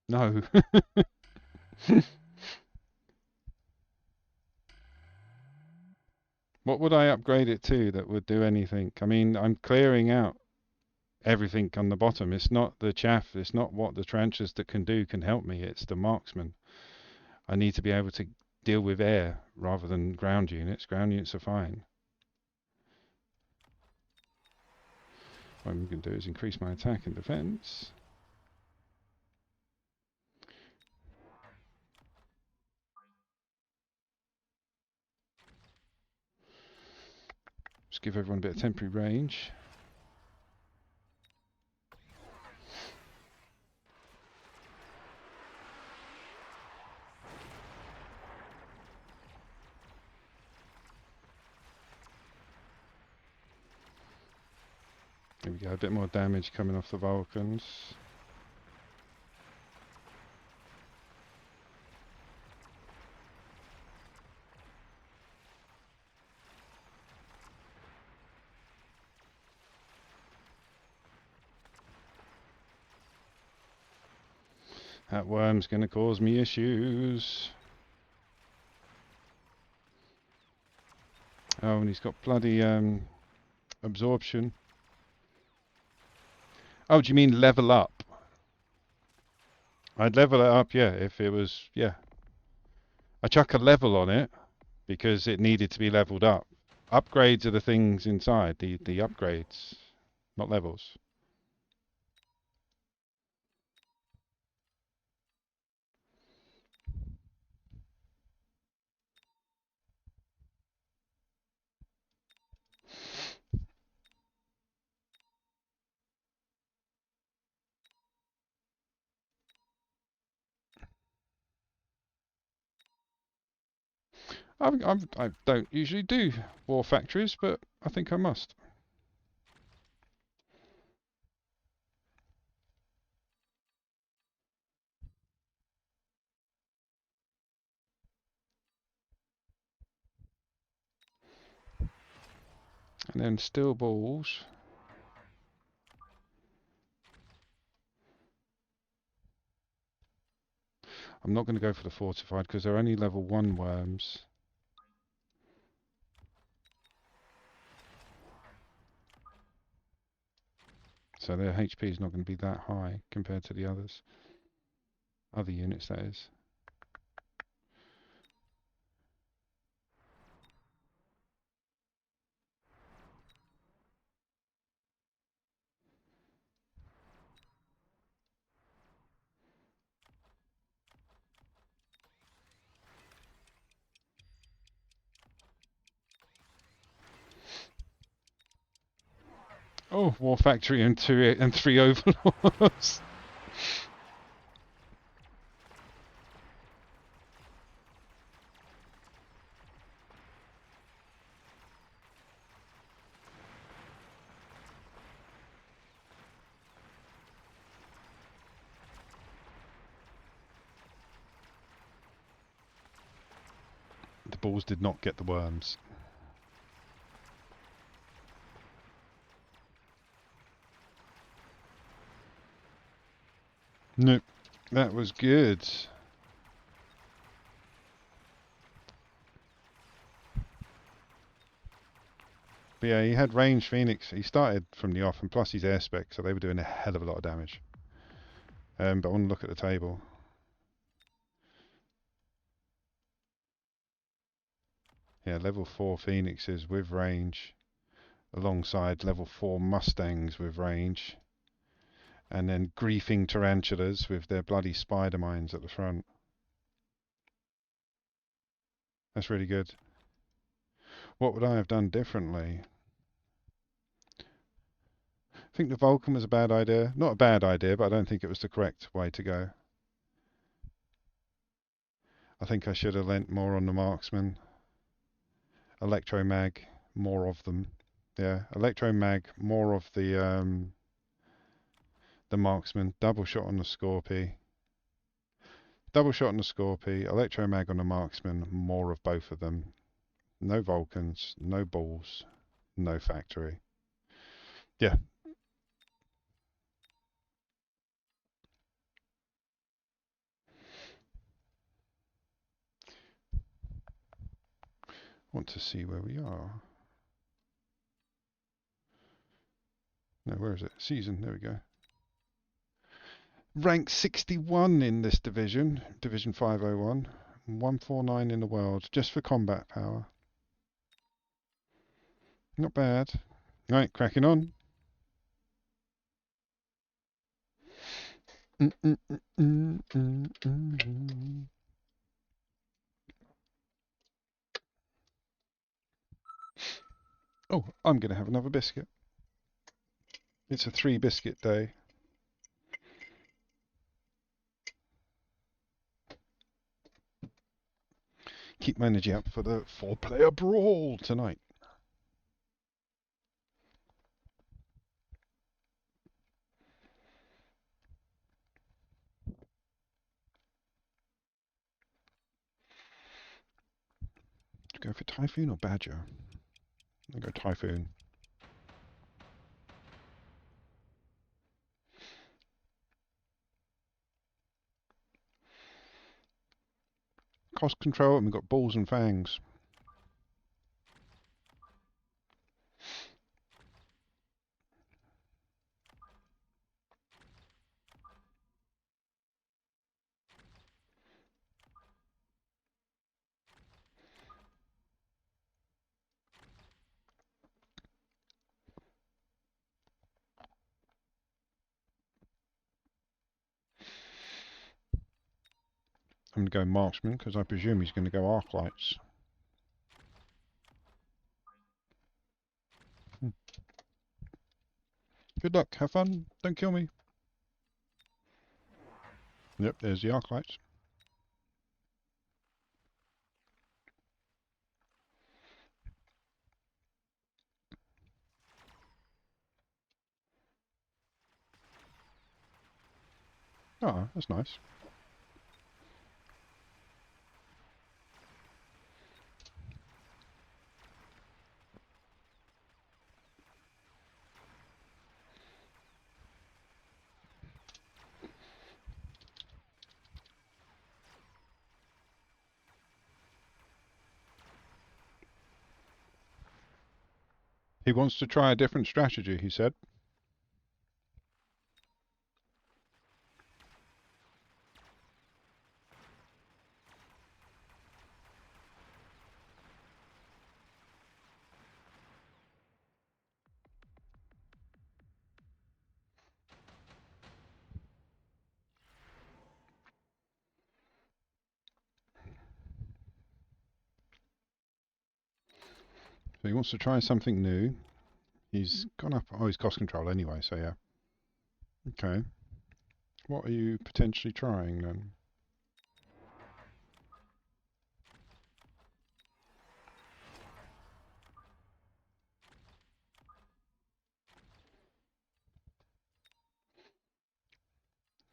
No. What would I upgrade it to that would do anything? I mean, I'm clearing out everything on the bottom. It's not the chaff. It's not what the tarantulas that can do can help me. It's the marksman. I need to be able to deal with air rather than ground units. Ground units are fine. What I'm going to do is increase my attack and defense. Just give everyone a bit of temporary range. There we go, a bit more damage coming off the Vulcans. That worm's going to cause me issues. Oh, and he's got bloody absorption. Oh, do you mean level up? I'd level it up, yeah, if it was, yeah. I chuck a level on it because it needed to be leveled up. Upgrades are the things inside, the upgrades, not levels. I don't usually do war factories, but I think I must. And then steel balls. I'm not going to go for the fortified because they're only level 1 worms. So their HP is not going to be that high compared to the others. Other units, that is. Oh, War Factory and 3 Overlords. The balls did not get the worms. Nope, that was good. But yeah, he had range Phoenix. He started from the off, and plus he's air spec, so they were doing a hell of a lot of damage. But I want to look at the table. Yeah, level 4 Phoenixes with range, alongside level 4 Mustangs with range, and then griefing tarantulas with their bloody spider mines at the front. That's really good. What would I have done differently? I think the Vulcan was a bad idea. Not a bad idea, but I don't think it was the correct way to go. I think I should have lent more on the marksman. Electromag, more of them. Yeah, Electromag, more of the marksman. Double shot on the Scorpy. Double shot on the Scorpy. Electromag on the marksman, more of both of them. No Vulcans, no balls, no factory. Yeah. Want to see where we are. No, where is it? Season, there we go. Rank 61 in this division, Division 501. 149 in the world, just for combat power. Not bad. Right, cracking on. Oh, I'm going to have another biscuit. It's a 3 biscuit day. Keep my energy up for the 4-player brawl tonight. Go for Typhoon or Badger? I'll go Typhoon. Cost control, and we've got balls and fangs. I'm going to go Marksman, because I presume he's going to go Arc Lights. Good luck, have fun, don't kill me. Yep, there's the Arc Lights. Oh, that's nice. He wants to try a different strategy, he said. So he wants to try something new. He's gone up. Oh, he's cost control anyway, so yeah. Okay. What are you potentially trying then?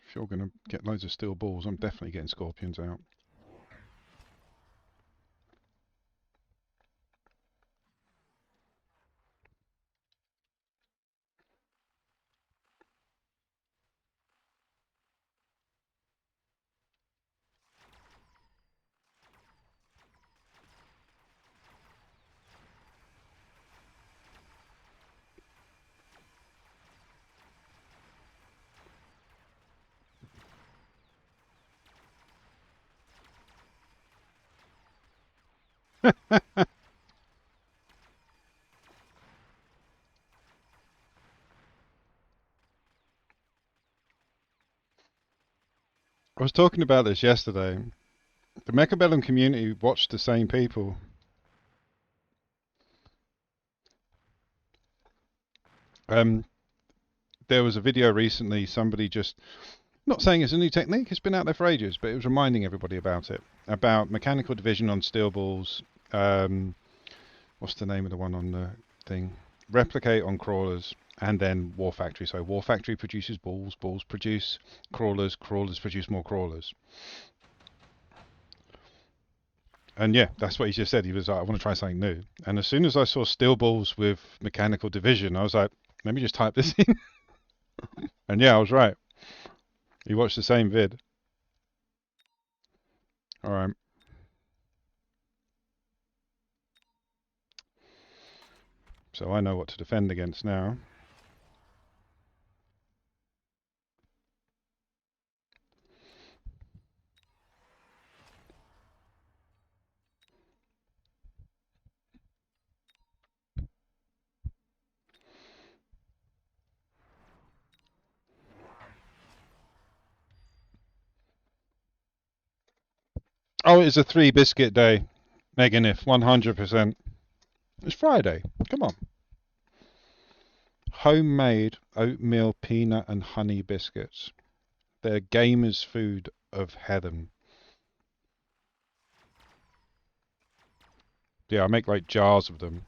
If you're going to get loads of steel balls, I'm definitely getting scorpions out. I was talking about this yesterday. The Mechabellum community watched the same people. Um, there was a video recently, somebody just, not saying it's a new technique, it's been out there for ages, but it was reminding everybody about it. About mechanical division on steel balls. What's the name of the one on the thing? Replicate on crawlers, and then War Factory. So War Factory produces balls, balls produce crawlers, crawlers produce more crawlers. And yeah, that's what he just said. He was like, I want to try something new. And as soon as I saw steel balls with mechanical division, I was like, let me just type this in. And yeah, I was right. He watched the same vid. All right. So I know what to defend against now. Oh, it's a 3 biscuit day. Meganif, 100%. It's Friday. Come on. Homemade oatmeal, peanut, and honey biscuits. They're gamers' food of heaven. Yeah, I make like jars of them.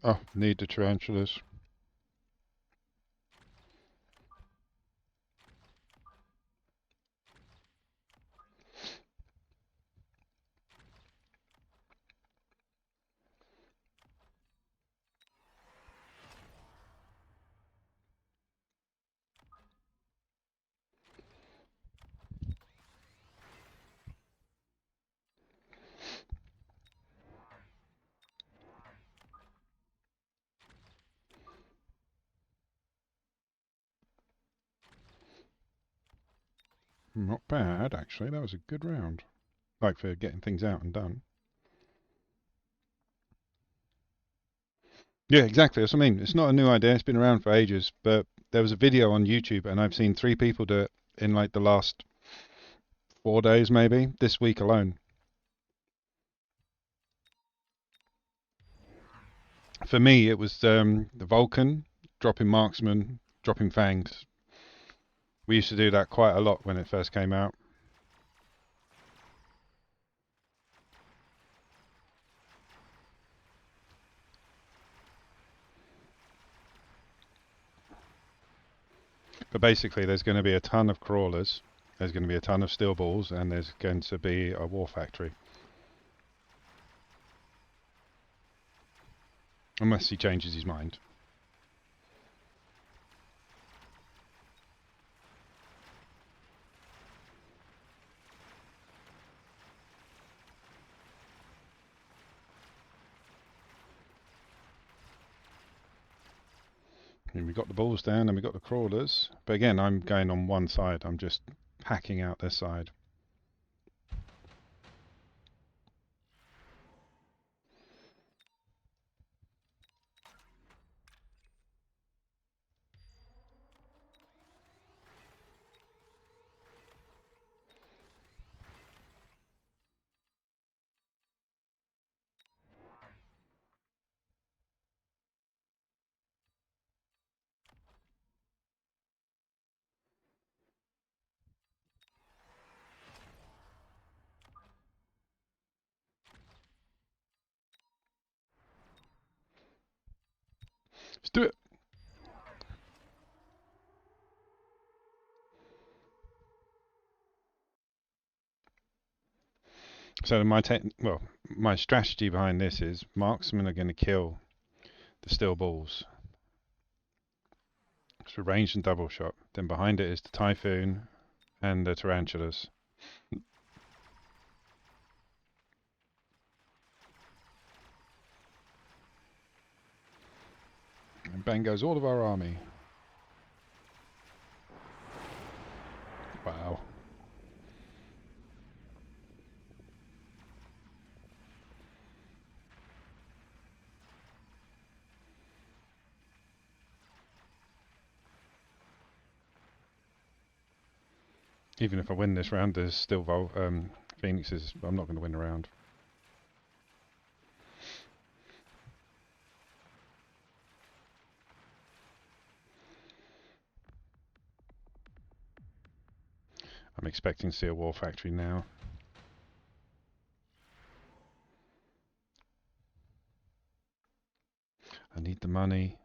Oh, need the tarantulas. Not bad, actually. That was a good round. Like for getting things out and done. Yeah, exactly. That's what I mean. It's not a new idea. It's been around for ages. But there was a video on YouTube, and I've seen 3 people do it in like the last 4 days, maybe this week alone. For me, it was the Vulcan dropping marksman, dropping fangs. We used to do that quite a lot when it first came out. But basically, there's going to be a ton of crawlers, there's going to be a ton of steel balls, and there's going to be a war factory. Unless he changes his mind. And we got the balls down and we got the crawlers. But again, I'm going on one side. I'm just hacking out this side. Let's do it. So my strategy behind this is marksmen are going to kill the steel balls. So ranged and double shot. Then behind it is the typhoon and the tarantulas. And bang goes all of our army. Wow. Even if I win this round, there's still Phoenixes. I'm not going to win the round. I'm expecting to see a war factory now. I need the money.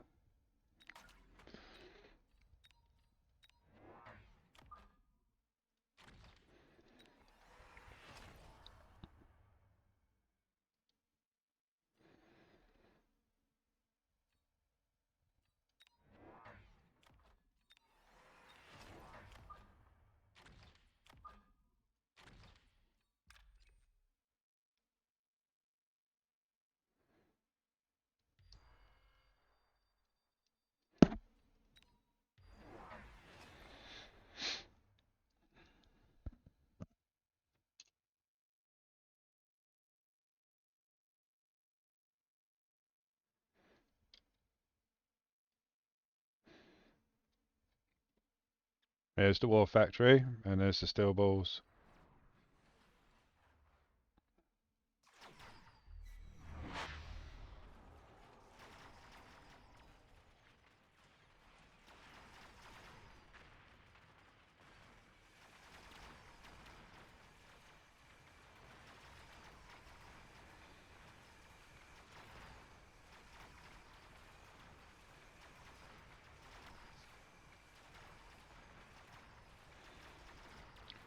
There's the war factory, and there's the steel balls.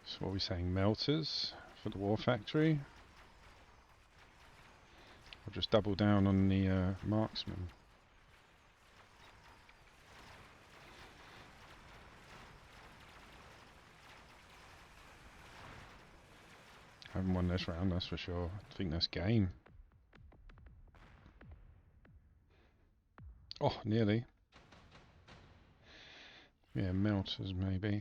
So what are we saying? Melters for the war factory? I'll just double down on the marksman. I haven't won this round, that's for sure. I think that's game. Oh, nearly. Yeah, melters maybe.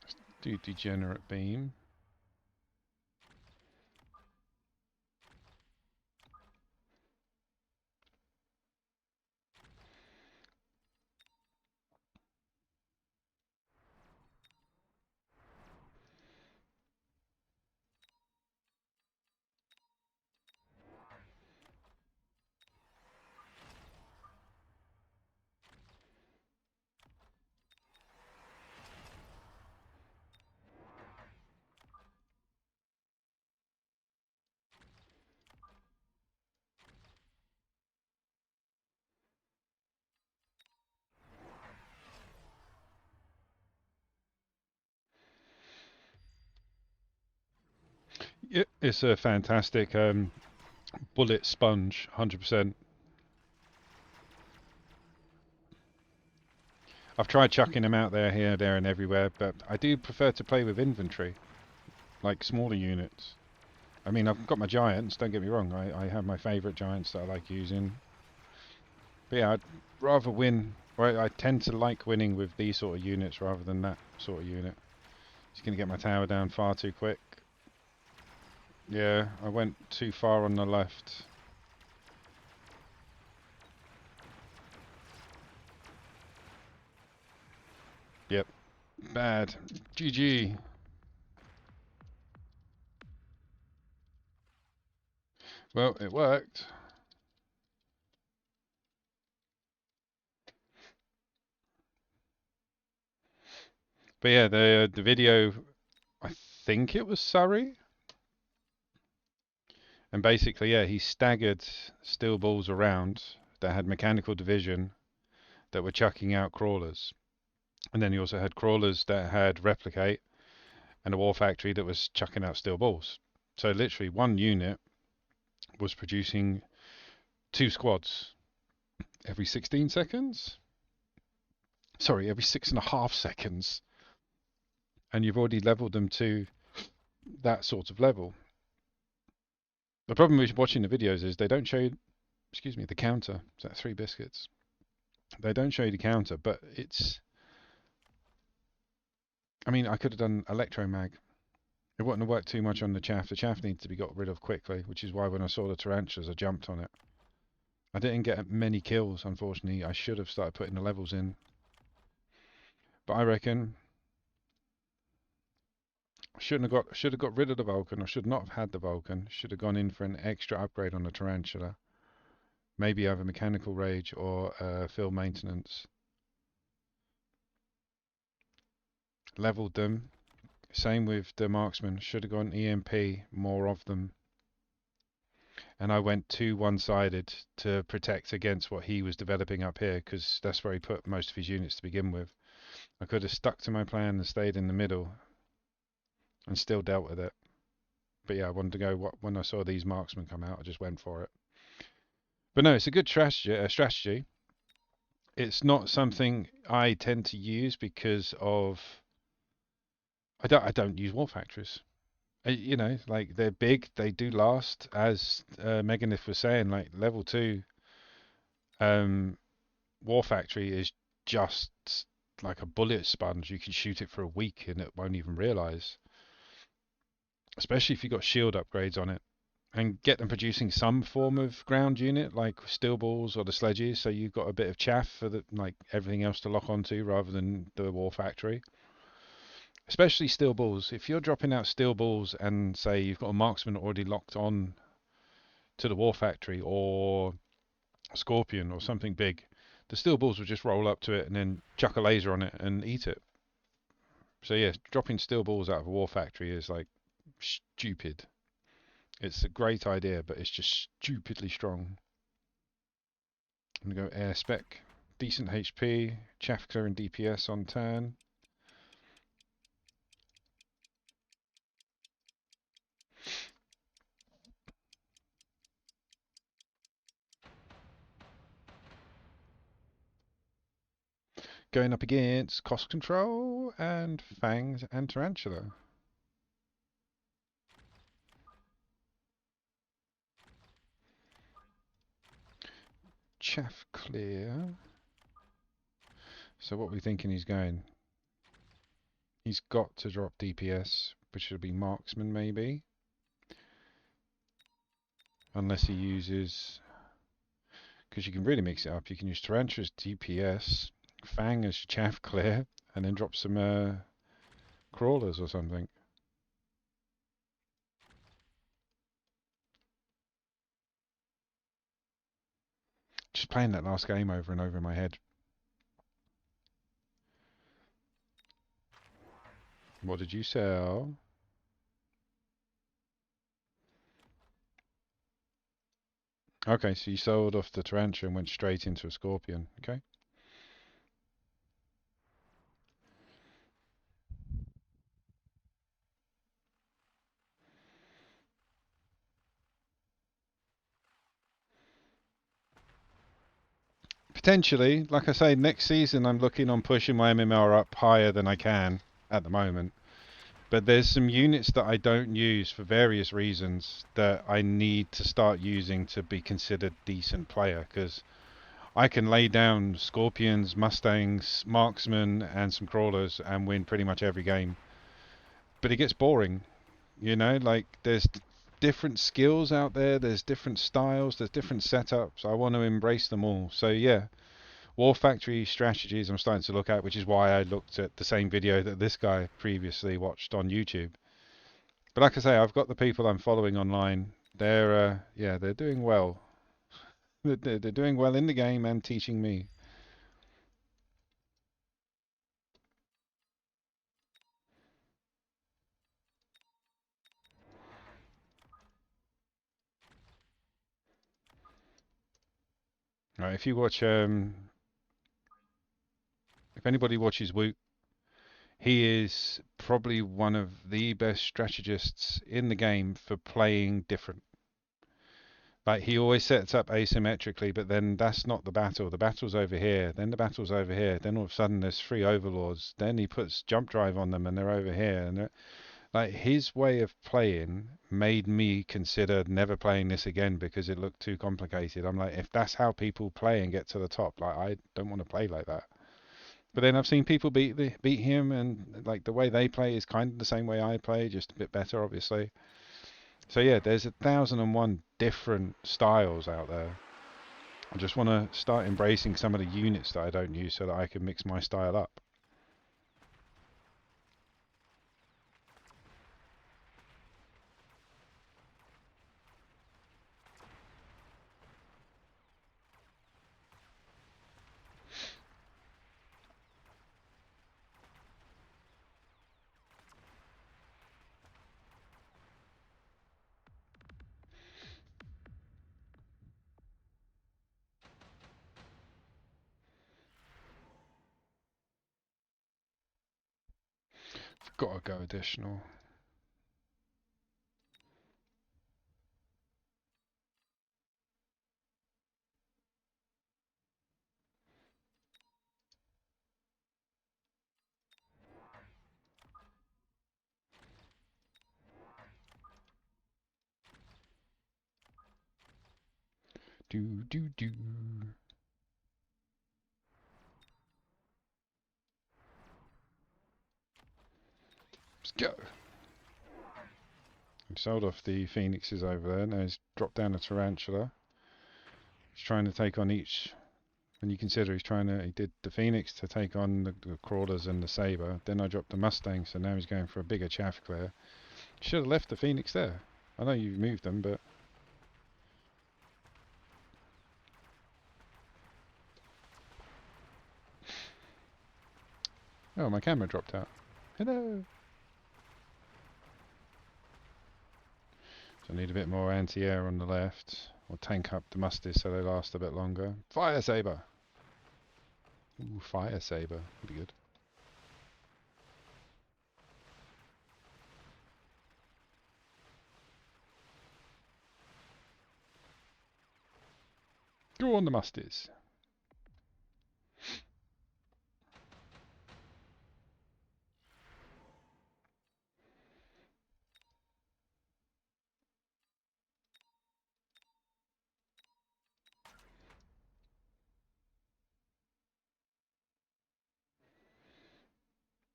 Let's do degenerate beam. Yeah, it's a fantastic bullet sponge, 100%. I've tried chucking them out there, here, there, and everywhere, but I do prefer to play with infantry, like smaller units. I mean, I've got my giants, don't get me wrong, I have my favourite giants that I like using. But yeah, I'd rather win, or I tend to like winning with these sort of units rather than that sort of unit. Just going to get my tower down far too quick. Yeah, I went too far on the left. Yep, bad. GG. Well, it worked. But yeah, the video, I think it was Surrey. And basically, yeah, he staggered steel balls around that had mechanical division that were chucking out crawlers. And then he also had crawlers that had replicate and a war factory that was chucking out steel balls. So literally one unit was producing 2 squads every 16 seconds. Sorry, every 6.5 seconds. And you've already leveled them to that sort of level. The problem with watching the videos is they don't show you, excuse me, the counter. Is that 3 biscuits? They don't show you the counter, but it's, I mean, I could have done electromag. It wouldn't have worked too much on the chaff. The chaff needs to be got rid of quickly, which is why when I saw the tarantulas, I jumped on it. I didn't get many kills, unfortunately. I should have started putting the levels in. But I reckon should have got rid of the Vulcan, or should not have had the Vulcan. Should have gone in for an extra upgrade on the tarantula. Maybe either mechanical rage or field maintenance. Leveled them. Same with the marksman. Should have gone EMP, more of them. And I went too one-sided to protect against what he was developing up here, because that's where he put most of his units to begin with. I could have stuck to my plan and stayed in the middle and still dealt with it. But yeah, I wanted to go, when I saw these marksmen come out, I just went for it. But no, it's a good strategy. It's not something I tend to use because of I don't use war factories. You know, like they're big, they do last. As Meganith was saying, like level 2 um, war factory is just like a bullet sponge. You can shoot it for a week and it won't even realize. Especially if you've got shield upgrades on it. And get them producing some form of ground unit, like steel balls or the sledges, so you've got a bit of chaff for the, like everything else to lock onto rather than the war factory. Especially steel balls. If you're dropping out steel balls and say you've got a marksman already locked on to the war factory or a scorpion or something big, the steel balls will just roll up to it and then chuck a laser on it and eat it. So yeah, dropping steel balls out of a war factory is like stupid. It's a great idea, but it's just stupidly strong. I'm going to go air spec. Decent HP. Chaff clear and DPS on turn. Going up against cost control and fangs and tarantula. Chaff clear. So what are we thinking he's going? He's got to drop DPS, which would be marksman maybe. Unless he uses, because you can really mix it up. You can use Tarantula's DPS, Fang as chaff clear, and then drop some crawlers or something. Just playing that last game over and over in my head. What did you sell? Okay, so you sold off the tarantula and went straight into a scorpion. Okay. Potentially, like I say, next season I'm looking on pushing my MMR up higher than I can at the moment. But there's some units that I don't use for various reasons that I need to start using to be considered decent player. Because I can lay down Scorpions, Mustangs, Marksmen, and some Crawlers and win pretty much every game. But it gets boring, like there's different skills out there, there's different styles, there's different setups. I want to embrace them all. So yeah, War Factory strategies I'm starting to look at, which is why I looked at the same video that this guy previously watched on YouTube. But like I say, I've got the people I'm following online. They're doing well. They're doing well in the game and teaching me. Right, if anybody watches Woot, he is probably one of the best strategists in the game for playing different. Like he always sets up asymmetrically, but then that's not the battle. The battle's over here, then the battle's over here. Then all of a sudden there's three overlords. Then he puts jump drive on them and they're over here. Like his way of playing made me consider never playing this again because it looked too complicated. I'm like, if that's how people play and get to the top, like I don't want to play like that. But then I've seen people beat him, and like the way they play is kind of the same way I play, just a bit better, obviously. So yeah, there's 1,001 different styles out there. I just want to start embracing some of the units that I don't use so that I can mix my style up. I've got to go additional. Do do do. Let's go. He sold off the phoenixes over there. Now he's dropped down a tarantula. He's trying to take on each. When you consider he did the phoenix to take on the crawlers and the saber. Then I dropped the mustang, so now he's going for a bigger chaff clear. Should have left the phoenix there. I know you moved them, but oh, my camera dropped out. Hello. So I need a bit more anti-air on the left, or tank up the musties so they last a bit longer. Fire saber. Ooh, fire saber would be good. Go on the musties.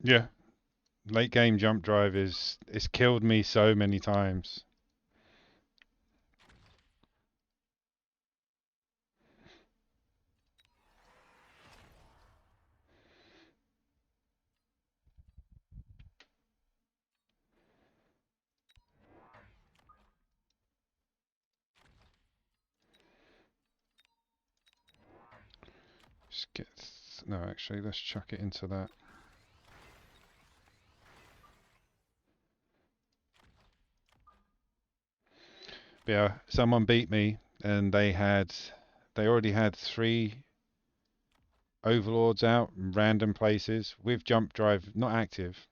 Yeah, late game jump drive it's killed me so many times. Just get no, actually, let's chuck it into that. But yeah, someone beat me, and they already had three overlords out in random places with jump drive not active.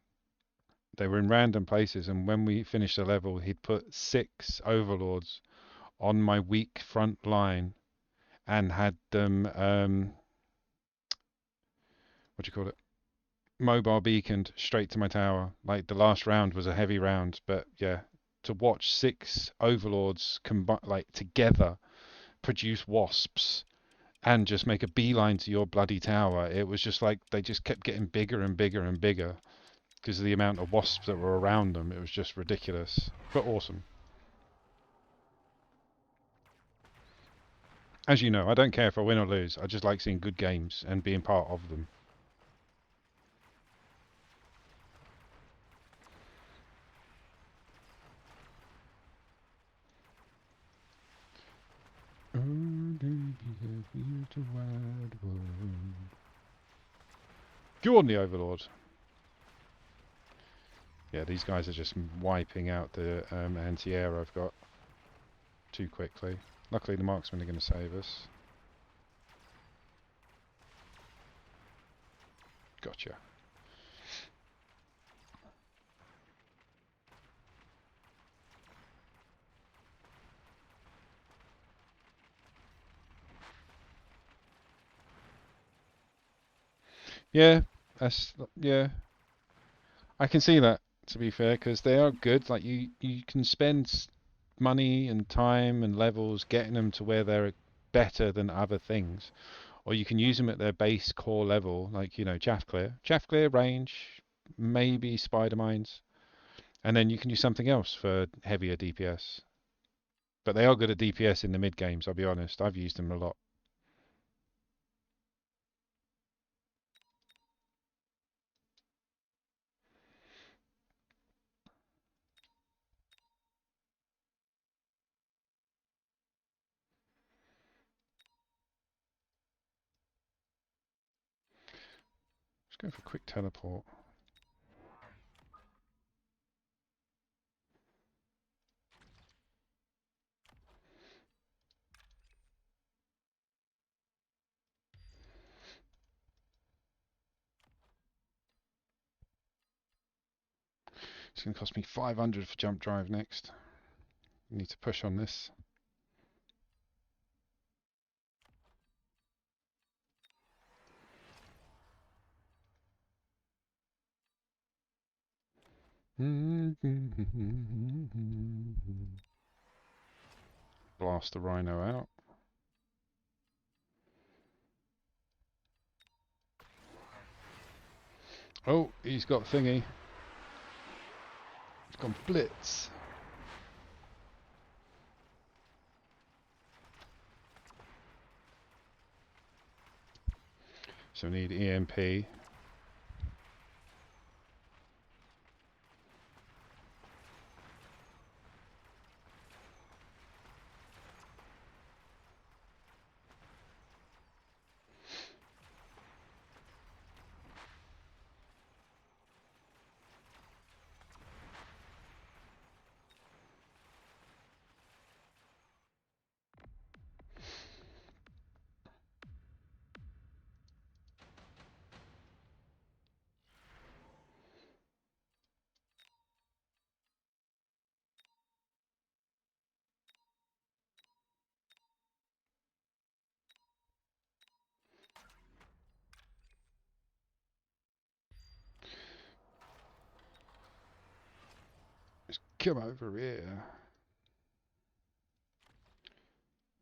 They were in random places, and when we finished the level, he'd put 6 overlords on my weak front line and had them what do you call it? Mobile beaconed straight to my tower. Like the last round was a heavy round, but yeah, to watch 6 overlords combine like together produce wasps and just make a beeline to your bloody tower, it was just like they just kept getting bigger and bigger and bigger because of the amount of wasps that were around them. It was just ridiculous, but awesome. As you know, I don't care if I win or lose. I just like seeing good games and being part of them. Go on, the Overlord. Yeah, these guys are just wiping out the anti-air I've got too quickly. Luckily, the marksmen are going to save us. Gotcha. Yeah, yeah. I can see that, to be fair, because they are good. Like you can spend money and time and levels getting them to where they're better than other things, or you can use them at their base core level, like chaff clear range, maybe spider mines, and then you can do something else for heavier DPS. But they are good at DPS in the mid games. I'll be honest. I've used them a lot. Just go for a quick teleport. It's going to cost me 500 for jump drive next. Need to push on this. Blast the rhino out. Oh, he's got thingy. He's gone blitz. So we need EMP. Just come over here.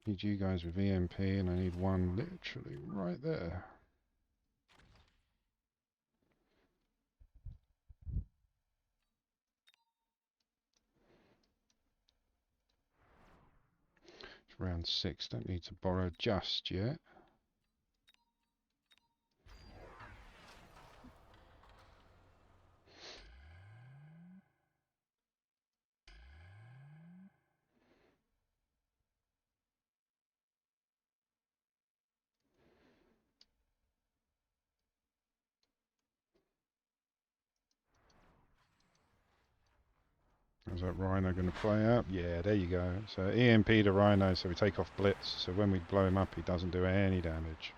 Need you guys with EMP, and I need one literally right there. It's round 6. Don't need to borrow just yet. How's that rhino going to play out? Yeah, there you go. So EMP to rhino, so we take off blitz. So when we blow him up, he doesn't do any damage.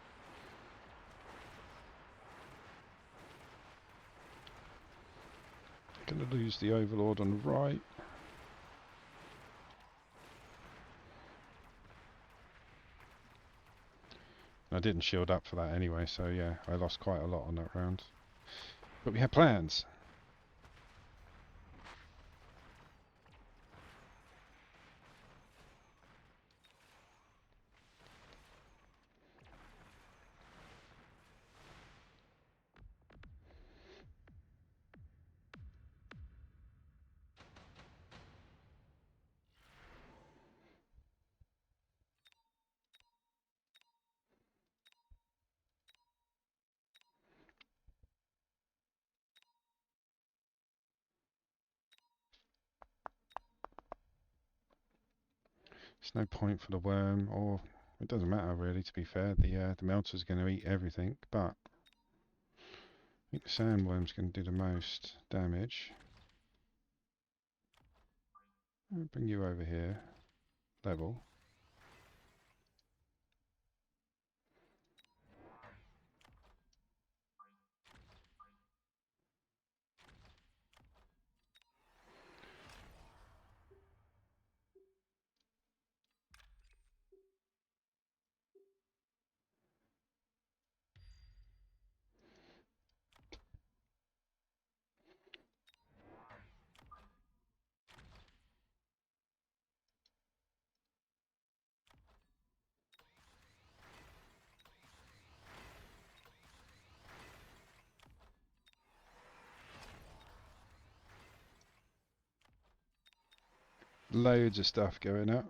Going to lose the overlord on the right. I didn't shield up for that anyway, so yeah, I lost quite a lot on that round. But we had plans. There's no point for the worm, or it doesn't matter really. To be fair, the melter's going to eat everything, but I think the sandworm's going to do the most damage. I'll bring you over here, level. Loads of stuff going up.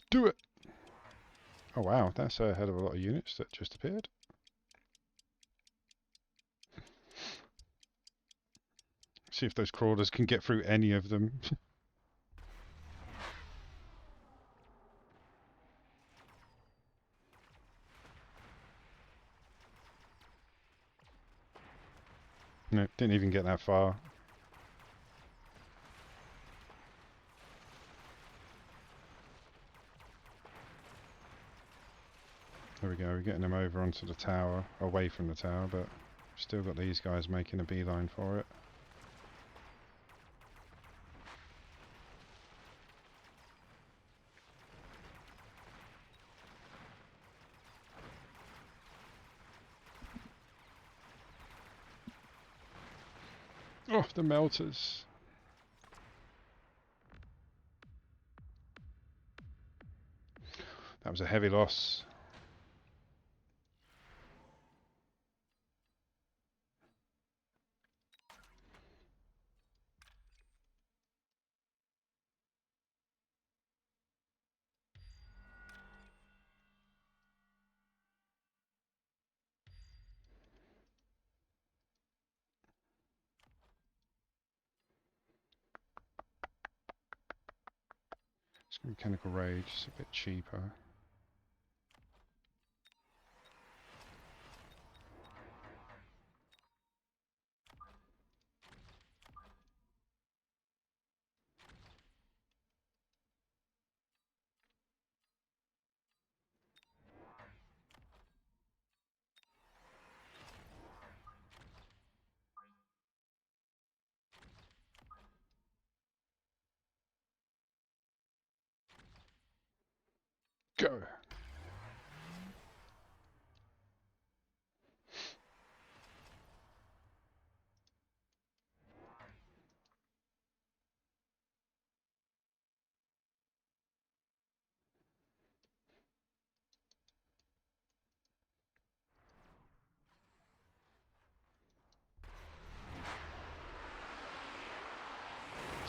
Do it! Oh wow, that's a hell of a lot of units that just appeared. See if those crawlers can get through any of them. No, didn't even get that far. There we go, we're getting them over onto the tower, away from the tower, but still got these guys making a beeline for it. Oh, the melters. That was a heavy loss. Mechanical Rage is a bit cheaper. Go!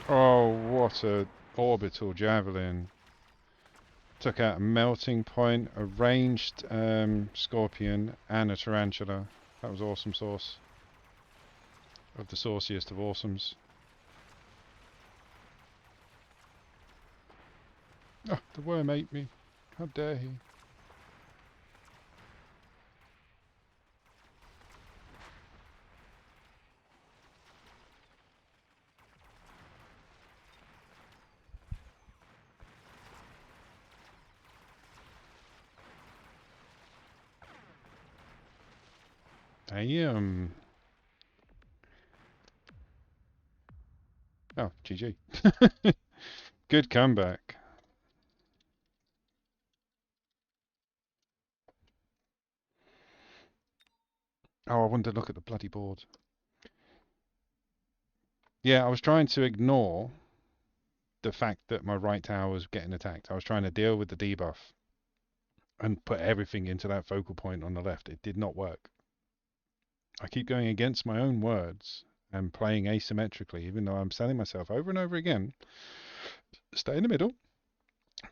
Oh, what a orbital javelin. Took out a melting point, a ranged scorpion, and a tarantula. That was awesome sauce. Of the sauciest of awesomes. Oh, the worm ate me. How dare he? Damn. Oh, GG. Good comeback. Oh, I wanted to look at the bloody board. Yeah, I was trying to ignore the fact that my right tower was getting attacked. I was trying to deal with the debuff and put everything into that focal point on the left. It did not work. I keep going against my own words and playing asymmetrically, even though I'm telling myself over and over again, stay in the middle,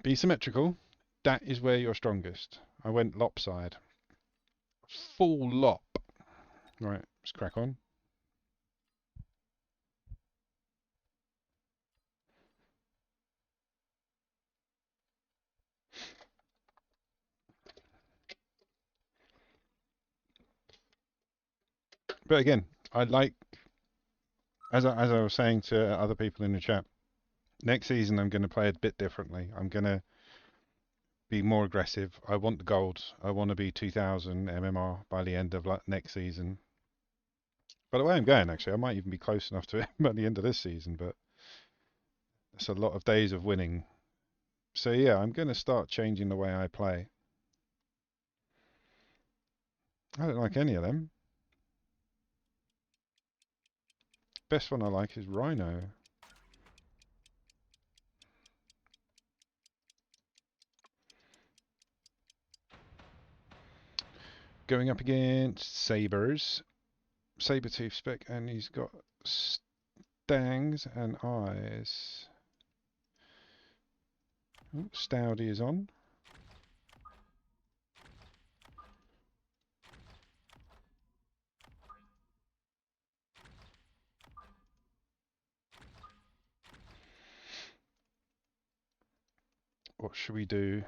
be symmetrical. That is where you're strongest. I went lopside. Full lop. Right, let's crack on. But again, I like, as I was saying to other people in the chat, next season I'm going to play a bit differently. I'm going to be more aggressive. I want the gold. I want to be 2000 MMR by the end of next season. By the way I'm going, actually, I might even be close enough to it by the end of this season, but it's a lot of days of winning. So yeah, I'm going to start changing the way I play. I don't like any of them. Best one I like is Rhino. Going up against Sabers. Sabertooth spec, and he's got stangs and eyes. Ooh, Stoudy is on. What should we do?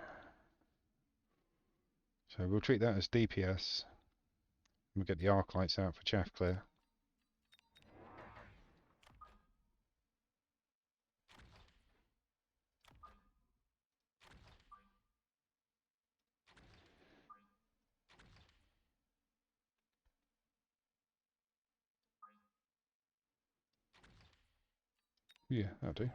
So we'll treat that as DPS. We'll get the arc lights out for chaff clear. Yeah, that'll do.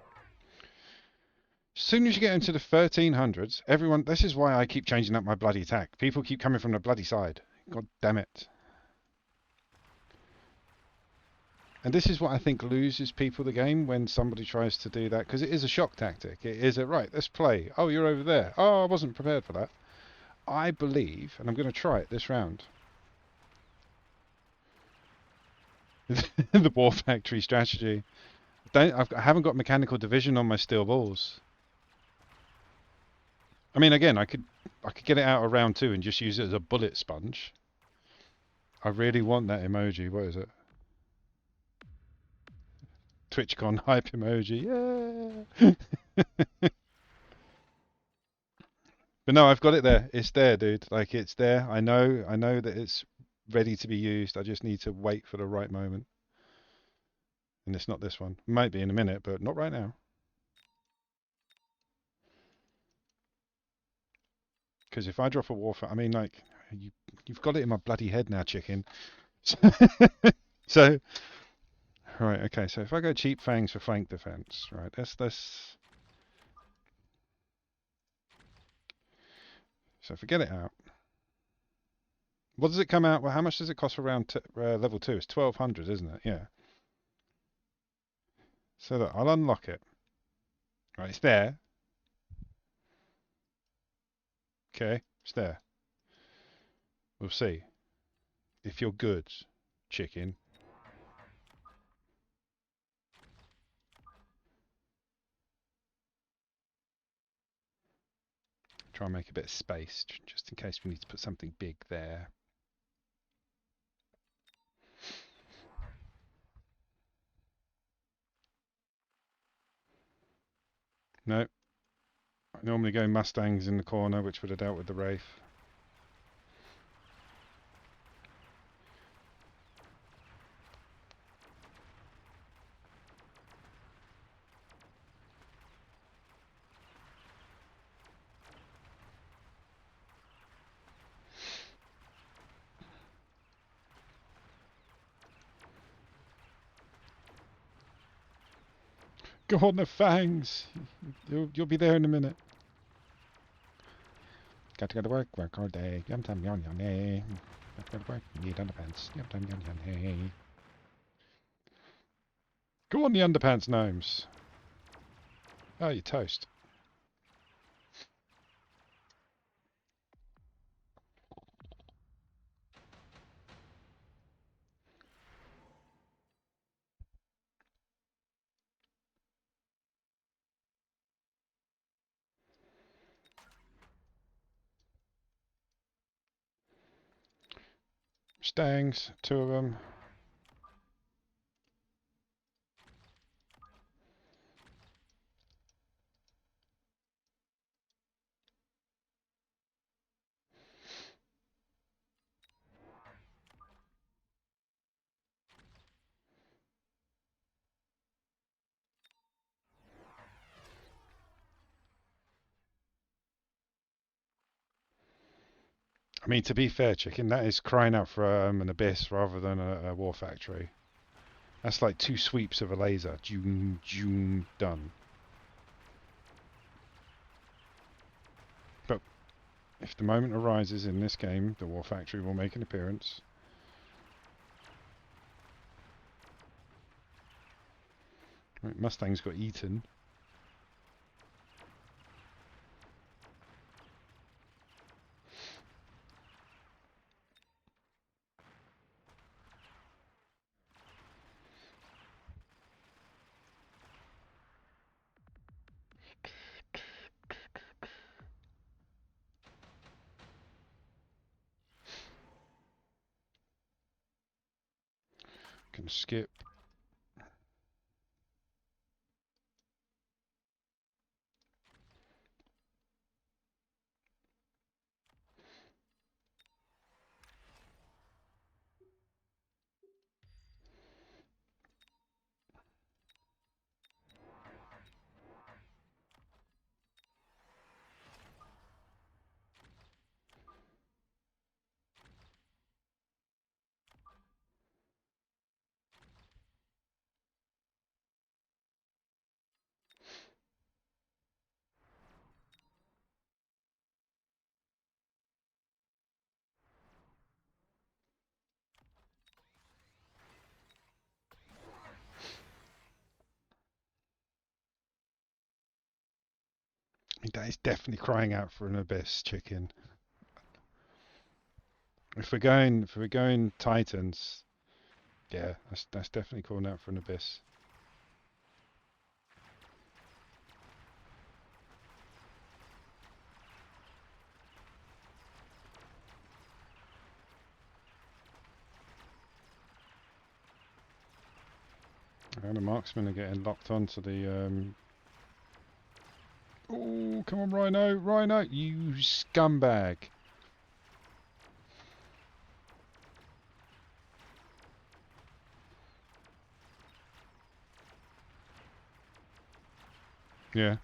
As soon as you get into the 1300s, everyone, this is why I keep changing up my bloody attack. People keep coming from the bloody side. God damn it. And this is what I think loses people the game when somebody tries to do that, because it is a shock tactic. It is a, right, let's play. Oh, you're over there. Oh, I wasn't prepared for that. I believe, and I'm going to try it this round, the War Factory strategy. I haven't got mechanical division on my steel balls. I mean, again, I could get it out of round 2 and just use it as a bullet sponge. I really want that emoji. What is it? TwitchCon hype emoji. Yeah. But no, I've got it there. It's there, dude. Like, it's there. I know that it's ready to be used. I just need to wait for the right moment. And it's not this one. Might be in a minute, but not right now. Because if I drop a warfare, I mean, like, you've got it in my bloody head now, chicken. So, right, okay. So if I go cheap fangs for flank defense, right? Let's. So forget it out. What does it come out? Well, how much does it cost for round level 2? It's 1200, isn't it? Yeah. So look, I'll unlock it. Right, it's there. Okay, it's there. We'll see. If you're good, chicken. Try and make a bit of space, just in case we need to put something big there. No. I normally go Mustangs in the corner, which would have dealt with the Wraith. Go on the fangs. You'll be there in a minute. Got to go to work all day. Yum yum yum yum hey. Got to go to work, need underpants. Yum yum yum yum hey. Go on the underpants, gnomes. Oh, you're toast. Stangs, 2 of them. I mean, to be fair, chicken, that is crying out for an abyss rather than a war factory. That's like 2 sweeps of a laser. Joom, joom, done. But if the moment arises in this game, the war factory will make an appearance. Right, Mustang's got eaten. Can skip. I mean, that is definitely crying out for an abyss, chicken. If we're going Titans, yeah, that's definitely calling out for an abyss. And the marksmen are getting locked onto the. Oh, come on, Rhino, Rhino, you scumbag! Yeah.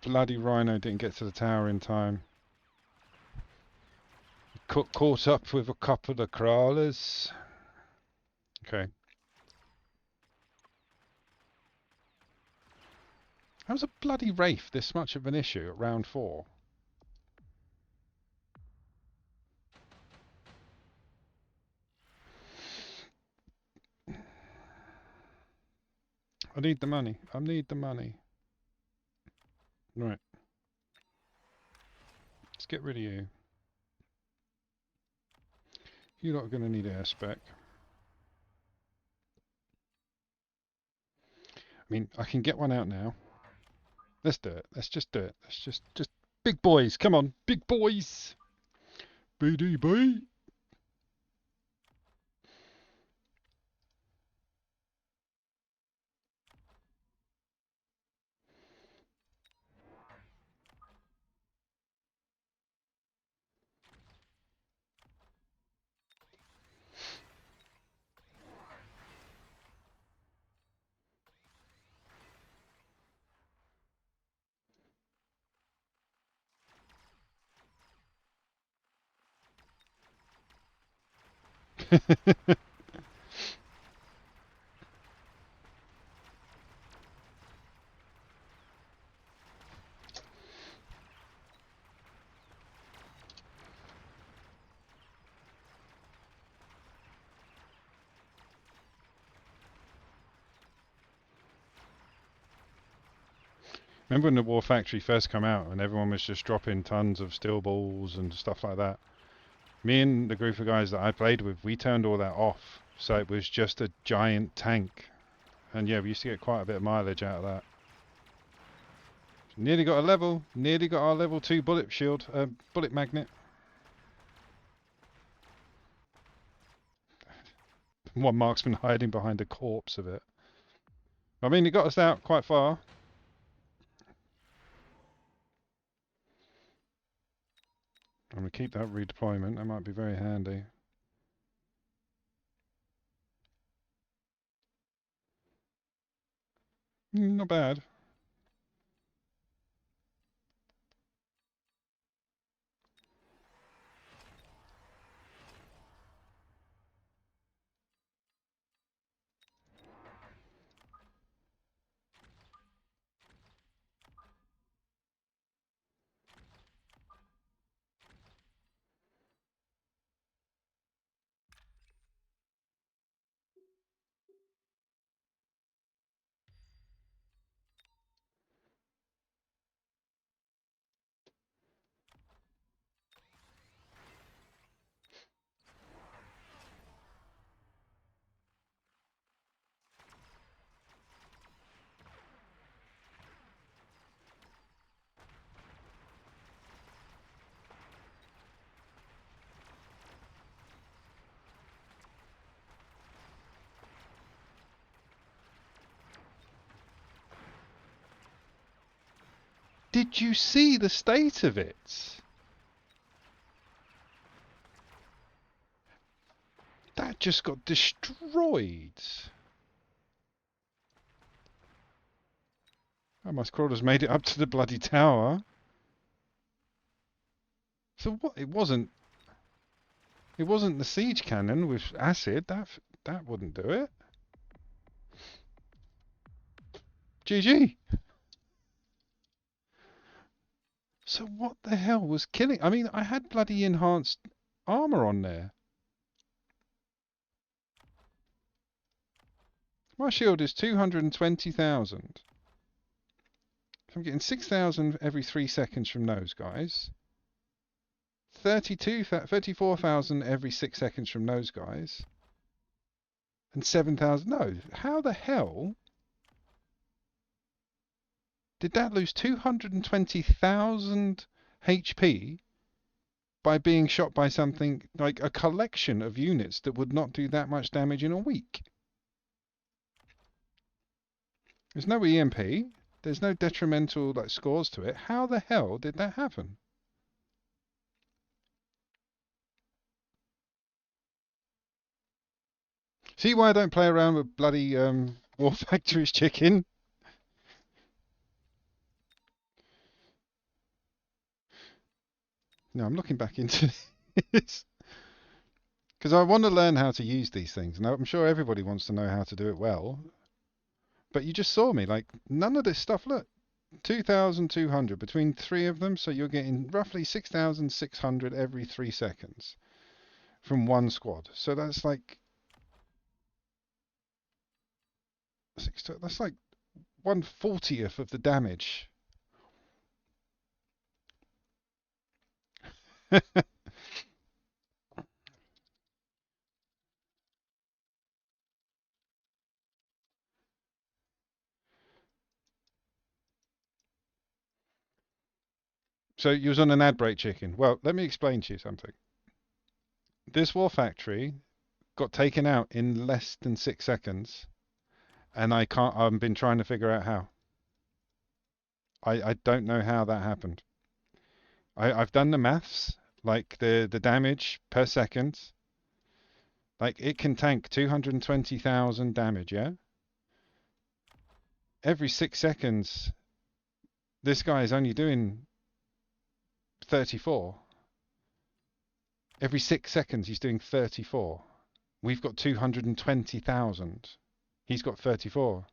Bloody Rhino didn't get to the tower in time. Caught up with a couple of crawlers. Okay. How's a bloody Wraith this much of an issue at round 4? I need the money. I need the money. Right. Let's get rid of you. You're not going to need air spec. I mean, I can get one out now. Let's do it. Let's just do it. Let's just big boys. Come on, big boys. BDB. Remember when the War Factory first came out and everyone was just dropping tons of steel balls and stuff like that? Me and the group of guys that I played with, we turned all that off. So it was just a giant tank. And yeah, we used to get quite a bit of mileage out of that. Nearly got a level. Nearly got our level 2 bullet shield, bullet magnet. One marksman hiding behind a corpse of it. I mean, it got us out quite far. I'm going to keep that redeployment. That might be very handy. Not bad. Did you see the state of it? That just got destroyed. Oh, my crawlers made it up to the bloody tower. So what? It wasn't the siege cannon with acid. That wouldn't do it. GG. So what the hell was killing? I mean, I had bloody enhanced armor on there. My shield is 220,000. I'm getting 6,000 every 3 seconds from those guys. 34,000 every 6 seconds from those guys. And 7,000. No, how the hell did that lose 220,000 HP by being shot by something like a collection of units that would not do that much damage in a week? There's no EMP. There's no detrimental scores to it. How the hell did that happen? See why I don't play around with bloody War Factory's chicken? No, I'm looking back into this. Because I want to learn how to use these things. And I'm sure everybody wants to know how to do it well. But you just saw me, none of this stuff, look. 2,200 between 3 of them, so you're getting roughly 6,600 every 3 seconds from one squad. So that's like... That's like 1/40th of the damage. So you was on an ad break, chicken. Well, let me explain to you something. This War Factory got taken out in less than 6 seconds, and I've been trying to figure out how. I don't know how that happened. I've done the maths, like the damage per second. Like it can tank 220,000 damage, yeah? Every 6 seconds, this guy is only doing 34. Every 6 seconds, he's doing 34. We've got 220,000. He's got 34.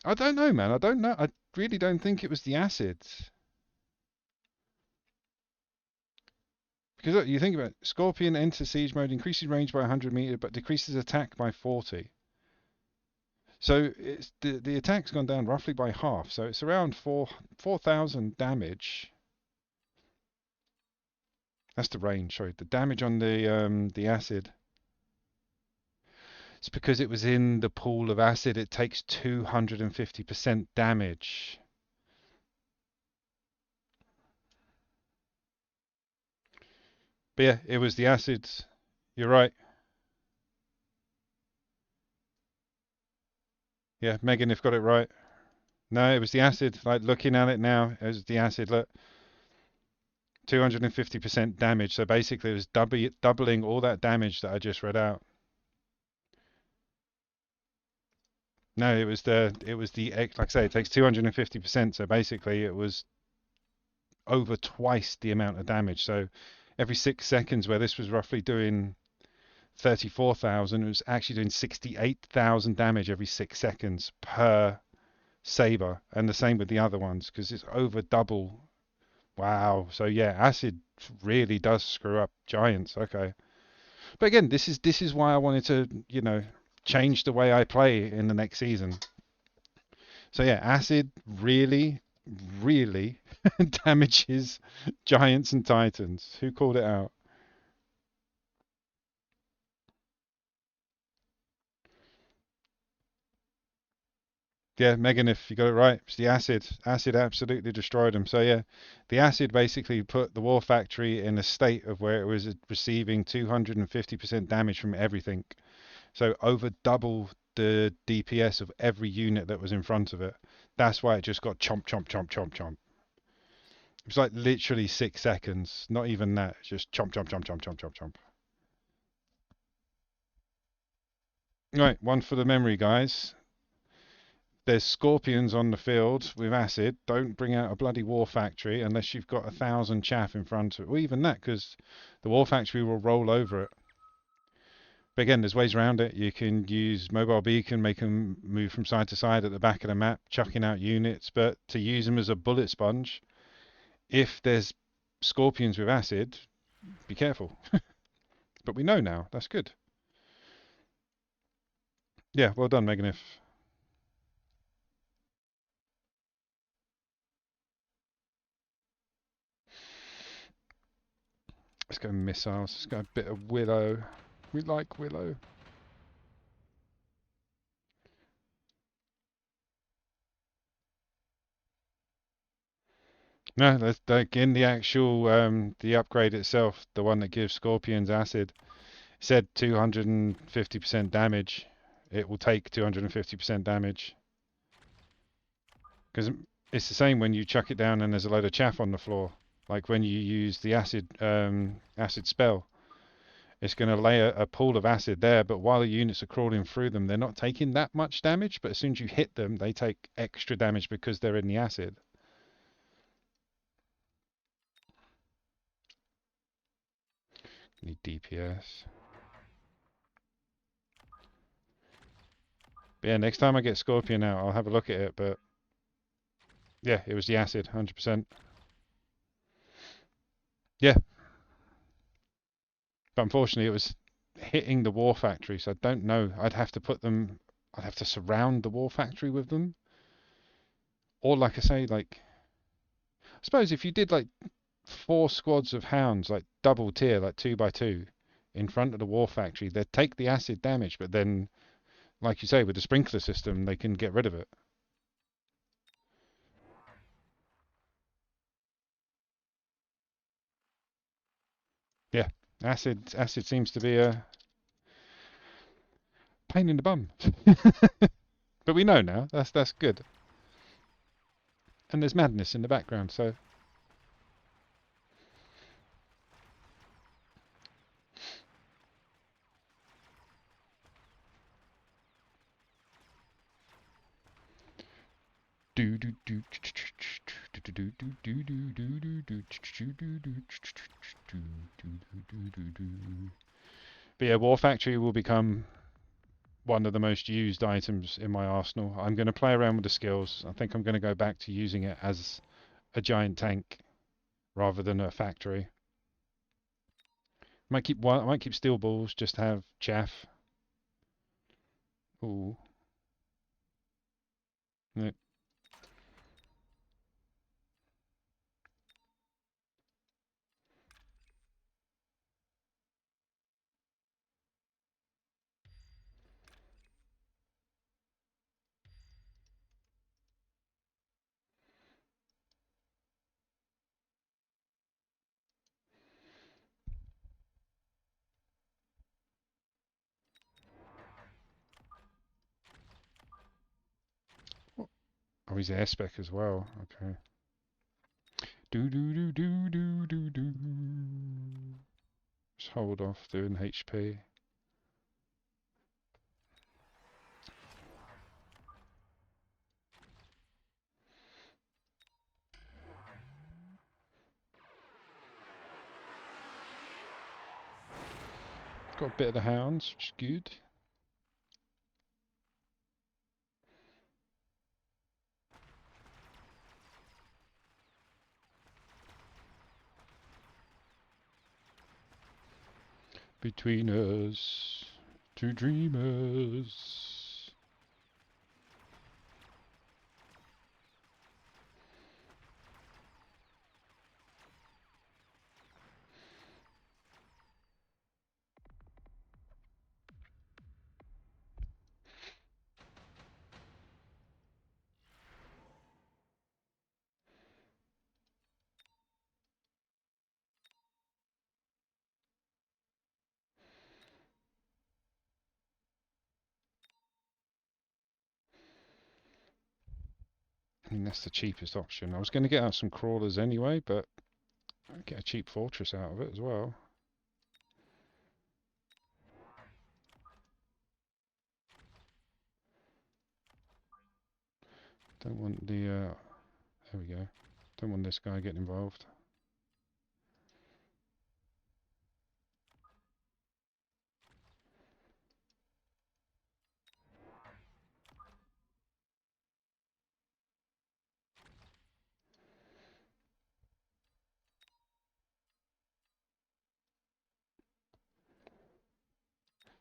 I don't know, man. I don't know. I really don't think it was the acids. Because look, you think about it. Scorpion enters siege mode, increases range by 100 meters, but decreases attack by 40. So it's the attack's gone down roughly by half. So it's around 4,000 damage. That's the range. Sorry, the damage on the acid. It's because it was in the pool of acid. It takes 250% damage. But yeah, it was the acids. You're right. Yeah, Megan, you've got it right. No, it was the acid. Like looking at it now, it was the acid. Look, 250% damage. So basically, it was doubling all that damage that I just read out. No, it was the like I say, it takes 250%. So basically, it was over twice the amount of damage. So every 6 seconds, where this was roughly doing 34,000, it was actually doing 68,000 damage every 6 seconds per saber, and the same with the other ones because it's over double. Wow. So yeah, acid really does screw up giants. Okay. But again, this is why I wanted to, change the way I play in the next season. So yeah, acid really, really damages giants and titans. Who called it out? Yeah, Megan, if you got it right, it's the acid. Acid absolutely destroyed them. So yeah, the acid basically put the war factory in a state of where it was receiving 250% damage from everything. So over double the DPS of every unit that was in front of it. That's why it just got chomp, chomp, chomp, chomp, chomp. It was like literally 6 seconds. Not even that. Just chomp, chomp, chomp, chomp, chomp, chomp, chomp. Right, one for the memory, guys. There's scorpions on the field with acid. Don't bring out a bloody war factory unless you've got 1,000 chaff in front of it. Or even that, because the war factory will roll over it. But again, there's ways around it. You can use mobile beacon, make them move from side to side at the back of the map, chucking out units. But to use them as a bullet sponge, if there's scorpions with acid, be careful. But we know now. That's good. Yeah, well done, Megan. If let's go missiles. Let's go a bit of willow. We like willow. No, that's like in the actual the upgrade itself, the one that gives scorpions acid, it said 250% damage. It will take 250% damage because it's the same when you chuck it down and there's a load of chaff on the floor. Like when you use the acid spell, it's going to lay a pool of acid there, but while the units are crawling through them, they're not taking that much damage. But as soon as you hit them, they take extra damage because they're in the acid. Need DPS. But yeah, next time I get Scorpion out, I'll have a look at it. But yeah, it was the acid, 100%. Yeah, but unfortunately, it was hitting the war factory, so I don't know. I'd have to put them. I'd have to surround the war factory with them, or like I say, like I suppose if you did like 4 squads of hounds, like double tier, like 2 by 2, in front of the war factory, they'd take the acid damage, but then, like you say, with the sprinkler system, they can get rid of it. Yeah, acid seems to be a pain in the bum, but we know now. That's good. And there's madness in the background, so do do do do do do do do do do do do. But yeah, War Factory will become one of the most used items in my arsenal. I'm going to play around with the skills. I think I'm going to go back to using it as a giant tank rather than a factory. I might keep steel balls just to have chaff. Ooh. Yeah. Oh, he's air spec as well. Okay. Do do do do do do do. Just hold off doing HP. Got a bit of the hounds, which is good. Between us, two dreamers. I mean, that's the cheapest option. I was going to get out some crawlers anyway, but I'd get a cheap fortress out of it as well. Don't want the, there we go. Don't want this guy getting involved.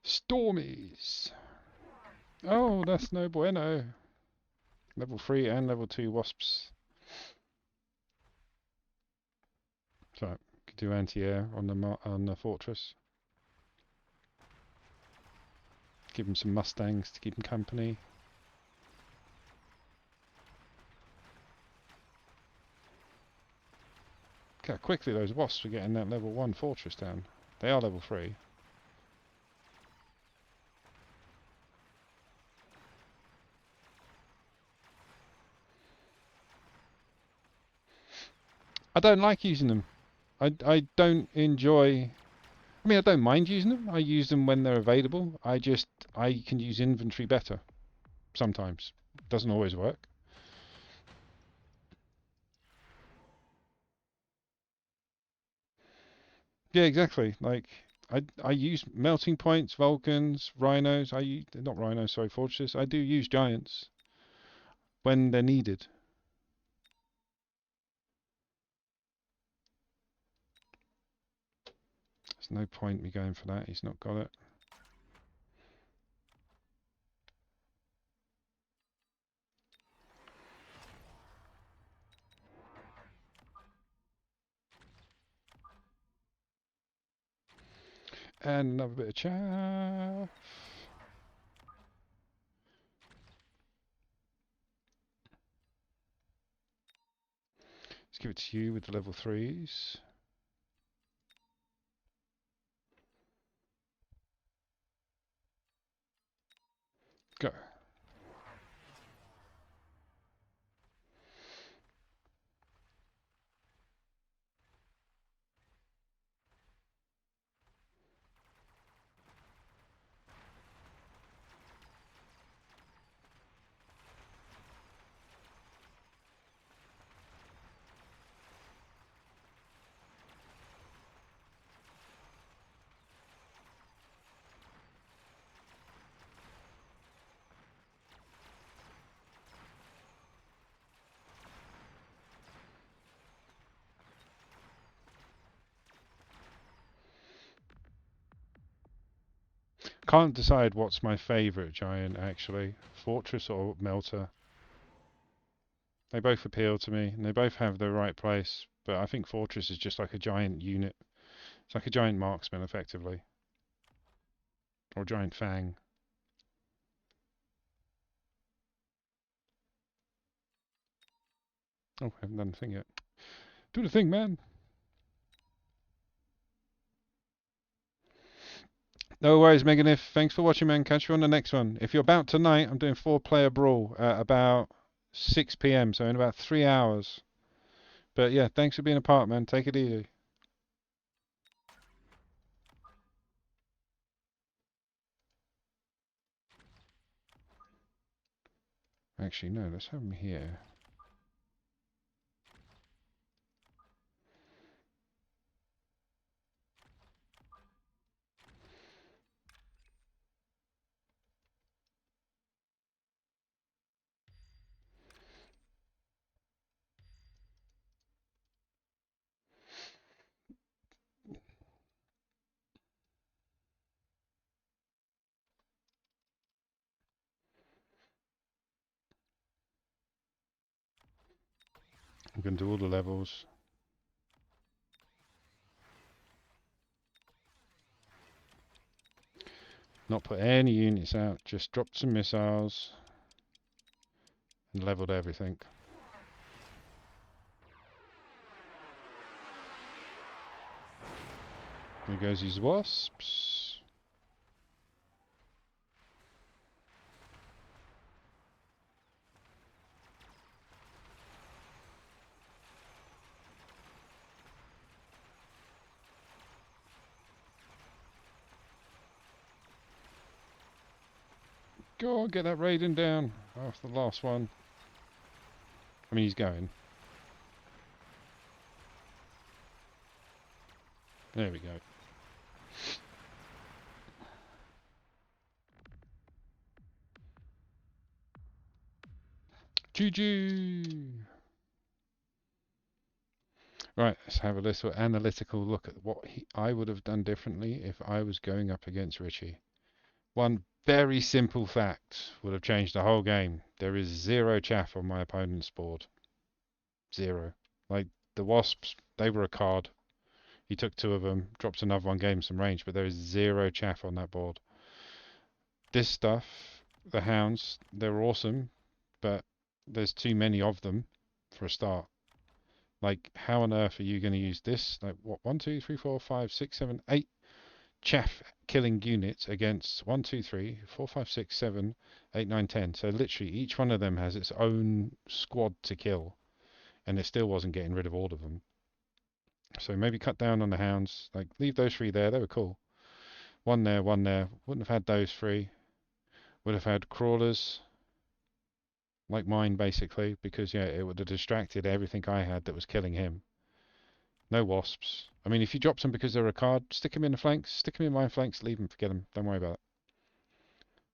Stormies! Oh, that's no bueno. Level 3 and level 2 wasps. So, could do anti-air on the fortress. Give him some mustangs to keep him company. Look how quickly those wasps are getting that level 1 fortress down. They are level 3. I don't like using them. I don't enjoy... I mean, I don't mind using them. I use them when they're available. I can use inventory better. Sometimes. Doesn't always work. Yeah, exactly. Like, I use melting points, Vulcans, rhinos. Not rhinos, sorry, fortresses. I do use giants when they're needed. There's no point me going for that. He's not got it. And another bit of chaff. Let's give it to you with the level 3s. Go. Can't decide what's my favourite giant, actually. Fortress or Melter. They both appeal to me, and they both have the right place. But I think Fortress is just like a giant unit. It's like a giant marksman, effectively, or a giant fang. Oh, I haven't done the thing yet. Do the thing, man. No worries, Meganif. Thanks for watching, man. Catch you on the next one. If you're about tonight, I'm doing 4-player brawl at about 6 p.m. So in about 3 hours. But yeah, thanks for being a part, man. Take it easy. Actually, no. Let's have him here. I'm going to do all the levels. Not put any units out. Just dropped some missiles and leveled everything. There goes these wasps. Go on, get that Raiden down. After the last one. I mean, he's going. There we go. GG! Right, let's have a little analytical look at what I would have done differently if I was going up against Richie. One very simple fact would have changed the whole game. There is 0 chaff on my opponent's board. 0. Like, the Wasps, they were a card. He took 2 of them, drops another one, gave him some range, but there is 0 chaff on that board. This stuff, the Hounds, they're awesome, but there's too many of them for a start. Like, how on earth are you going to use this? Like, what, 1, 2, 3, 4, 5, 6, 7, 8 chaff killing units against 1, 2, 3, 4, 5, 6, 7, 8, 9, 10. So literally each one of them has its own squad to kill, and it still wasn't getting rid of all of them. So maybe cut down on the Hounds. Like, leave those 3 there. They were cool. 1 there, 1 there. Wouldn't have had those 3. Would have had crawlers, like mine basically, because yeah, it would have distracted everything I had that was killing him. No wasps. I mean, if you drop them because they're a card, stick them in the flanks, stick them in my flanks, leave them, forget them. Don't worry about it.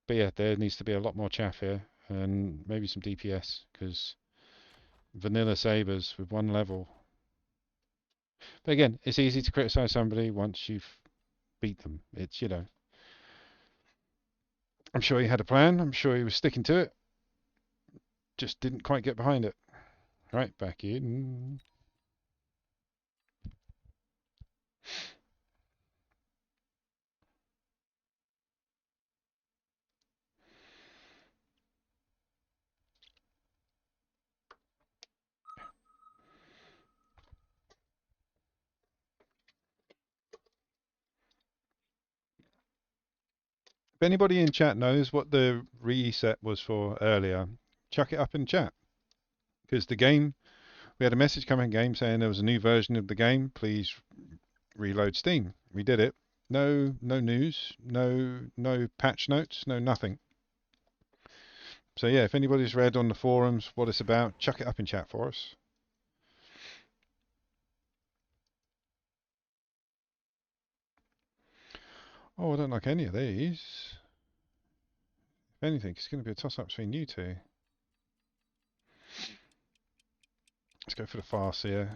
But yeah, there needs to be a lot more chaff here, and maybe some DPS, because vanilla sabers with 1 level. But again, it's easy to criticize somebody once you've beat them. It's, you know, I'm sure he had a plan. I'm sure he was sticking to it. Just didn't quite get behind it. Right, back in. If anybody in chat knows what the reset was for earlier, chuck it up in chat. Because the game, we had a message coming in game saying there was a new version of the game. Please reload Steam. We did it. No news, no patch notes, no nothing. So yeah, if anybody's read on the forums what it's about, chuck it up in chat for us. Oh, I don't like any of these. If anything, it's going to be a toss-up between you two. Let's go for the Farseer.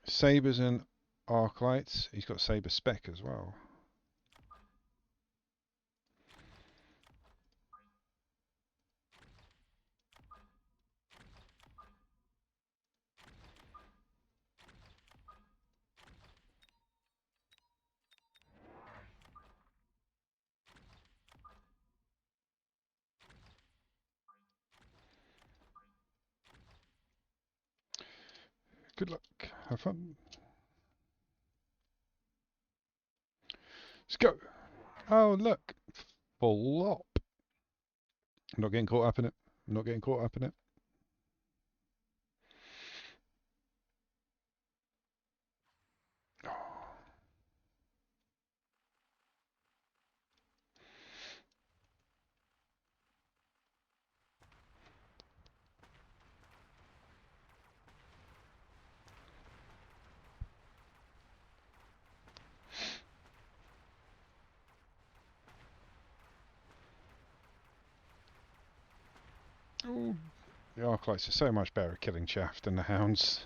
Sabers and Arclights. He's got Saber Spec as well. Good luck. Have fun. Let's go. Oh, look. Flop. I'm not getting caught up in it. I'm not getting caught up in it. Oh, the Arclights are so much better at killing chaff than the hounds.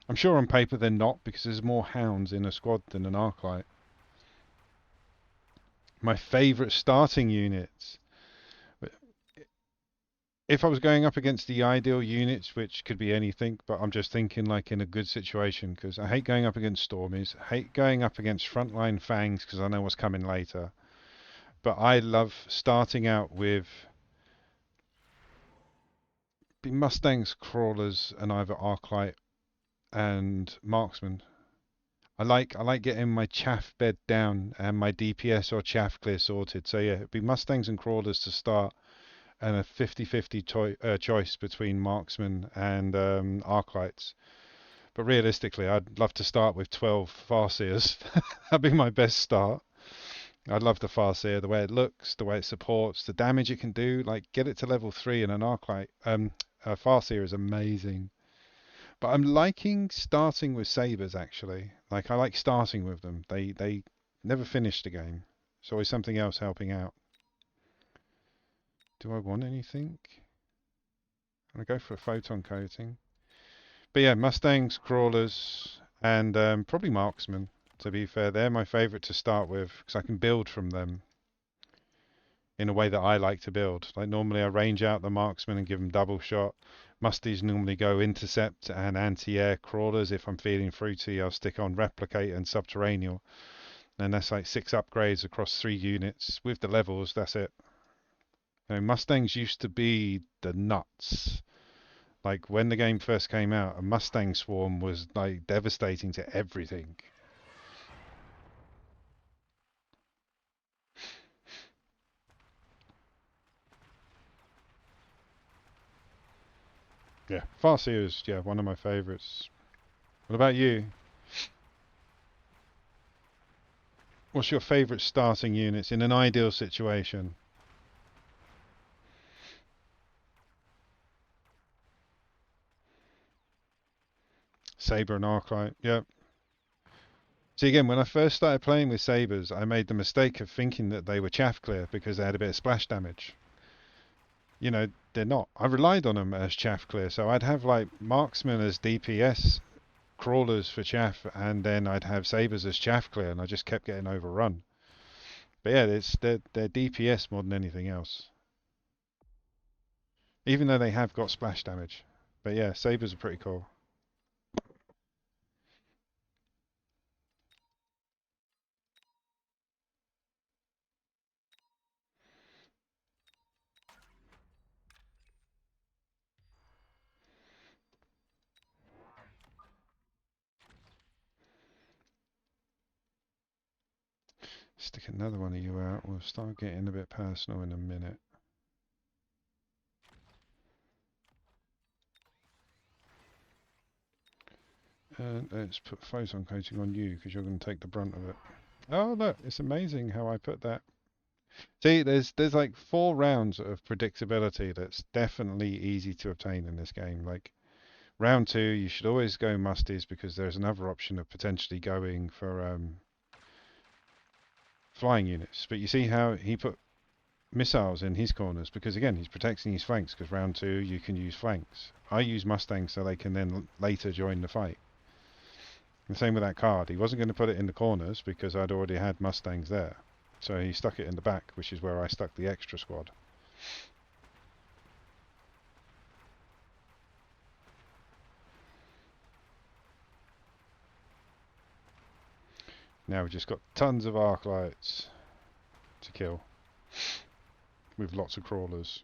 I'm sure on paper they're not, because there's more hounds in a squad than an Arclight. My favourite starting units. If I was going up against the ideal units, which could be anything, but I'm just thinking like in a good situation, because I hate going up against Stormies, I hate going up against frontline Fangs because I know what's coming later. But I love starting out with Mustangs, Crawlers, and either Arclight and Marksman. I like getting my chaff bed down and my DPS or chaff clear sorted. So yeah, it'd be Mustangs and Crawlers to start, and a 50-50 choice between Marksman and Arclights. But realistically, I'd love to start with 12 Farseers. That'd be my best start. I love the Farseer, the way it looks, the way it supports, the damage it can do. Like, get it to level 3 in an Arclight. A Farseer is amazing. But I'm liking starting with Sabres, actually. Like, I like starting with them. They never finish the game. It's always something else helping out. Do I want anything? I'm going to go for a photon coating. But yeah, Mustangs, Crawlers, and probably Marksmen, to be fair. They're my favourite to start with, because I can build from them in a way that I like to build. Like, normally I range out the Marksmen and give them double shot. Musties normally go intercept and anti-air. Crawlers, if I'm feeling fruity, I'll stick on replicate and subterranean. And that's like 6 upgrades across 3 units. With the levels, that's it. You know, Mustangs used to be the nuts. Like, when the game first came out, a Mustang swarm was like devastating to everything. Yeah, Farseer is, yeah, one of my favourites. What about you? What's your favourite starting units in an ideal situation? Sabre and Arclight, yep. See, again, when I first started playing with Sabres, I made the mistake of thinking that they were chaff clear because they had a bit of splash damage. You know, they're not. I relied on them as chaff clear, so I'd have like Marksmen as DPS, Crawlers for chaff, and then I'd have Sabres as chaff clear, and I just kept getting overrun. But yeah, they're DPS more than anything else. Even though they have got splash damage. But yeah, Sabres are pretty cool. Stick another one of you out. We'll start getting a bit personal in a minute. And let's put photon coating on you because you're going to take the brunt of it. Oh look, it's amazing how I put that. See, there's like 4 rounds of predictability that's definitely easy to obtain in this game. Like, round 2, you should always go musties because there's another option of potentially going for flying units. But you see how he put missiles in his corners because again he's protecting his flanks because round 2 you can use flanks. I use Mustangs so they can then later join the fight. The same with that card. He wasn't going to put it in the corners because I'd already had Mustangs there. So he stuck it in the back, which is where I stuck the extra squad. Now we've just got tons of arc lights to kill with lots of crawlers.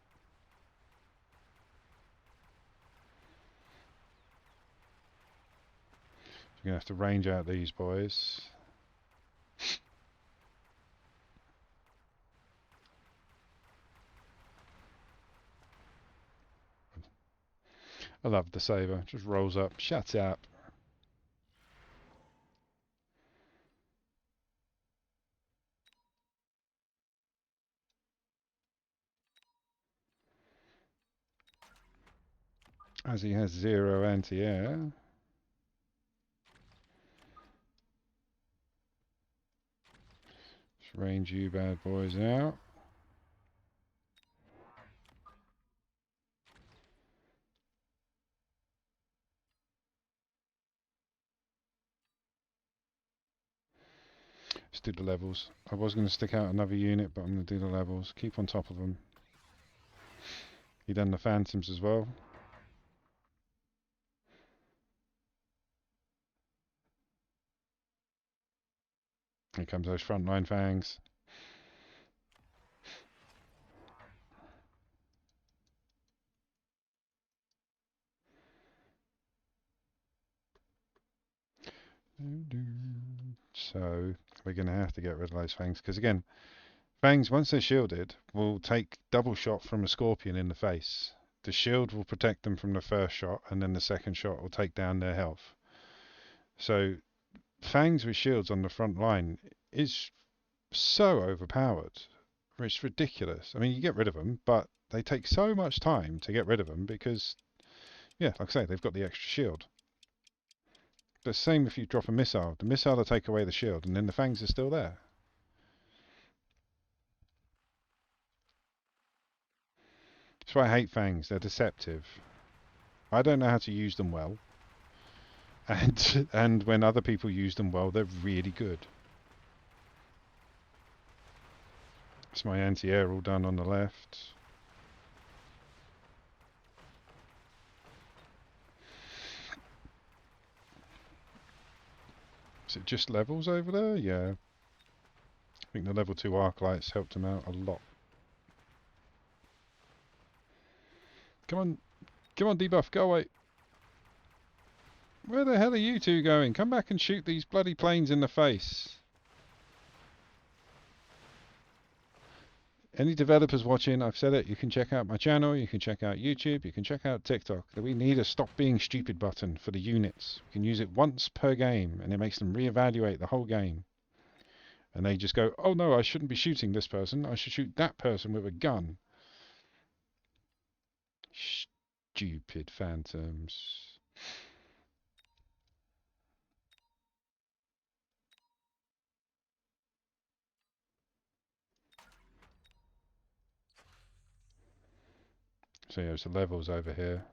We're going to have to range out these boys. I love the saber. Just rolls up. Shut up. As he has 0 anti-air. Just range you bad boys out. Let's do the levels. I was going to stick out another unit, but I'm going to do the levels. Keep on top of them. You done the phantoms as well? Here comes those frontline fangs. So we're going to have to get rid of those fangs, because again, fangs, once they're shielded, will take double shot from a scorpion in the face. The shield will protect them from the first shot, and then the second shot will take down their health. So fangs with shields on the front line is so overpowered. It's ridiculous. I mean, you get rid of them, but they take so much time to get rid of them because, yeah, like I say, they've got the extra shield. The same if you drop a missile. The missile will take away the shield, and then the fangs are still there. That's why I hate fangs. They're deceptive. I don't know how to use them well. And when other people use them well, they're really good. It's my anti-air all done on the left. Is it just levels over there? Yeah. I think the level 2 arc lights helped him out a lot. Come on. Come on, debuff. Go away. Where the hell are you two going? Come back and shoot these bloody planes in the face. Any developers watching, I've said it, you can check out my channel, you can check out YouTube, you can check out TikTok. We need a stop being stupid button for the units. We can use it once per game, and it makes them reevaluate the whole game. And they just go, oh no, I shouldn't be shooting this person, I should shoot that person with a gun. Stupid phantoms. So yeah, there's the levels over here.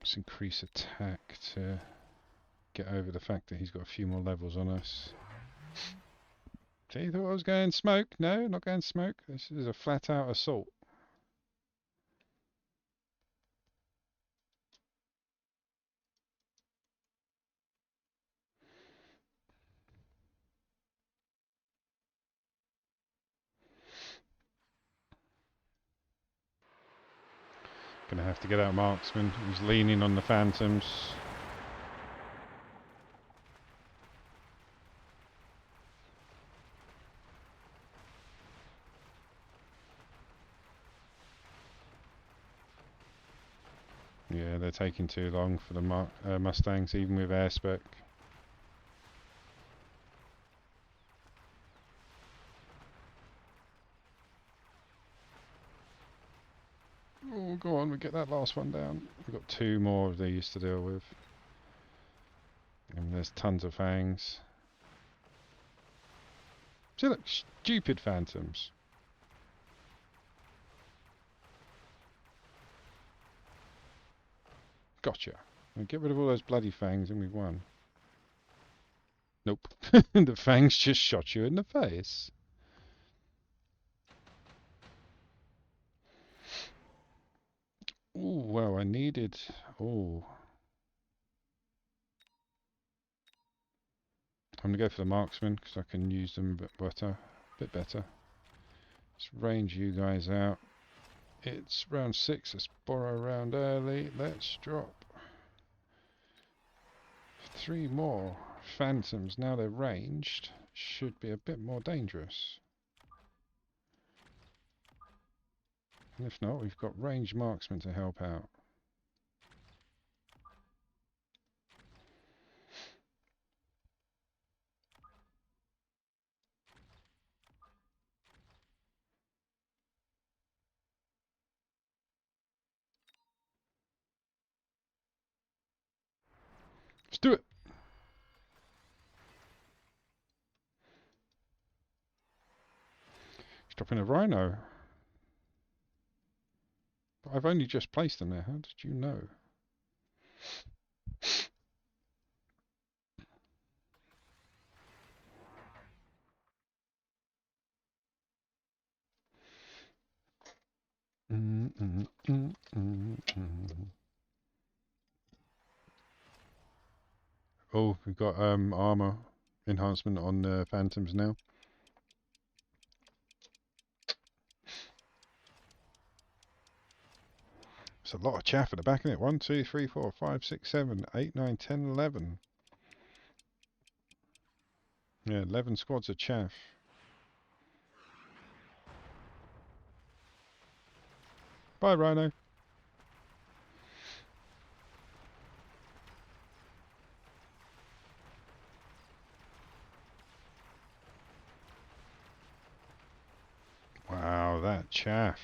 Let's increase attack to get over the fact that he's got a few more levels on us. So you thought I was going smoke? No, not going smoke. This is a flat out assault. Gonna have to get out marksman. He's leaning on the phantoms. Yeah, they're taking too long for the Mustangs, even with air spec. Oh, go on, we get that last one down. We've got 2 more of these to deal with. And there's tons of fangs. See, look, stupid phantoms. Gotcha. We'll get rid of all those bloody fangs and we've won. Nope. The fangs just shot you in the face. Ooh, well, I needed. Oh, I'm gonna go for the marksman because I can use them a bit better. Let's range you guys out. It's round 6. Let's borrow round early. Let's drop 3 more phantoms. Now they're ranged. Should be a bit more dangerous. And if not, we've got ranged marksmen to help out. Let's do it! He's dropping a rhino. But I've only just placed them there. How did you know? Oh, we've got armor enhancement on the phantoms now. It's a lot of chaff at the back, isn't it? 1, 2, 3, 4, 5, 6, 7, 8, 9, 10, 11. Yeah, 11 squads of chaff. Bye, Rhino. Wow, that chaff.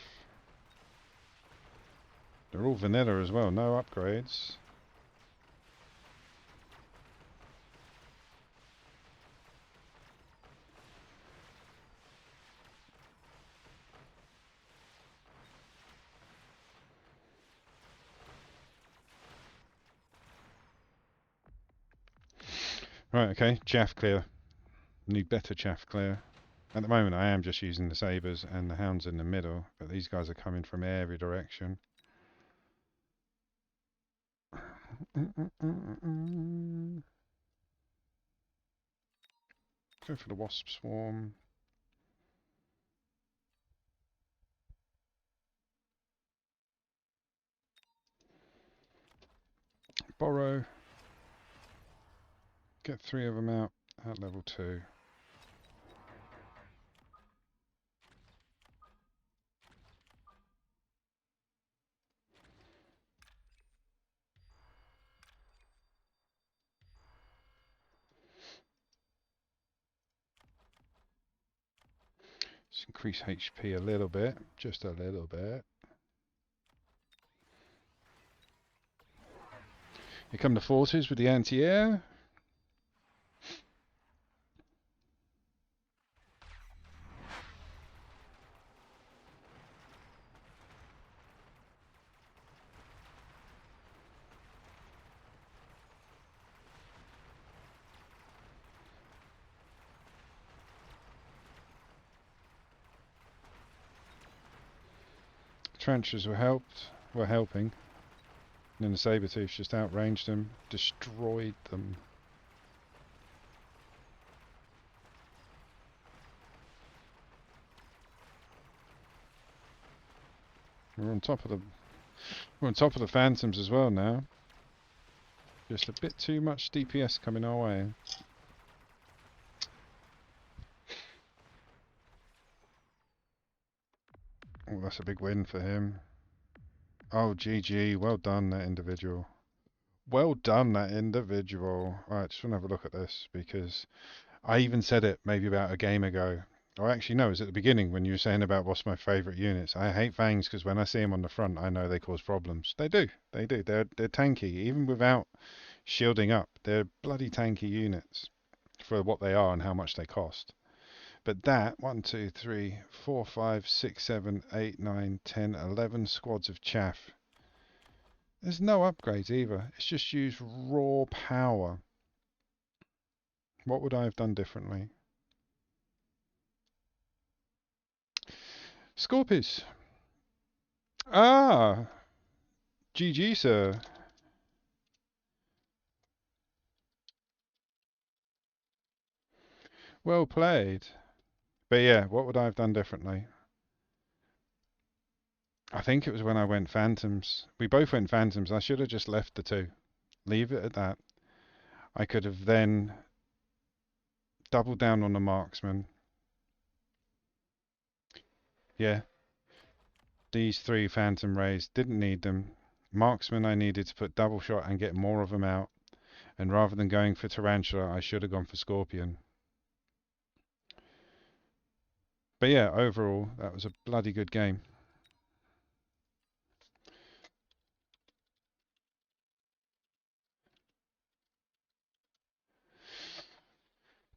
They're all vanilla as well, no upgrades. Right, okay, chaff clear. Need better chaff clear. At the moment I am just using the sabres and the hounds in the middle, but these guys are coming from every direction. Go for the wasp swarm. Borrow. Get 3 of them out at level 2. Let's increase HP a little bit, just a little bit. Here come the forces with the anti-air. Trenchers were helping. And then the Sabertooth just outranged them, destroyed them. We're on top of the phantoms as well now. Just a bit too much DPS coming our way. Oh, that's a big win for him. Oh, GG. Well done, that individual. Well done, that individual. Alright, just want to have a look at this, because I even said it maybe about a game ago. Or actually, no, it was at the beginning when you were saying about what's my favourite units. I hate Fangs because when I see them on the front, I know they cause problems. They do. They do. They're tanky. Even without shielding up, they're bloody tanky units for what they are and how much they cost. But that, 1, 2, 3, 4, 5, 6, 7, 8, 9, 10, 11 squads of chaff. There's no upgrades either. It's just used raw power. What would I have done differently? Scorpies. Ah, GG, sir. Well played. But yeah, what would I have done differently? I think it was when I went Phantoms. We both went Phantoms. I should have just left the two. Leave it at that. I could have then doubled down on the marksman. Yeah, these three Phantom Rays, didn't need them. Marksman, I needed to put double shot and get more of them out. And rather than going for Tarantula, I should have gone for Scorpion. But yeah, overall, that was a bloody good game.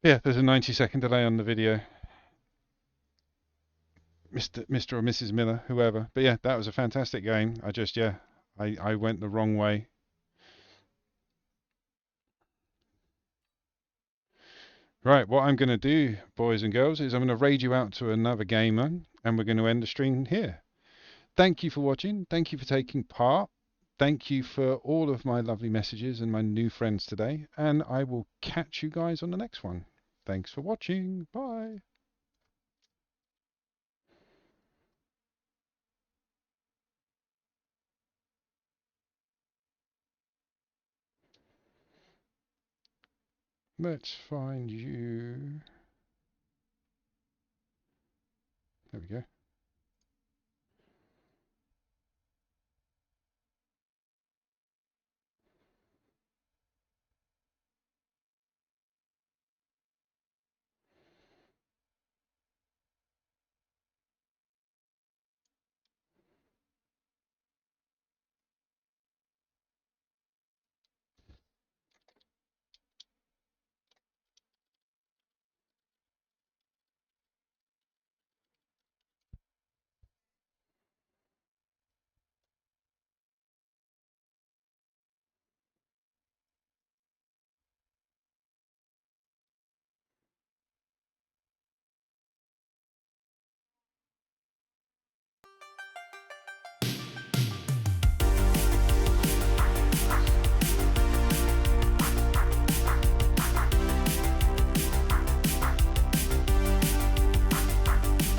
Yeah, there's a 90-second delay on the video. Mr. or Mrs. Miller, whoever. But yeah, that was a fantastic game. I went the wrong way. Right, what I'm going to do, boys and girls, is I'm going to raid you out to another gamer, and we're going to end the stream here. Thank you for watching. Thank you for taking part. Thank you for all of my lovely messages and my new friends today. And I will catch you guys on the next one. Thanks for watching. Bye. Let's find you. There we go.